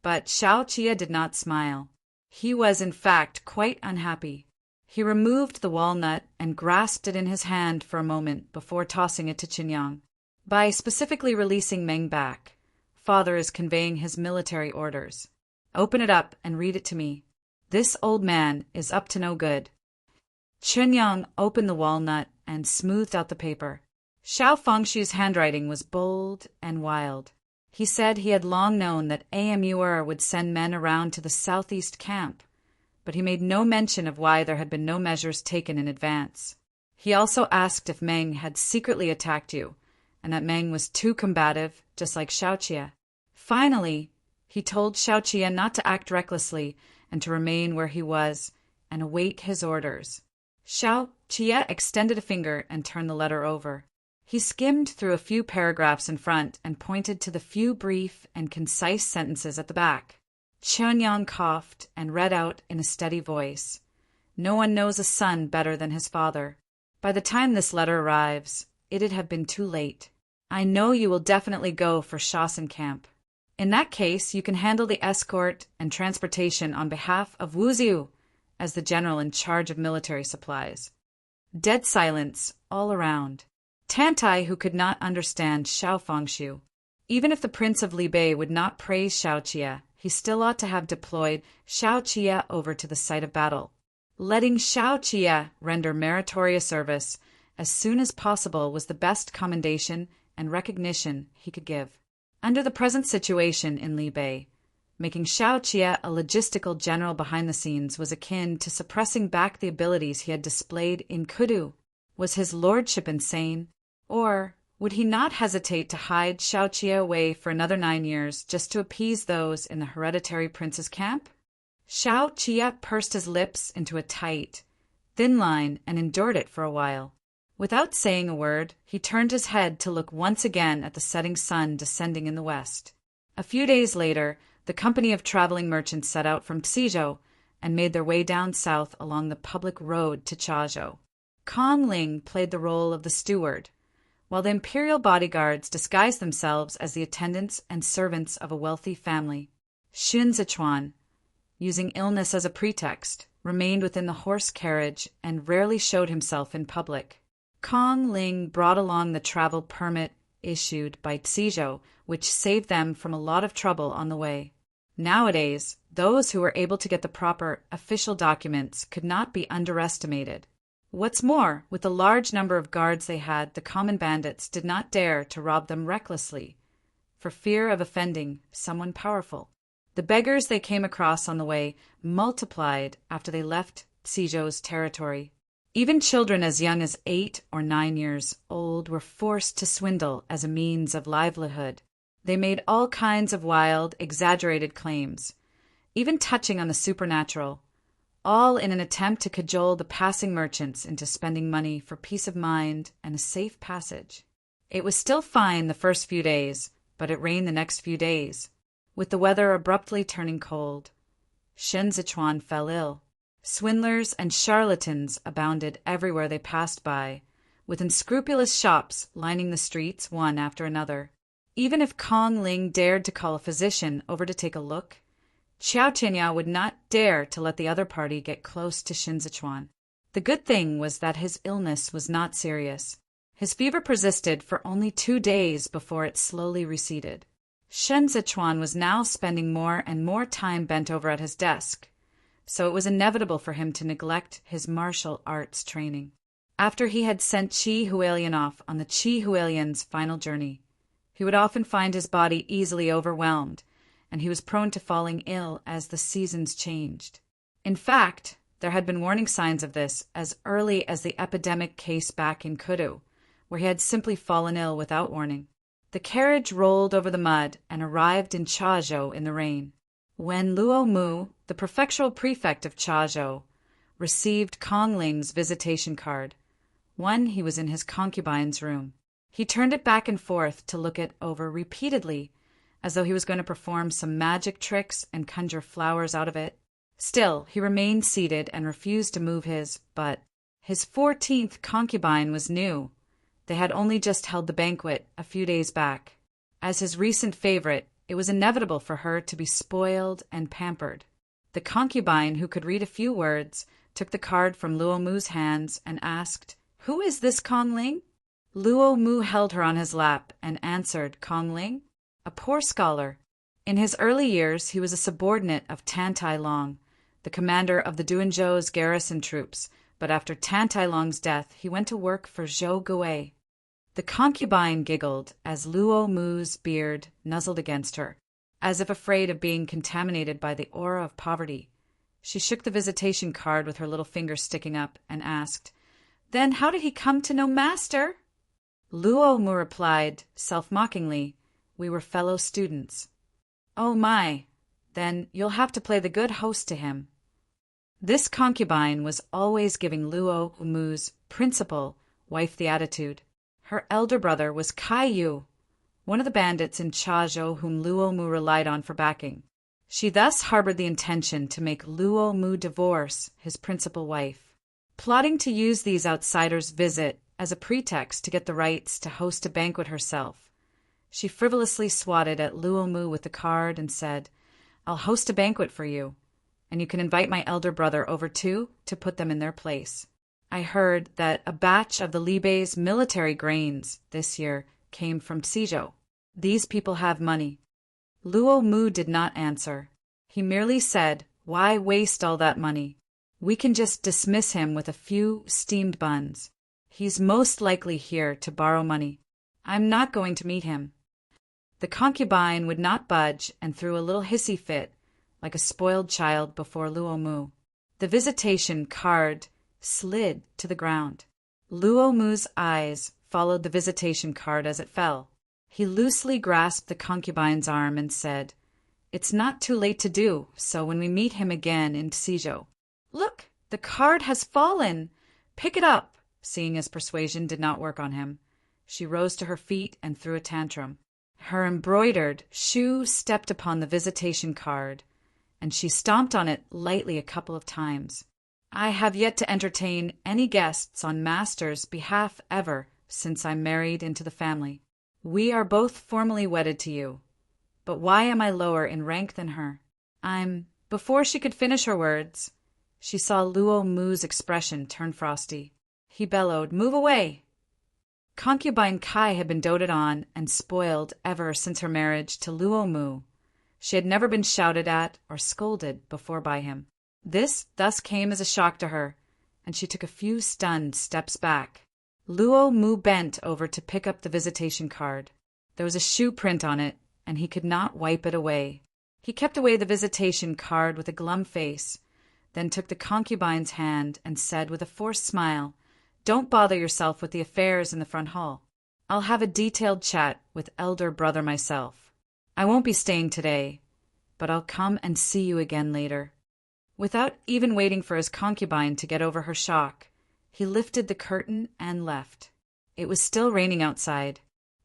But Xiao Qie did not smile. He was, in fact, quite unhappy. He removed the walnut and grasped it in his hand for a moment before tossing it to Qinyang. By specifically releasing Meng back, Father is conveying his military orders. "Open it up and read it to me. This old man is up to no good." Qinyang opened the walnut and smoothed out the paper. Xiao Fangxu's handwriting was bold and wild. He said he had long known that AMUR would send men around to the southeast camp, but he made no mention of why there had been no measures taken in advance. He also asked if Meng had secretly attacked you, and that Meng was too combative, just like Xiao Qie. Finally, he told Xiao Qie not to act recklessly and to remain where he was and await his orders. Xiao Qie extended a finger and turned the letter over. He skimmed through a few paragraphs in front and pointed to the few brief and concise sentences at the back. Qinyang coughed and read out in a steady voice, "No one knows a son better than his father. By the time this letter arrives, it'd have been too late. I know you will definitely go for Shaoxin camp. In that case, you can handle the escort and transportation on behalf of Wu Ziyu as the general in charge of military supplies." Dead silence all around. Tantai, who could not understand Xiao Fangxu. Even if the Prince of Libei would not praise Xiao Qie, he still ought to have deployed Xiao Qie over to the site of battle. Letting Xiao Qie render meritorious service as soon as possible was the best commendation and recognition he could give. Under the present situation in Libei, making Xiao Qie a logistical general behind the scenes was akin to suppressing back the abilities he had displayed in Kudu. Was his lordship insane? Or would he not hesitate to hide Xiao Qie away for another 9 years just to appease those in the hereditary prince's camp? Xiao Qie pursed his lips into a tight, thin line and endured it for a while. Without saying a word, he turned his head to look once again at the setting sun descending in the west. A few days later, the company of traveling merchants set out from Xizhou and made their way down south along the public road to Chazhou. Kong Ling played the role of the steward, while the imperial bodyguards disguised themselves as the attendants and servants of a wealthy family. Xun Zichuan, using illness as a pretext, remained within the horse carriage and rarely showed himself in public. Kong Ling brought along the travel permit issued by Xizhou, which saved them from a lot of trouble on the way. Nowadays, those who were able to get the proper official documents could not be underestimated. What's more, with the large number of guards they had, the common bandits did not dare to rob them recklessly, for fear of offending someone powerful. The beggars they came across on the way multiplied after they left Xizhou's territory. Even children as young as 8 or 9 years old were forced to swindle as a means of livelihood. They made all kinds of wild, exaggerated claims, even touching on the supernatural, all in an attempt to cajole the passing merchants into spending money for peace of mind and a safe passage. It was still fine the first few days, but it rained the next few days, with the weather abruptly turning cold. Shen Zichuan fell ill. Swindlers and charlatans abounded everywhere they passed by, with unscrupulous shops lining the streets one after another. Even if Kong Ling dared to call a physician over to take a look, Xiao Qinya would not dare to let the other party get close to Shen Zichuan. The good thing was that his illness was not serious. His fever persisted for only 2 days before it slowly receded. Shen Zichuan was now spending more and more time bent over at his desk, so it was inevitable for him to neglect his martial arts training. After he had sent Qi Hualien off on the Qi Hualien's final journey, he would often find his body easily overwhelmed, and he was prone to falling ill as the seasons changed. In fact, there had been warning signs of this as early as the epidemic case back in Kudu, where he had simply fallen ill without warning. The carriage rolled over the mud and arrived in Chazhou in the rain. When Luo Mu, the prefectural prefect of Chazhou, received Kong Ling's visitation card, he was in his concubine's room. He turned it back and forth to look it over repeatedly, as though he was going to perform some magic tricks and conjure flowers out of it. Still, he remained seated and refused to move but his 14th concubine was new. They had only just held the banquet a few days back. As his recent favorite, it was inevitable for her to be spoiled and pampered. The concubine, who could read a few words, took the card from Luo Mu's hands and asked, "Who is this Kong Ling?" Luo Mu held her on his lap and answered, "Kong Ling? A poor scholar. In his early years, he was a subordinate of Tan Tai Long, the commander of the Duanzhou's garrison troops, but after Tan Tai Long's death, he went to work for Zhou Gui." The concubine giggled as Luo Mu's beard nuzzled against her, as if afraid of being contaminated by the aura of poverty. She shook the visitation card with her little finger sticking up and asked, "Then how did he come to know Master?" Luo Mu replied, self-mockingly, "We were fellow students." "Oh my, then you'll have to play the good host to him." This concubine was always giving Luo Mu's principal wife the attitude. Her elder brother was Kai Yu, one of the bandits in Chazhou whom Luo Mu relied on for backing. She thus harbored the intention to make Luo Mu divorce his principal wife. Plotting to use these outsiders' visit as a pretext to get the rights to host a banquet herself, she frivolously swatted at Luo Mu with the card and said, "I'll host a banquet for you, and you can invite my elder brother over too to put them in their place. I heard that a batch of the Libei's military grains this year came from Xizhou. These people have money." Luo Mu did not answer. He merely said, "Why waste all that money? We can just dismiss him with a few steamed buns. He's most likely here to borrow money. I'm not going to meet him." The concubine would not budge and threw a little hissy fit, like a spoiled child before Luo Mu. The visitation card slid to the ground. Luo Mu's eyes followed the visitation card as it fell. He loosely grasped the concubine's arm and said, "It's not too late to do so when we meet him again in Xizhou. Look, the card has fallen. Pick it up." Seeing his persuasion did not work on him, she rose to her feet and threw a tantrum. Her embroidered shoe stepped upon the visitation card, and she stomped on it lightly a couple of times. "I have yet to entertain any guests on Master's behalf ever since I married into the family. We are both formally wedded to you. But why am I lower in rank than her? Before she could finish her words, she saw Luo Mu's expression turn frosty. He bellowed, "Move away!" Concubine Kai had been doted on and spoiled ever since her marriage to Luo Mu. She had never been shouted at or scolded before by him. This thus came as a shock to her, and she took a few stunned steps back. Luo Mu bent over to pick up the visitation card. There was a shoe print on it, and he could not wipe it away. He kept away the visitation card with a glum face, then took the concubine's hand and said with a forced smile, "Don't bother yourself with the affairs in the front hall. I'll have a detailed chat with elder brother myself. I won't be staying today, but I'll come and see you again later." Without even waiting for his concubine to get over her shock, he lifted the curtain and left. It was still raining outside.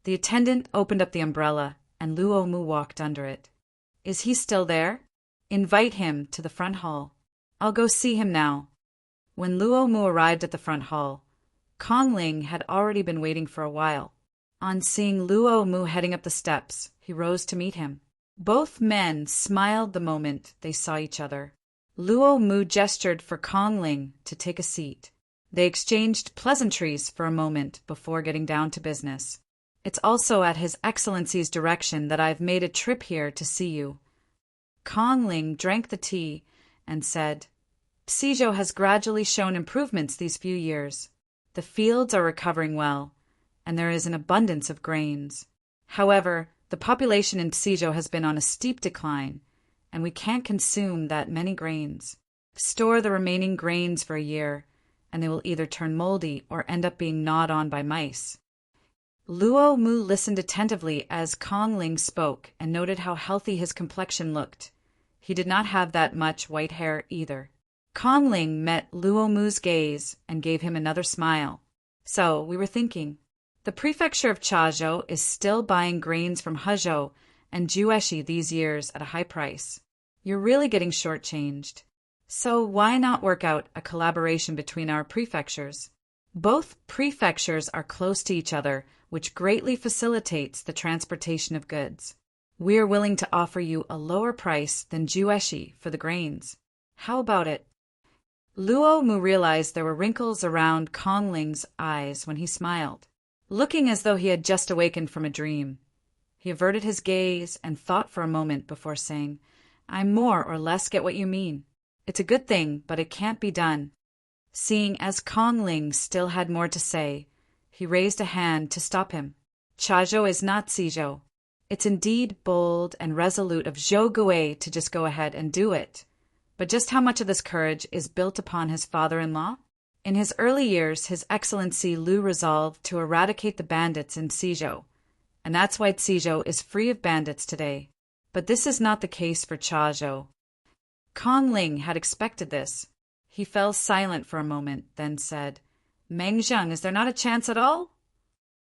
The attendant opened up the umbrella, and Luomu walked under it. "Is he still there? Invite him to the front hall. I'll go see him now." When Luomu arrived at the front hall, Kongling had already been waiting for a while. On seeing Luomu heading up the steps, he rose to meet him. Both men smiled the moment they saw each other. Luomu gestured for Kongling to take a seat. They exchanged pleasantries for a moment before getting down to business. "It's also at His Excellency's direction that I've made a trip here to see you." Kongling drank the tea and said, "Psijo has gradually shown improvements these few years. The fields are recovering well, and there is an abundance of grains. However, the population in Psijo has been on a steep decline, and we can't consume that many grains. Store the remaining grains for a year, and they will either turn moldy or end up being gnawed on by mice." Luomu listened attentively as Kongling spoke and noted how healthy his complexion looked. He did not have that much white hair either. Kongling met Luomu's gaze and gave him another smile. "So, we were thinking. The prefecture of Chaozhou is still buying grains from Hezhou and Jueshi these years at a high price. You're really getting shortchanged. So why not work out a collaboration between our prefectures? Both prefectures are close to each other, which greatly facilitates the transportation of goods. We are willing to offer you a lower price than Jueshi for the grains. How about it?" Luomu realized there were wrinkles around Kongling's eyes when he smiled, looking as though he had just awakened from a dream. He averted his gaze and thought for a moment before saying, "I more or less get what you mean. It's a good thing, but it can't be done." Seeing as Kongling still had more to say, he raised a hand to stop him. "Chaozhou is not Psijo. It's indeed bold and resolute of Zhou Gui to just go ahead and do it. But just how much of this courage is built upon his father-in-law? In his early years, His Excellency Lu resolved to eradicate the bandits in Psijo, and that's why Psijo is free of bandits today. But this is not the case for Chaozhou." Kongling had expected this. He fell silent for a moment, then said, "Meng Zheng, is there not a chance at all?"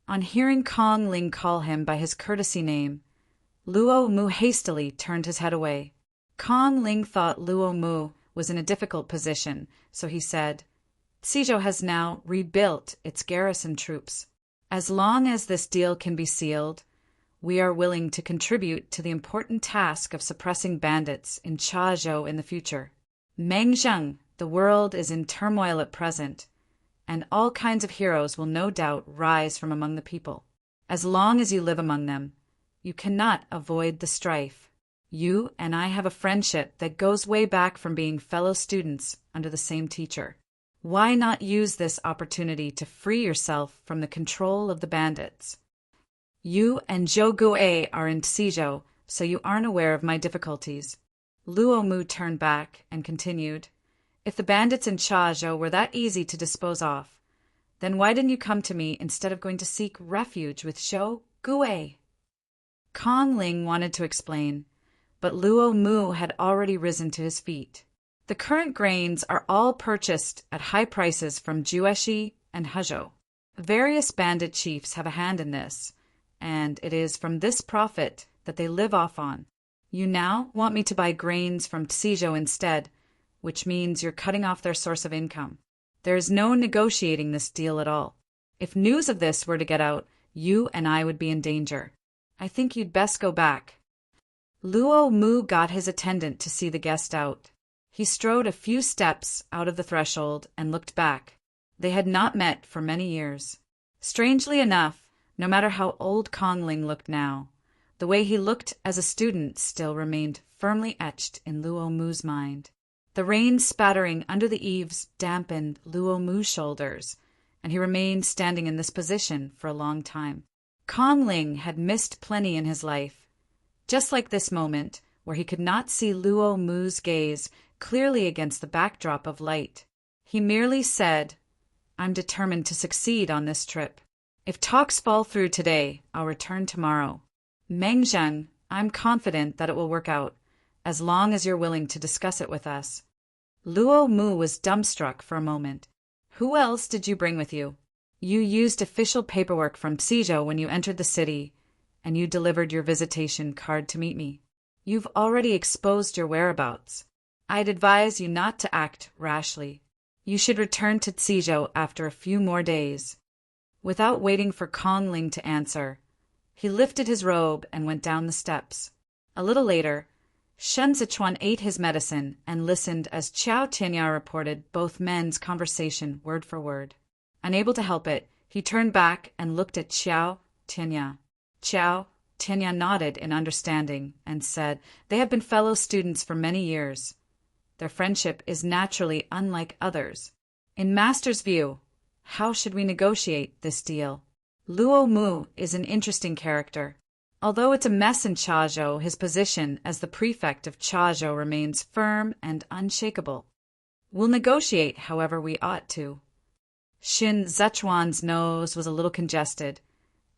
On hearing Kongling call him by his courtesy name, Luomu hastily turned his head away. Kongling thought Luomu was in a difficult position, so he said, "Psijo has now rebuilt its garrison troops. As long as this deal can be sealed, we are willing to contribute to the important task of suppressing bandits in Chaozhou in the future. Meng Zheng, the world is in turmoil at present, and all kinds of heroes will no doubt rise from among the people. As long as you live among them, you cannot avoid the strife. You and I have a friendship that goes way back from being fellow students under the same teacher. Why not use this opportunity to free yourself from the control of the bandits? You and Zhou Gui are in Psijo, so you aren't aware of my difficulties." Luomu turned back and continued, "If the bandits in Chaozhou were that easy to dispose off, then why didn't you come to me instead of going to seek refuge with Zhou Gui?" Kongling wanted to explain, but Luomu had already risen to his feet. "The current grains are all purchased at high prices from Jueshi and Hezhou. Various bandit chiefs have a hand in this, and it is from this profit that they live off on. You now want me to buy grains from Psijo instead, which means you're cutting off their source of income. There is no negotiating this deal at all. If news of this were to get out, you and I would be in danger. I think you'd best go back." Luomu got his attendant to see the guest out. He strode a few steps out of the threshold and looked back. They had not met for many years. Strangely enough, no matter how old Kongling looked now, the way he looked as a student still remained firmly etched in Luomu's mind. The rain spattering under the eaves dampened Luomu's shoulders, and he remained standing in this position for a long time. Kongling had missed plenty in his life. Just like this moment, where he could not see Luomu's gaze clearly against the backdrop of light. He merely said, "I'm determined to succeed on this trip. If talks fall through today, I'll return tomorrow. Meng Zheng, I'm confident that it will work out, as long as you're willing to discuss it with us." Luo Mu was dumbstruck for a moment. "Who else did you bring with you? You used official paperwork from Sizhou when you entered the city, and you delivered your visitation card to meet me. You've already exposed your whereabouts. I'd advise you not to act rashly. You should return to Sizhou after a few more days." Without waiting for Kong Ling to answer, he lifted his robe and went down the steps. A little later, Shen Zichuan ate his medicine and listened as Qiao Tianya reported both men's conversation word for word. Unable to help it, he turned back and looked at Qiao Tianya. Qiao Tianya nodded in understanding and said, "They have been fellow students for many years. Their friendship is naturally unlike others. In Master's view, how should we negotiate this deal? Luo Mu is an interesting character. Although it's a mess in Chazhou, his position as the prefect of Chazhou remains firm and unshakable. We'll negotiate however we ought to." Shen Zichuan's nose was a little congested,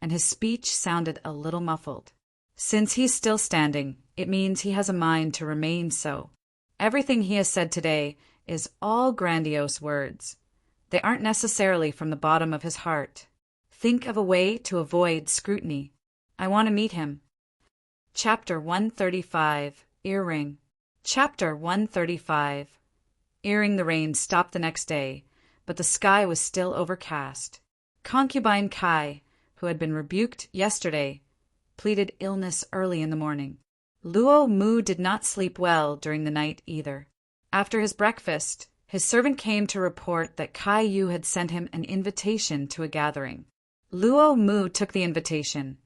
and his speech sounded a little muffled. Since he's still standing, it means he has a mind to remain so. Everything he has said today is all grandiose words. They aren't necessarily from the bottom of his heart. Think of a way to avoid scrutiny. I want to meet him. Chapter 135, Earring. Chapter 135. Earring. The rain stopped the next day, but the sky was still overcast. Concubine Kai, who had been rebuked yesterday, pleaded illness early in the morning. Luo Mu did not sleep well during the night either. After his breakfast, his servant came to report that Kai Yu had sent him an invitation to a gathering. Luo Mu took the invitation,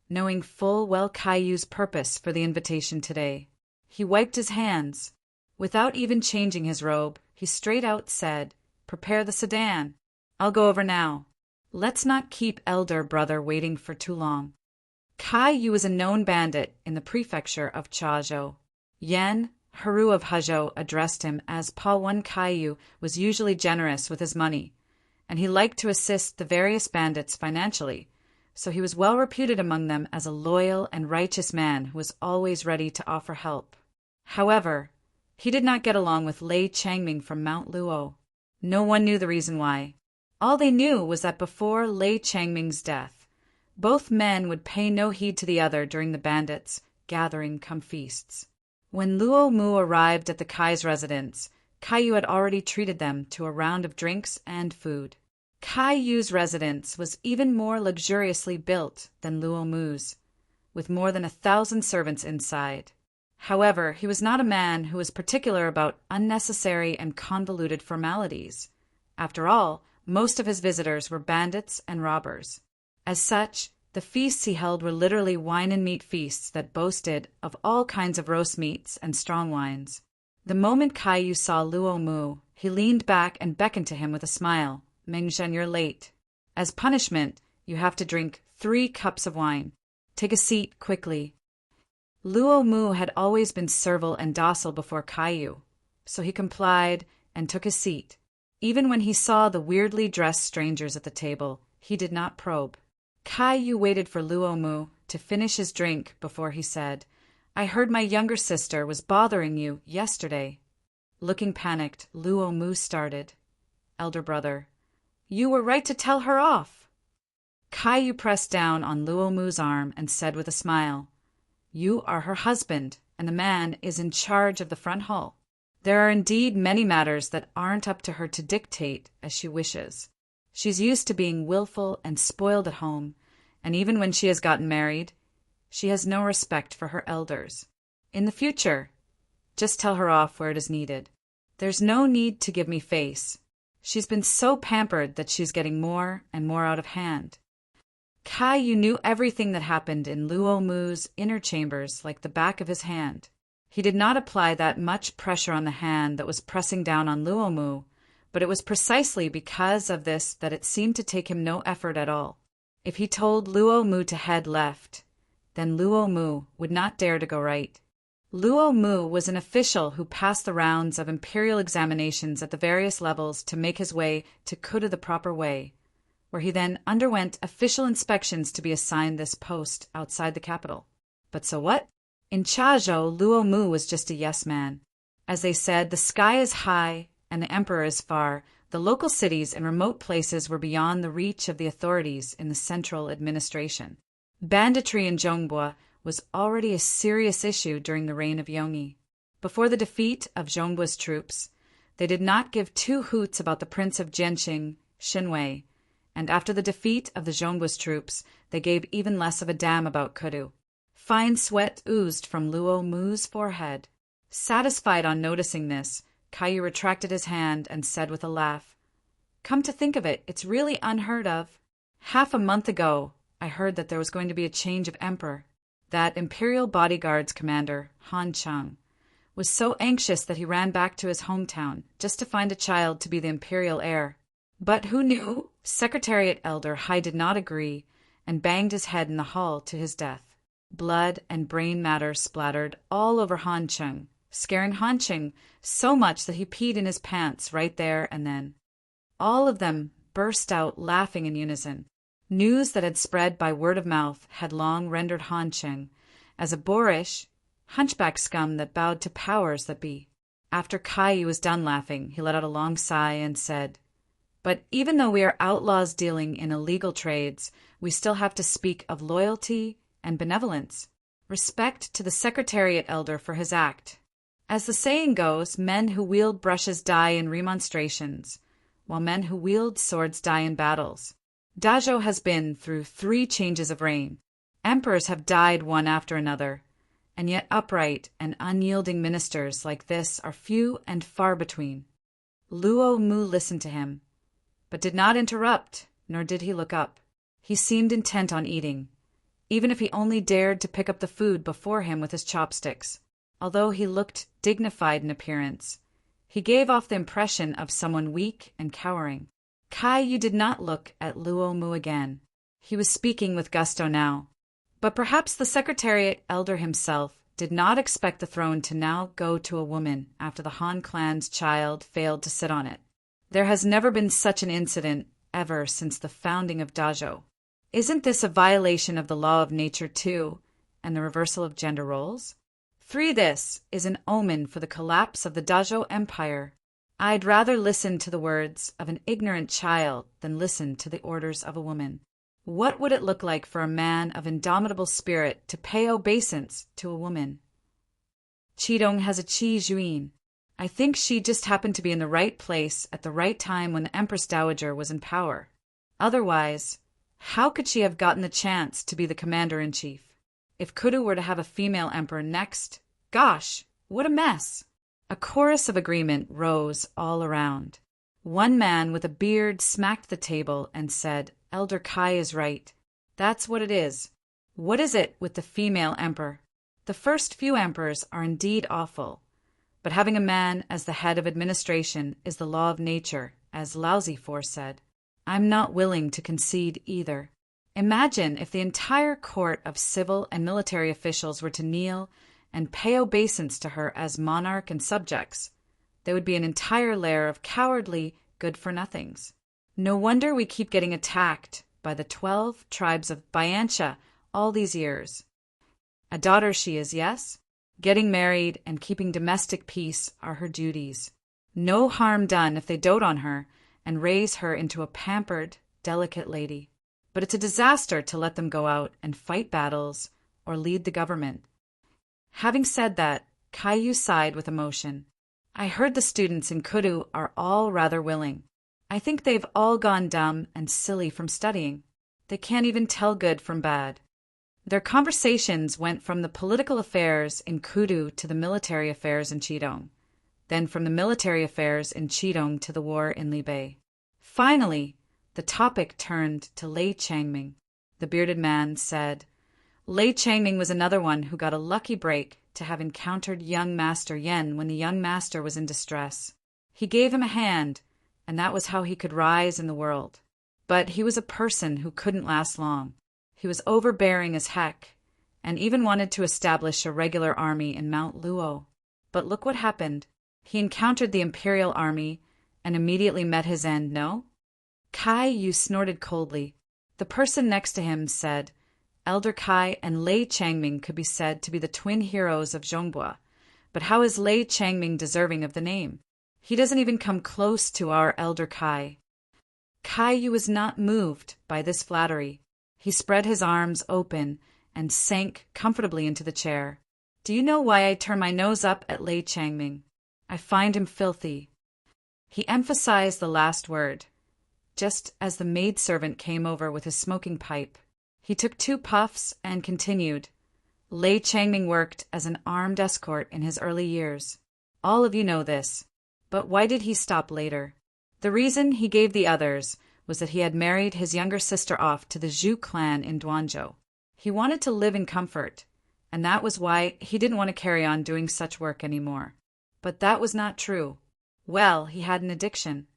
knowing full well Kai Yu's purpose for the invitation today. He wiped his hands. Without even changing his robe, he straight out said, "Prepare the sedan. I'll go over now. Let's not keep elder brother waiting for too long." Kai Yu was a known bandit in the prefecture of Chazhou. Yan Haru of Hezhou addressed him as Pa Wan. Kai Yu was usually generous with his money, and he liked to assist the various bandits financially, so he was well reputed among them as a loyal and righteous man who was always ready to offer help. However, he did not get along with Lei Changming from Mount Luo. No one knew the reason why. All they knew was that before Lei Changming's death, both men would pay no heed to the other during the bandits' gathering-cum feasts. When Luo Mu arrived at the Kai's residence, Kai Yu had already treated them to a round of drinks and food. Kai Yu's residence was even more luxuriously built than Luo Mu's, with more than 1,000 servants inside. However, he was not a man who was particular about unnecessary and convoluted formalities. After all, most of his visitors were bandits and robbers. As such, the feasts he held were literally wine and meat feasts that boasted of all kinds of roast meats and strong wines. The moment Kai Yu saw Luo Mu, he leaned back and beckoned to him with a smile. "Meng Zhen, you're late. As punishment, you have to drink 3 cups of wine. Take a seat quickly." Luo Mu had always been servile and docile before Kai Yu, so he complied and took his seat. Even when he saw the weirdly dressed strangers at the table, he did not probe. Kai Yu waited for Luo Mu to finish his drink before he said, "I heard my younger sister was bothering you yesterday." Looking panicked, Luo Mu started, "Elder brother, you were right to tell her off." Kai Yu pressed down on Luo Mu's arm and said with a smile, "You are her husband, and the man is in charge of the front hall. There are indeed many matters that aren't up to her to dictate as she wishes. She's used to being willful and spoiled at home, and even when she has gotten married, she has no respect for her elders. In the future, just tell her off where it is needed. There's no need to give me face. She's been so pampered that she's getting more and more out of hand." Kai Yu knew everything that happened in Luo Mu's inner chambers like the back of his hand. He did not apply that much pressure on the hand that was pressing down on Luo Mu, but it was precisely because of this that it seemed to take him no effort at all. If he told Luo Mu to head left, then Luo Mu would not dare to go right. Luo Mu was an official who passed the rounds of imperial examinations at the various levels to make his way to Kudu the proper way, where he then underwent official inspections to be assigned this post outside the capital. But so what? In Chazhou, Luo Mu was just a yes man. As they said, the sky is high and the emperor is far. The local cities and remote places were beyond the reach of the authorities in the central administration. Banditry in Zhongbua was already a serious issue during the reign of Yongyi. Before the defeat of Zhongbua's troops, they did not give two hoots about the prince of Jianqing, Xinwei, and after the defeat of the Zhongbua's troops, they gave even less of a damn about Kudu. Fine sweat oozed from Luo Mu's forehead. Satisfied on noticing this, Caillou retracted his hand and said with a laugh, "Come to think of it, it's really unheard of. Half a month ago, I heard that there was going to be a change of emperor. That Imperial Bodyguards commander, Han Cheng, was so anxious that he ran back to his hometown just to find a child to be the imperial heir. But who knew? Secretariat Elder Hai did not agree and banged his head in the hall to his death. Blood and brain matter splattered all over Han Cheng, scaring Han Cheng so much that he peed in his pants right there and then. All of them burst out laughing in unison. News that had spread by word of mouth had long rendered Han Cheng as a boorish, hunchback scum that bowed to powers that be. After Caillou was done laughing, he let out a long sigh and said, "But even though we are outlaws dealing in illegal trades, we still have to speak of loyalty and benevolence, respect to the Secretariat Elder for his act. As the saying goes, men who wield brushes die in remonstrations, while men who wield swords die in battles. Dazhou has been through 3 changes of reign. Emperors have died one after another, and yet upright and unyielding ministers like this are few and far between." Luo Mu listened to him, but did not interrupt, nor did he look up. He seemed intent on eating, even if he only dared to pick up the food before him with his chopsticks. Although he looked dignified in appearance, he gave off the impression of someone weak and cowering. Caillou did not look at Luo Mu again. He was speaking with gusto now. But perhaps the Secretariat Elder himself did not expect the throne to now go to a woman after the Han clan's child failed to sit on it. There has never been such an incident ever since the founding of Dazhou. Isn't this a violation of the law of nature too, and the reversal of gender roles? 3. This is an omen for the collapse of the Dazhou Empire. I'd rather listen to the words of an ignorant child than listen to the orders of a woman. What would it look like for a man of indomitable spirit to pay obeisance to a woman? Qidong has a Qi Juin. I think she just happened to be in the right place at the right time when the Empress Dowager was in power. Otherwise, how could she have gotten the chance to be the commander-in-chief? If Kudu were to have a female emperor next, gosh, what a mess! A chorus of agreement rose all around. One man with a beard smacked the table and said, "Elder Kai is right. That's what it is. What is it with the female emperor? The first few emperors are indeed awful, but having a man as the head of administration is the law of nature, as Laozi said. I'm not willing to concede either. Imagine if the entire court of civil and military officials were to kneel and pay obeisance to her as monarch and subjects. There would be an entire layer of cowardly good-for-nothings. No wonder we keep getting attacked by the 12 tribes of Bayantia all these years. A daughter she is, yes? Getting married and keeping domestic peace are her duties. No harm done if they dote on her and raise her into a pampered, delicate lady. But it's a disaster to let them go out and fight battles or lead the government." Having said that, Caillou sighed with emotion. "I heard the students in Kudu are all rather willing. I think they've all gone dumb and silly from studying. They can't even tell good from bad." Their conversations went from the political affairs in Kudu to the military affairs in Qidong, then from the military affairs in Qidong to the war in Libei. Finally, the topic turned to Lei Changming. The bearded man said, "Lei Changming was another one who got a lucky break to have encountered young Master Yen when the young master was in distress. He gave him a hand, and that was how he could rise in the world. But he was a person who couldn't last long. He was overbearing as heck, and even wanted to establish a regular army in Mount Luo. But look what happened. He encountered the imperial army and immediately met his end, no? Kai Yu snorted coldly. The person next to him said, Elder Kai and Lei Changming could be said to be the twin heroes of Zhongbua, but how is Lei Changming deserving of the name? He doesn't even come close to our Elder Kai. Kai Yu was not moved by this flattery. He spread his arms open and sank comfortably into the chair. Do you know why I turn my nose up at Lei Changming? I find him filthy. He emphasized the last word. Just as the maidservant came over with his smoking pipe, he took 2 puffs and continued. Lei Changming worked as an armed escort in his early years. All of you know this. But why did he stop later? The reason he gave the others was that he had married his younger sister off to the Zhu clan in Duanzhou. He wanted to live in comfort, and that was why he didn't want to carry on doing such work anymore. But that was not true. Well, he had an addiction.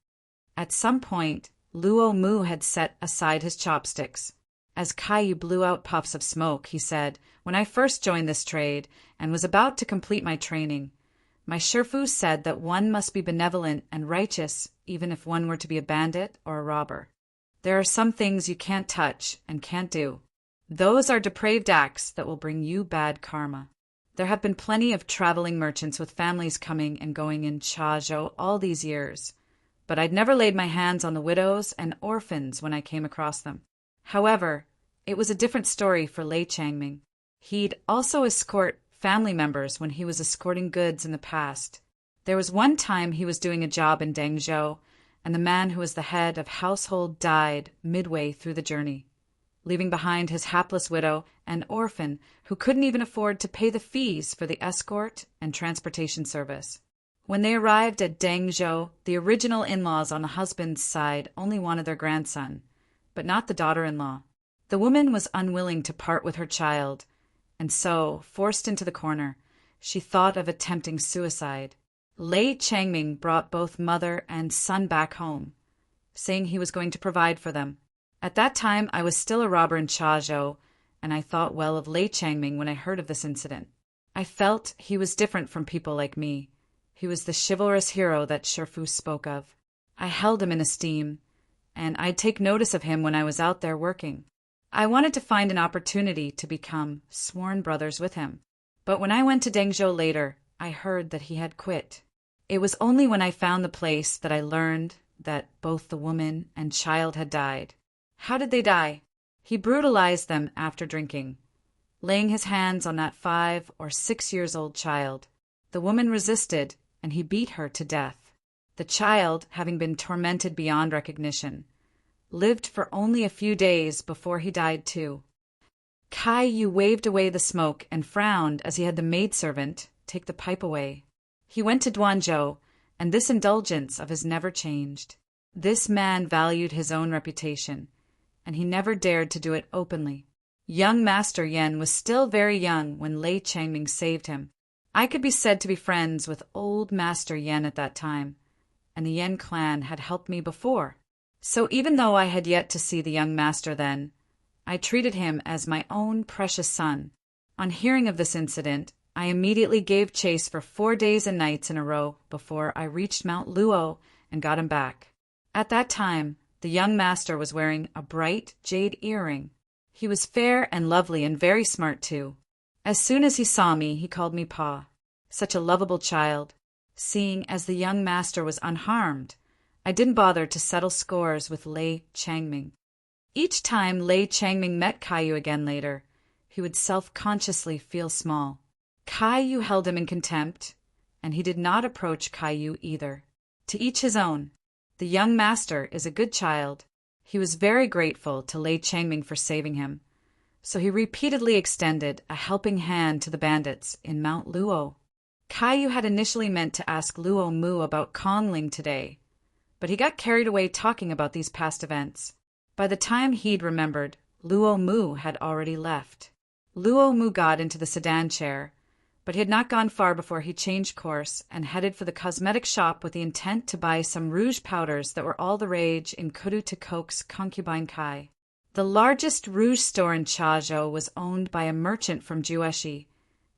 At some point, Luo Mu had set aside his chopsticks. As Kai Yu blew out puffs of smoke, he said, When I first joined this trade and was about to complete my training, my Shifu said that one must be benevolent and righteous even if one were to be a bandit or a robber. There are some things you can't touch and can't do. Those are depraved acts that will bring you bad karma. There have been plenty of traveling merchants with families coming and going in Chazhou all these years, but I'd never laid my hands on the widows and orphans when I came across them. However, it was a different story for Lei Changming. He'd also escort family members when he was escorting goods in the past. There was one time he was doing a job in Dengzhou, and the man who was the head of household died midway through the journey, leaving behind his hapless widow and orphan who couldn't even afford to pay the fees for the escort and transportation service. When they arrived at Dengzhou, the original in-laws on the husband's side only wanted their grandson, but not the daughter-in-law. The woman was unwilling to part with her child, and so, forced into the corner, she thought of attempting suicide. Lei Changming brought both mother and son back home, saying he was going to provide for them. At that time, I was still a robber in Chazhou, and I thought well of Lei Changming when I heard of this incident. I felt he was different from people like me. He was the chivalrous hero that Shifu spoke of. I held him in esteem, and I'd take notice of him when I was out there working. I wanted to find an opportunity to become sworn brothers with him. But when I went to Dengzhou later, I heard that he had quit. It was only when I found the place that I learned that both the woman and child had died. How did they die? He brutalized them after drinking, laying his hands on that 5 or 6 years old child. The woman resisted, and he beat her to death. The child, having been tormented beyond recognition, lived for only a few days before he died too. Kai Yu waved away the smoke and frowned as he had the maidservant take the pipe away. He went to Duanzhou, and this indulgence of his never changed. This man valued his own reputation, and he never dared to do it openly. Young Master Yen was still very young when Lei Changming saved him. I could be said to be friends with old Master Yen at that time, and the Yen clan had helped me before. So even though I had yet to see the young master then, I treated him as my own precious son. On hearing of this incident, I immediately gave chase for 4 days and nights in a row before I reached Mount Luo and got him back. At that time, the young master was wearing a bright jade earring. He was fair and lovely and very smart too. As soon as he saw me, he called me Pa. Such a lovable child. Seeing as the young master was unharmed, I didn't bother to settle scores with Lei Changming. Each time Lei Changming met Kai Yu again later, he would self-consciously feel small. Kai Yu held him in contempt, and he did not approach Kai Yu either. To each his own. The young master is a good child. He was very grateful to Lei Changming for saving him, so he repeatedly extended a helping hand to the bandits in Mount Luo. Kai Yu had initially meant to ask Luo Mu about Kongling today, but he got carried away talking about these past events. By the time he'd remembered, Luo Mu had already left. Luo Mu got into the sedan chair, but he had not gone far before he changed course and headed for the cosmetic shop with the intent to buy some rouge powders that were all the rage in Kudu Tikok's concubine Kai. The largest rouge store in Chazhou was owned by a merchant from Jueshi,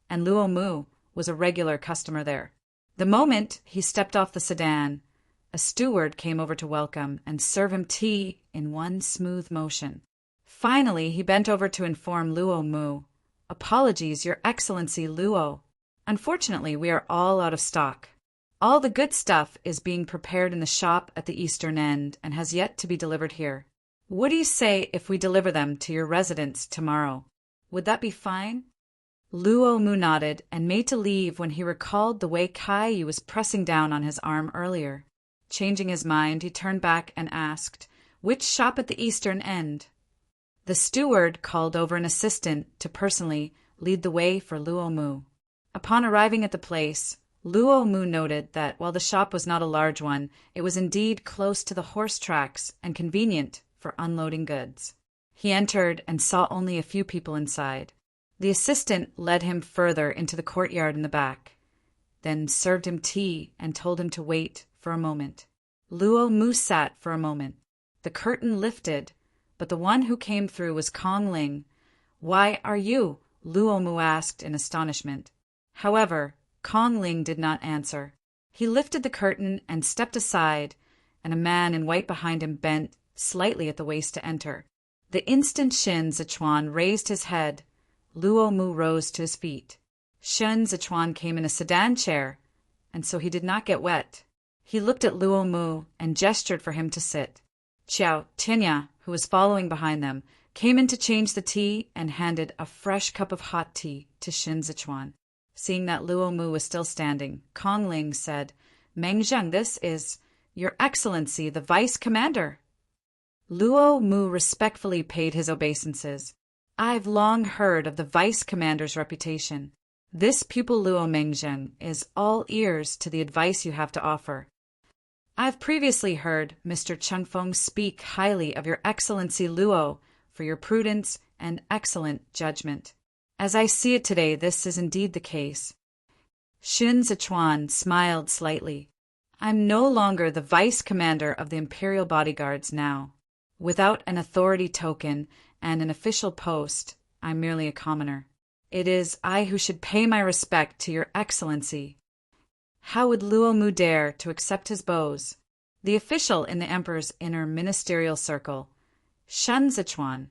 and Luo Mu was a regular customer there. The moment he stepped off the sedan, a steward came over to welcome and serve him tea in one smooth motion. Finally, he bent over to inform Luo Mu, "Apologies, Your Excellency Luo. Unfortunately, we are all out of stock. All the good stuff is being prepared in the shop at the eastern end and has yet to be delivered here. What do you say if we deliver them to your residence tomorrow? Would that be fine?" Luo Mu nodded and made to leave when he recalled the way Kai was pressing down on his arm earlier. Changing his mind, he turned back and asked, "Which shop at the eastern end?" The steward called over an assistant to personally lead the way for Luo Mu. Upon arriving at the place, Luo Mu noted that while the shop was not a large one, it was indeed close to the horse tracks and convenient for unloading goods. He entered and saw only a few people inside. The assistant led him further into the courtyard in the back, then served him tea and told him to wait for a moment. Luo Mu sat for a moment. The curtain lifted, but the one who came through was Kong Ling. "Why are you?" Luo Mu asked in astonishment. However, Kong Ling did not answer. He lifted the curtain and stepped aside, and a man in white behind him bent slightly at the waist to enter. The instant Shin Zichuan raised his head, Luo Mu rose to his feet. Shin Zichuan came in a sedan chair, and so he did not get wet. He looked at Luo Mu and gestured for him to sit. Xiao Tinya, who was following behind them, came in to change the tea and handed a fresh cup of hot tea to Shin Zichuan. Seeing that Luo Mu was still standing, Kong Ling said, "Meng Zheng, this is Your Excellency, the Vice Commander." Luo Mu respectfully paid his obeisances. "I've long heard of the Vice Commander's reputation. This pupil Luo Mengzheng is all ears to the advice you have to offer. I've previously heard Mr. Chengfeng speak highly of Your Excellency Luo for your prudence and excellent judgment. As I see it today, this is indeed the case." Shin Zichuan smiled slightly. "I'm no longer the Vice Commander of the Imperial Bodyguards now. Without an authority token and an official post, I'm merely a commoner. It is I who should pay my respect to Your Excellency." How would Luo Mu dare to accept his bows? The official in the Emperor's inner ministerial circle, Shin Zichuan.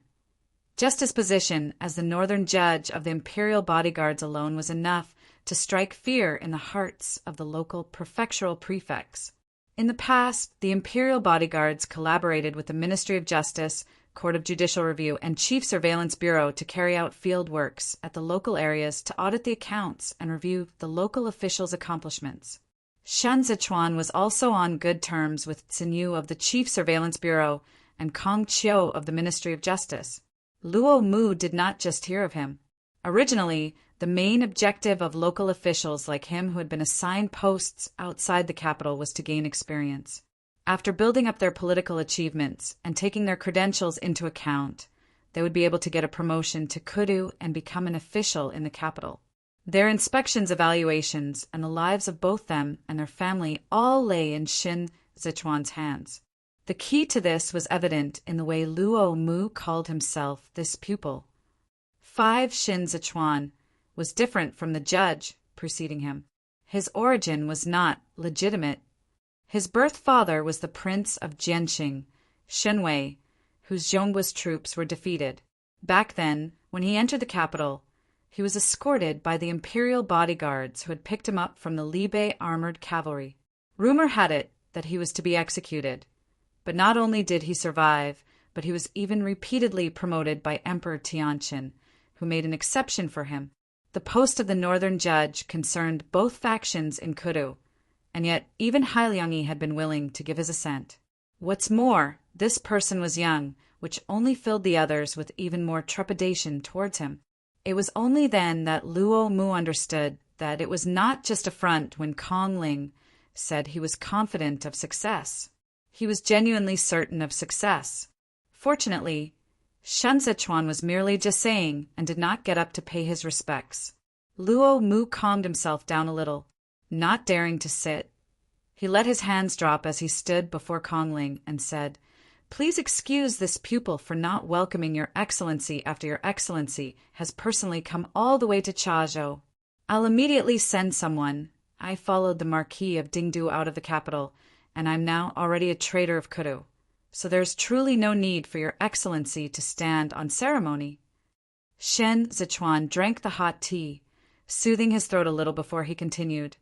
Just his position as the northern judge of the Imperial Bodyguards alone was enough to strike fear in the hearts of the local prefectural prefects. In the past, the Imperial Bodyguards collaborated with the Ministry of Justice, Court of Judicial Review, and Chief Surveillance Bureau to carry out field works at the local areas to audit the accounts and review the local officials' accomplishments. Shan Zichuan was also on good terms with Tsinyu of the Chief Surveillance Bureau and Kong Chiu of the Ministry of Justice. Luo Mu did not just hear of him. Originally, the main objective of local officials like him who had been assigned posts outside the capital was to gain experience. After building up their political achievements and taking their credentials into account, they would be able to get a promotion to Kudu and become an official in the capital. Their inspections, evaluations, and the lives of both them and their family all lay in Shin Zichuan's hands. The key to this was evident in the way Luo Mu called himself this pupil. 5 Shin Zichuan was different from the judge preceding him. His origin was not legitimate. His birth father was the Prince of Jianxing, Shenwei, whose Zhongguo's troops were defeated. Back then, when he entered the capital, he was escorted by the imperial bodyguards who had picked him up from the Libe armored cavalry. Rumor had it that he was to be executed. But not only did he survive, but he was even repeatedly promoted by Emperor Tianqin, who made an exception for him. The post of the northern judge concerned both factions in Kudu, and yet even Hai Liangyi had been willing to give his assent. What's more, this person was young, which only filled the others with even more trepidation towards him. It was only then that Luo Mu understood that it was not just a front when Kong Ling said he was confident of success. He was genuinely certain of success. Fortunately, Shan Zichuan was merely just saying and did not get up to pay his respects. Luo Mu calmed himself down a little, not daring to sit. He let his hands drop as he stood before Kong Ling and said, Please excuse this pupil for not welcoming Your Excellency after Your Excellency has personally come all the way to Chazhou. I'll immediately send someone. I followed the Marquis of Dingdu out of the capital, and I'm now already a traitor of Kuru. So there's truly no need for Your Excellency to stand on ceremony. Shen Zichuan drank the hot tea, soothing his throat a little before he continued.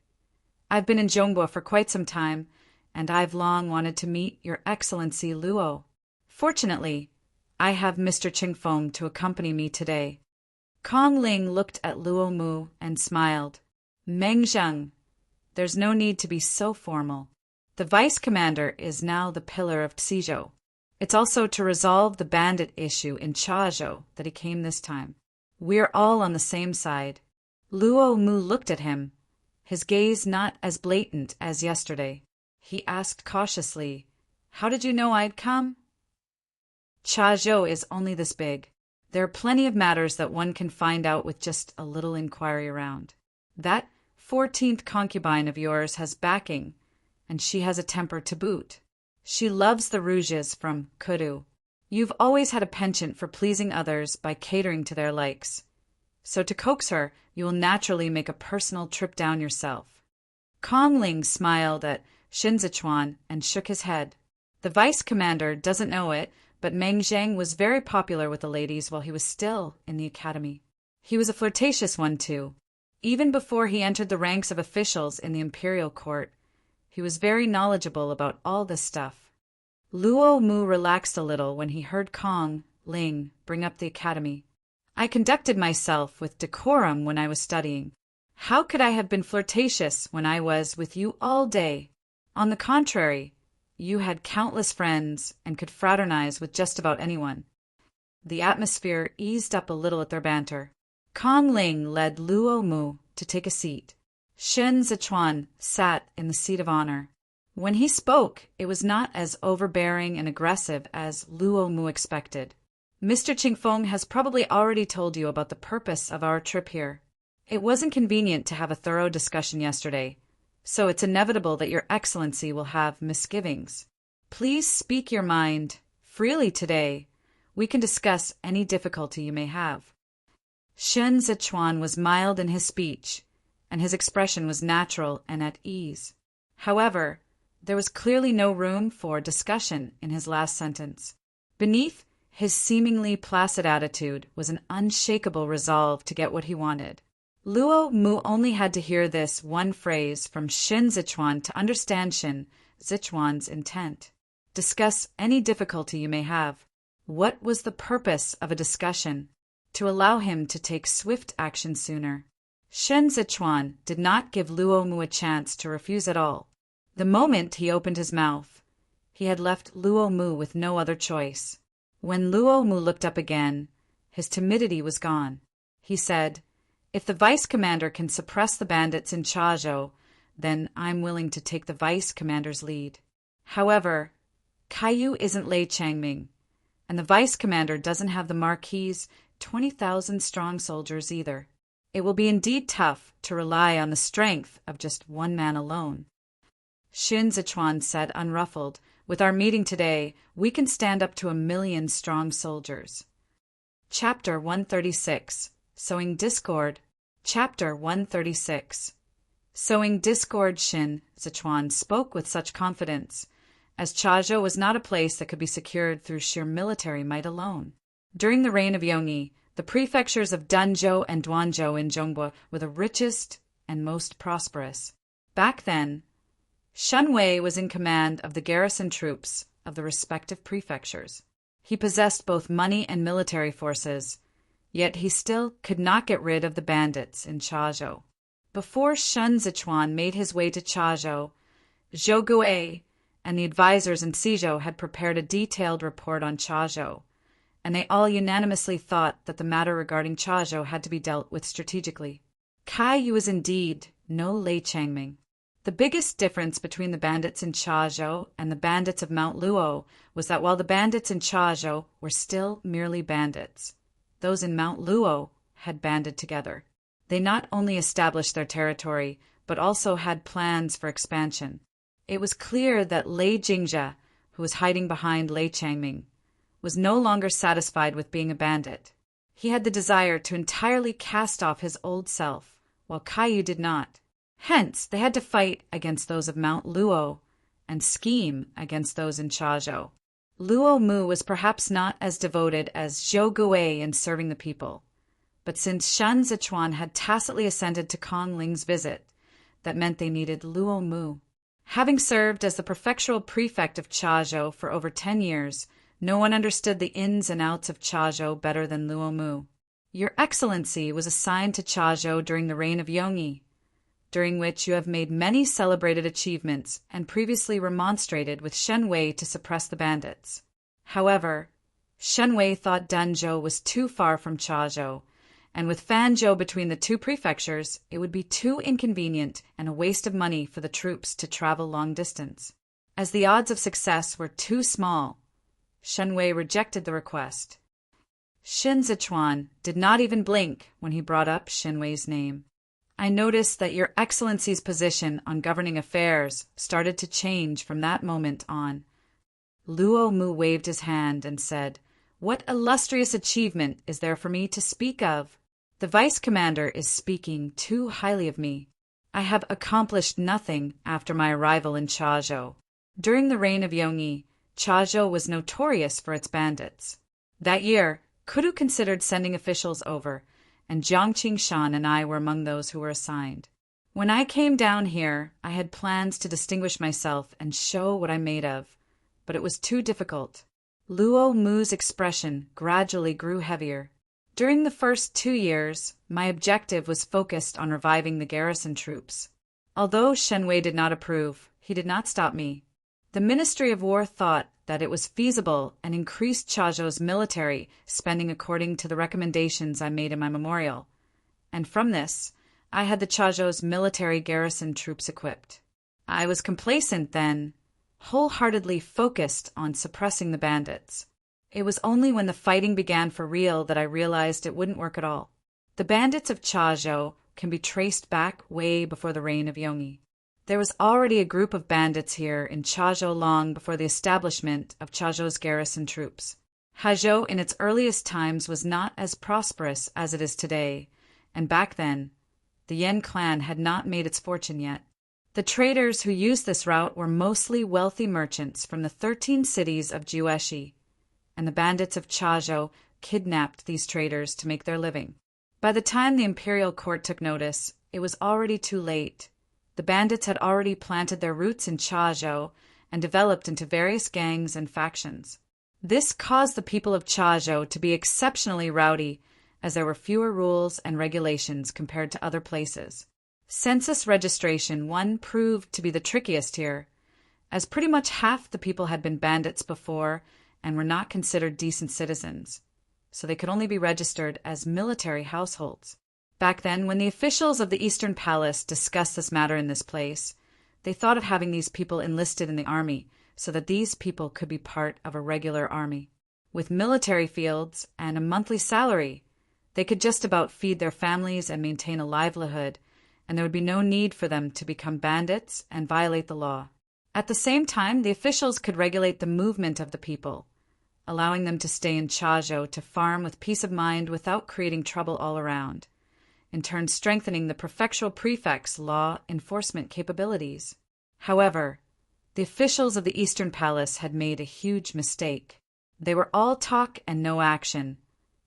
I've been in Zhongbo for quite some time, and I've long wanted to meet Your Excellency Luo. Fortunately, I have Mr. Qingfeng to accompany me today. Kong Ling looked at Luo Mu and smiled. Meng Zheng, there's no need to be so formal. The vice commander is now the pillar of Xizhou. It's also to resolve the bandit issue in Chazhou that he came this time. We're all on the same side. Luo Mu looked at him, his gaze not as blatant as yesterday. He asked cautiously, How did you know I'd come? Chazhou is only this big. There are plenty of matters that one can find out with just a little inquiry around. That 14th concubine of yours has backing, and she has a temper to boot. She loves the rouges from Kuru. You've always had a penchant for pleasing others by catering to their likes. So to coax her, you will naturally make a personal trip down yourself. Kong Ling smiled at Shen Zichuan and shook his head. The vice commander doesn't know it, but Meng Zheng was very popular with the ladies while he was still in the academy. He was a flirtatious one, too. Even before he entered the ranks of officials in the imperial court, he was very knowledgeable about all this stuff. Luo Mu relaxed a little when he heard Kong Ling bring up the academy. I conducted myself with decorum when I was studying. How could I have been flirtatious when I was with you all day? On the contrary, you had countless friends and could fraternize with just about anyone. The atmosphere eased up a little at their banter. Kong Ling led Luo Mu to take a seat. Shen Zichuan sat in the seat of honor. When he spoke, it was not as overbearing and aggressive as Luo Mu expected. Mr. Qingfeng has probably already told you about the purpose of our trip here. It wasn't convenient to have a thorough discussion yesterday, so it's inevitable that Your Excellency will have misgivings. Please speak your mind freely today. We can discuss any difficulty you may have. Shen Zichuan was mild in his speech, and his expression was natural and at ease. However, there was clearly no room for discussion in his last sentence. Beneath his seemingly placid attitude was an unshakable resolve to get what he wanted. Luo Mu only had to hear this one phrase from Shen Zichuan to understand Shen Zichuan's intent. Discuss any difficulty you may have. What was the purpose of a discussion? To allow him to take swift action sooner. Shen Zichuan did not give Luo Mu a chance to refuse at all. The moment he opened his mouth, he had left Luo Mu with no other choice. When Luo Mu looked up again, his timidity was gone. He said, If the vice commander can suppress the bandits in Chazhou, then I'm willing to take the vice commander's lead. However, Caillou isn't Lei Changming, and the vice commander doesn't have the Marquis's 20,000 strong soldiers either. It will be indeed tough to rely on the strength of just one man alone. Shen Zichuan said, unruffled, With our meeting today, we can stand up to 1 million strong soldiers. Chapter 136. Sowing Discord. Chapter 136. Sowing discord. Shen Zichuan spoke with such confidence, as Chazhou was not a place that could be secured through sheer military might alone. During the reign of Yongyi, the prefectures of Danzhou and Duanzhou in Zhongbo were the richest and most prosperous. Back then, Shun Wei was in command of the garrison troops of the respective prefectures. He possessed both money and military forces, yet he still could not get rid of the bandits in Chazhou. Before Shen Zichuan made his way to Chazhou, Zhou Gui and the advisors in Xizhou had prepared a detailed report on Chazhou, and they all unanimously thought that the matter regarding Chazhou had to be dealt with strategically. Caillou was indeed no Lei Changming. The biggest difference between the bandits in Chazhou and the bandits of Mount Luo was that while the bandits in Chazhou were still merely bandits, those in Mount Luo had banded together. They not only established their territory, but also had plans for expansion. It was clear that Lei Jingzhe, who was hiding behind Lei Changming, was no longer satisfied with being a bandit. He had the desire to entirely cast off his old self, while Caillou did not. Hence, they had to fight against those of Mount Luo and scheme against those in Chazhou. Luo Mu was perhaps not as devoted as Zhou Gui in serving the people, but since Shen Zichuan had tacitly assented to Kong Ling's visit, that meant they needed Luo Mu. Having served as the prefectural prefect of Chazhou for over 10 years, no one understood the ins and outs of Chazhou better than Luo Mu. Your Excellency was assigned to Chazhou during the reign of Yongyi, during which you have made many celebrated achievements and previously remonstrated with Shen Wei to suppress the bandits. However, Shen Wei thought Danzhou was too far from Chazhou, and with Fanzhou between the two prefectures, it would be too inconvenient and a waste of money for the troops to travel long distance. As the odds of success were too small, Shen Wei rejected the request. Xin Zichuan did not even blink when he brought up Shen Wei's name. I noticed that Your Excellency's position on governing affairs started to change from that moment on. Luo Mu waved his hand and said, "What illustrious achievement is there for me to speak of? The vice commander is speaking too highly of me. I have accomplished nothing after my arrival in Chazhou. During the reign of Yongyi, Chazhou was notorious for its bandits. That year, Kudu considered sending officials over, and Jiang Qingshan and I were among those who were assigned. When I came down here, I had plans to distinguish myself and show what I'm made of, but it was too difficult." Luo Mu's expression gradually grew heavier. During the first 2 years, my objective was focused on reviving the garrison troops. Although Shen Wei did not approve, he did not stop me. The Ministry of War thought that it was feasible and increased Chazhou's military spending according to the recommendations I made in my memorial. And from this, I had the Chazhou's military garrison troops equipped. I was complacent then, wholeheartedly focused on suppressing the bandits. It was only when the fighting began for real that I realized it wouldn't work at all. The bandits of Chazhou can be traced back way before the reign of Yongyi. There was already a group of bandits here in Chazhou long before the establishment of Chazhou's garrison troops. Hazhou in its earliest times was not as prosperous as it is today, and back then, the Yan clan had not made its fortune yet. The traders who used this route were mostly wealthy merchants from the 13 cities of Jueshi, and the bandits of Chazhou kidnapped these traders to make their living. By the time the imperial court took notice, it was already too late. The bandits had already planted their roots in Chazhou and developed into various gangs and factions. This caused the people of Chazhou to be exceptionally rowdy, as there were fewer rules and regulations compared to other places. Census registration proved to be the trickiest here, as pretty much half the people had been bandits before and were not considered decent citizens, so they could only be registered as military households. Back then, when the officials of the Eastern Palace discussed this matter in this place, they thought of having these people enlisted in the army so that these people could be part of a regular army. With military fields and a monthly salary, they could just about feed their families and maintain a livelihood, and there would be no need for them to become bandits and violate the law. At the same time, the officials could regulate the movement of the people, allowing them to stay in Chazhou to farm with peace of mind without creating trouble all around, in turn strengthening the prefectural prefect's law enforcement capabilities. However, the officials of the Eastern Palace had made a huge mistake. They were all talk and no action,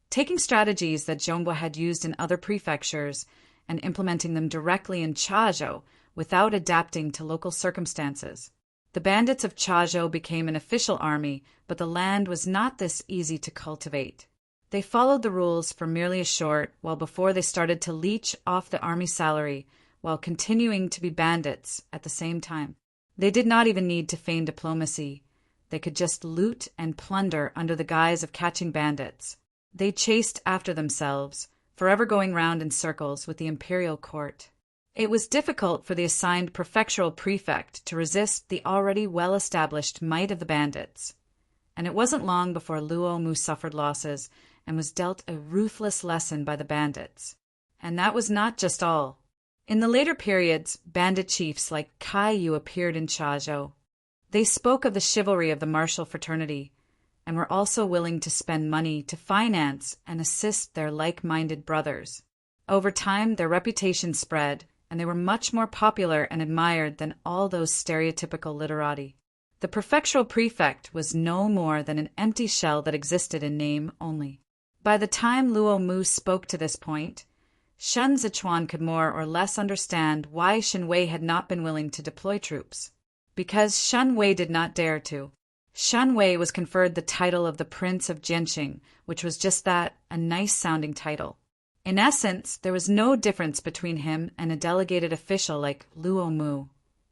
taking strategies that Zhongguo had used in other prefectures and implementing them directly in Chazhou without adapting to local circumstances. The bandits of Chazhou became an official army, but the land was not this easy to cultivate. They followed the rules for merely a short while before they started to leech off the army salary while continuing to be bandits at the same time. They did not even need to feign diplomacy. They could just loot and plunder under the guise of catching bandits. They chased after themselves, forever going round in circles with the imperial court. It was difficult for the assigned prefectural prefect to resist the already well-established might of the bandits, and it wasn't long before Luo Mu suffered losses and was dealt a ruthless lesson by the bandits. And that was not just all. In the later periods, bandit chiefs like Caillou appeared in Chazhou. They spoke of the chivalry of the martial fraternity, and were also willing to spend money to finance and assist their like-minded brothers. Over time, their reputation spread, and they were much more popular and admired than all those stereotypical literati. The prefectural prefect was no more than an empty shell that existed in name only. By the time Luo Mu spoke to this point, Shen Zichuan could more or less understand why Shen Wei had not been willing to deploy troops. Because Shen Wei did not dare to. Shen Wei was conferred the title of the Prince of Jianxing, which was just that, a nice-sounding title. In essence, there was no difference between him and a delegated official like Luo Mu.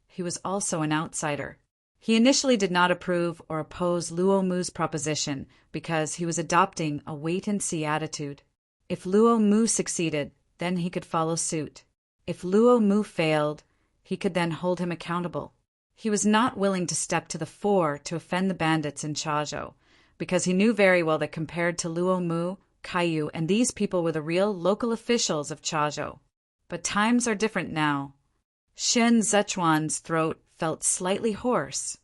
He was also an outsider. He initially did not approve or oppose Luo Mu's proposition because he was adopting a wait-and-see attitude. If Luo Mu succeeded, then he could follow suit. If Luo Mu failed, he could then hold him accountable. He was not willing to step to the fore to offend the bandits in Chazhou, because he knew very well that compared to Luo Mu, Kaiyu, and these people were the real local officials of Chazhou. But times are different now. Shen Zichuan's throat felt slightly hoarse,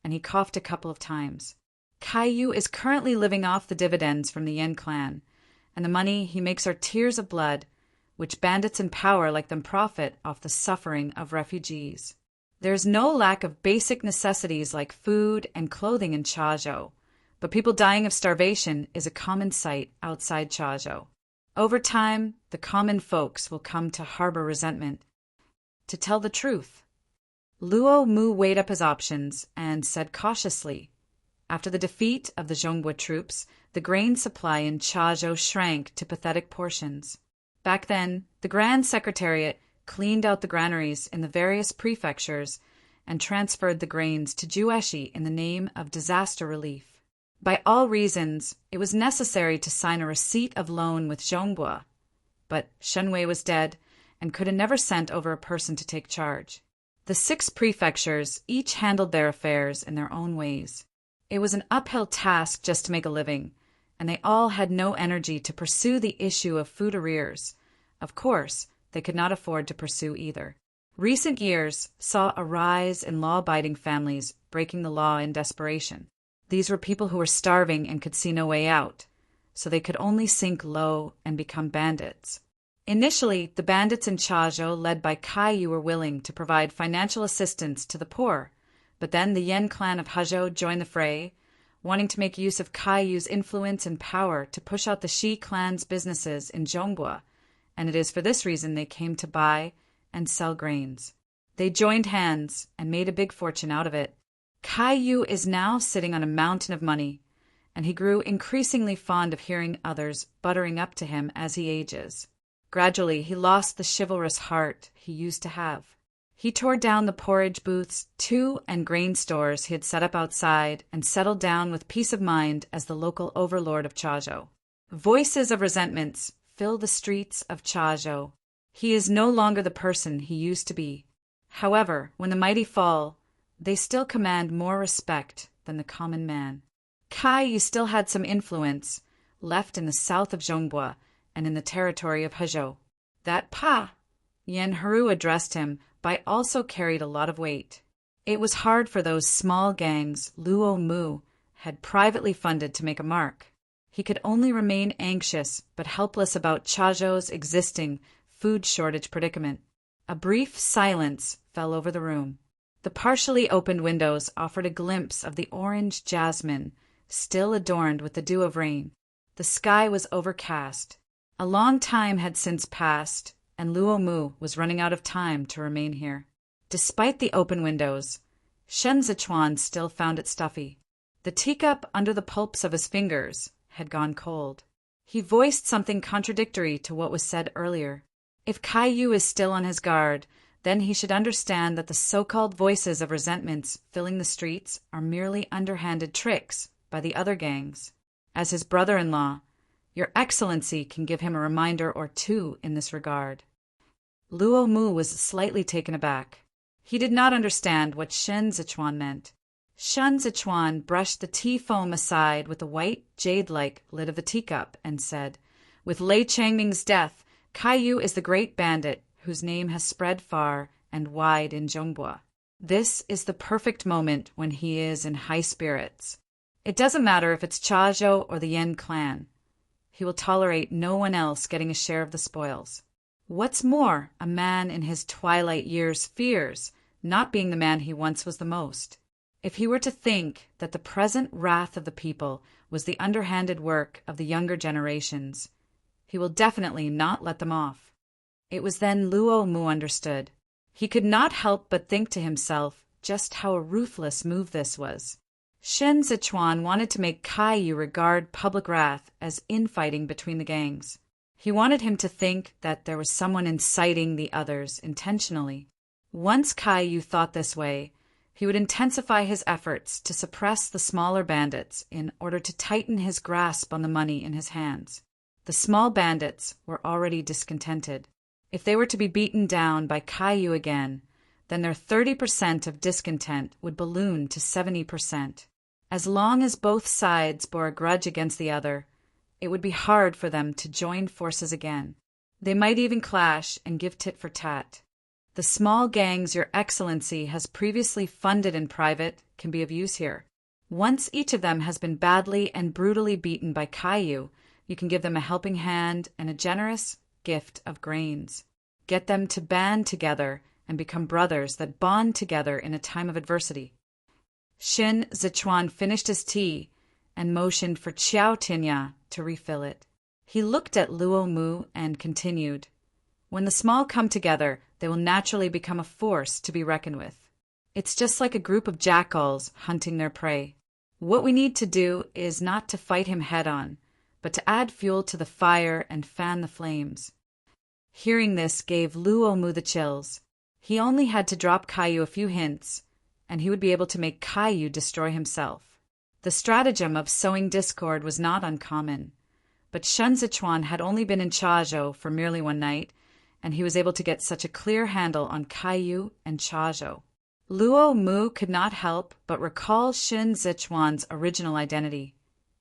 and he coughed a couple of times. Kaiyu is currently living off the dividends from the Yan clan, and the money he makes are tears of blood, which bandits in power like them profit off the suffering of refugees. There is no lack of basic necessities like food and clothing in Chazhou, but people dying of starvation is a common sight outside Chazhou. Over time, the common folks will come to harbor resentment. To tell the truth, Luo Mu weighed up his options and said cautiously, after the defeat of the Zhongbua troops, the grain supply in Chazhou shrank to pathetic portions. Back then, the Grand Secretariat cleaned out the granaries in the various prefectures and transferred the grains to Jueshi in the name of disaster relief. By all reasons, it was necessary to sign a receipt of loan with Zhongbua, but Shen Wei was dead and could have never sent over a person to take charge. The 6 prefectures each handled their affairs in their own ways. It was an uphill task just to make a living, and they all had no energy to pursue the issue of food arrears. Of course, they could not afford to pursue either. Recent years saw a rise in law-abiding families breaking the law in desperation. These were people who were starving and could see no way out, so they could only sink low and become bandits. Initially, the bandits in Chazhou led by Kaiyu were willing to provide financial assistance to the poor, but then the Yan clan of Hezhou joined the fray, wanting to make use of Kaiyu's influence and power to push out the Shi clan's businesses in Zhongbua, and it is for this reason they came to buy and sell grains. They joined hands and made a big fortune out of it. Kaiyu is now sitting on a mountain of money, and he grew increasingly fond of hearing others buttering up to him as he ages. Gradually, he lost the chivalrous heart he used to have. He tore down the porridge booths, and grain stores he had set up outside and settled down with peace of mind as the local overlord of Chazhou. Voices of resentments fill the streets of Chazhou. He is no longer the person he used to be. However, when the mighty fall, they still command more respect than the common man. Kaiyu still had some influence left in the south of Zhongbua and in the territory of Hezhou. That Pa, Yan Heru addressed him by also carried a lot of weight. It was hard for those small gangs Luo Mu had privately funded to make a mark. He could only remain anxious but helpless about Chazhou's existing food shortage predicament. A brief silence fell over the room. The partially opened windows offered a glimpse of the orange jasmine, still adorned with the dew of rain. The sky was overcast. A long time had since passed, and Luo Mu was running out of time to remain here. Despite the open windows, Shen Zichuan still found it stuffy. The teacup under the pulps of his fingers had gone cold. He voiced something contradictory to what was said earlier. If Kaiyu is still on his guard, then he should understand that the so-called voices of resentments filling the streets are merely underhanded tricks by the other gangs. As his brother-in-law, Your Excellency can give him a reminder or two in this regard. Luo Mu was slightly taken aback. He did not understand what Shen Zichuan meant. Shen Zichuan brushed the tea foam aside with the white, jade-like lid of the teacup and said, "With Lei Changming's death, Kaiyu is the great bandit whose name has spread far and wide in Zhongbua. This is the perfect moment when he is in high spirits. It doesn't matter if it's Chazhou or the Yen clan. He will tolerate no one else getting a share of the spoils. What's more, a man in his twilight years fears not being the man he once was the most. If he were to think that the present wrath of the people was the underhanded work of the younger generations, he will definitely not let them off. It was then Luo Mu understood. He could not help but think to himself just how a ruthless move this was. Shen Zichuan wanted to make Kaiyu regard public wrath as infighting between the gangs. He wanted him to think that there was someone inciting the others intentionally. Once Kaiyu thought this way, he would intensify his efforts to suppress the smaller bandits in order to tighten his grasp on the money in his hands. The small bandits were already discontented. If they were to be beaten down by Kaiyu again, then their 30% of discontent would balloon to 70%. As long as both sides bore a grudge against the other, it would be hard for them to join forces again. They might even clash and give tit for tat. The small gangs Your Excellency has previously funded in private can be of use here. Once each of them has been badly and brutally beaten by Kaiyu, you can give them a helping hand and a generous gift of grains. Get them to band together and become brothers that bond together in a time of adversity. Shin Zichuan finished his tea and motioned for Xiao Tinya to refill it. He looked at Luo Mu and continued, "When the small come together, they will naturally become a force to be reckoned with. It's just like a group of jackals hunting their prey. What we need to do is not to fight him head-on, but to add fuel to the fire and fan the flames." Hearing this gave Luo Mu the chills. He only had to drop Kaiyu a few hints, and he would be able to make Kaiyu destroy himself. The stratagem of sowing discord was not uncommon, but Shen Zichuan had only been in Chazhou for merely one night, and he was able to get such a clear handle on Kaiyu and Chazhou. Luo Mu could not help but recall Shen Zichuan's original identity,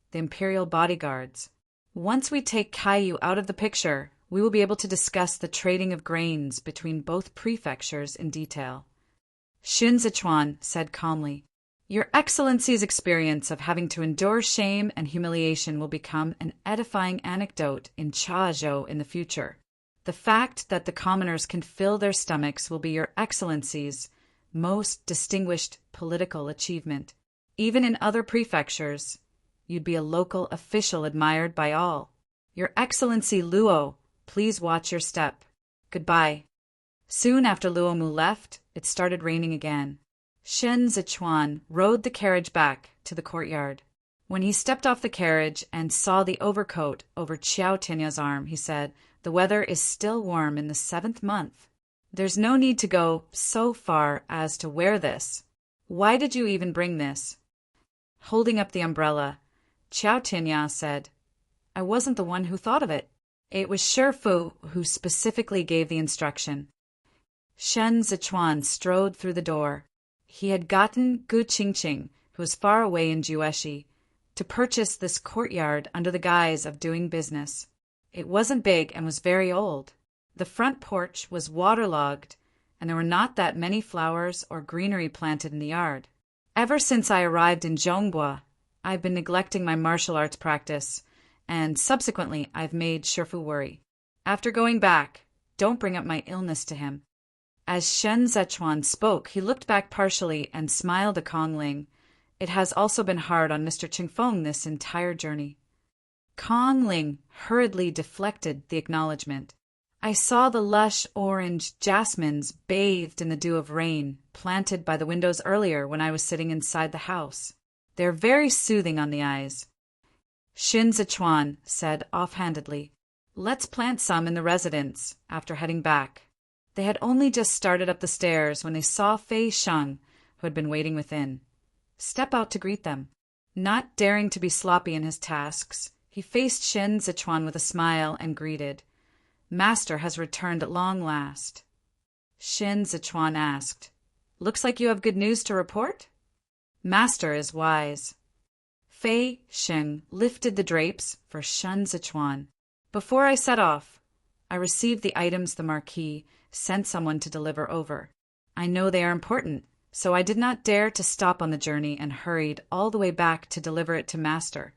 the Imperial Bodyguards. Once we take Kaiyu out of the picture, we will be able to discuss the trading of grains between both prefectures in detail. Shen Zichuan said calmly, "Your Excellency's experience of having to endure shame and humiliation will become an edifying anecdote in Chazhou in the future. The fact that the commoners can fill their stomachs will be Your Excellency's most distinguished political achievement. Even in other prefectures, you'd be a local official admired by all. Your Excellency Luo, please watch your step. Goodbye." Soon after Luo Mu left, it started raining again. Shen Zichuan rode the carriage back to the courtyard. When he stepped off the carriage and saw the overcoat over Xiao Tinya's arm, he said, "The weather is still warm in the 7th month. There's no need to go so far as to wear this. Why did you even bring this?" Holding up the umbrella, Xiao Tinya said, "I wasn't the one who thought of it. It was Shifu who specifically gave the instruction." Shen Zichuan strode through the door. He had gotten Gu Qingqing, who was far away in Jueshi, to purchase this courtyard under the guise of doing business. It wasn't big and was very old. The front porch was waterlogged, and there were not that many flowers or greenery planted in the yard. Ever since I arrived in Zhongbua, I've been neglecting my martial arts practice, and subsequently I've made Shifu worry. After going back, don't bring up my illness to him. As Shen Zichuan spoke, he looked back partially and smiled at Kongling. It has also been hard on Mr. Qingfeng this entire journey. Kongling hurriedly deflected the acknowledgement. I saw the lush orange jasmines bathed in the dew of rain, planted by the windows earlier when I was sitting inside the house. They're very soothing on the eyes. Shen Zichuan said offhandedly, "Let's plant some in the residence," after heading back. They had only just started up the stairs when they saw Fei Sheng, who had been waiting within, step out to greet them. Not daring to be sloppy in his tasks, he faced Shen Zichuan with a smile and greeted, "Master has returned at long last." Shen Zichuan asked, "Looks like you have good news to report?" "Master is wise." Fei Sheng lifted the drapes for Shen Zichuan. "Before I set off, I received the items the Marquis sent someone to deliver over. I know they are important, so I did not dare to stop on the journey and hurried all the way back to deliver it to master.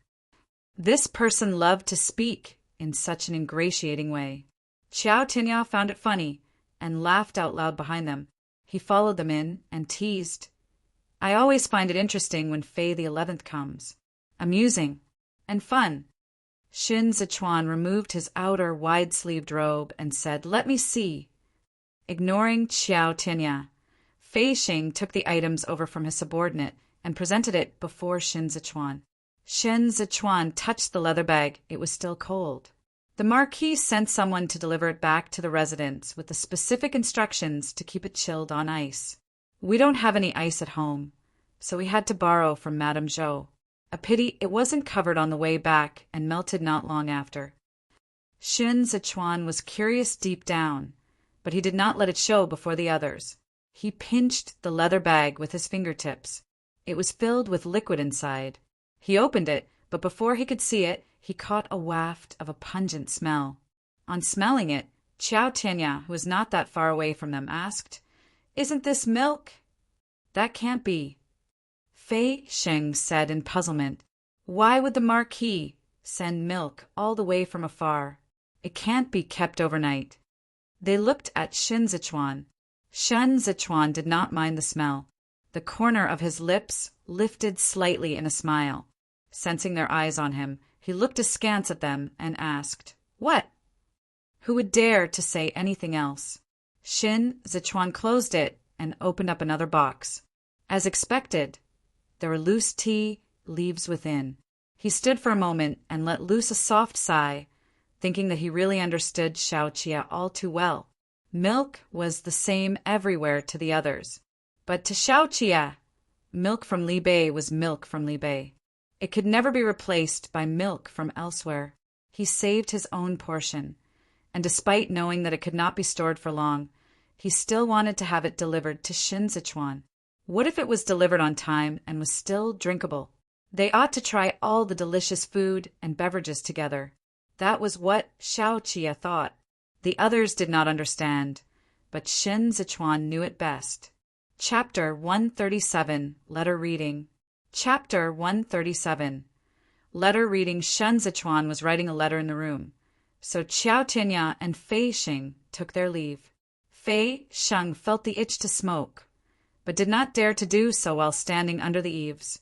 This person loved to speak in such an ingratiating way. Xiao Tinya found it funny and laughed out loud behind them. He followed them in and teased. I always find it interesting when Fei the 11th comes. Amusing and fun. Xin Zichuan removed his outer wide-sleeved robe and said, "Let me see." Ignoring Xiao Tinya, Fei Xing took the items over from his subordinate and presented it before Xin Zichuan. Xin Zichuan touched the leather bag. It was still cold. The Marquis sent someone to deliver it back to the residence with the specific instructions to keep it chilled on ice. We don't have any ice at home, so we had to borrow from Madame Zhou. A pity it wasn't covered on the way back and melted not long after. Xin Zichuan was curious deep down, but he did not let it show before the others. He pinched the leather bag with his fingertips. It was filled with liquid inside. He opened it, but before he could see it, he caught a waft of a pungent smell. On smelling it, Xiao Tianya, who was not that far away from them, asked, "Isn't this milk?" "That can't be," Fei Xing said in puzzlement. "Why would the Marquis send milk all the way from afar? It can't be kept overnight." They looked at Xin Zichuan. Xin Zichuan did not mind the smell. The corner of his lips lifted slightly in a smile. Sensing their eyes on him, he looked askance at them and asked, "What?" Who would dare to say anything else? Xin Zichuan closed it and opened up another box. As expected, there were loose tea leaves within. He stood for a moment and let loose a soft sigh, thinking that he really understood Xiao Qia all too well. Milk was the same everywhere to the others. But to Xiao Qia, milk from Li Bei was milk from Li Bei. It could never be replaced by milk from elsewhere. He saved his own portion, and despite knowing that it could not be stored for long, he still wanted to have it delivered to Xin Zichuan. What if it was delivered on time and was still drinkable? They ought to try all the delicious food and beverages together. That was what Xiao Qia thought. The others did not understand, but Xin Zichuan knew it best. Chapter 137, Letter Reading. Chapter 137. Letter reading. Xin Zichuan was writing a letter in the room, so Xiao Tinya and Fei Xing took their leave. Fei Xing felt the itch to smoke, but did not dare to do so while standing under the eaves,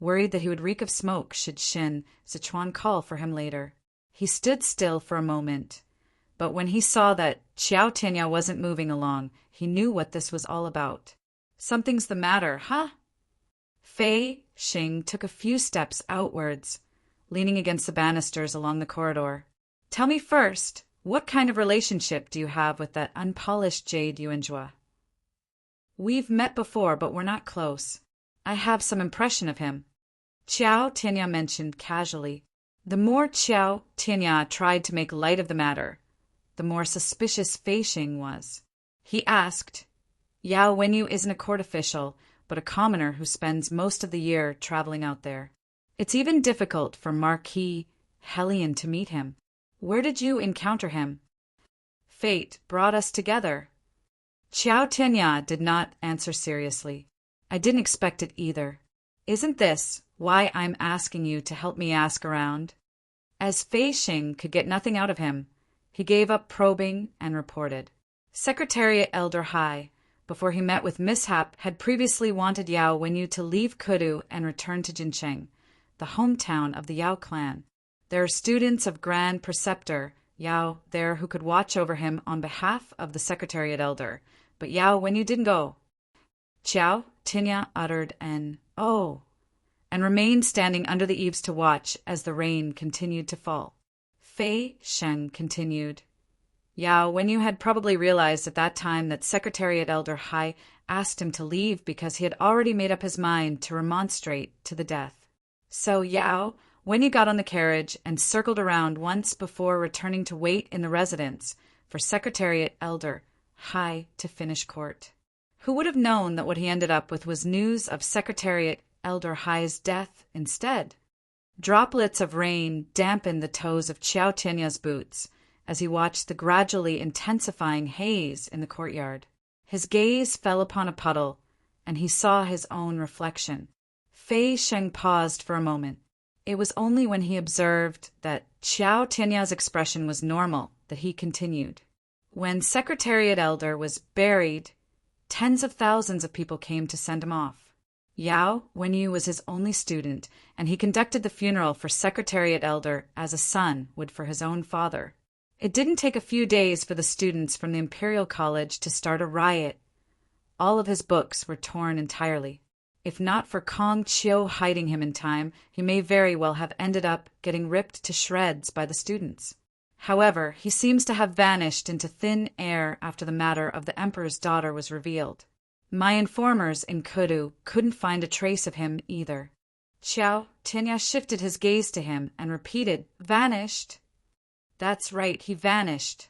worried that he would reek of smoke should Xin Zichuan call for him later. He stood still for a moment, but when he saw that Xiao Tinya wasn't moving along, he knew what this was all about. "Something's the matter, huh?" Fei Xing took a few steps outwards, leaning against the banisters along the corridor. "Tell me first, what kind of relationship do you have with that unpolished jade you enjoy?" "We've met before, but we're not close. I have some impression of him," Xiao Tinya mentioned casually. The more Xiao Tinya tried to make light of the matter, the more suspicious Fei Xing was. He asked, "Yao Wenyu isn't a court official, but a commoner who spends most of the year traveling out there. It's even difficult for Marquis Hellion to meet him. Where did you encounter him?" "Fate brought us together." Xiao Tianya did not answer seriously. "I didn't expect it either. Isn't this why I'm asking you to help me ask around?" As Fei Xing could get nothing out of him, he gave up probing and reported. Secretariat Elder Hai, before he met with mishap, had previously wanted Yao Wenyu to leave Kudu and return to Jincheng, the hometown of the Yao clan. There are students of Grand Preceptor Yao there who could watch over him on behalf of the Secretariat Elder, but Yao Wenyu didn't go. Xiao Tinya uttered an "oh," and remained standing under the eaves to watch as the rain continued to fall. Fei Xing continued. Yao Wenyu had probably realized at that time that Secretariat Elder Hai asked him to leave because he had already made up his mind to remonstrate to the death. So Yao Wenyu got on the carriage and circled around once before returning to wait in the residence for Secretariat Elder Hai to finish court. Who would have known that what he ended up with was news of Secretariat Elder Hai's death instead? Droplets of rain dampened the toes of Xiao Tinya's boots as he watched the gradually intensifying haze in the courtyard. His gaze fell upon a puddle and he saw his own reflection. Fei Sheng paused for a moment. It was only when he observed that Xiao Tianya's expression was normal that he continued. When Secretariat Elder was buried, tens of thousands of people came to send him off. Yao Wenyu was his only student, and he conducted the funeral for Secretariat Elder as a son would for his own father. It didn't take a few days for the students from the Imperial College to start a riot. All of his books were torn entirely. If not for Kong Chiu hiding him in time, he may very well have ended up getting ripped to shreds by the students. However, he seems to have vanished into thin air after the matter of the Emperor's daughter was revealed. My informers in Kudu couldn't find a trace of him either. Xiao Tianya shifted his gaze to him and repeated, "Vanished?" "That's right, he vanished."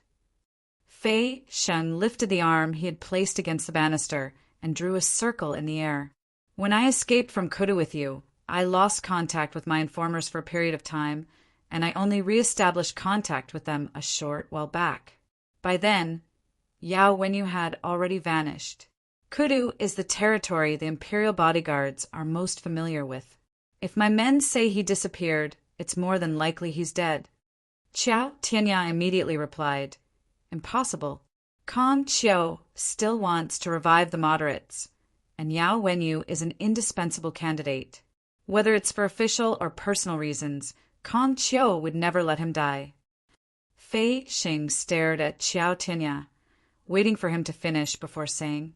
Fei Sheng lifted the arm he had placed against the banister and drew a circle in the air. "When I escaped from Kudu with you, I lost contact with my informers for a period of time, and I only re-established contact with them a short while back. By then, Yao Wenyu had already vanished. Kudu is the territory the Imperial bodyguards are most familiar with. If my men say he disappeared, it's more than likely he's dead." Xiao Tianya immediately replied, "Impossible. Kong Chiu still wants to revive the moderates, and Yao Wenyu is an indispensable candidate. Whether it's for official or personal reasons, Kong Chiu would never let him die." Fei Sheng stared at Xiao Tianya, waiting for him to finish before saying,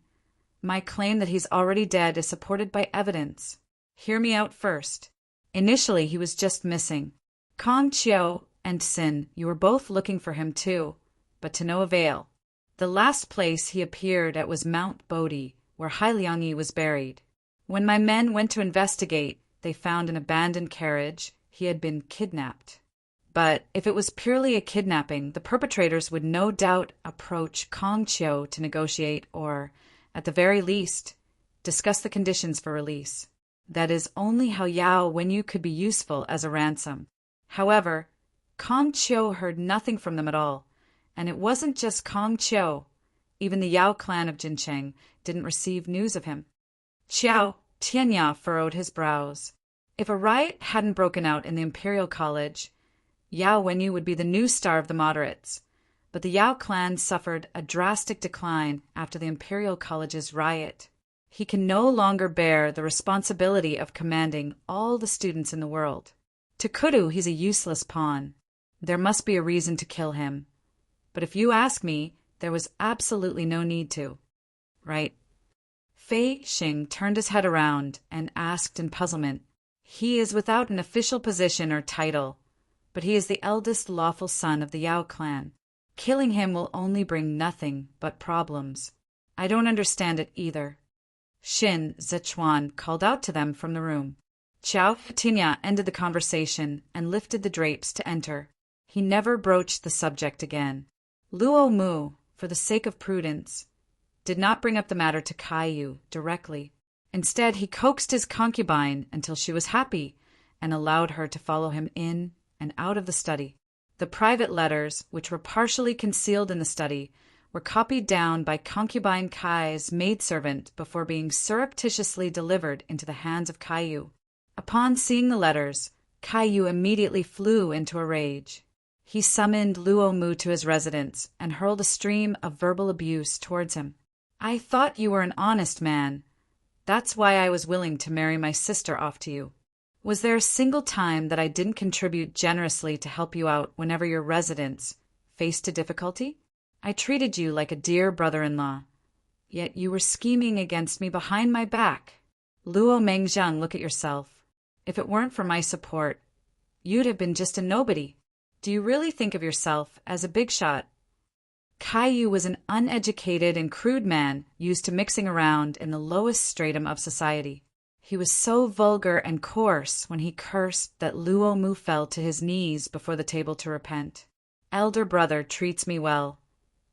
"My claim that he's already dead is supported by evidence. Hear me out first. Initially, he was just missing. Kong Chiu and Sin, you were both looking for him too, but to no avail. The last place he appeared at was Mount Bodhi, where Hai Liangyi was buried. When my men went to investigate, they found an abandoned carriage. He had been kidnapped. But if it was purely a kidnapping, the perpetrators would no doubt approach Kong Chiu to negotiate or, at the very least, discuss the conditions for release. That is only how Yao Wenyu could be useful as a ransom. However, Kong Chiu heard nothing from them at all, and it wasn't just Kong Chiu. Even the Yao clan of Jincheng didn't receive news of him." Xiao Tianya furrowed his brows. If a riot hadn't broken out in the Imperial College, Yao Wenyu would be the new star of the moderates. But the Yao clan suffered a drastic decline after the Imperial College's riot. He can no longer bear the responsibility of commanding all the students in the world. To Kudu, he's a useless pawn. There must be a reason to kill him. But if you ask me, there was absolutely no need to. Right? Fei Sheng turned his head around and asked in puzzlement, "He is without an official position or title, but he is the eldest lawful son of the Yao clan. Killing him will only bring nothing but problems. I don't understand it either." Xin Zichuan called out to them from the room. Xiao Tianya ended the conversation and lifted the drapes to enter. He never broached the subject again. Luo Mu, for the sake of prudence, did not bring up the matter to Kaiyu directly. Instead, he coaxed his concubine until she was happy and allowed her to follow him in and out of the study. The private letters, which were partially concealed in the study, were copied down by concubine Kai's maidservant before being surreptitiously delivered into the hands of Kaiyu. Upon seeing the letters, Kaiyu immediately flew into a rage. He summoned Luo Mu to his residence and hurled a stream of verbal abuse towards him. "I thought you were an honest man. That's why I was willing to marry my sister off to you. Was there a single time that I didn't contribute generously to help you out whenever your residence faced a difficulty? I treated you like a dear brother-in-law. Yet you were scheming against me behind my back. Luo Mengjiang, look at yourself. If it weren't for my support, you'd have been just a nobody. Do you really think of yourself as a big shot?" Kaiyu was an uneducated and crude man used to mixing around in the lowest stratum of society. He was so vulgar and coarse when he cursed that Luo Mu fell to his knees before the table to repent. "Elder brother treats me well.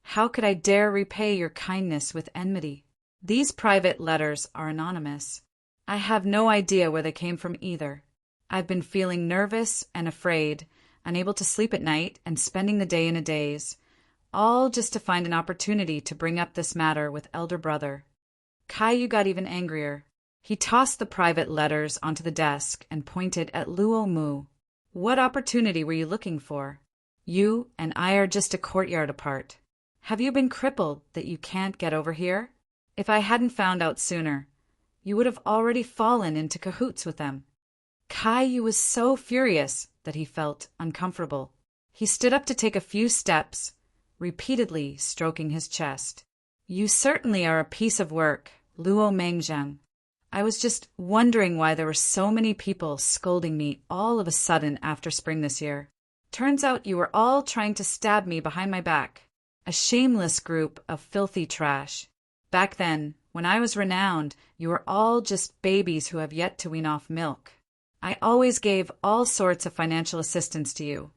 How could I dare repay your kindness with enmity? These private letters are anonymous. I have no idea where they came from either. I've been feeling nervous and afraid, unable to sleep at night and spending the day in a daze, all just to find an opportunity to bring up this matter with elder brother. Caillou got even angrier. He tossed the private letters onto the desk and pointed at Luo Mu. What opportunity were you looking for? You and I are just a courtyard apart. Have you been crippled that you can't get over here? If I hadn't found out sooner, you would have already fallen into cahoots with them. Caillou was so furious that he felt uncomfortable. He stood up to take a few steps, repeatedly stroking his chest. You certainly are a piece of work, Luo Mengzheng. I was just wondering why there were so many people scolding me all of a sudden after spring this year. Turns out you were all trying to stab me behind my back. A shameless group of filthy trash. Back then, when I was renowned, you were all just babies who have yet to wean off milk. I always gave all sorts of financial assistance to you.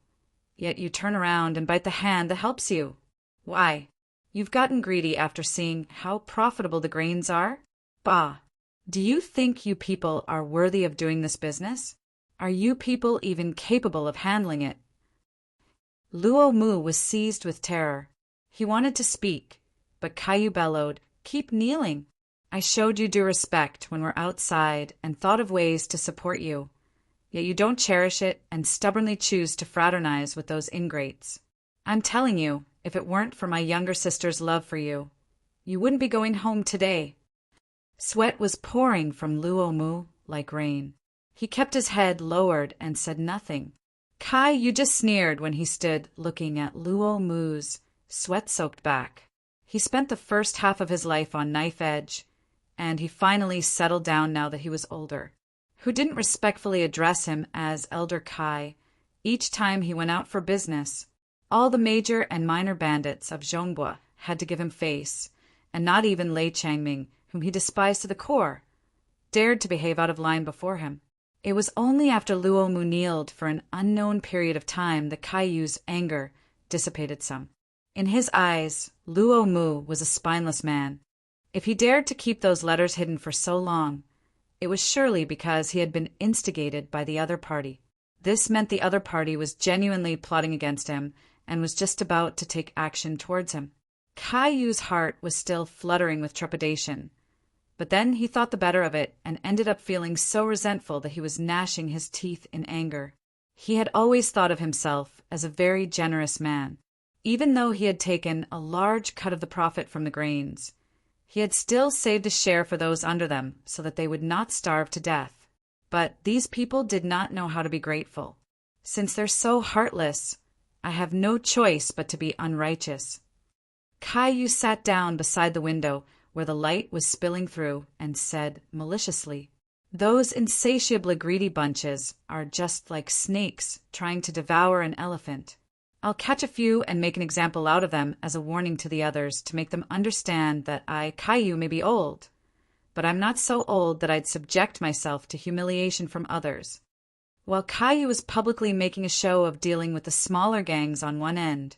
Yet you turn around and bite the hand that helps you. Why? You've gotten greedy after seeing how profitable the grains are? Bah! Do you think you people are worthy of doing this business? Are you people even capable of handling it? Luo Mu was seized with terror. He wanted to speak, but Caillou bellowed, Keep kneeling. I showed you due respect when we're outside and thought of ways to support you. Yet you don't cherish it and stubbornly choose to fraternize with those ingrates. I'm telling you, if it weren't for my younger sister's love for you, you wouldn't be going home today. Sweat was pouring from Luo Mu like rain. He kept his head lowered and said nothing. Caillou just sneered when he stood looking at Luo Mu's sweat-soaked back. He spent the first half of his life on knife edge, and he finally settled down now that he was older. Who didn't respectfully address him as Elder Kai each time he went out for business. All the major and minor bandits of Zhongbua had to give him face, and not even Lei Changming, whom he despised to the core, dared to behave out of line before him. It was only after Luo Mu kneeled for an unknown period of time that Caillou's anger dissipated some. In his eyes, Luo Mu was a spineless man. If he dared to keep those letters hidden for so long, it was surely because he had been instigated by the other party. This meant the other party was genuinely plotting against him and was just about to take action towards him. Caillou's heart was still fluttering with trepidation, but then he thought the better of it and ended up feeling so resentful that he was gnashing his teeth in anger. He had always thought of himself as a very generous man. Even though he had taken a large cut of the profit from the grains, he had still saved a share for those under them so that they would not starve to death. But these people did not know how to be grateful. Since they're so heartless, I have no choice but to be unrighteous. Caillou sat down beside the window where the light was spilling through and said maliciously, Those insatiably greedy bunches are just like snakes trying to devour an elephant. I'll catch a few and make an example out of them as a warning to the others to make them understand that I, Caillou, may be old, but I'm not so old that I'd subject myself to humiliation from others. While Caillou was publicly making a show of dealing with the smaller gangs on one end,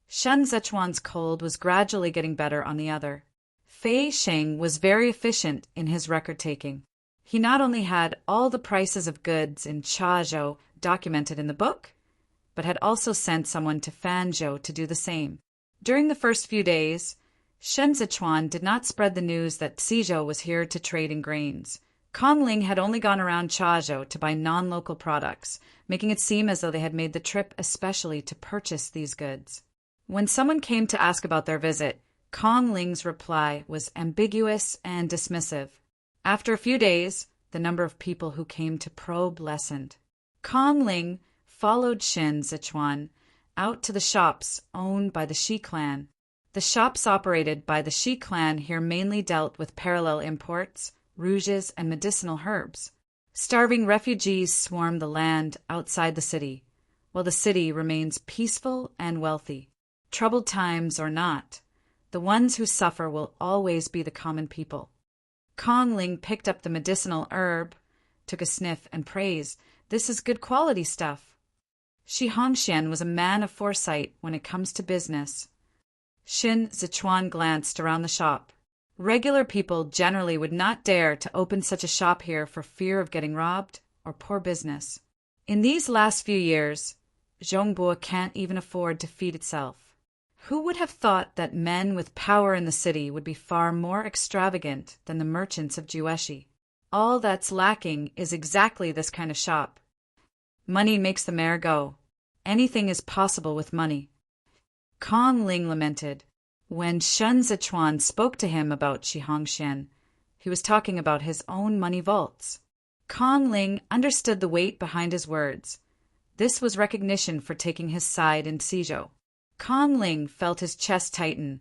Shen Zechuan's cold was gradually getting better on the other. Fei Sheng was very efficient in his record-taking. He not only had all the prices of goods in Chazhou documented in the book, but had also sent someone to Fanzhou to do the same. During the first few days, Shen Zechuan did not spread the news that Xizhou was here to trade in grains. Kongling had only gone around Chazhou to buy non-local products, making it seem as though they had made the trip especially to purchase these goods. When someone came to ask about their visit, Kongling's reply was ambiguous and dismissive. After a few days, the number of people who came to probe lessened. Kongling followed Shen Zechuan out to the shops owned by the Shi clan. The shops operated by the Shi clan here mainly dealt with parallel imports, rouges, and medicinal herbs. Starving refugees swarm the land outside the city, while the city remains peaceful and wealthy. Troubled times or not, the ones who suffer will always be the common people. Kongling picked up the medicinal herb, took a sniff, and praised, "This is good quality stuff." Shi Hongxian was a man of foresight when it comes to business. Shen Zechuan glanced around the shop. Regular people generally would not dare to open such a shop here for fear of getting robbed or poor business. In these last few years, Zhongbua can't even afford to feed itself. Who would have thought that men with power in the city would be far more extravagant than the merchants of Jueshi? All that's lacking is exactly this kind of shop. Money makes the mare go. Anything is possible with money. Kong Ling lamented. When Shun Zichuan spoke to him about Shi Hongxian, he was talking about his own money vaults. Kong Ling understood the weight behind his words. This was recognition for taking his side in Suzhou. Kong Ling felt his chest tighten,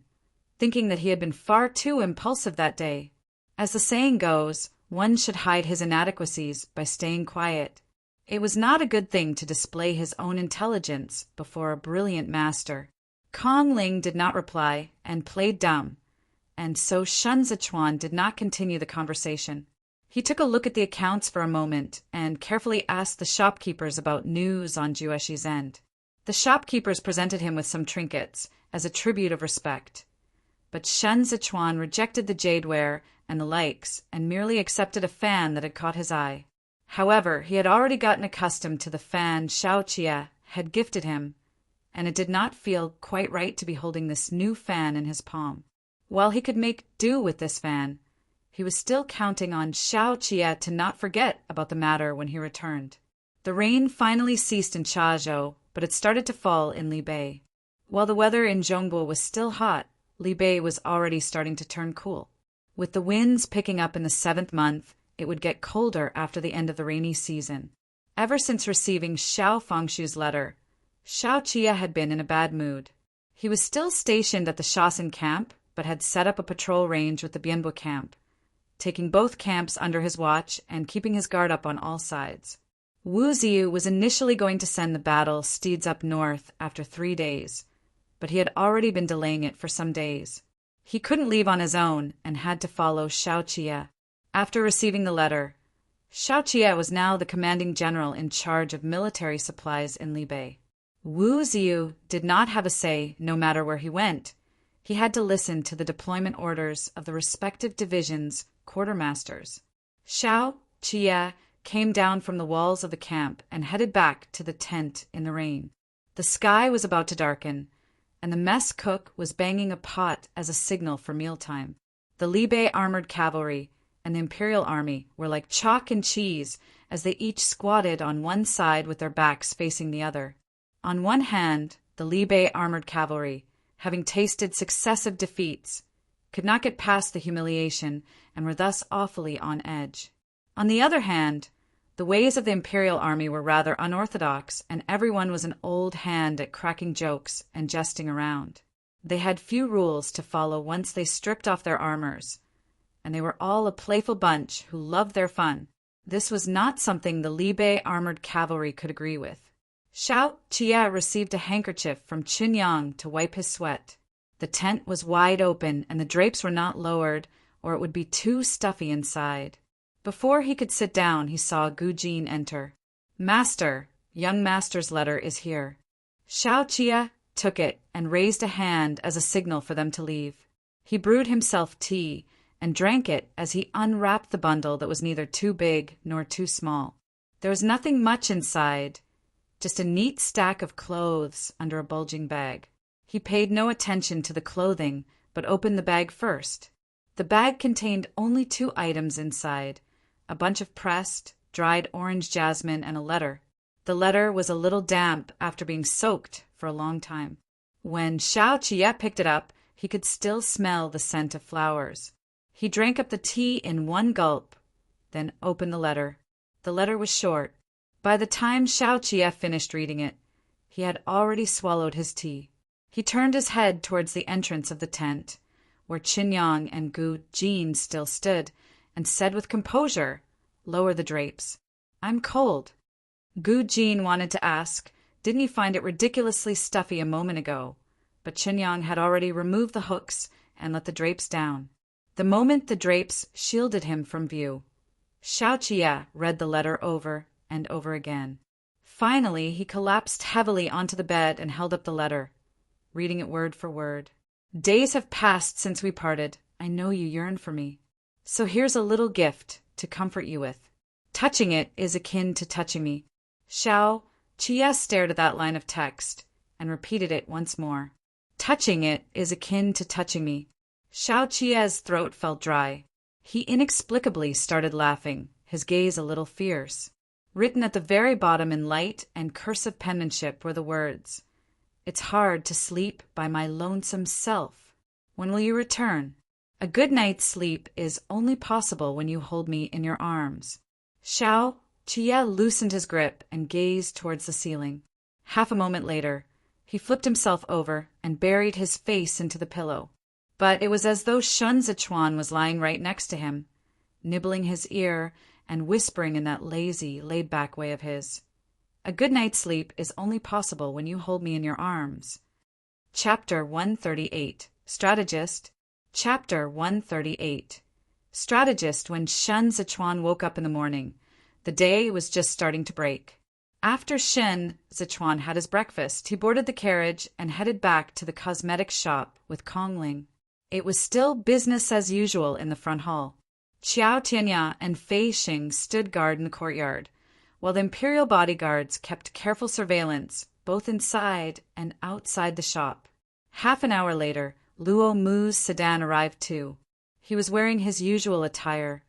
thinking that he had been far too impulsive that day. As the saying goes, one should hide his inadequacies by staying quiet. It was not a good thing to display his own intelligence before a brilliant master. Kong Ling did not reply and played dumb, and so Shun Zichuan did not continue the conversation. He took a look at the accounts for a moment and carefully asked the shopkeepers about news on Jueshi's end. The shopkeepers presented him with some trinkets as a tribute of respect, but Shun Zichuan rejected the jadeware and the likes and merely accepted a fan that had caught his eye. However, he had already gotten accustomed to the fan Xiao Jie had gifted him, and it did not feel quite right to be holding this new fan in his palm. While he could make do with this fan, he was still counting on Xiao Jie to not forget about the matter when he returned. The rain finally ceased in Chazhou, but it started to fall in Libei. While the weather in Zhongbo was still hot, Libei was already starting to turn cool. With the winds picking up in the 7th month, it would get colder after the end of the rainy season. Ever since receiving Xiao Fengshu's letter, Xiao Jie had been in a bad mood. He was still stationed at the Shaoxin camp, but had set up a patrol range with the Bianbo camp, taking both camps under his watch and keeping his guard up on all sides. Wu Ziyu was initially going to send the battle steeds up north after 3 days, but he had already been delaying it for some days. He couldn't leave on his own and had to follow Xiao Jie. After receiving the letter, Xiao Jie was now the commanding general in charge of military supplies in Libei. Wu Ziyu did not have a say no matter where he went. He had to listen to the deployment orders of the respective divisions' quartermasters. Xiao Jie came down from the walls of the camp and headed back to the tent in the rain. The sky was about to darken, and the mess cook was banging a pot as a signal for mealtime. The Libei armored cavalry and the Imperial Army were like chalk and cheese as they each squatted on one side with their backs facing the other. On one hand, the Libei armored cavalry, having tasted successive defeats, could not get past the humiliation and were thus awfully on edge. On the other hand, the ways of the Imperial Army were rather unorthodox, and everyone was an old hand at cracking jokes and jesting around. They had few rules to follow once they stripped off their armors, and they were all a playful bunch who loved their fun. This was not something the Libei armored cavalry could agree with. Xiao Jie received a handkerchief from Qin Yang to wipe his sweat. The tent was wide open, and the drapes were not lowered, or it would be too stuffy inside. Before he could sit down, he saw Gu Jin enter. "Master, young master's letter is here." Xiao Jie took it and raised a hand as a signal for them to leave. He brewed himself tea and drank it as he unwrapped the bundle that was neither too big nor too small. There was nothing much inside, just a neat stack of clothes under a bulging bag. He paid no attention to the clothing, but opened the bag first. The bag contained only 2 items inside: a bunch of pressed, dried orange jasmine and a letter. The letter was a little damp after being soaked for a long time. When Xiao Jie picked it up, he could still smell the scent of flowers. He drank up the tea in one gulp, then opened the letter. The letter was short. By the time Xiao Jie finished reading it, he had already swallowed his tea. He turned his head towards the entrance of the tent, where Qin Yang and Gu Jin still stood, and said with composure, "Lower the drapes. I'm cold." Gu Jin wanted to ask, didn't he find it ridiculously stuffy a moment ago? But Qin Yang had already removed the hooks and let the drapes down. The moment the drapes shielded him from view, Xiao Jie read the letter over and over again. Finally, he collapsed heavily onto the bed and held up the letter, reading it word for word. "Days have passed since we parted. I know you yearn for me. So here's a little gift to comfort you with. Touching it is akin to touching me." Xiao Jie stared at that line of text and repeated it once more. Touching it is akin to touching me. Xiao Qia's throat felt dry. He inexplicably started laughing, his gaze a little fierce. Written at the very bottom in light and cursive penmanship were the words, "It's hard to sleep by my lonesome self. When will you return? A good night's sleep is only possible when you hold me in your arms." Xiao Qia loosened his grip and gazed towards the ceiling. Half a moment later, he flipped himself over and buried his face into the pillow. But it was as though Shun Zichuan was lying right next to him, nibbling his ear and whispering in that lazy, laid-back way of his. A good night's sleep is only possible when you hold me in your arms. Chapter 138. Strategist. Chapter 138. Strategist. When Shun Zichuan woke up in the morning, the day was just starting to break. After Shun Zichuan had his breakfast, he boarded the carriage and headed back to the cosmetics shop with Kongling. It was still business as usual in the front hall. Qiao Tianya and Fei Xing stood guard in the courtyard, while the imperial bodyguards kept careful surveillance both inside and outside the shop. Half an hour later, Luo Mu's sedan arrived too. He was wearing his usual attire,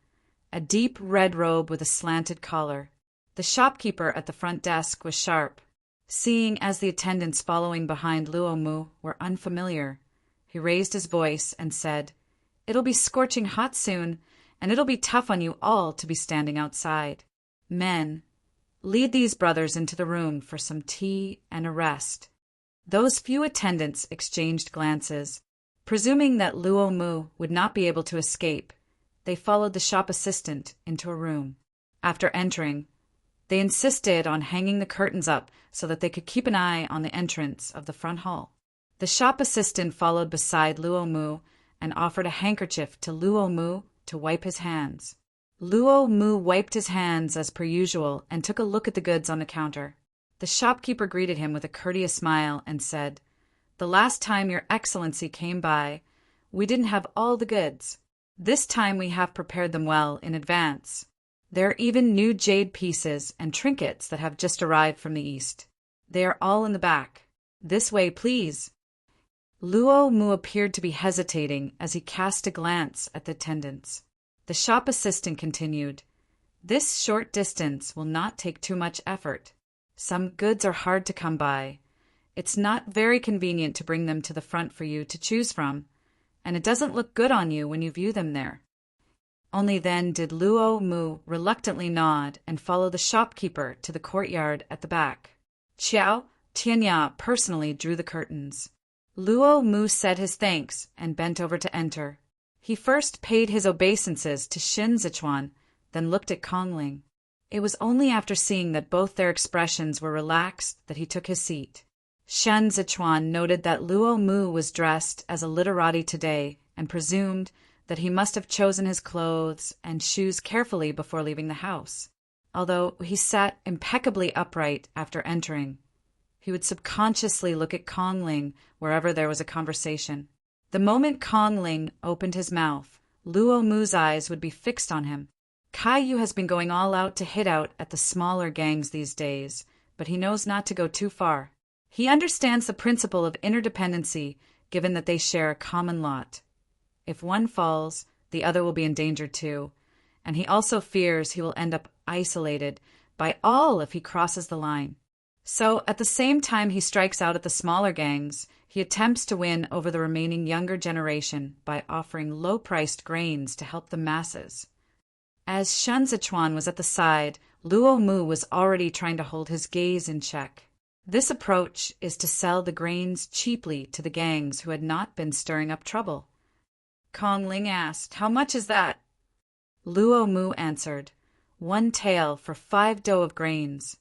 a deep red robe with a slanted collar. The shopkeeper at the front desk was sharp. Seeing as the attendants following behind Luo Mu were unfamiliar, he raised his voice and said, "It'll be scorching hot soon, and it'll be tough on you all to be standing outside. Men, lead these brothers into the room for some tea and a rest." Those few attendants exchanged glances. Presuming that Luo Mu would not be able to escape, they followed the shop assistant into a room. After entering, they insisted on hanging the curtains up so that they could keep an eye on the entrance of the front hall. The shop assistant followed beside Luo Mu and offered a handkerchief to Luo Mu to wipe his hands. Luo Mu wiped his hands as per usual and took a look at the goods on the counter. The shopkeeper greeted him with a courteous smile and said, "The last time Your Excellency came by, we didn't have all the goods. This time we have prepared them well in advance. There are even new jade pieces and trinkets that have just arrived from the east. They are all in the back. This way, please." Luo Mu appeared to be hesitating as he cast a glance at the attendants. The shop assistant continued, "This short distance will not take too much effort. Some goods are hard to come by. It's not very convenient to bring them to the front for you to choose from, and it doesn't look good on you when you view them there." Only then did Luo Mu reluctantly nod and follow the shopkeeper to the courtyard at the back. Qiao Tianya personally drew the curtains. Luo Mu said his thanks and bent over to enter. He first paid his obeisances to Shun Zichuan, then looked at Kongling. It was only after seeing that both their expressions were relaxed that he took his seat. Shun Zichuan noted that Luo Mu was dressed as a literati today and presumed that he must have chosen his clothes and shoes carefully before leaving the house. Although he sat impeccably upright after entering, he would subconsciously look at Kongling wherever there was a conversation. The moment Kongling opened his mouth, Luo Mu's eyes would be fixed on him. Caillou has been going all out to hit out at the smaller gangs these days, but he knows not to go too far. He understands the principle of interdependency, given that they share a common lot. If one falls, the other will be in danger too, and he also fears he will end up isolated by all if he crosses the line. So, at the same time he strikes out at the smaller gangs, he attempts to win over the remaining younger generation by offering low-priced grains to help the masses. As Shun Zichuan was at the side, Luo Mu was already trying to hold his gaze in check. This approach is to sell the grains cheaply to the gangs who had not been stirring up trouble. Kongling asked, "How much is that?" Luo Mu answered, "1 tael for 5 dough of grains."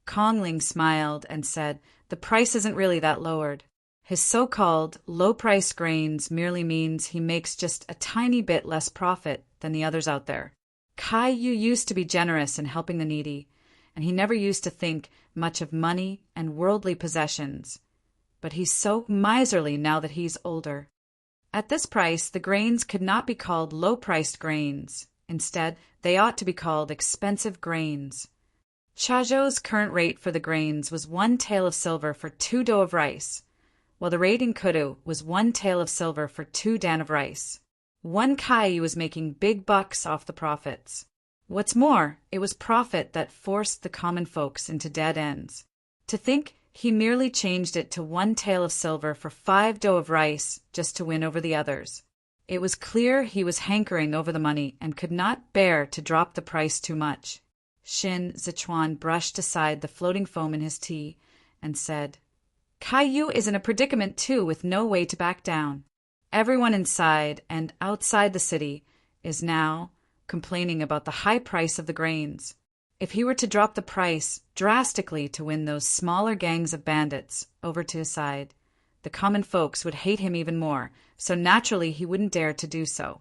Kongling smiled and said, "The price isn't really that lowered. His so-called low-priced grains merely means he makes just a tiny bit less profit than the others out there. Caillou used to be generous in helping the needy, and he never used to think much of money and worldly possessions. But he's so miserly now that he's older. At this price, the grains could not be called low-priced grains. Instead, they ought to be called expensive grains." Chazhou's current rate for the grains was 1 tael of silver for 2 dough of rice, while the rate in Kudu was 1 tael of silver for 2 dan of rice. One Kaiyu was making big bucks off the profits. What's more, it was profit that forced the common folks into dead ends. To think he merely changed it to 1 tael of silver for 5 do of rice just to win over the others. It was clear he was hankering over the money and could not bear to drop the price too much. Shin Zichuan brushed aside the floating foam in his tea and said, Kaiyu is in a predicament too, with no way to back down. Everyone inside and outside the city is now complaining about the high price of the grains. If he were to drop the price drastically to win those smaller gangs of bandits over to his side, the common folks would hate him even more, so naturally he wouldn't dare to do so.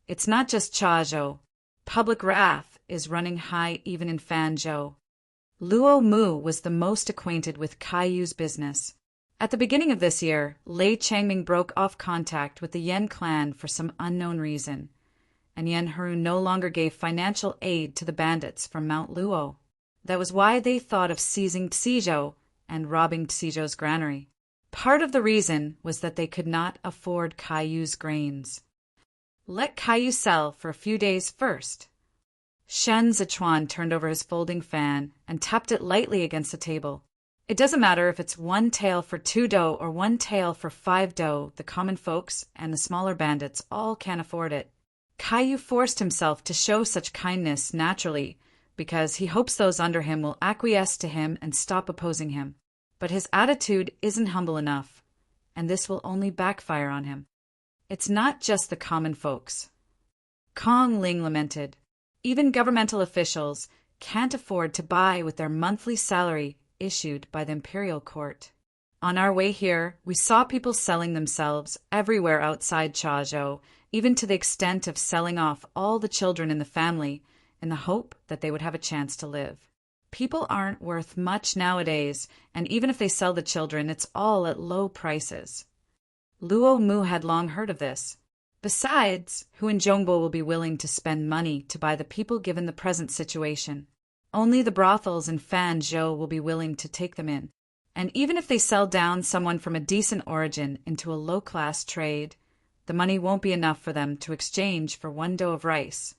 It's not just Chazhou. Public wrath is running high even in Fanzhou. Luo Mu was the most acquainted with Kaiyu's business. At the beginning of this year, Lei Changming broke off contact with the Yan clan for some unknown reason, and Yan Heru no longer gave financial aid to the bandits from Mount Luo. That was why they thought of seizing Tizhou and robbing Tizhou's granary. Part of the reason was that they could not afford Kaiyu's grains. Let Kaiyu sell for a few days first. Shen Zichuan turned over his folding fan and tapped it lightly against the table. It doesn't matter if it's 1 tael for 2 do or 1 tael for 5 do, the common folks and the smaller bandits all can't afford it. Kaiyu forced himself to show such kindness naturally because he hopes those under him will acquiesce to him and stop opposing him. But his attitude isn't humble enough, and this will only backfire on him. It's not just the common folks. Kong Ling lamented. Even governmental officials can't afford to buy with their monthly salary issued by the imperial court. On our way here, we saw people selling themselves everywhere outside Chazhou, even to the extent of selling off all the children in the family in the hope that they would have a chance to live. People aren't worth much nowadays, and even if they sell the children, it's all at low prices. Luo Mu had long heard of this. Besides, who in Zhongbo will be willing to spend money to buy the people given the present situation? Only the brothels in Fanzhou will be willing to take them in. And even if they sell down someone from a decent origin into a low-class trade, the money won't be enough for them to exchange for 1 do of rice.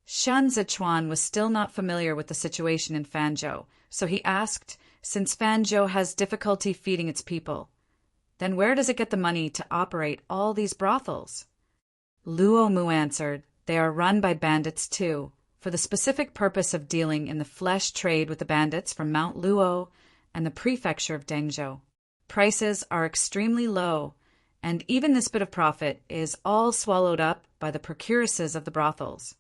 Shen Zichuan was still not familiar with the situation in Fanzhou, so he asked, since Fanzhou has difficulty feeding its people, then where does it get the money to operate all these brothels? Luo Mu answered, they are run by bandits too, for the specific purpose of dealing in the flesh trade with the bandits from Mount Luo and the prefecture of Dengzhou. Prices are extremely low, and even this bit of profit is all swallowed up by the procuresses of the brothels.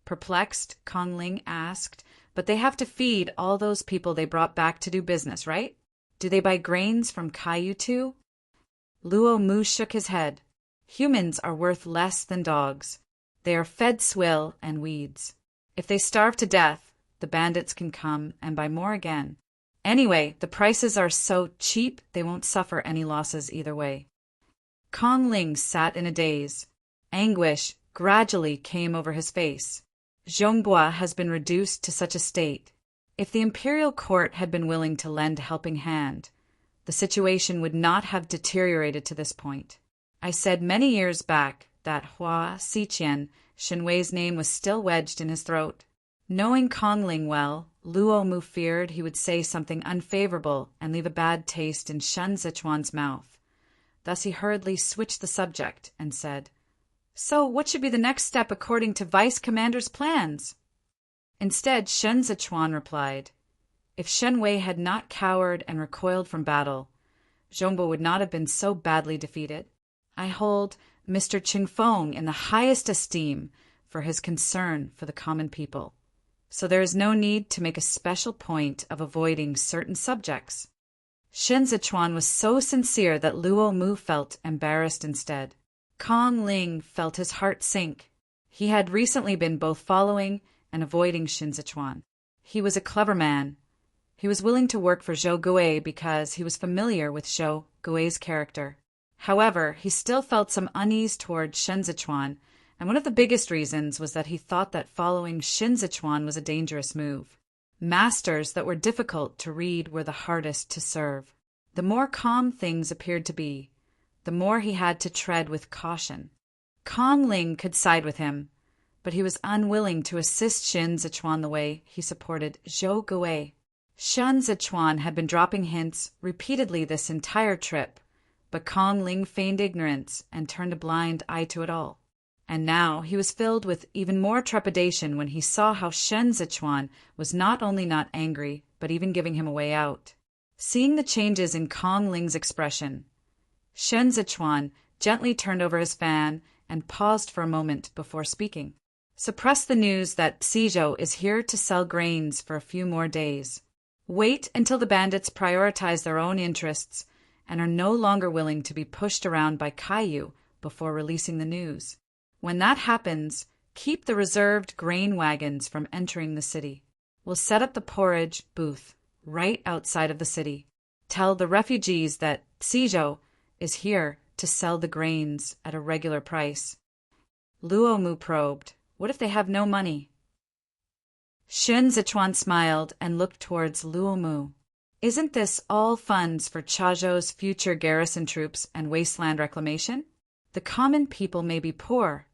Perplexed, Kong Ling asked, but they have to feed all those people they brought back to do business, right? Do they buy grains from Kaiyu too? Luo Mu shook his head. Humans are worth less than dogs. They are fed swill and weeds. If they starve to death, the bandits can come and buy more again. Anyway, the prices are so cheap they won't suffer any losses either way. Kong Ling sat in a daze. Anguish gradually came over his face. Zhongbua has been reduced to such a state. If the imperial court had been willing to lend a helping hand, the situation would not have deteriorated to this point. I said many years back that Hua Xiqian, Shenwei's name, was still wedged in his throat. Knowing Kong Ling well, Luo Mu feared he would say something unfavorable and leave a bad taste in Shen Zichuan's mouth. Thus he hurriedly switched the subject and said, So what should be the next step according to Vice Commander's plans? Instead, Shen Zichuan replied, If Shenwei had not cowered and recoiled from battle, Zhongbo would not have been so badly defeated. I hold Mr. Qingfeng in the highest esteem for his concern for the common people, so there is no need to make a special point of avoiding certain subjects. Shen Zichuan was so sincere that Luo Mu felt embarrassed instead. Kong Ling felt his heart sink. He had recently been both following and avoiding Shen Zichuan. He was a clever man. He was willing to work for Zhou Gui because he was familiar with Zhou Gui's character. However, he still felt some unease toward Shen Zichuan, and one of the biggest reasons was that he thought that following Shen Zichuan was a dangerous move. Masters that were difficult to read were the hardest to serve. The more calm things appeared to be, the more he had to tread with caution. Kong Ling could side with him, but he was unwilling to assist Shen Zichuan the way he supported Zhou Gui. Shen Zichuan had been dropping hints repeatedly this entire trip, but Kong Ling feigned ignorance and turned a blind eye to it all. And now he was filled with even more trepidation when he saw how Shen Zichuan was not only not angry, but even giving him a way out. Seeing the changes in Kong Ling's expression, Shen Zichuan gently turned over his fan and paused for a moment before speaking. Suppress the news that Xizhou is here to sell grains for a few more days. Wait until the bandits prioritize their own interests and are no longer willing to be pushed around by Caillou before releasing the news. When that happens, keep the reserved grain wagons from entering the city. We'll set up the porridge booth right outside of the city. Tell the refugees that Xizhou is here to sell the grains at a regular price. Luo Mu probed, what if they have no money? Shen Zichuan smiled and looked towards Luo Mu. Isn't this all funds for Chazhou's future garrison troops and wasteland reclamation? The common people may be poor,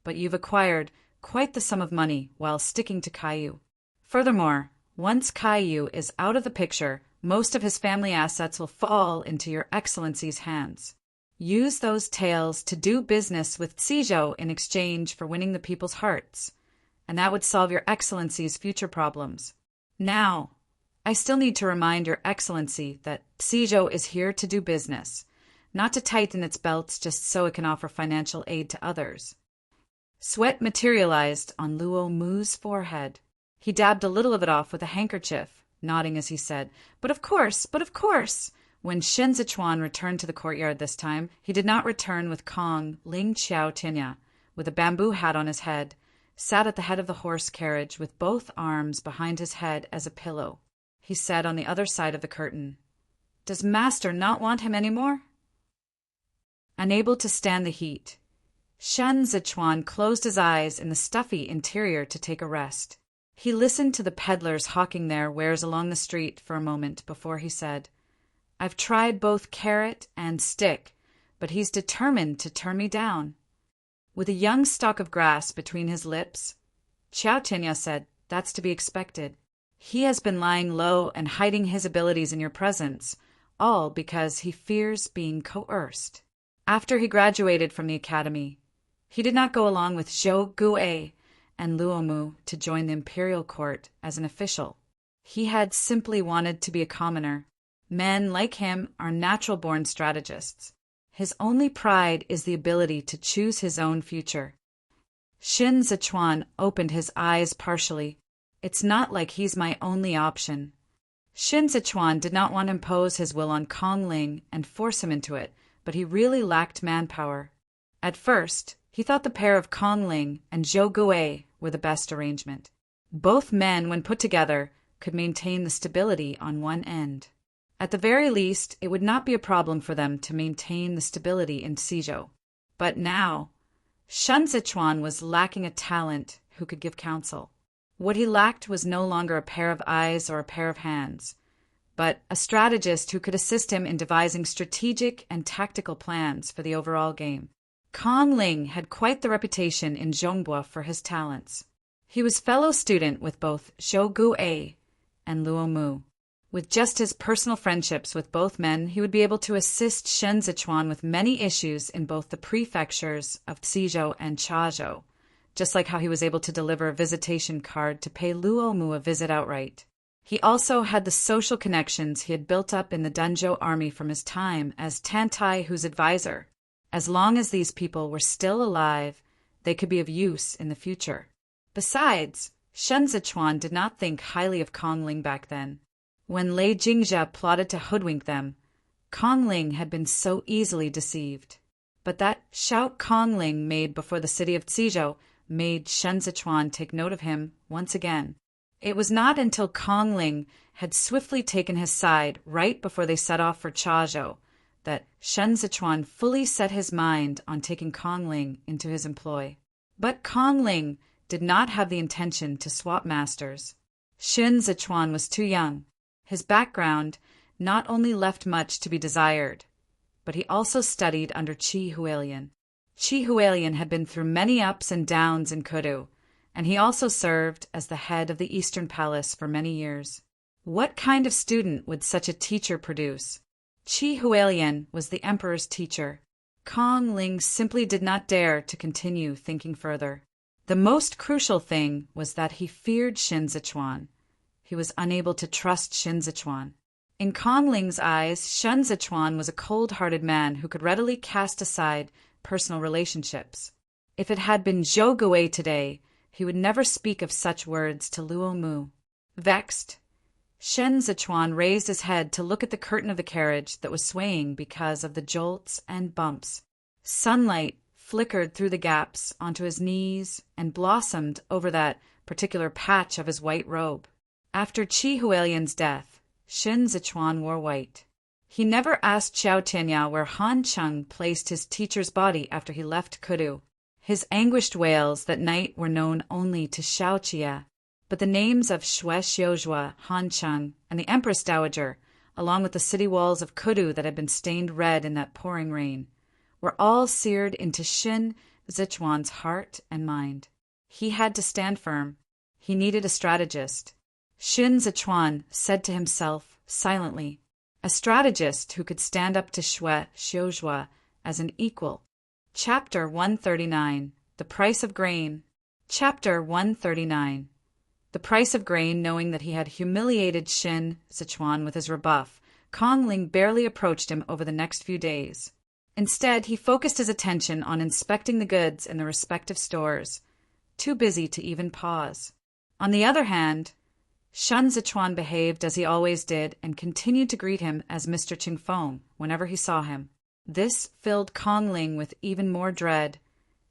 but you've acquired quite the sum of money while sticking to Caillou. Furthermore, once Caillou is out of the picture, most of his family assets will fall into your Excellency's hands. Use those taels to do business with Xizhou in exchange for winning the people's hearts, and that would solve your Excellency's future problems. Now, I still need to remind your Excellency that Xizhou is here to do business, not to tighten its belts just so it can offer financial aid to others. Sweat materialized on Luo Mu's forehead. He dabbed a little of it off with a handkerchief, nodding as he said, But of course. When Shen Zichuan returned to the courtyard this time, he did not return with Kong Ling Xiao Tinya, with a bamboo hat on his head, sat at the head of the horse carriage with both arms behind his head as a pillow. He said on the other side of the curtain, Does Master not want him any more? Unable to stand the heat, Shen Zichuan closed his eyes in the stuffy interior to take a rest. He listened to the peddlers hawking their wares along the street for a moment before he said, I've tried both carrot and stick, but he's determined to turn me down. With a young stalk of grass between his lips, Xiao Tinya said, That's to be expected. He has been lying low and hiding his abilities in your presence, all because he fears being coerced. After he graduated from the academy, he did not go along with Zhou Gui and Luo Mu to join the imperial court as an official. He had simply wanted to be a commoner. Men like him are natural-born strategists. His only pride is the ability to choose his own future. Shen Zichuan opened his eyes partially. It's not like he's my only option. Shen Zichuan did not want to impose his will on Kong Ling and force him into it, but he really lacked manpower. At first, he thought the pair of Kong Ling and Zhou Gui were the best arrangement. Both men, when put together, could maintain the stability on one end. At the very least, it would not be a problem for them to maintain the stability in Xizhou. But now, Shen Zichuan was lacking a talent who could give counsel. What he lacked was no longer a pair of eyes or a pair of hands, but a strategist who could assist him in devising strategic and tactical plans for the overall game. Kong Ling had quite the reputation in Zhongbua for his talents. He was fellow student with both Zhou Gui and Luo Mu. With just his personal friendships with both men, he would be able to assist Shen Zichuan with many issues in both the prefectures of Xizhou and Chazhou, just like how he was able to deliver a visitation card to pay Luo Mu a visit outright. He also had the social connections he had built up in the Danzhou army from his time as Tantai Hu's advisor. As long as these people were still alive, they could be of use in the future. Besides, Shen Zichuan did not think highly of Kong Ling back then. When Lei Jingjia plotted to hoodwink them, Kong Ling had been so easily deceived. But that shout Kong Ling made before the city of Xizhou made Shen Zichuan take note of him once again. It was not until Kong Ling had swiftly taken his side right before they set off for Chazhou that Shen Zichuan fully set his mind on taking Kong Ling into his employ. But Kong Ling did not have the intention to swap masters. Shen Zichuan was too young. His background not only left much to be desired, but he also studied under Chi Hualien. Chi Hualien had been through many ups and downs in Kudu, and he also served as the head of the Eastern Palace for many years. What kind of student would such a teacher produce? Chi Hualien was the emperor's teacher. Kong Ling simply did not dare to continue thinking further. The most crucial thing was that he feared Shin Zichuan. He was unable to trust Shin Zichuan. In Kong Ling's eyes, Shin Zichuan was a cold-hearted man who could readily cast aside personal relationships. If it had been Zhou Gui today, he would never speak of such words to Luo Mu. Vexed, Shen Zichuan raised his head to look at the curtain of the carriage that was swaying because of the jolts and bumps. Sunlight flickered through the gaps onto his knees and blossomed over that particular patch of his white robe. After Chi Hualien's death, Shen Zichuan wore white. He never asked Xiao Tianya where Han Chung placed his teacher's body after he left Kudu. His anguished wails that night were known only to Xiao Chia, but the names of Xue Xiuzhua, Han Chung, and the Empress Dowager, along with the city walls of Kudu that had been stained red in that pouring rain, were all seared into Shin Zichuan's heart and mind. He had to stand firm. He needed a strategist. Shin Zichuan said to himself silently, a strategist who could stand up to Xue Xiuzhua as an equal. Chapter 139. The Price of Grain. Chapter 139. The price of grain. Knowing that he had humiliated Shin Zichuan with his rebuff, Kong Ling barely approached him over the next few days. Instead, he focused his attention on inspecting the goods in the respective stores, too busy to even pause. On the other hand, Shin Zichuan behaved as he always did and continued to greet him as Mr. Qingfeng whenever he saw him. This filled Kong Ling with even more dread,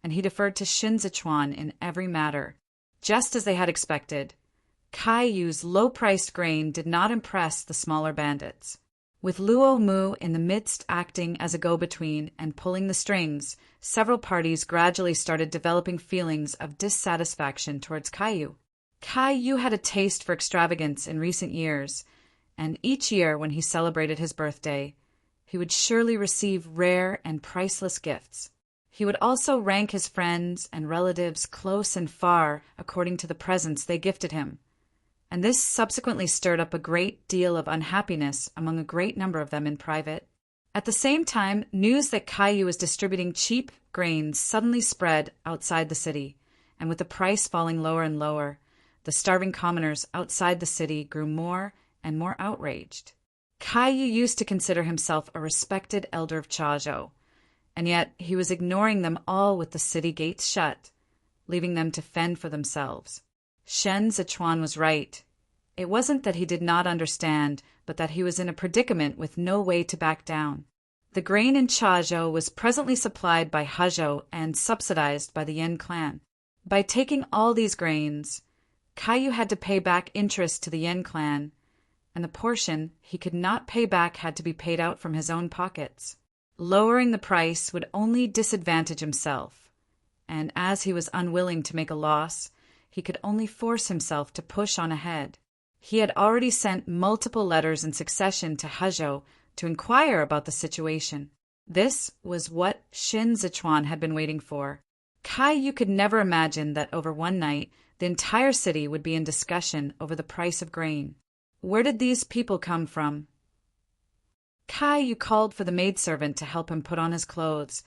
and he deferred to Shin Zichuan in every matter. Just as they had expected, Kai Yu's low-priced grain did not impress the smaller bandits. With Luo Mu in the midst acting as a go-between and pulling the strings, several parties gradually started developing feelings of dissatisfaction towards Kai Yu. Kai Yu had a taste for extravagance in recent years, and each year when he celebrated his birthday, he would surely receive rare and priceless gifts. He would also rank his friends and relatives close and far according to the presents they gifted him, and this subsequently stirred up a great deal of unhappiness among a great number of them in private. At the same time, news that Kai Yu was distributing cheap grains suddenly spread outside the city, and with the price falling lower and lower, the starving commoners outside the city grew more and more outraged. Kai Yu used to consider himself a respected elder of Chazhou, and yet he was ignoring them all with the city gates shut, leaving them to fend for themselves. Shen Zichuan was right. It wasn't that he did not understand, but that he was in a predicament with no way to back down. The grain in Chazhou was presently supplied by Hezhou and subsidized by the Yin clan. By taking all these grains, Kai Yu had to pay back interest to the Yin clan, and the portion he could not pay back had to be paid out from his own pockets. Lowering the price would only disadvantage himself, and as he was unwilling to make a loss, he could only force himself to push on ahead. He had already sent multiple letters in succession to Hezhou to inquire about the situation. This was what Shin Zichuan had been waiting for. Kai Yu could never imagine that over one night the entire city would be in discussion over the price of grain. Where did these people come from? Kai Yu called for the maidservant to help him put on his clothes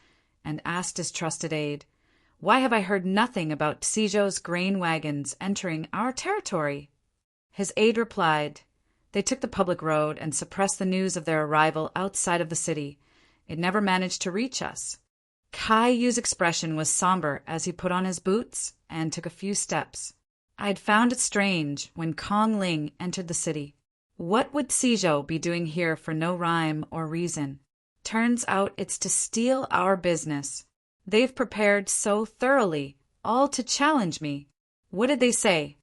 and asked his trusted aide, "Why have I heard nothing about Xizhou's grain wagons entering our territory?" His aide replied, "They took the public road and suppressed the news of their arrival outside of the city. It never managed to reach us." Kai Yu's expression was somber as he put on his boots and took a few steps. I had found it strange when Kong Ling entered the city. What would Xizhou be doing here for no rhyme or reason? Turns out it's to steal our business. They've prepared so thoroughly, all to challenge me. What did they say?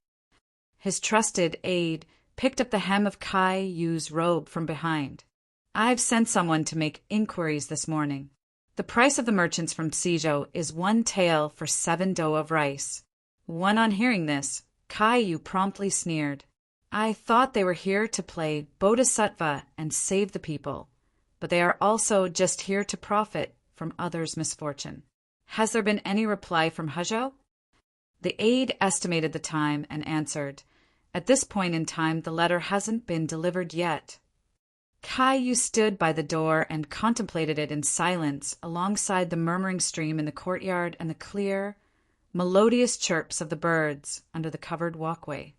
His trusted aide picked up the hem of Kai Yu's robe from behind. "I've sent someone to make inquiries this morning. The price of the merchants from Xizhou is 1 tael for 7 dough of rice." On hearing this, Kai Yu promptly sneered. I thought they were here to play bodhisattva and save the people, but they are also just here to profit from others' misfortune. Has there been any reply from Huzhou? The aide estimated the time and answered, At this point in time, the letter hasn't been delivered yet. Caillou stood by the door and contemplated it in silence alongside the murmuring stream in the courtyard and the clear, melodious chirps of the birds under the covered walkway.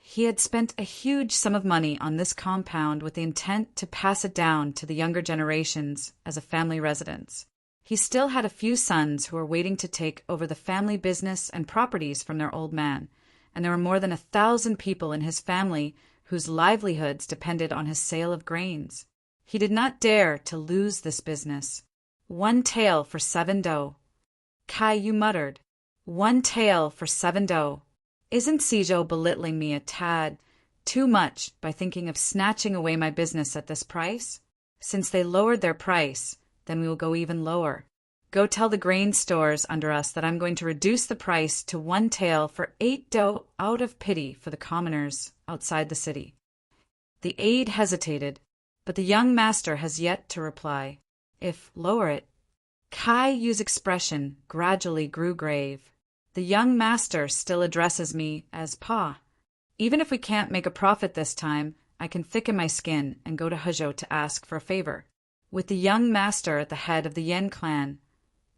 He had spent a huge sum of money on this compound with the intent to pass it down to the younger generations as a family residence. He still had a few sons who were waiting to take over the family business and properties from their old man, and there were more than 1,000 people in his family whose livelihoods depended on his sale of grains. He did not dare to lose this business. 1 tael for 7 dou. Caillou muttered, 1 tael for 7 dou. Isn't Sizhou belittling me a tad too much by thinking of snatching away my business at this price? Since they lowered their price, then we will go even lower. Go tell the grain stores under us that I'm going to reduce the price to 1 tael for 8 dou out of pity for the commoners outside the city. The aide hesitated, but the young master has yet to reply. If lower it. Caillou's expression gradually grew grave. The young master still addresses me as Pa. Even if we can't make a profit this time, I can thicken my skin and go to Huzhou to ask for a favor. With the young master at the head of the Yen clan,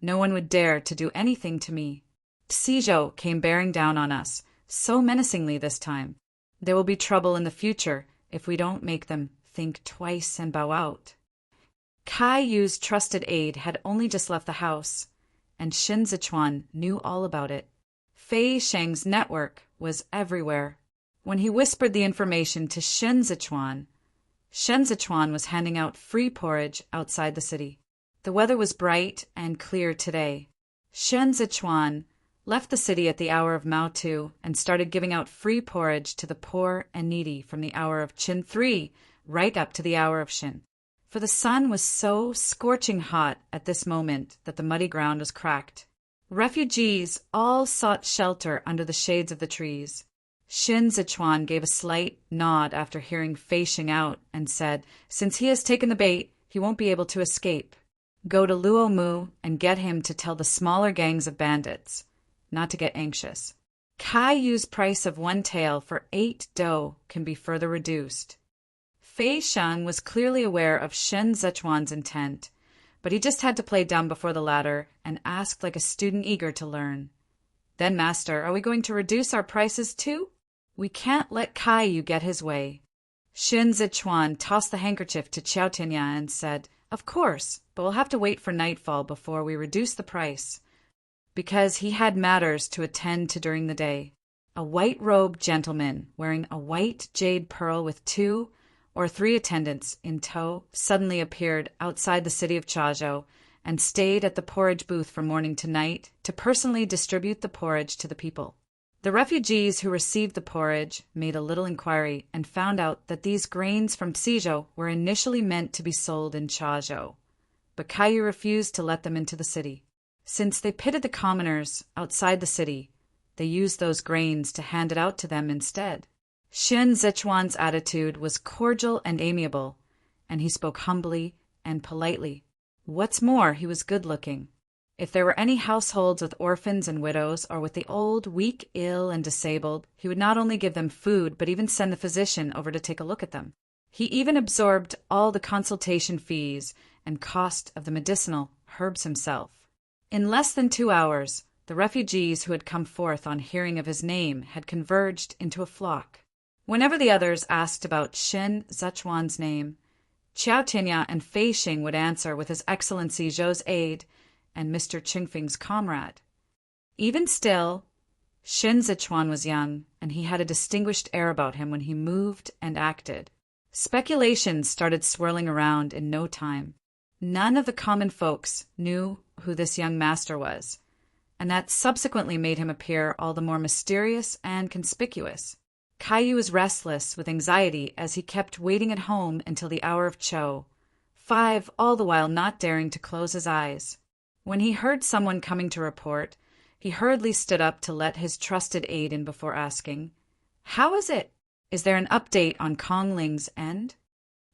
no one would dare to do anything to me. Sizhou came bearing down on us, so menacingly this time. There will be trouble in the future if we don't make them think twice and bow out. Caillou's trusted aide had only just left the house, and Shin Zichuan knew all about it. Fei Sheng's network was everywhere. When he whispered the information to Shin Zichuan was handing out free porridge outside the city. The weather was bright and clear today. Shin Zichuan left the city at the hour of Mao Tu and started giving out free porridge to the poor and needy from the hour of Qin 3 right up to the hour of Shin. For the sun was so scorching hot at this moment that the muddy ground was cracked. Refugees all sought shelter under the shades of the trees. Shin Zichuan gave a slight nod after hearing Fei Sheng out and said, Since he has taken the bait, he won't be able to escape. Go to Luo Mu and get him to tell the smaller gangs of bandits not to get anxious. Caillou's price of 1 tael for 8 dou can be further reduced. Fei Sheng was clearly aware of Shin Zichuan's intent, but he just had to play dumb before the latter and asked like a student eager to learn. Then, master, are we going to reduce our prices too? We can't let Caillou get his way. Shin Zichuan tossed the handkerchief to Xiao Tianya and said, Of course, but we'll have to wait for nightfall before we reduce the price, because he had matters to attend to during the day. A white-robed gentleman wearing a white jade pearl with 2 or 3 attendants in tow suddenly appeared outside the city of Chazhou and stayed at the porridge booth from morning to night to personally distribute the porridge to the people. The refugees who received the porridge made a little inquiry and found out that these grains from Sizhou were initially meant to be sold in Chazhou, but Caillou refused to let them into the city. Since they pitted the commoners outside the city, they used those grains to hand it out to them instead. Shin Zichuan's attitude was cordial and amiable, and he spoke humbly and politely. What's more, he was good-looking. If there were any households with orphans and widows, or with the old, weak, ill, and disabled, he would not only give them food, but even send the physician over to take a look at them. He even absorbed all the consultation fees and cost of the medicinal herbs himself. In less than 2 hours, the refugees who had come forth on hearing of his name had converged into a flock. Whenever the others asked about Shin Zichuan's name, Xiao Tianya and Fei Sheng would answer with His Excellency Zhou's aide and Mr. Qingfeng's comrade. Even still, Shin Zichuan was young, and he had a distinguished air about him when he moved and acted. Speculations started swirling around in no time. None of the common folks knew who this young master was, and that subsequently made him appear all the more mysterious and conspicuous. Caillou was restless with anxiety as he kept waiting at home until the hour of Cho, 5 all the while not daring to close his eyes. When he heard someone coming to report, he hurriedly stood up to let his trusted aide in before asking, How is it? Is there an update on Kongling's end?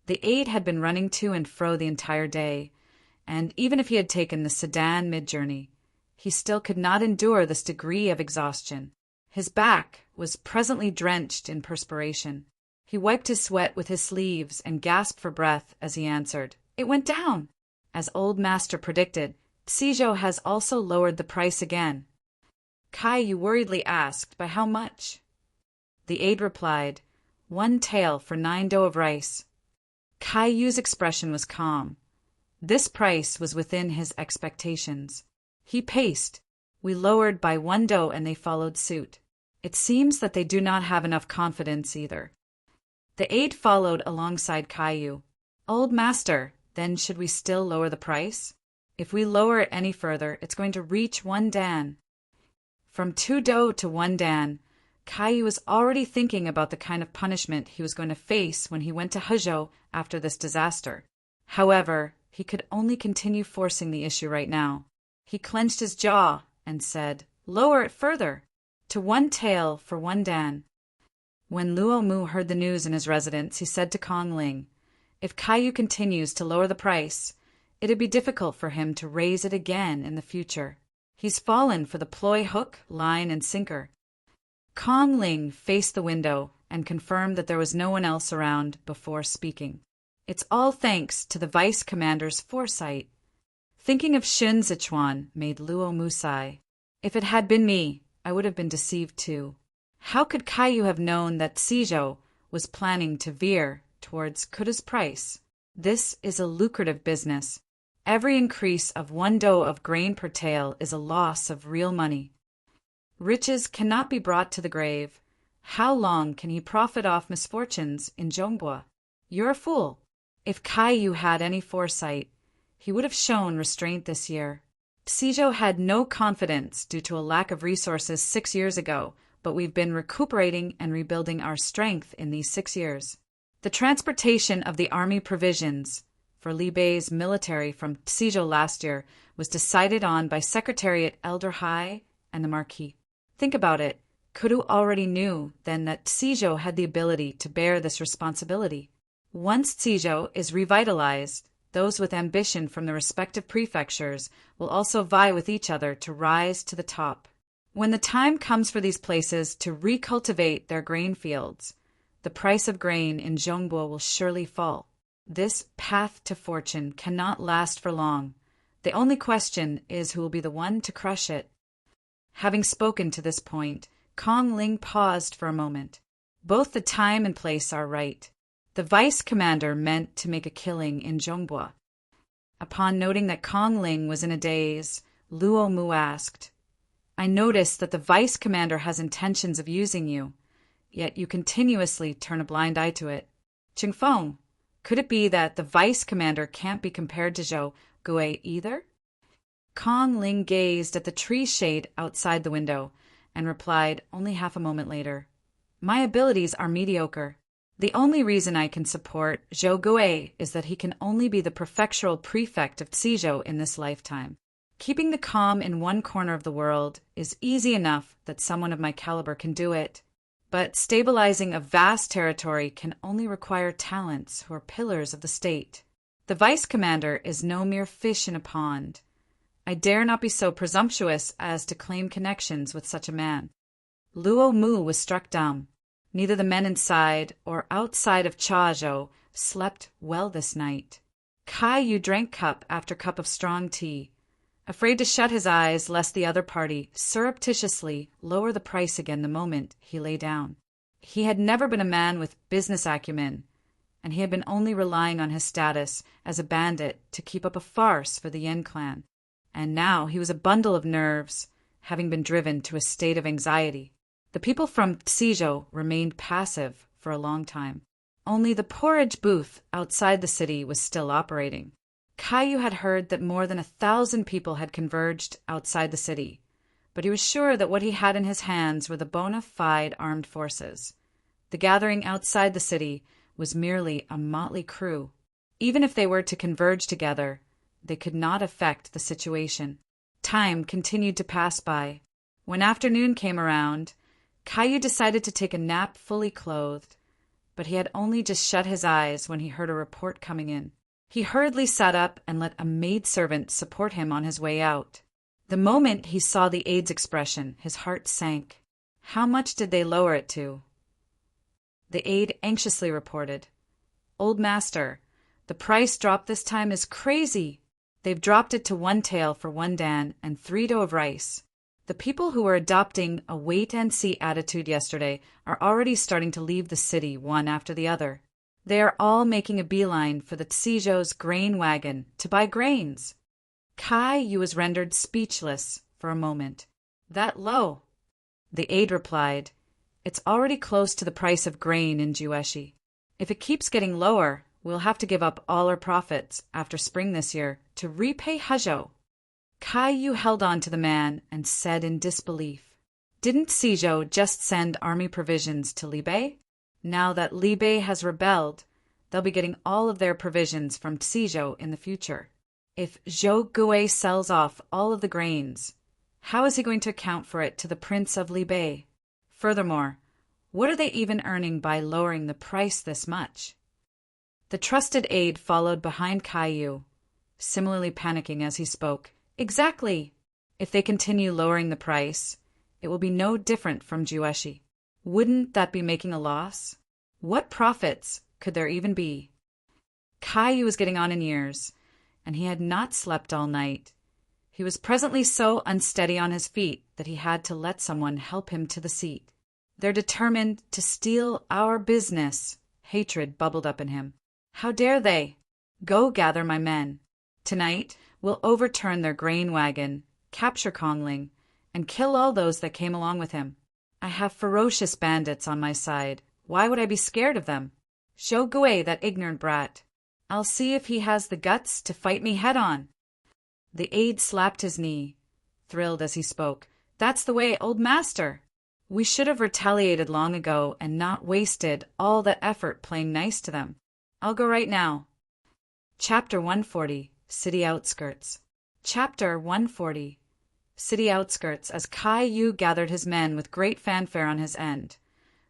The aide had been running to and fro the entire day, and even if he had taken the sedan mid-journey, he still could not endure this degree of exhaustion. His back was presently drenched in perspiration. He wiped his sweat with his sleeves and gasped for breath as he answered, "It went down." As old master predicted, Tsijo has also lowered the price again. Caillou worriedly asked, "By how much?" The aide replied, "1 tael for 9 dough of rice." Caillou's expression was calm. This price was within his expectations. He paced. We lowered by 1 dough and they followed suit. It seems that they do not have enough confidence either. The aide followed alongside Caillou. "Old master, then should we still lower the price? If we lower it any further, it's going to reach 1 dan." From 2 dough to 1 dan, Caillou was already thinking about the kind of punishment he was going to face when he went to Hezhou after this disaster. However, he could only continue forcing the issue right now. He clenched his jaw and said, "Lower it further, to 1 tael for 1 dan." When Luo Mu heard the news in his residence, he said to Kongling, "If Caillou continues to lower the price, it'd be difficult for him to raise it again in the future. He's fallen for the ploy hook, line, and sinker." Kongling faced the window and confirmed that there was no one else around before speaking. "It's all thanks to the vice commander's foresight." Thinking of Shun Sichuan made Luo Mu sigh. "If it had been me, I would have been deceived too. How could Caillou have known that Tsijo was planning to veer towards Kuda's price? This is a lucrative business. Every increase of 1 dough of grain per tael is a loss of real money. Riches cannot be brought to the grave. How long can he profit off misfortunes in Zhongbua? You're a fool. If Caillou had any foresight, he would have shown restraint this year. Tsijo had no confidence due to a lack of resources 6 years ago, but we've been recuperating and rebuilding our strength in these 6 years. The transportation of the army provisions for Li Bei's military from Tsijo last year was decided on by Secretariat Elder Hai and the Marquis. Think about it. Kudu already knew then that Tsijo had the ability to bear this responsibility. Once Tsijo is revitalized, those with ambition from the respective prefectures will also vie with each other to rise to the top. When the time comes for these places to recultivate their grain fields, the price of grain in Zhongbua will surely fall. This path to fortune cannot last for long. The only question is who will be the one to crush it. Having spoken to this point, Kongling paused for a moment. Both the time and place are right. The vice commander meant to make a killing in Zhongbua. Upon noting that Kongling was in a daze, Luo Mu asked, "I notice that the vice commander has intentions of using you, yet you continuously turn a blind eye to it. Qingfeng, could it be that the vice commander can't be compared to Zhou Gui either?" Kongling gazed at the tree shade outside the window and replied only half a moment later, "My abilities are mediocre. The only reason I can support Zhou Gui is that he can only be the prefectural prefect of Tsijo in this lifetime. Keeping the calm in one corner of the world is easy enough that someone of my caliber can do it, but stabilizing a vast territory can only require talents who are pillars of the state. The vice commander is no mere fish in a pond. I dare not be so presumptuous as to claim connections with such a man." Luo Mu was struck dumb. Neither the men inside or outside of Chazhou slept well this night. Caillou drank cup after cup of strong tea, afraid to shut his eyes lest the other party surreptitiously lower the price again the moment he lay down. He had never been a man with business acumen, and he had been only relying on his status as a bandit to keep up a farce for the Yin clan. And now he was a bundle of nerves, having been driven to a state of anxiety. The people from Tsijo remained passive for a long time. Only the porridge booth outside the city was still operating. Caillou had heard that more than 1,000 people had converged outside the city, but he was sure that what he had in his hands were the bona fide armed forces. The gathering outside the city was merely a motley crew. Even if they were to converge together, they could not affect the situation. Time continued to pass by. When afternoon came around, Caillou decided to take a nap fully clothed. but he had only just shut his eyes when he heard a report coming in. He hurriedly sat up and let a maidservant support him on his way out. The moment he saw the aide's expression, his heart sank. How much did they lower it to? The aide anxiously reported, "Old master, the price drop this time is crazy. They've dropped it to 1 tael for 1 dan and 3 dough of rice. The people who were adopting a wait-and-see attitude yesterday are already starting to leave the city one after the other. They are all making a beeline for the Tsijo's grain wagon to buy grains." Kai Yu was rendered speechless for a moment. "That low?" The aide replied, "It's already close to the price of grain in Jueshi. If it keeps getting lower, we'll have to give up all our profits after spring this year to repay Huzhou." Kai Yu held on to the man and said in disbelief, "Didn't Tsijo just send army provisions to Libei? Now that Libei has rebelled, they'll be getting all of their provisions from Tsijo in the future. If Zhou Gui sells off all of the grains, how is he going to account for it to the Prince of Libei? Furthermore, what are they even earning by lowering the price this much?" The trusted aide followed behind Kai Yu, similarly panicking as he spoke. "Exactly! If they continue lowering the price, it will be no different from Jueshi. Wouldn't that be making a loss? What profits could there even be?" Kai Yu was getting on in years, and he had not slept all night. He was presently so unsteady on his feet that he had to let someone help him to the seat. "They're determined to steal our business." Hatred bubbled up in him. "How dare they? Go gather my men. Tonight we'll overturn their grain wagon, capture Kongling, and kill all those that came along with him. I have ferocious bandits on my side. Why would I be scared of them? Show Gui, that ignorant brat. I'll see if he has the guts to fight me head-on." The aide slapped his knee, thrilled as he spoke. "That's the way, old master! We should have retaliated long ago and not wasted all that effort playing nice to them. I'll go right now." Chapter 140, City Outskirts. Chapter 140, City Outskirts. As Kai Yu gathered his men with great fanfare on his end,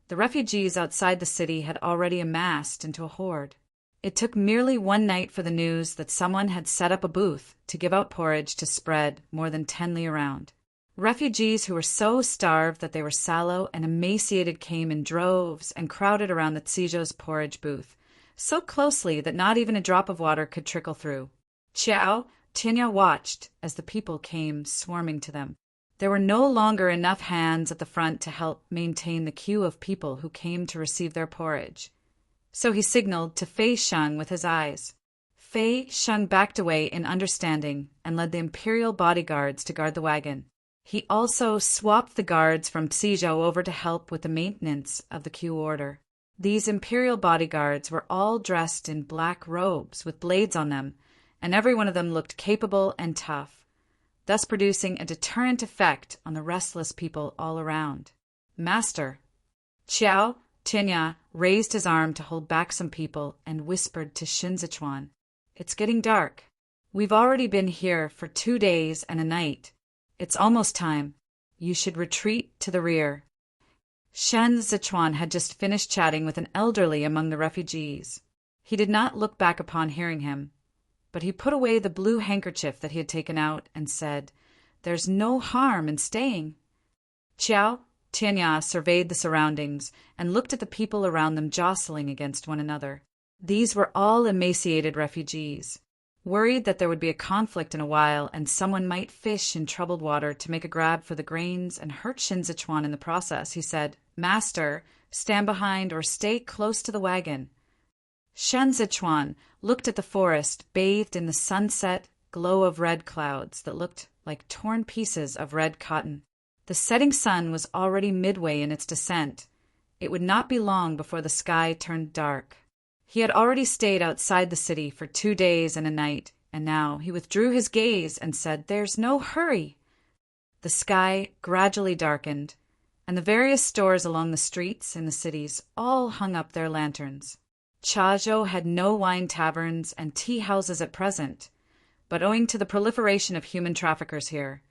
the refugees outside the city had already amassed into a horde. It took merely one night for the news that someone had set up a booth to give out porridge to spread more than 10 li around. Refugees who were so starved that they were sallow and emaciated came in droves and crowded around the Tsijo's porridge booth, so closely that not even a drop of water could trickle through. Xiao Tianya watched as the people came swarming to them. There were no longer enough hands at the front to help maintain the queue of people who came to receive their porridge. So he signaled to Fei Sheng with his eyes. Fei Sheng backed away in understanding and led the imperial bodyguards to guard the wagon. He also swapped the guards from Tsijo over to help with the maintenance of the queue order. These imperial bodyguards were all dressed in black robes with blades on them, and every one of them looked capable and tough, thus producing a deterrent effect on the restless people all around. "Master." Xiao Tianya raised his arm to hold back some people and whispered to Shinzichuan, "It's getting dark. We've already been here for 2 days and a night. It's almost time. You should retreat to the rear." Shinzichuan had just finished chatting with an elderly among the refugees. He did not look back upon hearing him, but he put away the blue handkerchief that he had taken out and said, "There's no harm in staying." Xiao Tianya surveyed the surroundings and looked at the people around them jostling against one another. These were all emaciated refugees. Worried that there would be a conflict in a while and someone might fish in troubled water to make a grab for the grains and hurt Shinzichuan in the process, he said, "Master, stand behind or stay close to the wagon." Shinzichuan looked at the forest bathed in the sunset glow of red clouds that looked like torn pieces of red cotton. The setting sun was already midway in its descent. It would not be long before the sky turned dark. He had already stayed outside the city for 2 days and a night, and now he withdrew his gaze and said, "There's no hurry." The sky gradually darkened, and the various stores along the streets in the cities all hung up their lanterns. Chazhou had no wine taverns and tea houses at present, but owing to the proliferation of human traffickers here,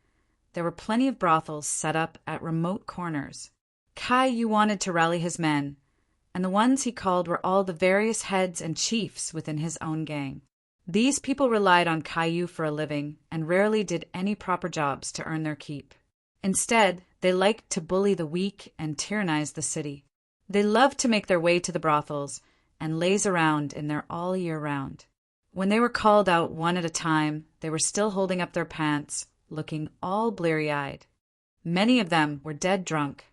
there were plenty of brothels set up at remote corners. Kai Yu wanted to rally his men, and the ones he called were all the various heads and chiefs within his own gang. These people relied on Caillou for a living and rarely did any proper jobs to earn their keep. Instead, they liked to bully the weak and tyrannize the city. They loved to make their way to the brothels and laze around in there all year round. When they were called out one at a time, they were still holding up their pants, looking all bleary-eyed. Many of them were dead drunk.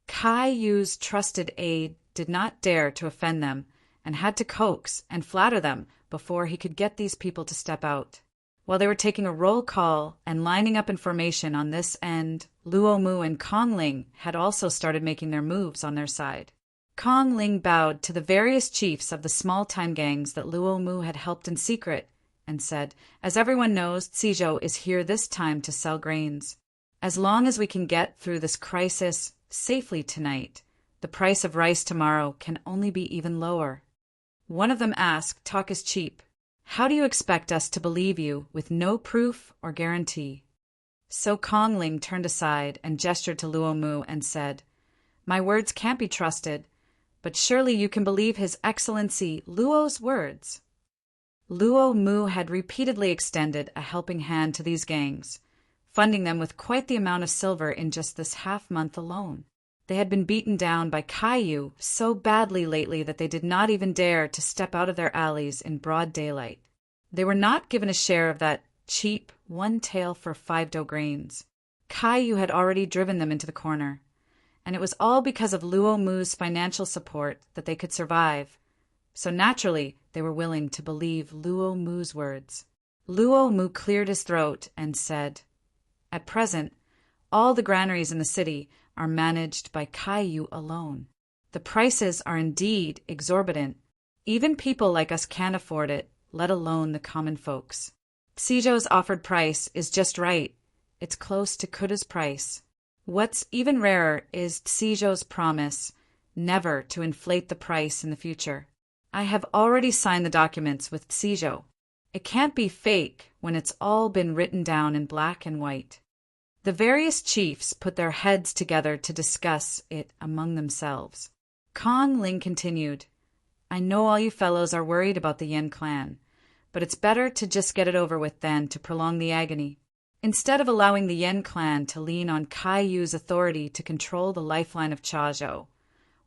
Caillou's trusted aide did not dare to offend them and had to coax and flatter them before he could get these people to step out. While they were taking a roll call and lining up in formation on this end, Luo Mu and Kong Ling had also started making their moves on their side. Kong Ling bowed to the various chiefs of the small-time gangs that Luo Mu had helped in secret and said, "As everyone knows, Cizhou is here this time to sell grains. As long as we can get through this crisis safely tonight, the price of rice tomorrow can only be even lower." One of them asked, "Talk is cheap. How do you expect us to believe you with no proof or guarantee?" So Kong Ling turned aside and gestured to Luo Mu and said, "My words can't be trusted, but surely you can believe His Excellency Luo's words." Luo Mu had repeatedly extended a helping hand to these gangs, funding them with quite the amount of silver in just this half-month alone. They had been beaten down by Caillou so badly lately that they did not even dare to step out of their alleys in broad daylight. They were not given a share of that cheap 1 tael for 5 dough grains. Caillou had already driven them into the corner, and it was all because of Luo Mu's financial support that they could survive. So naturally, they were willing to believe Luo Mu's words. Luo Mu cleared his throat and said, "At present, all the granaries in the city are managed by Caillou alone. The prices are indeed exorbitant. Even people like us can't afford it, let alone the common folks. Cizhou's offered price is just right. It's close to Kuda's price. What's even rarer is Cizhou's promise never to inflate the price in the future. I have already signed the documents with Cizhou. It can't be fake when it's all been written down in black and white." The various chiefs put their heads together to discuss it among themselves. Kong Ling continued, "I know all you fellows are worried about the Yin clan, but it's better to just get it over with than to prolong the agony. Instead of allowing the Yin clan to lean on Caillou's authority to control the lifeline of Chazhou,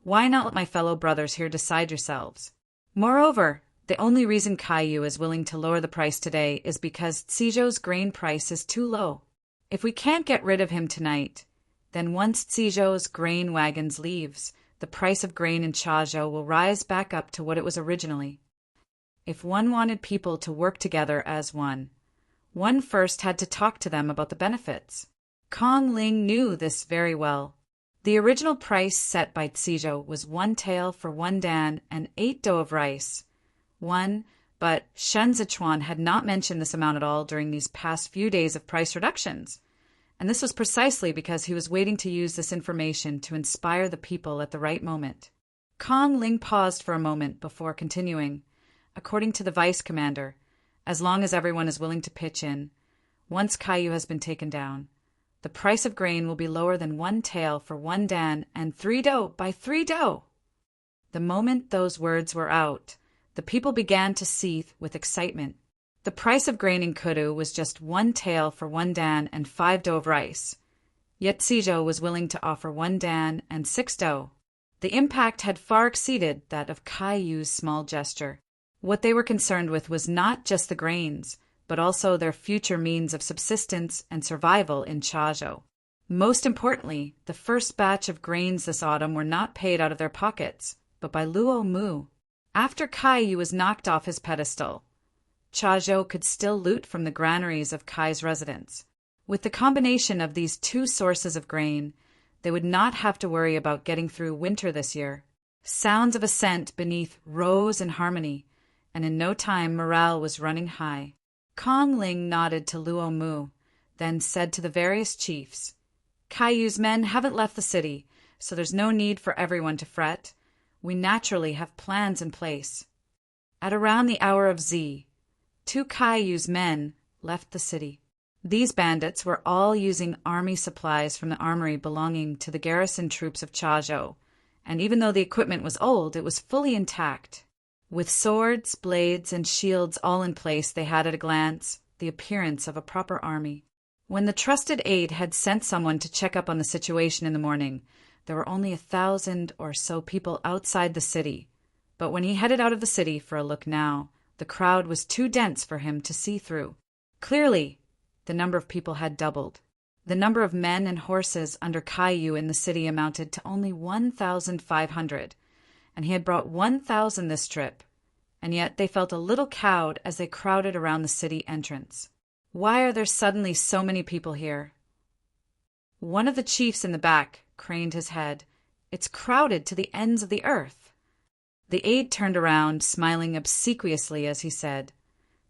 why not let my fellow brothers here decide yourselves? Moreover, the only reason Caillou is willing to lower the price today is because Cizhou's grain price is too low. If we can't get rid of him tonight, then once Cizhou's grain wagons leaves, the price of grain in Chazhou will rise back up to what it was originally. If one wanted people to work together as one first had to talk to them about the benefits." Kong Ling knew this very well. The original price set by Cizhou was 1 tael for 1 dan and 8 dough of rice. But Shen Zichuan had not mentioned this amount at all during these past few days of price reductions, and this was precisely because he was waiting to use this information to inspire the people at the right moment. Kong Ling paused for a moment before continuing. "According to the vice commander, as long as everyone is willing to pitch in, once Caillou has been taken down, the price of grain will be lower than 1 tael for 1 dan and 3 dough by 3 dough." The moment those words were out, the people began to seethe with excitement. The price of grain in Kudu was just 1 tael for 1 dan and 5 dough of rice, yet Cizhou was willing to offer 1 dan and 6 dough. The impact had far exceeded that of Caillou's small gesture. What they were concerned with was not just the grains, but also their future means of subsistence and survival in Chazhou. Most importantly, the first batch of grains this autumn were not paid out of their pockets, but by Luo Mu. After Caillou was knocked off his pedestal, Chazhou could still loot from the granaries of Kai's residence. With the combination of these two sources of grain, they would not have to worry about getting through winter this year. Sounds of ascent beneath rose in harmony, and in no time morale was running high. Kong Ling nodded to Luo Mu, then said to the various chiefs, "Caillou's men haven't left the city, so there's no need for everyone to fret. We naturally have plans in place." At around the hour of Z, 2 Caillou's men left the city. These bandits were all using army supplies from the armory belonging to the garrison troops of Chazhou, and even though the equipment was old, it was fully intact. With swords, blades, and shields all in place, they had at a glance the appearance of a proper army. When the trusted aide had sent someone to check up on the situation in the morning, there were only 1,000 or so people outside the city. But when he headed out of the city for a look now, the crowd was too dense for him to see through. Clearly, the number of people had doubled. The number of men and horses under Caillou in the city amounted to only 1,500, and he had brought 1,000 this trip, and yet they felt a little cowed as they crowded around the city entrance. Why are there suddenly so many people here? One of the chiefs in the back craned his head. It's crowded to the ends of the earth. The aide turned around, smiling obsequiously as he said,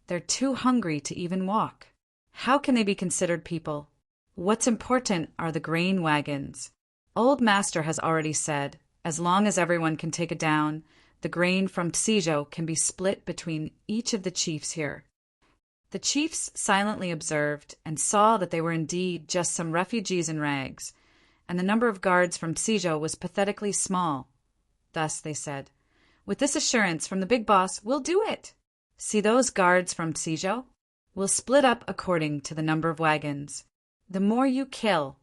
"They're too hungry to even walk. How can they be considered people? What's important are the grain wagons. Old Master has already said, as long as everyone can take it down, the grain from Tsijo can be split between each of the chiefs here." The chiefs silently observed and saw that they were indeed just some refugees in rags, and the number of guards from Tsijo was pathetically small. Thus they said, "With this assurance from the big boss, we'll do it. See those guards from Tsijo? We'll split up according to the number of wagons. The more you kill,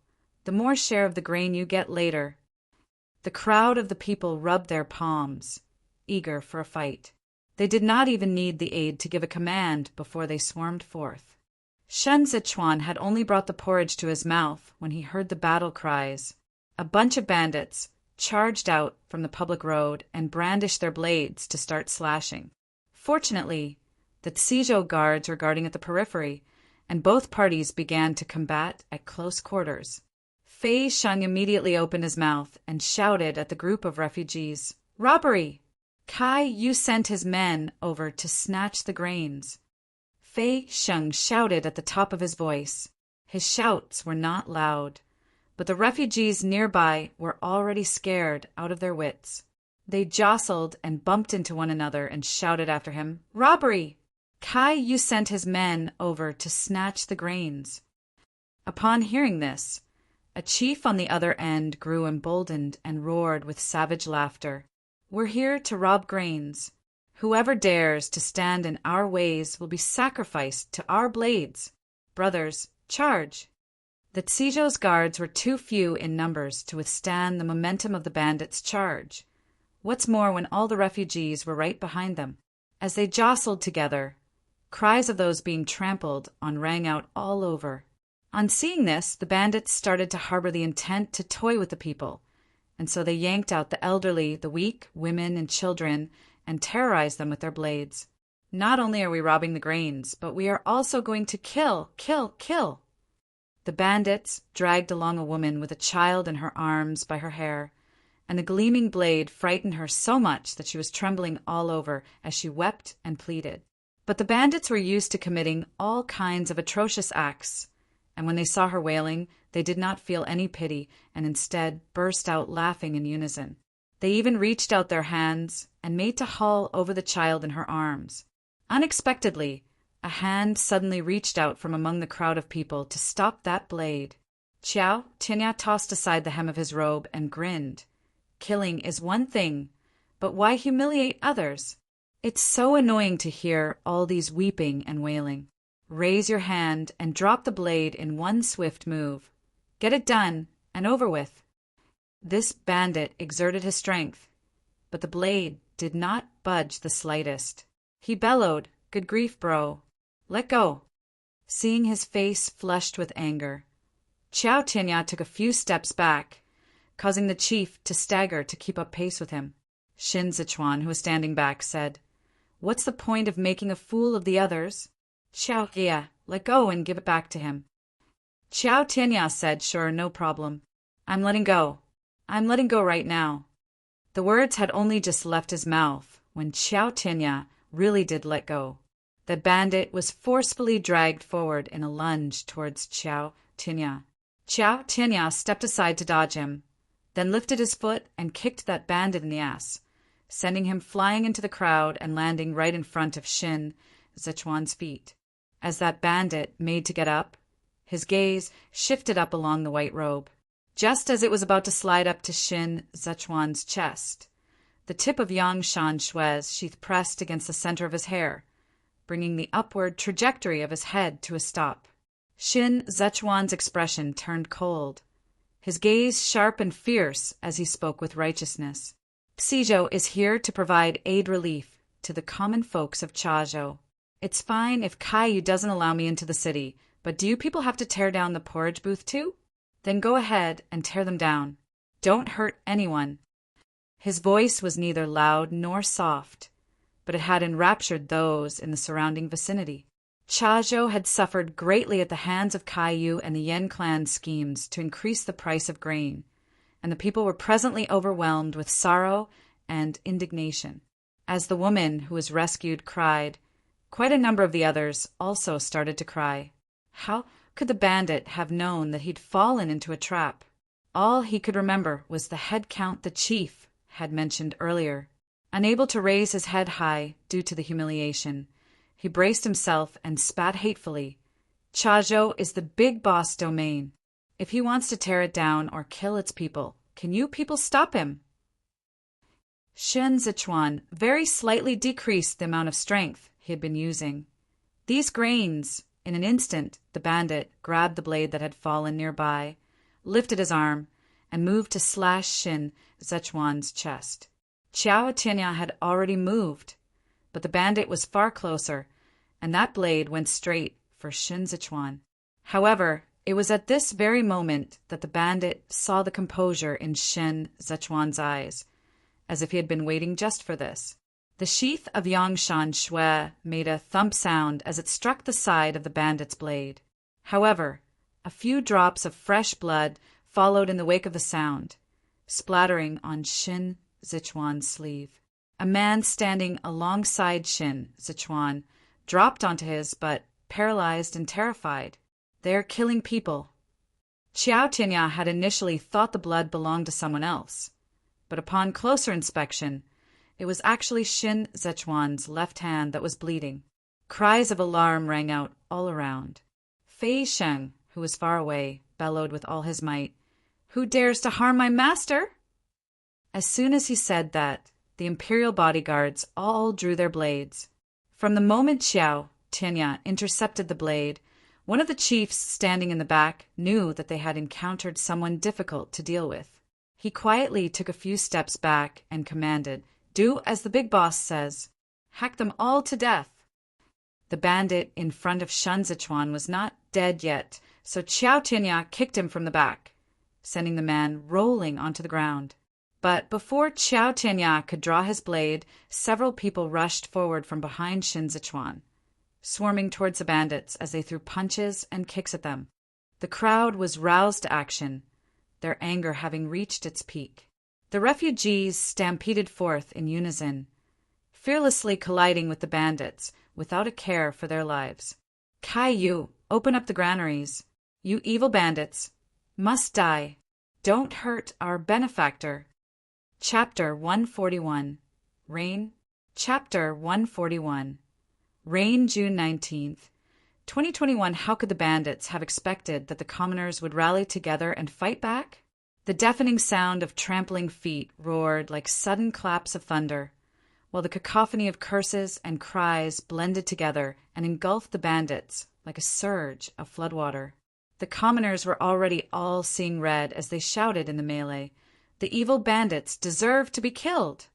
the more share of the grain you get later." The crowd of the people rubbed their palms, eager for a fight. They did not even need the aide to give a command before they swarmed forth. Shen Zichuan had only brought the porridge to his mouth when he heard the battle cries. A bunch of bandits charged out from the public road and brandished their blades to start slashing. Fortunately, the Tsijo guards were guarding at the periphery, and both parties began to combat at close quarters. Fei Sheng immediately opened his mouth and shouted at the group of refugees, "Robbery! Caillou sent his men over to snatch the grains." Fei Sheng shouted at the top of his voice. His shouts were not loud, but the refugees nearby were already scared out of their wits. They jostled and bumped into one another and shouted after him, "Robbery! Caillou sent his men over to snatch the grains." Upon hearing this, a chief on the other end grew emboldened and roared with savage laughter, "We're here to rob grains. Whoever dares to stand in our ways will be sacrificed to our blades. Brothers, charge!" The Tsijo's guards were too few in numbers to withstand the momentum of the bandits' charge. What's more, when all the refugees were right behind them. As they jostled together, cries of those being trampled on rang out all over. On seeing this, the bandits started to harbor the intent to toy with the people, and so they yanked out the elderly, the weak, women, and children, and terrorized them with their blades. "Not only are we robbing the grains, but we are also going to kill, kill, kill." The bandits dragged along a woman with a child in her arms by her hair, and the gleaming blade frightened her so much that she was trembling all over as she wept and pleaded. But the bandits were used to committing all kinds of atrocious acts, and when they saw her wailing, they did not feel any pity and instead burst out laughing in unison. They even reached out their hands and made to haul over the child in her arms. Unexpectedly, a hand suddenly reached out from among the crowd of people to stop that blade. Xiao Tinya tossed aside the hem of his robe and grinned. Killing is one thing, but why humiliate others? It's so annoying to hear all these weeping and wailing. Raise your hand and drop the blade in one swift move. Get it done and over with. This bandit exerted his strength, but the blade did not budge the slightest. He bellowed, "Good grief, bro. Let go." Seeing his face flushed with anger, Xiao Tinya took a few steps back, causing the chief to stagger to keep up pace with him. Shin Zichuan, who was standing back, said, "What's the point of making a fool of the others? Xiao Jia, let go and give it back to him." Xiao Tianya said, "Sure, no problem. I'm letting go. I'm letting go right now." The words had only just left his mouth when Xiao Tianya really did let go. The bandit was forcefully dragged forward in a lunge towards Xiao Tianya. Xiao Tianya stepped aside to dodge him, then lifted his foot and kicked that bandit in the ass, sending him flying into the crowd and landing right in front of Shin Zichuan's feet. As that bandit made to get up, his gaze shifted up along the white robe. just as it was about to slide up to Shin Zechuan's chest. The tip of Yang Shan Shui's sheath pressed against the center of his hair, bringing the upward trajectory of his head to a stop. Shin Zechuan's expression turned cold, his gaze sharp and fierce as he spoke with righteousness. Suzhou is here to provide aid relief to the common folks of Chazhou. It's fine if Kaiyu doesn't allow me into the city, but do you people have to tear down the porridge booth too? Then go ahead and tear them down. Don't hurt anyone. His voice was neither loud nor soft, but it had enraptured those in the surrounding vicinity. Chazhou had suffered greatly at the hands of Kaiyu and the Yen clan's schemes to increase the price of grain, and the people were presently overwhelmed with sorrow and indignation. As the woman who was rescued cried, quite a number of the others also started to cry. How could the bandit have known that he'd fallen into a trap? All he could remember was the head count the chief had mentioned earlier. Unable to raise his head high due to the humiliation, he braced himself and spat hatefully. Chazhou is the big boss domain. If he wants to tear it down or kill its people, can you people stop him? Shin Zechuan very slightly decreased the amount of strength he had been using. These grains. In an instant, the bandit grabbed the blade that had fallen nearby, lifted his arm, and moved to slash Shin Zechuan's chest. Xiao Tianya had already moved, but the bandit was far closer, and that blade went straight for Shin Zechuan. However, it was at this very moment that the bandit saw the composure in Shin Zechuan's eyes, as if he had been waiting just for this. The sheath of Yang Shan Shui made a thump sound as it struck the side of the bandit's blade. However, a few drops of fresh blood followed in the wake of the sound, splattering on Shin Zechuan's sleeve. A man standing alongside Shin Zechuan dropped onto his, but paralyzed and terrified. They're killing people. Xiao Tianya had initially thought the blood belonged to someone else, but upon closer inspection, it was actually Shin Zechuan's left hand that was bleeding. Cries of alarm rang out all around. Fei Sheng, who was far away, bellowed with all his might, "Who dares to harm my master?" As soon as he said that, the imperial bodyguards all drew their blades. From the moment Xiao Tianya intercepted the blade, one of the chiefs standing in the back knew that they had encountered someone difficult to deal with. He quietly took a few steps back and commanded, "Do as the big boss says. Hack them all to death." The bandit in front of Shin Zechuan was not dead yet, so Xiao Tianya kicked him from the back, sending the man rolling onto the ground. But before Xiao Tianya could draw his blade, several people rushed forward from behind Shin Zechuan, swarming towards the bandits as they threw punches and kicks at them. The crowd was roused to action, their anger having reached its peak. The refugees stampeded forth in unison, fearlessly colliding with the bandits without a care for their lives. "Kaiyu, open up the granaries. You evil bandits must die. Don't hurt our benefactor." Chapter 141. Rain. Chapter 141. Rain, June 19th. 2021. How could the bandits have expected that the commoners would rally together and fight back? The deafening sound of trampling feet roared like sudden claps of thunder, while the cacophony of curses and cries blended together and engulfed the bandits like a surge of floodwater. The commoners were already all seeing red as they shouted in the melee, "The evil bandits deserve to be killed!"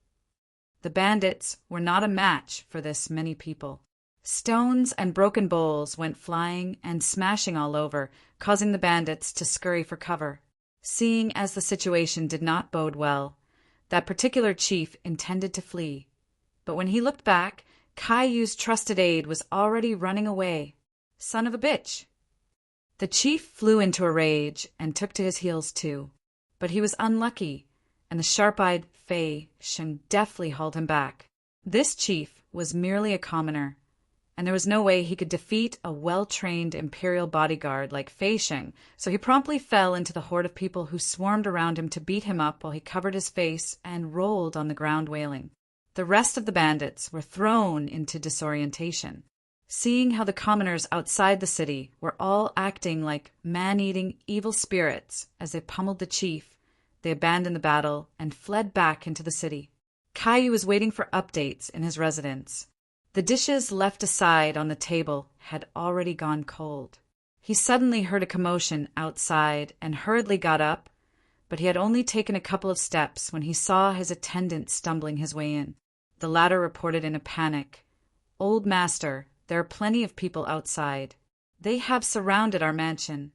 The bandits were not a match for this many people. Stones and broken bowls went flying and smashing all over, causing the bandits to scurry for cover. Seeing as the situation did not bode well, that particular chief intended to flee. But when he looked back, Kaiyu's trusted aide was already running away. Son of a bitch! The chief flew into a rage and took to his heels too. But he was unlucky, and the sharp-eyed Fei Sheng deftly hauled him back. This chief was merely a commoner, and there was no way he could defeat a well-trained imperial bodyguard like Fei Sheng, so he promptly fell into the horde of people who swarmed around him to beat him up while he covered his face and rolled on the ground wailing. The rest of the bandits were thrown into disorientation. Seeing how the commoners outside the city were all acting like man-eating evil spirits as they pummeled the chief, they abandoned the battle and fled back into the city. Caillou was waiting for updates in his residence. The dishes left aside on the table had already gone cold. He suddenly heard a commotion outside and hurriedly got up, but he had only taken a couple of steps when he saw his attendant stumbling his way in. The latter reported in a panic, "Old master, there are plenty of people outside. They have surrounded our mansion."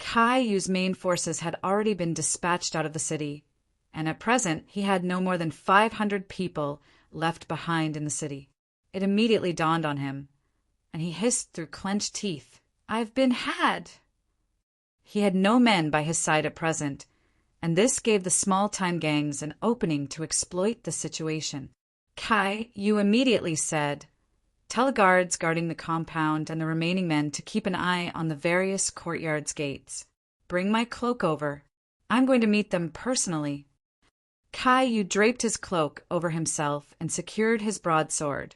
Caillou's main forces had already been dispatched out of the city, and at present he had no more than 500 people left behind in the city. It immediately dawned on him, and he hissed through clenched teeth, "I've been had!" He had no men by his side at present, and this gave the small-time gangs an opening to exploit the situation. Caillou immediately said, "Tell the guards guarding the compound and the remaining men to keep an eye on the various courtyards' gates. Bring my cloak over. I'm going to meet them personally." Caillou draped his cloak over himself and secured his broadsword,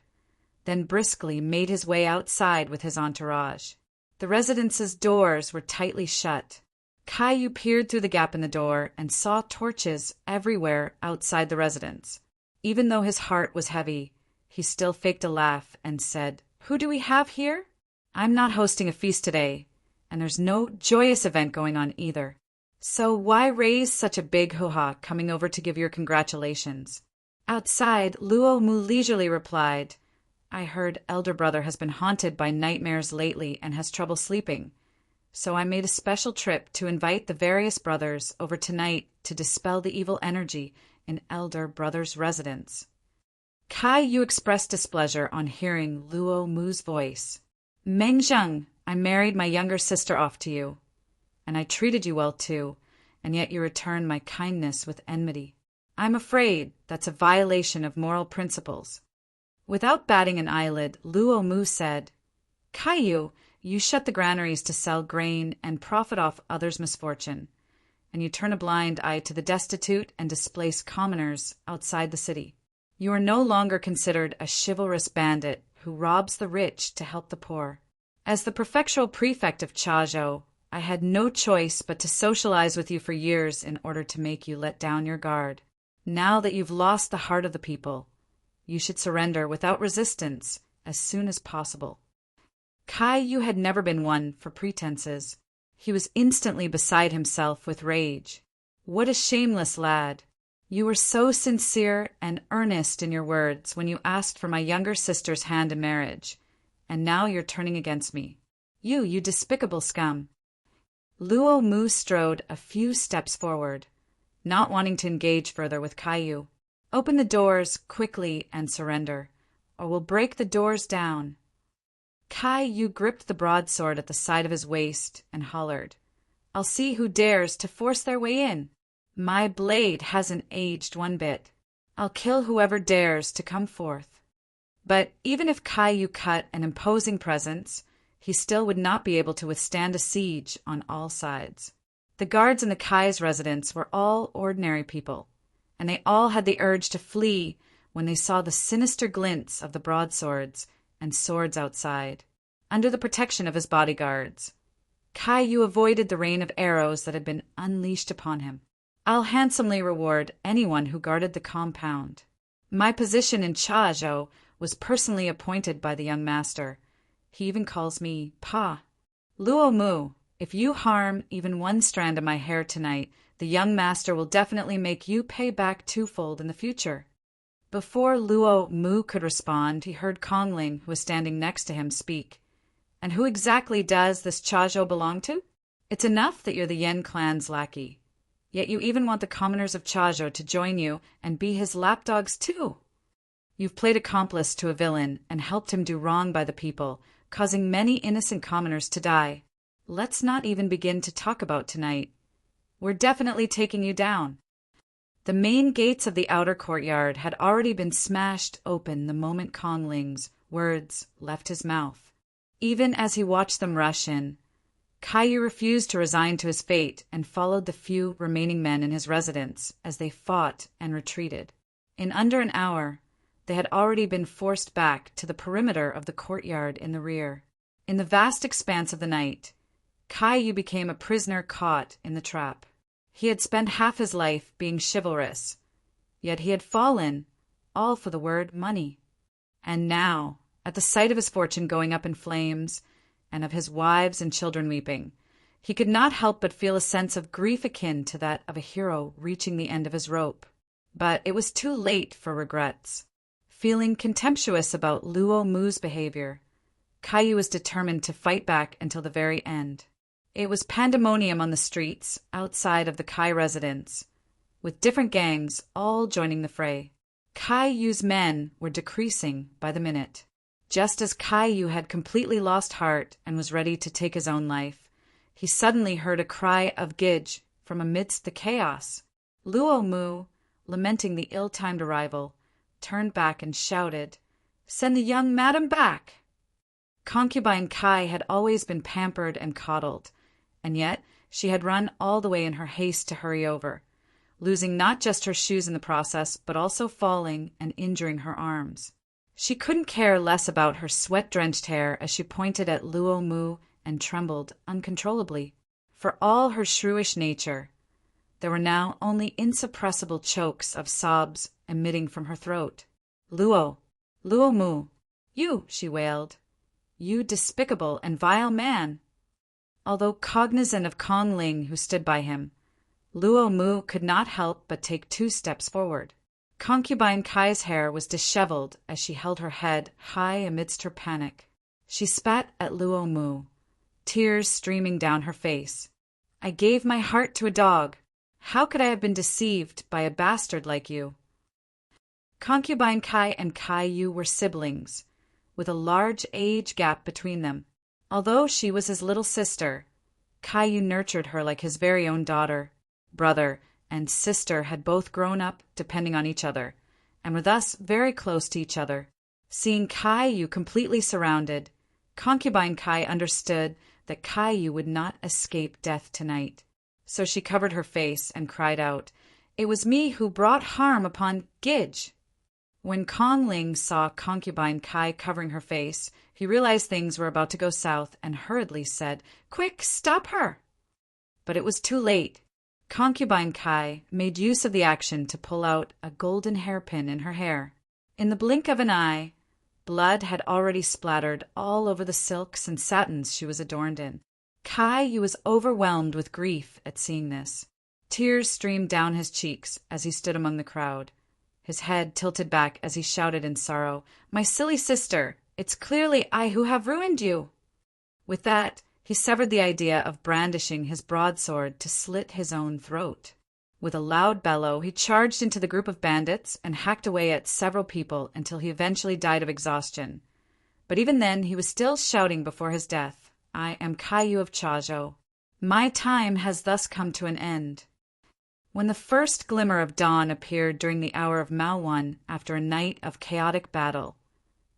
then briskly made his way outside with his entourage. The residence's doors were tightly shut. Caillou peered through the gap in the door and saw torches everywhere outside the residence. Even though his heart was heavy, he still faked a laugh and said, "Who do we have here? I'm not hosting a feast today, and there's no joyous event going on either. So why raise such a big hoo-ha coming over to give your congratulations?" Outside, Luo Mu leisurely replied, "I heard elder brother has been haunted by nightmares lately and has trouble sleeping, so I made a special trip to invite the various brothers over tonight to dispel the evil energy in elder brother's residence." Caillou expressed displeasure on hearing Luo Mu's voice. "Meng Zheng, I married my younger sister off to you, and I treated you well too, and yet you returned my kindness with enmity. I'm afraid that's a violation of moral principles." Without batting an eyelid, Luo Mu said, "Caillou, you shut the granaries to sell grain and profit off others' misfortune, and you turn a blind eye to the destitute and displaced commoners outside the city. You are no longer considered a chivalrous bandit who robs the rich to help the poor. As the prefectural prefect of Chazhou, I had no choice but to socialize with you for years in order to make you let down your guard. Now that you've lost the heart of the people, you should surrender without resistance as soon as possible." Caillou had never been one for pretenses. He was instantly beside himself with rage. What a shameless lad! You were so sincere and earnest in your words when you asked for my younger sister's hand in marriage, and now you're turning against me. You despicable scum. Luo Mu strode a few steps forward, not wanting to engage further with Caillou. "Open the doors quickly and surrender, or we'll break the doors down." Caillou gripped the broadsword at the side of his waist and hollered, "I'll see who dares to force their way in. My blade hasn't aged one bit. I'll kill whoever dares to come forth." But even if Caillou cut an imposing presence, he still would not be able to withstand a siege on all sides. The guards in the Kai's residence were all ordinary people, and they all had the urge to flee when they saw the sinister glints of the broadswords and swords outside. Under the protection of his bodyguards, Caillou avoided the rain of arrows that had been unleashed upon him. "I'll handsomely reward anyone who guarded the compound. My position in Chazhou was personally appointed by the young master. He even calls me Pa. Luo Mu, if you harm even one strand of my hair tonight, the young master will definitely make you pay back twofold in the future." Before Luo Mu could respond, he heard Kongling, who was standing next to him, speak. "And who exactly does this Chazhou belong to? It's enough that you're the Yen clan's lackey, yet you even want the commoners of Chazhou to join you and be his lapdogs too. You've played accomplice to a villain and helped him do wrong by the people, causing many innocent commoners to die. Let's not even begin to talk about tonight. We're definitely taking you down." The main gates of the outer courtyard had already been smashed open the moment Kongling's words left his mouth. Even as he watched them rush in, Caillou refused to resign to his fate and followed the few remaining men in his residence as they fought and retreated. In under an hour, They had already been forced back to the perimeter of the courtyard in the rear. In the vast expanse of the night, Caillou became a prisoner caught in the trap. He had spent half his life being chivalrous, yet he had fallen, all for the word money. And now, at the sight of his fortune going up in flames, and of his wives and children weeping, he could not help but feel a sense of grief akin to that of a hero reaching the end of his rope. But it was too late for regrets. Feeling contemptuous about Luo Mu's behavior, Caillou was determined to fight back until the very end. It was pandemonium on the streets outside of the Kai residence, with different gangs all joining the fray. Caillou's men were decreasing by the minute. Just as Caillou had completely lost heart and was ready to take his own life, he suddenly heard a cry of "Gidge" from amidst the chaos. Luo Mu, lamenting the ill-timed arrival, turned back and shouted, "Send the young madam back!" Concubine Kai had always been pampered and coddled, and yet she had run all the way in her haste to hurry over, losing not just her shoes in the process, but also falling and injuring her arms. She couldn't care less about her sweat-drenched hair as she pointed at Luo Mu and trembled uncontrollably. For all her shrewish nature, there were now only insuppressible chokes of sobs emitting from her throat. "Luo Mu, you," she wailed, "you despicable and vile man!" Although cognizant of Kong Ling, who stood by him, Luo Mu could not help but take 2 steps forward. Concubine Kai's hair was disheveled as she held her head high amidst her panic. She spat at Luo Mu, tears streaming down her face. "I gave my heart to a dog. How could I have been deceived by a bastard like you?" Concubine Kai and Caillou were siblings, with a large age gap between them. Although she was his little sister, Caillou nurtured her like his very own daughter. Brother and sister had both grown up depending on each other, and were thus very close to each other. Seeing Caillou completely surrounded, Concubine Kai understood that Caillou would not escape death tonight. So she covered her face and cried out, "It was me who brought harm upon Gidge." When Kong Ling saw Concubine Kai covering her face, he realized things were about to go south and hurriedly said, "Quick, stop her!" But it was too late. Concubine Kai made use of the action to pull out a golden hairpin in her hair. In the blink of an eye, blood had already splattered all over the silks and satins she was adorned in. Caillou was overwhelmed with grief at seeing this. Tears streamed down his cheeks as he stood among the crowd. His head tilted back as he shouted in sorrow, "My silly sister, it's clearly I who have ruined you!" With that, he severed the idea of brandishing his broadsword to slit his own throat. With a loud bellow, he charged into the group of bandits and hacked away at several people until he eventually died of exhaustion. But even then, he was still shouting before his death, "I am Caillou of Chazhou. My time has thus come to an end." When the first glimmer of dawn appeared during the hour of Malwan after a night of chaotic battle,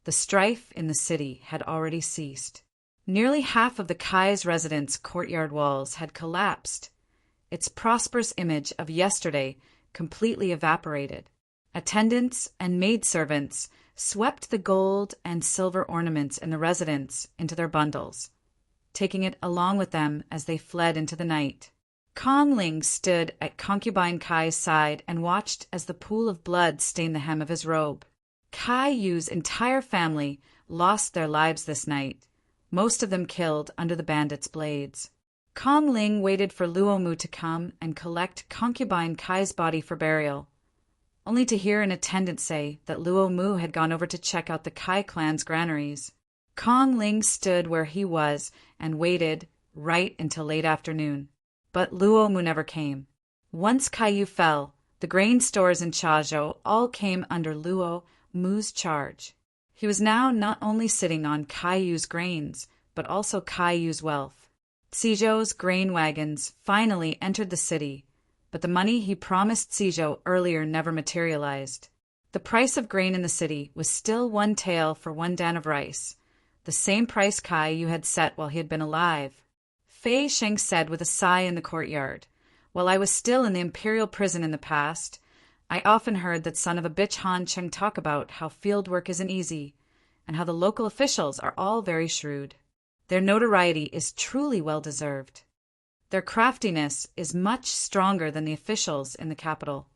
the strife in the city had already ceased. Nearly half of the Kai's residence courtyard walls had collapsed, its prosperous image of yesterday completely evaporated. Attendants and maidservants swept the gold and silver ornaments in the residence into their bundles, taking it along with them as they fled into the night. Kong Ling stood at Concubine Kai's side and watched as the pool of blood stained the hem of his robe. Caillou's entire family lost their lives this night, most of them killed under the bandits' blades. Kong Ling waited for Luo Mu to come and collect Concubine Kai's body for burial, only to hear an attendant say that Luo Mu had gone over to check out the Kai clan's granaries. Kong Ling stood where he was and waited right until late afternoon. But Luo Mu never came. Once Caillou fell, the grain stores in Chazhou all came under Luo Mu's charge. He was now not only sitting on Caillou's grains, but also Caillou's wealth. Xizhou's grain wagons finally entered the city, but the money he promised Xizhou earlier never materialized. The price of grain in the city was still 1 tael for 1 dan of rice, the same price Caillou had set while he had been alive. Fei Sheng said with a sigh in the courtyard, "While I was still in the imperial prison in the past, I often heard that son of a bitch Han Cheng talk about how field work isn't easy, and how the local officials are all very shrewd. Their notoriety is truly well-deserved. Their craftiness is much stronger than the officials in the capital.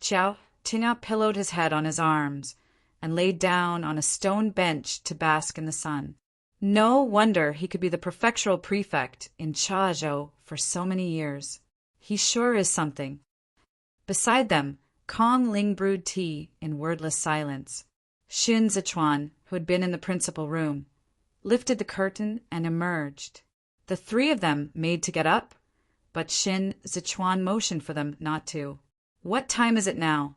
Chiao Tina pillowed his head on his arms and laid down on a stone bench to bask in the sun. No wonder he could be the prefectural prefect in Chaozhou for so many years. He sure is something. Beside them, Kong Ling brewed tea in wordless silence. Xin Zichuan, who had been in the principal room, lifted the curtain and emerged. The three of them made to get up, but Xin Zichuan motioned for them not to. "What time is it now?"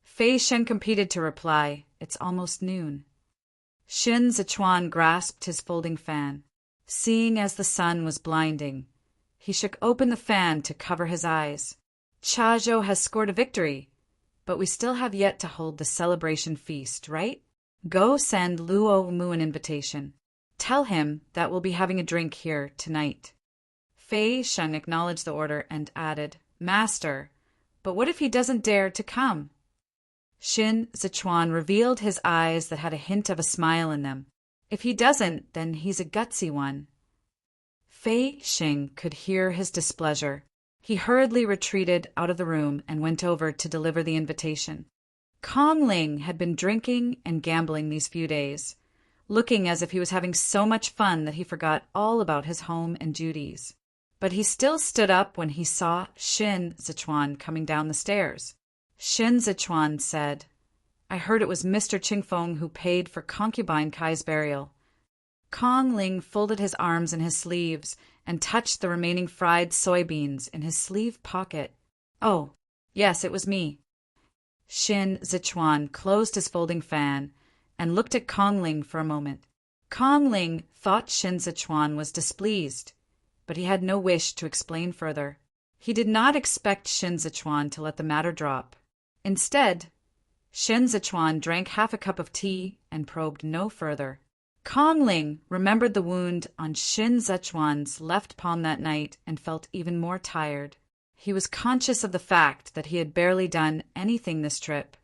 Fei Shen competed to reply, "It's almost noon." Xin Zichuan grasped his folding fan. Seeing as the sun was blinding, he shook open the fan to cover his eyes. "Chaozhou has scored a victory, but we still have yet to hold the celebration feast, right? Go send Luo Mu an invitation. Tell him that we'll be having a drink here tonight." Fei Shen acknowledged the order and added, "Master, but what if he doesn't dare to come?" Xin Zichuan revealed his eyes that had a hint of a smile in them. "If he doesn't, then he's a gutsy one." Fei Xing could hear his displeasure. He hurriedly retreated out of the room and went over to deliver the invitation. Kong Ling had been drinking and gambling these few days, looking as if he was having so much fun that he forgot all about his home and duties. But he still stood up when he saw Xin Zichuan coming down the stairs. Xin Zichuan said, "I heard it was Mr. Qingfeng who paid for concubine Kai's burial." Kong Ling folded his arms in his sleeves and touched the remaining fried soybeans in his sleeve pocket. "Oh, yes, it was me." Xin Zichuan closed his folding fan and looked at Kong Ling for a moment. Kong Ling thought Xin Zichuan was displeased, but he had no wish to explain further. He did not expect Xin Zichuan to let the matter drop. Instead, Xin Zichuan drank half a cup of tea and probed no further. Kong Ling remembered the wound on Xin Zichuan's left palm that night and felt even more tired. He was conscious of the fact that he had barely done anything this trip,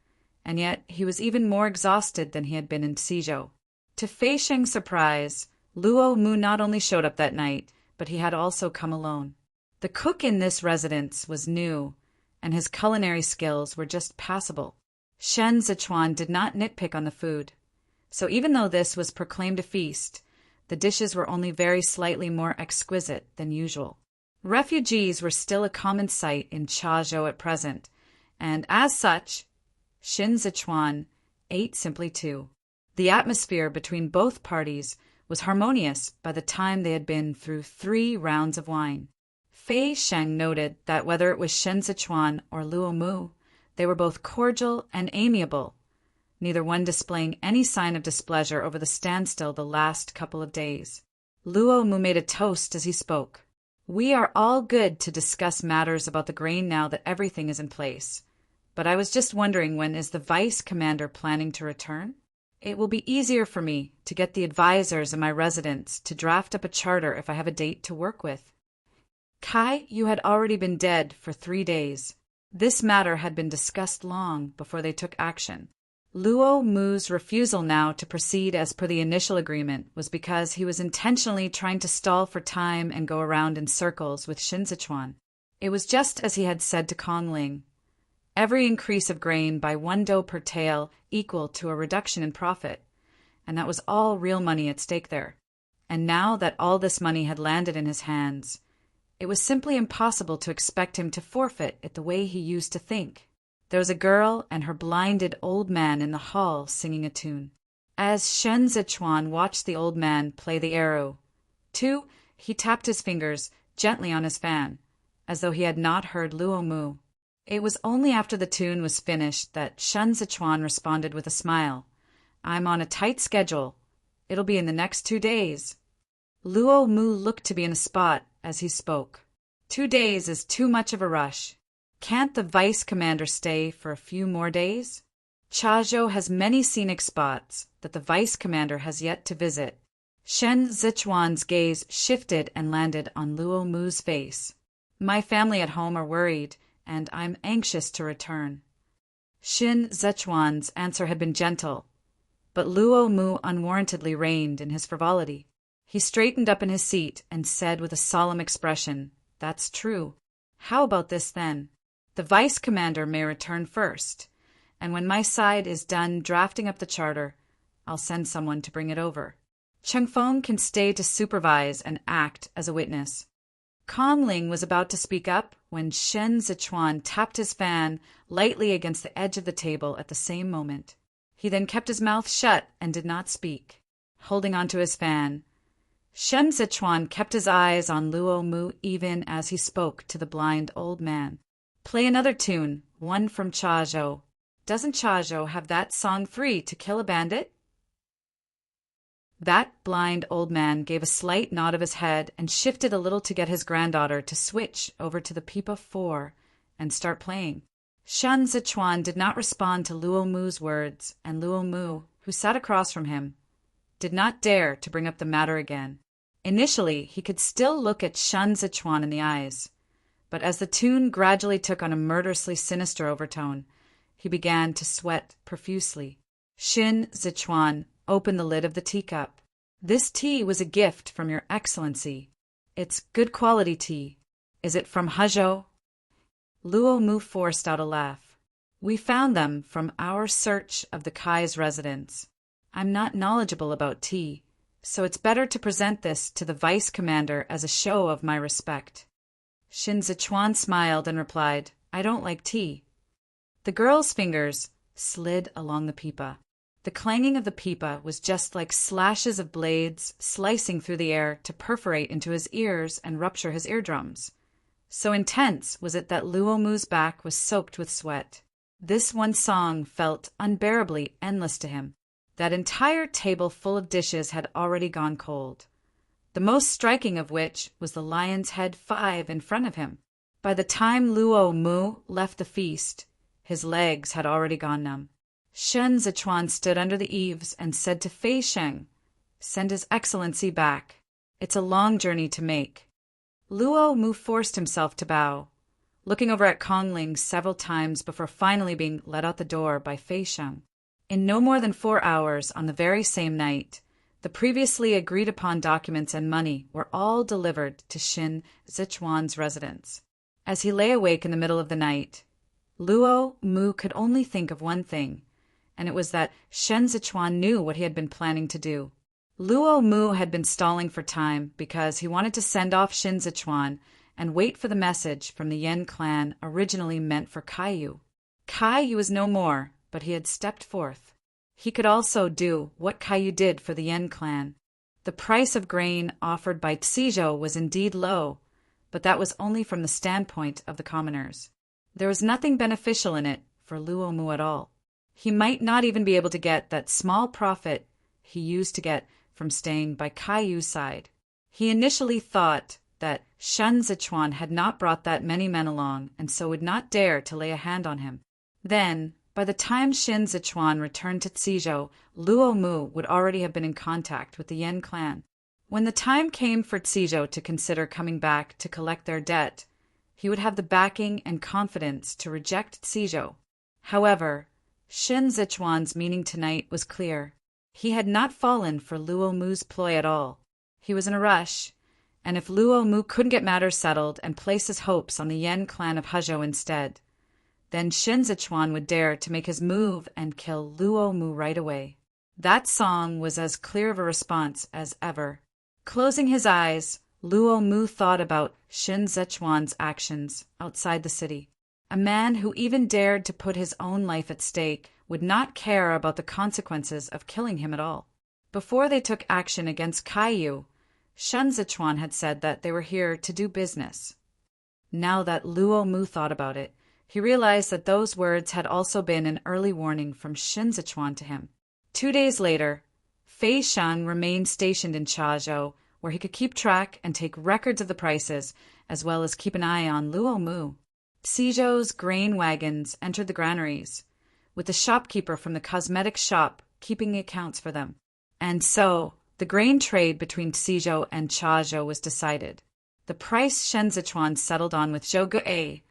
and yet he was even more exhausted than he had been in Xizhou. To Fei Sheng's surprise, Luo Mu not only showed up that night, but he had also come alone. The cook in this residence was new, and his culinary skills were just passable. Shen Zichuan did not nitpick on the food, so even though this was proclaimed a feast, the dishes were only very slightly more exquisite than usual. Refugees were still a common sight in Chaozhou at present, and as such, Xin Zichuan ate simply too. The atmosphere between both parties was harmonious by the time they had been through 3 rounds of wine. Fei Sheng noted that whether it was Shen Zichuan or Luo Mu, they were both cordial and amiable, neither one displaying any sign of displeasure over the standstill the last couple of days. Luo Mu made a toast as he spoke. "We are all good to discuss matters about the grain now that everything is in place, but I was just wondering, when is the vice commander planning to return? It will be easier for me to get the advisors in my residence to draft up a charter if I have a date to work with." Kai, you had already been dead for 3 days. This matter had been discussed long before they took action. Luo Mu's refusal now to proceed as per the initial agreement was because he was intentionally trying to stall for time and go around in circles with Xin Zichuan. It was just as he had said to Kong Ling. Every increase of grain by 1 do per tael equal to a reduction in profit, and that was all real money at stake there. And now that all this money had landed in his hands, it was simply impossible to expect him to forfeit it the way he used to think. There was a girl and her blinded old man in the hall singing a tune. As Shen Zichuan watched the old man play the arrow, too, he tapped his fingers gently on his fan, as though he had not heard Luo Mu. It was only after the tune was finished that Shen Zichuan responded with a smile. "I'm on a tight schedule. It'll be in the next 2 days." Luo Mu looked to be in a spot as he spoke. 2 days is too much of a rush. Can't the vice commander stay for a few more days? Chaozhou has many scenic spots that the vice commander has yet to visit. Shen Zichuan's gaze shifted and landed on Luo Mu's face. "My family at home are worried, and I'm anxious to return." Shin Szechuan's answer had been gentle, but Luo Mu unwarrantedly reigned in his frivolity. He straightened up in his seat and said with a solemn expression, "That's true. How about this then? The vice commander may return first, and when my side is done drafting up the charter, I'll send someone to bring it over. Cheng Feng can stay to supervise and act as a witness." Kong Ling was about to speak up when Shen Zichuan tapped his fan lightly against the edge of the table at the same moment. He then kept his mouth shut and did not speak, holding onto his fan. Shen Zichuan kept his eyes on Luo Mu even as he spoke to the blind old man. "Play another tune, one from Cha Zhou. Doesn't Cha Zhou have that song free to kill a bandit?" That blind old man gave a slight nod of his head and shifted a little to get his granddaughter to switch over to the Pipa 4 and start playing. Shen Zichuan did not respond to Luo Mu's words, and Luo Mu, who sat across from him, did not dare to bring up the matter again. Initially, he could still look at Shen Zichuan in the eyes, but as the tune gradually took on a murderously sinister overtone, he began to sweat profusely. Shin Zichuan opened the lid of the teacup. "This tea was a gift from Your Excellency. It's good quality tea. Is it from Hezhou?" Luo Mu forced out a laugh. "We found them from our search of the Kai's residence. I'm not knowledgeable about tea, so it's better to present this to the vice commander as a show of my respect." Shin Zichuan smiled and replied, "I don't like tea." The girl's fingers slid along the pipa. The clanging of the pipa was just like slashes of blades slicing through the air to perforate into his ears and rupture his eardrums. So intense was it that Luo Mu's back was soaked with sweat. This one song felt unbearably endless to him. That entire table full of dishes had already gone cold, the most striking of which was the lion's head 5 in front of him. By the time Luo Mu left the feast, his legs had already gone numb. Shen Zichuan stood under the eaves and said to Fei Sheng, "Send His Excellency back. It's a long journey to make." Luo Mu forced himself to bow, looking over at Kong Ling several times before finally being led out the door by Fei Sheng. In no more than 4 hours on the very same night, the previously agreed-upon documents and money were all delivered to Shin Zichuan's residence. As he lay awake in the middle of the night, Luo Mu could only think of one thing, and it was that Shen Zichuan knew what he had been planning to do. Luo Mu had been stalling for time because he wanted to send off Shen Zichuan and wait for the message from the Yen clan originally meant for Kaiyu. Kaiyu was no more, but he had stepped forth. He could also do what Kaiyu did for the Yen clan. The price of grain offered by Tsizhou was indeed low, but that was only from the standpoint of the commoners. There was nothing beneficial in it for Luo Mu at all. He might not even be able to get that small profit he used to get from staying by Kaiyu's side. He initially thought that Shen Zichuan had not brought that many men along and so would not dare to lay a hand on him. Then, by the time Shen Zichuan returned to Tsizhou, Luo Mu would already have been in contact with the Yen clan. When the time came for Tsizhou to consider coming back to collect their debt, he would have the backing and confidence to reject Tsizhou. However, Shen Zichuan's meaning tonight was clear. He had not fallen for Luo Mu's ploy at all. He was in a rush, and if Luo Mu couldn't get matters settled and place his hopes on the Yen clan of Hezhou instead, then Shen Zichuan would dare to make his move and kill Luo Mu right away. That song was as clear of a response as ever. Closing his eyes, Luo Mu thought about Shen Zichuan's actions outside the city. A man who even dared to put his own life at stake would not care about the consequences of killing him at all. Before they took action against Kaiyu, Shen Zichuan had said that they were here to do business. Now that Luo Mu thought about it, he realized that those words had also been an early warning from Shen Zichuan to him. 2 days later, Fei Sheng remained stationed in Chazhou, where he could keep track and take records of the prices, as well as keep an eye on Luo Mu. Tsizhou's grain wagons entered the granaries, with the shopkeeper from the cosmetics shop keeping the accounts for them. And so, the grain trade between Tsizhou and Chazhou was decided. The price Shen Zichuan settled on with Zhou Ge,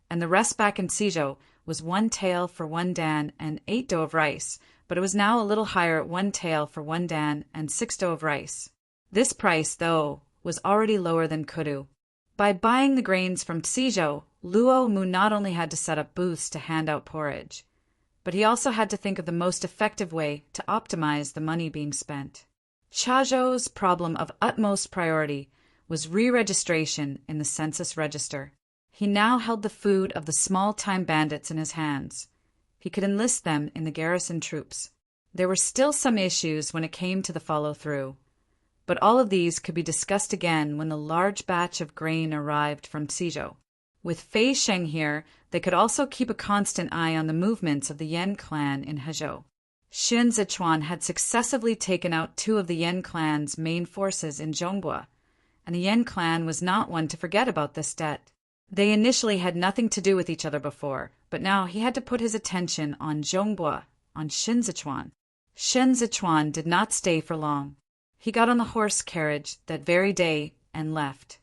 and the rest back in Tsizhou was 1 tael for 1 dan and 8 dough of rice, but it was now a little higher at 1 tael for 1 dan and 6 dough of rice. This price, though, was already lower than Kudu. By buying the grains from Tsijo, Luo Mu not only had to set up booths to hand out porridge, but he also had to think of the most effective way to optimize the money being spent. Chajo's problem of utmost priority was re-registration in the census register. He now held the food of the small-time bandits in his hands. He could enlist them in the garrison troops. There were still some issues when it came to the follow-through, but all of these could be discussed again when the large batch of grain arrived from Tsijo. With Fei Sheng here, they could also keep a constant eye on the movements of the Yan clan in Hezhou. Xin Zichuan had successively taken out 2 of the Yan clan's main forces in Zhongbua, and the Yan clan was not one to forget about this debt. They initially had nothing to do with each other before, but now he had to put his attention on Zhongbua, on Xin Zichuan. Xin Zichuan did not stay for long. He got on the horse carriage that very day and left.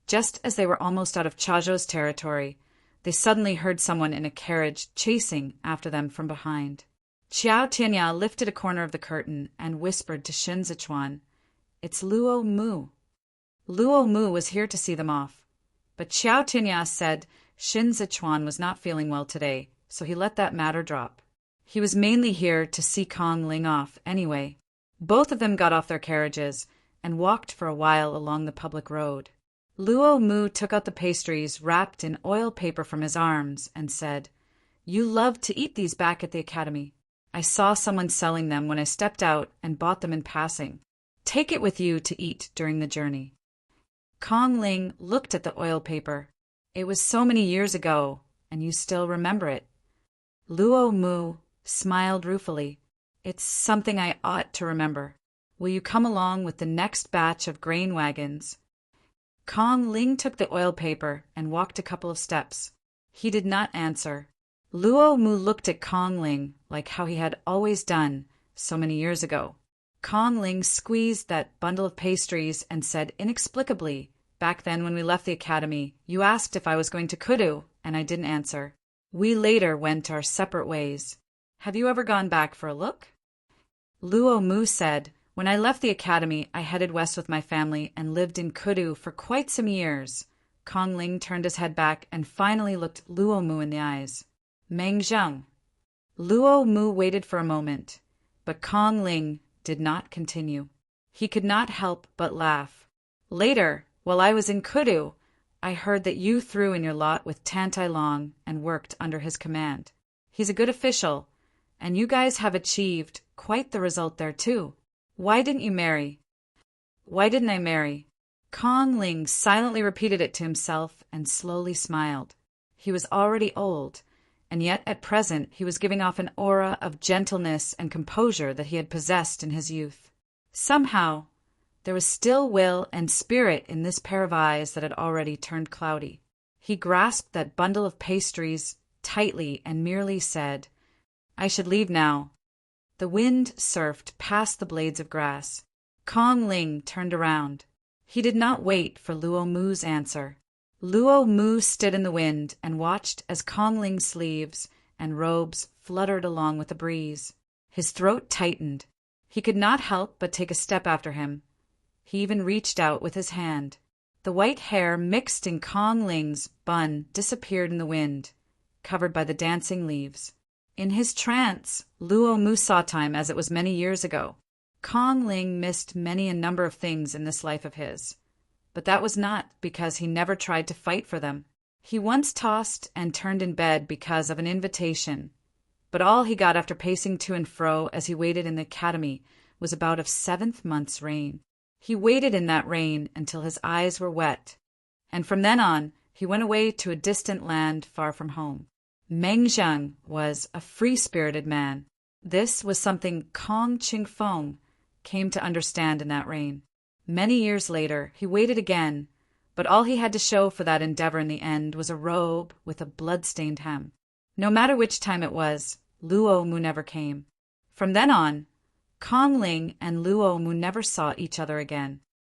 Just as they were almost out of Chajo's territory, they suddenly heard someone in a carriage chasing after them from behind. Qiao Tianya lifted a corner of the curtain and whispered to Xin Zichuan, "It's Luo Mu." Luo Mu was here to see them off, but Qiao Tianya said Xin Zichuan was not feeling well today, so he let that matter drop. He was mainly here to see Kong Ling off anyway. Both of them got off their carriages and walked for a while along the public road. Luo Mu took out the pastries wrapped in oil paper from his arms and said, "You loved to eat these back at the academy. I saw someone selling them when I stepped out and bought them in passing. Take it with you to eat during the journey." Kong Ling looked at the oil paper. "It was so many years ago, and you still remember it." Luo Mu smiled ruefully. "It's something I ought to remember. Will you come along with the next batch of grain wagons?" Kong Ling took the oil paper and walked a couple of steps. He did not answer. Luo Mu looked at Kong Ling like how he had always done so many years ago. Kong Ling squeezed that bundle of pastries and said inexplicably, "Back then when we left the academy, you asked if I was going to Kudu, and I didn't answer. We later went our separate ways. Have you ever gone back for a look?" Luo Mu said, "When I left the academy, I headed west with my family and lived in Kudu for quite some years." Kong Ling turned his head back and finally looked Luo Mu in the eyes. "Meng Zheng." Luo Mu waited for a moment, but Kong Ling did not continue. He could not help but laugh. "Later, while I was in Kudu, I heard that you threw in your lot with Tantai Long and worked under his command. He's a good official, and you guys have achieved quite the result there too. Why didn't you marry?" "Why didn't I marry?" Kong Ling silently repeated it to himself and slowly smiled. He was already old, and yet at present he was giving off an aura of gentleness and composure that he had possessed in his youth. Somehow, there was still will and spirit in this pair of eyes that had already turned cloudy. He grasped that bundle of pastries tightly and merely said, "I should leave now." The wind surfed past the blades of grass. Kong Ling turned around. He did not wait for Luo Mu's answer. Luo Mu stood in the wind and watched as Kong Ling's sleeves and robes fluttered along with the breeze. His throat tightened. He could not help but take a step after him. He even reached out with his hand. The white hair mixed in Kong Ling's bun disappeared in the wind, covered by the dancing leaves. In his trance, Luo Mu saw time as it was many years ago. Kong Ling missed many a number of things in this life of his, but that was not because he never tried to fight for them. He once tossed and turned in bed because of an invitation, but all he got after pacing to and fro as he waited in the academy was about a 7th month's rain. He waited in that rain until his eyes were wet, and from then on he went away to a distant land far from home. Meng Zheng was a free-spirited man. This was something Kong Qingfeng came to understand in that rain. Many years later, he waited again, but all he had to show for that endeavor in the end was a robe with a blood-stained hem. No matter which time it was, Luo Mu never came. From then on, Kong Ling and Luo Mu never saw each other again.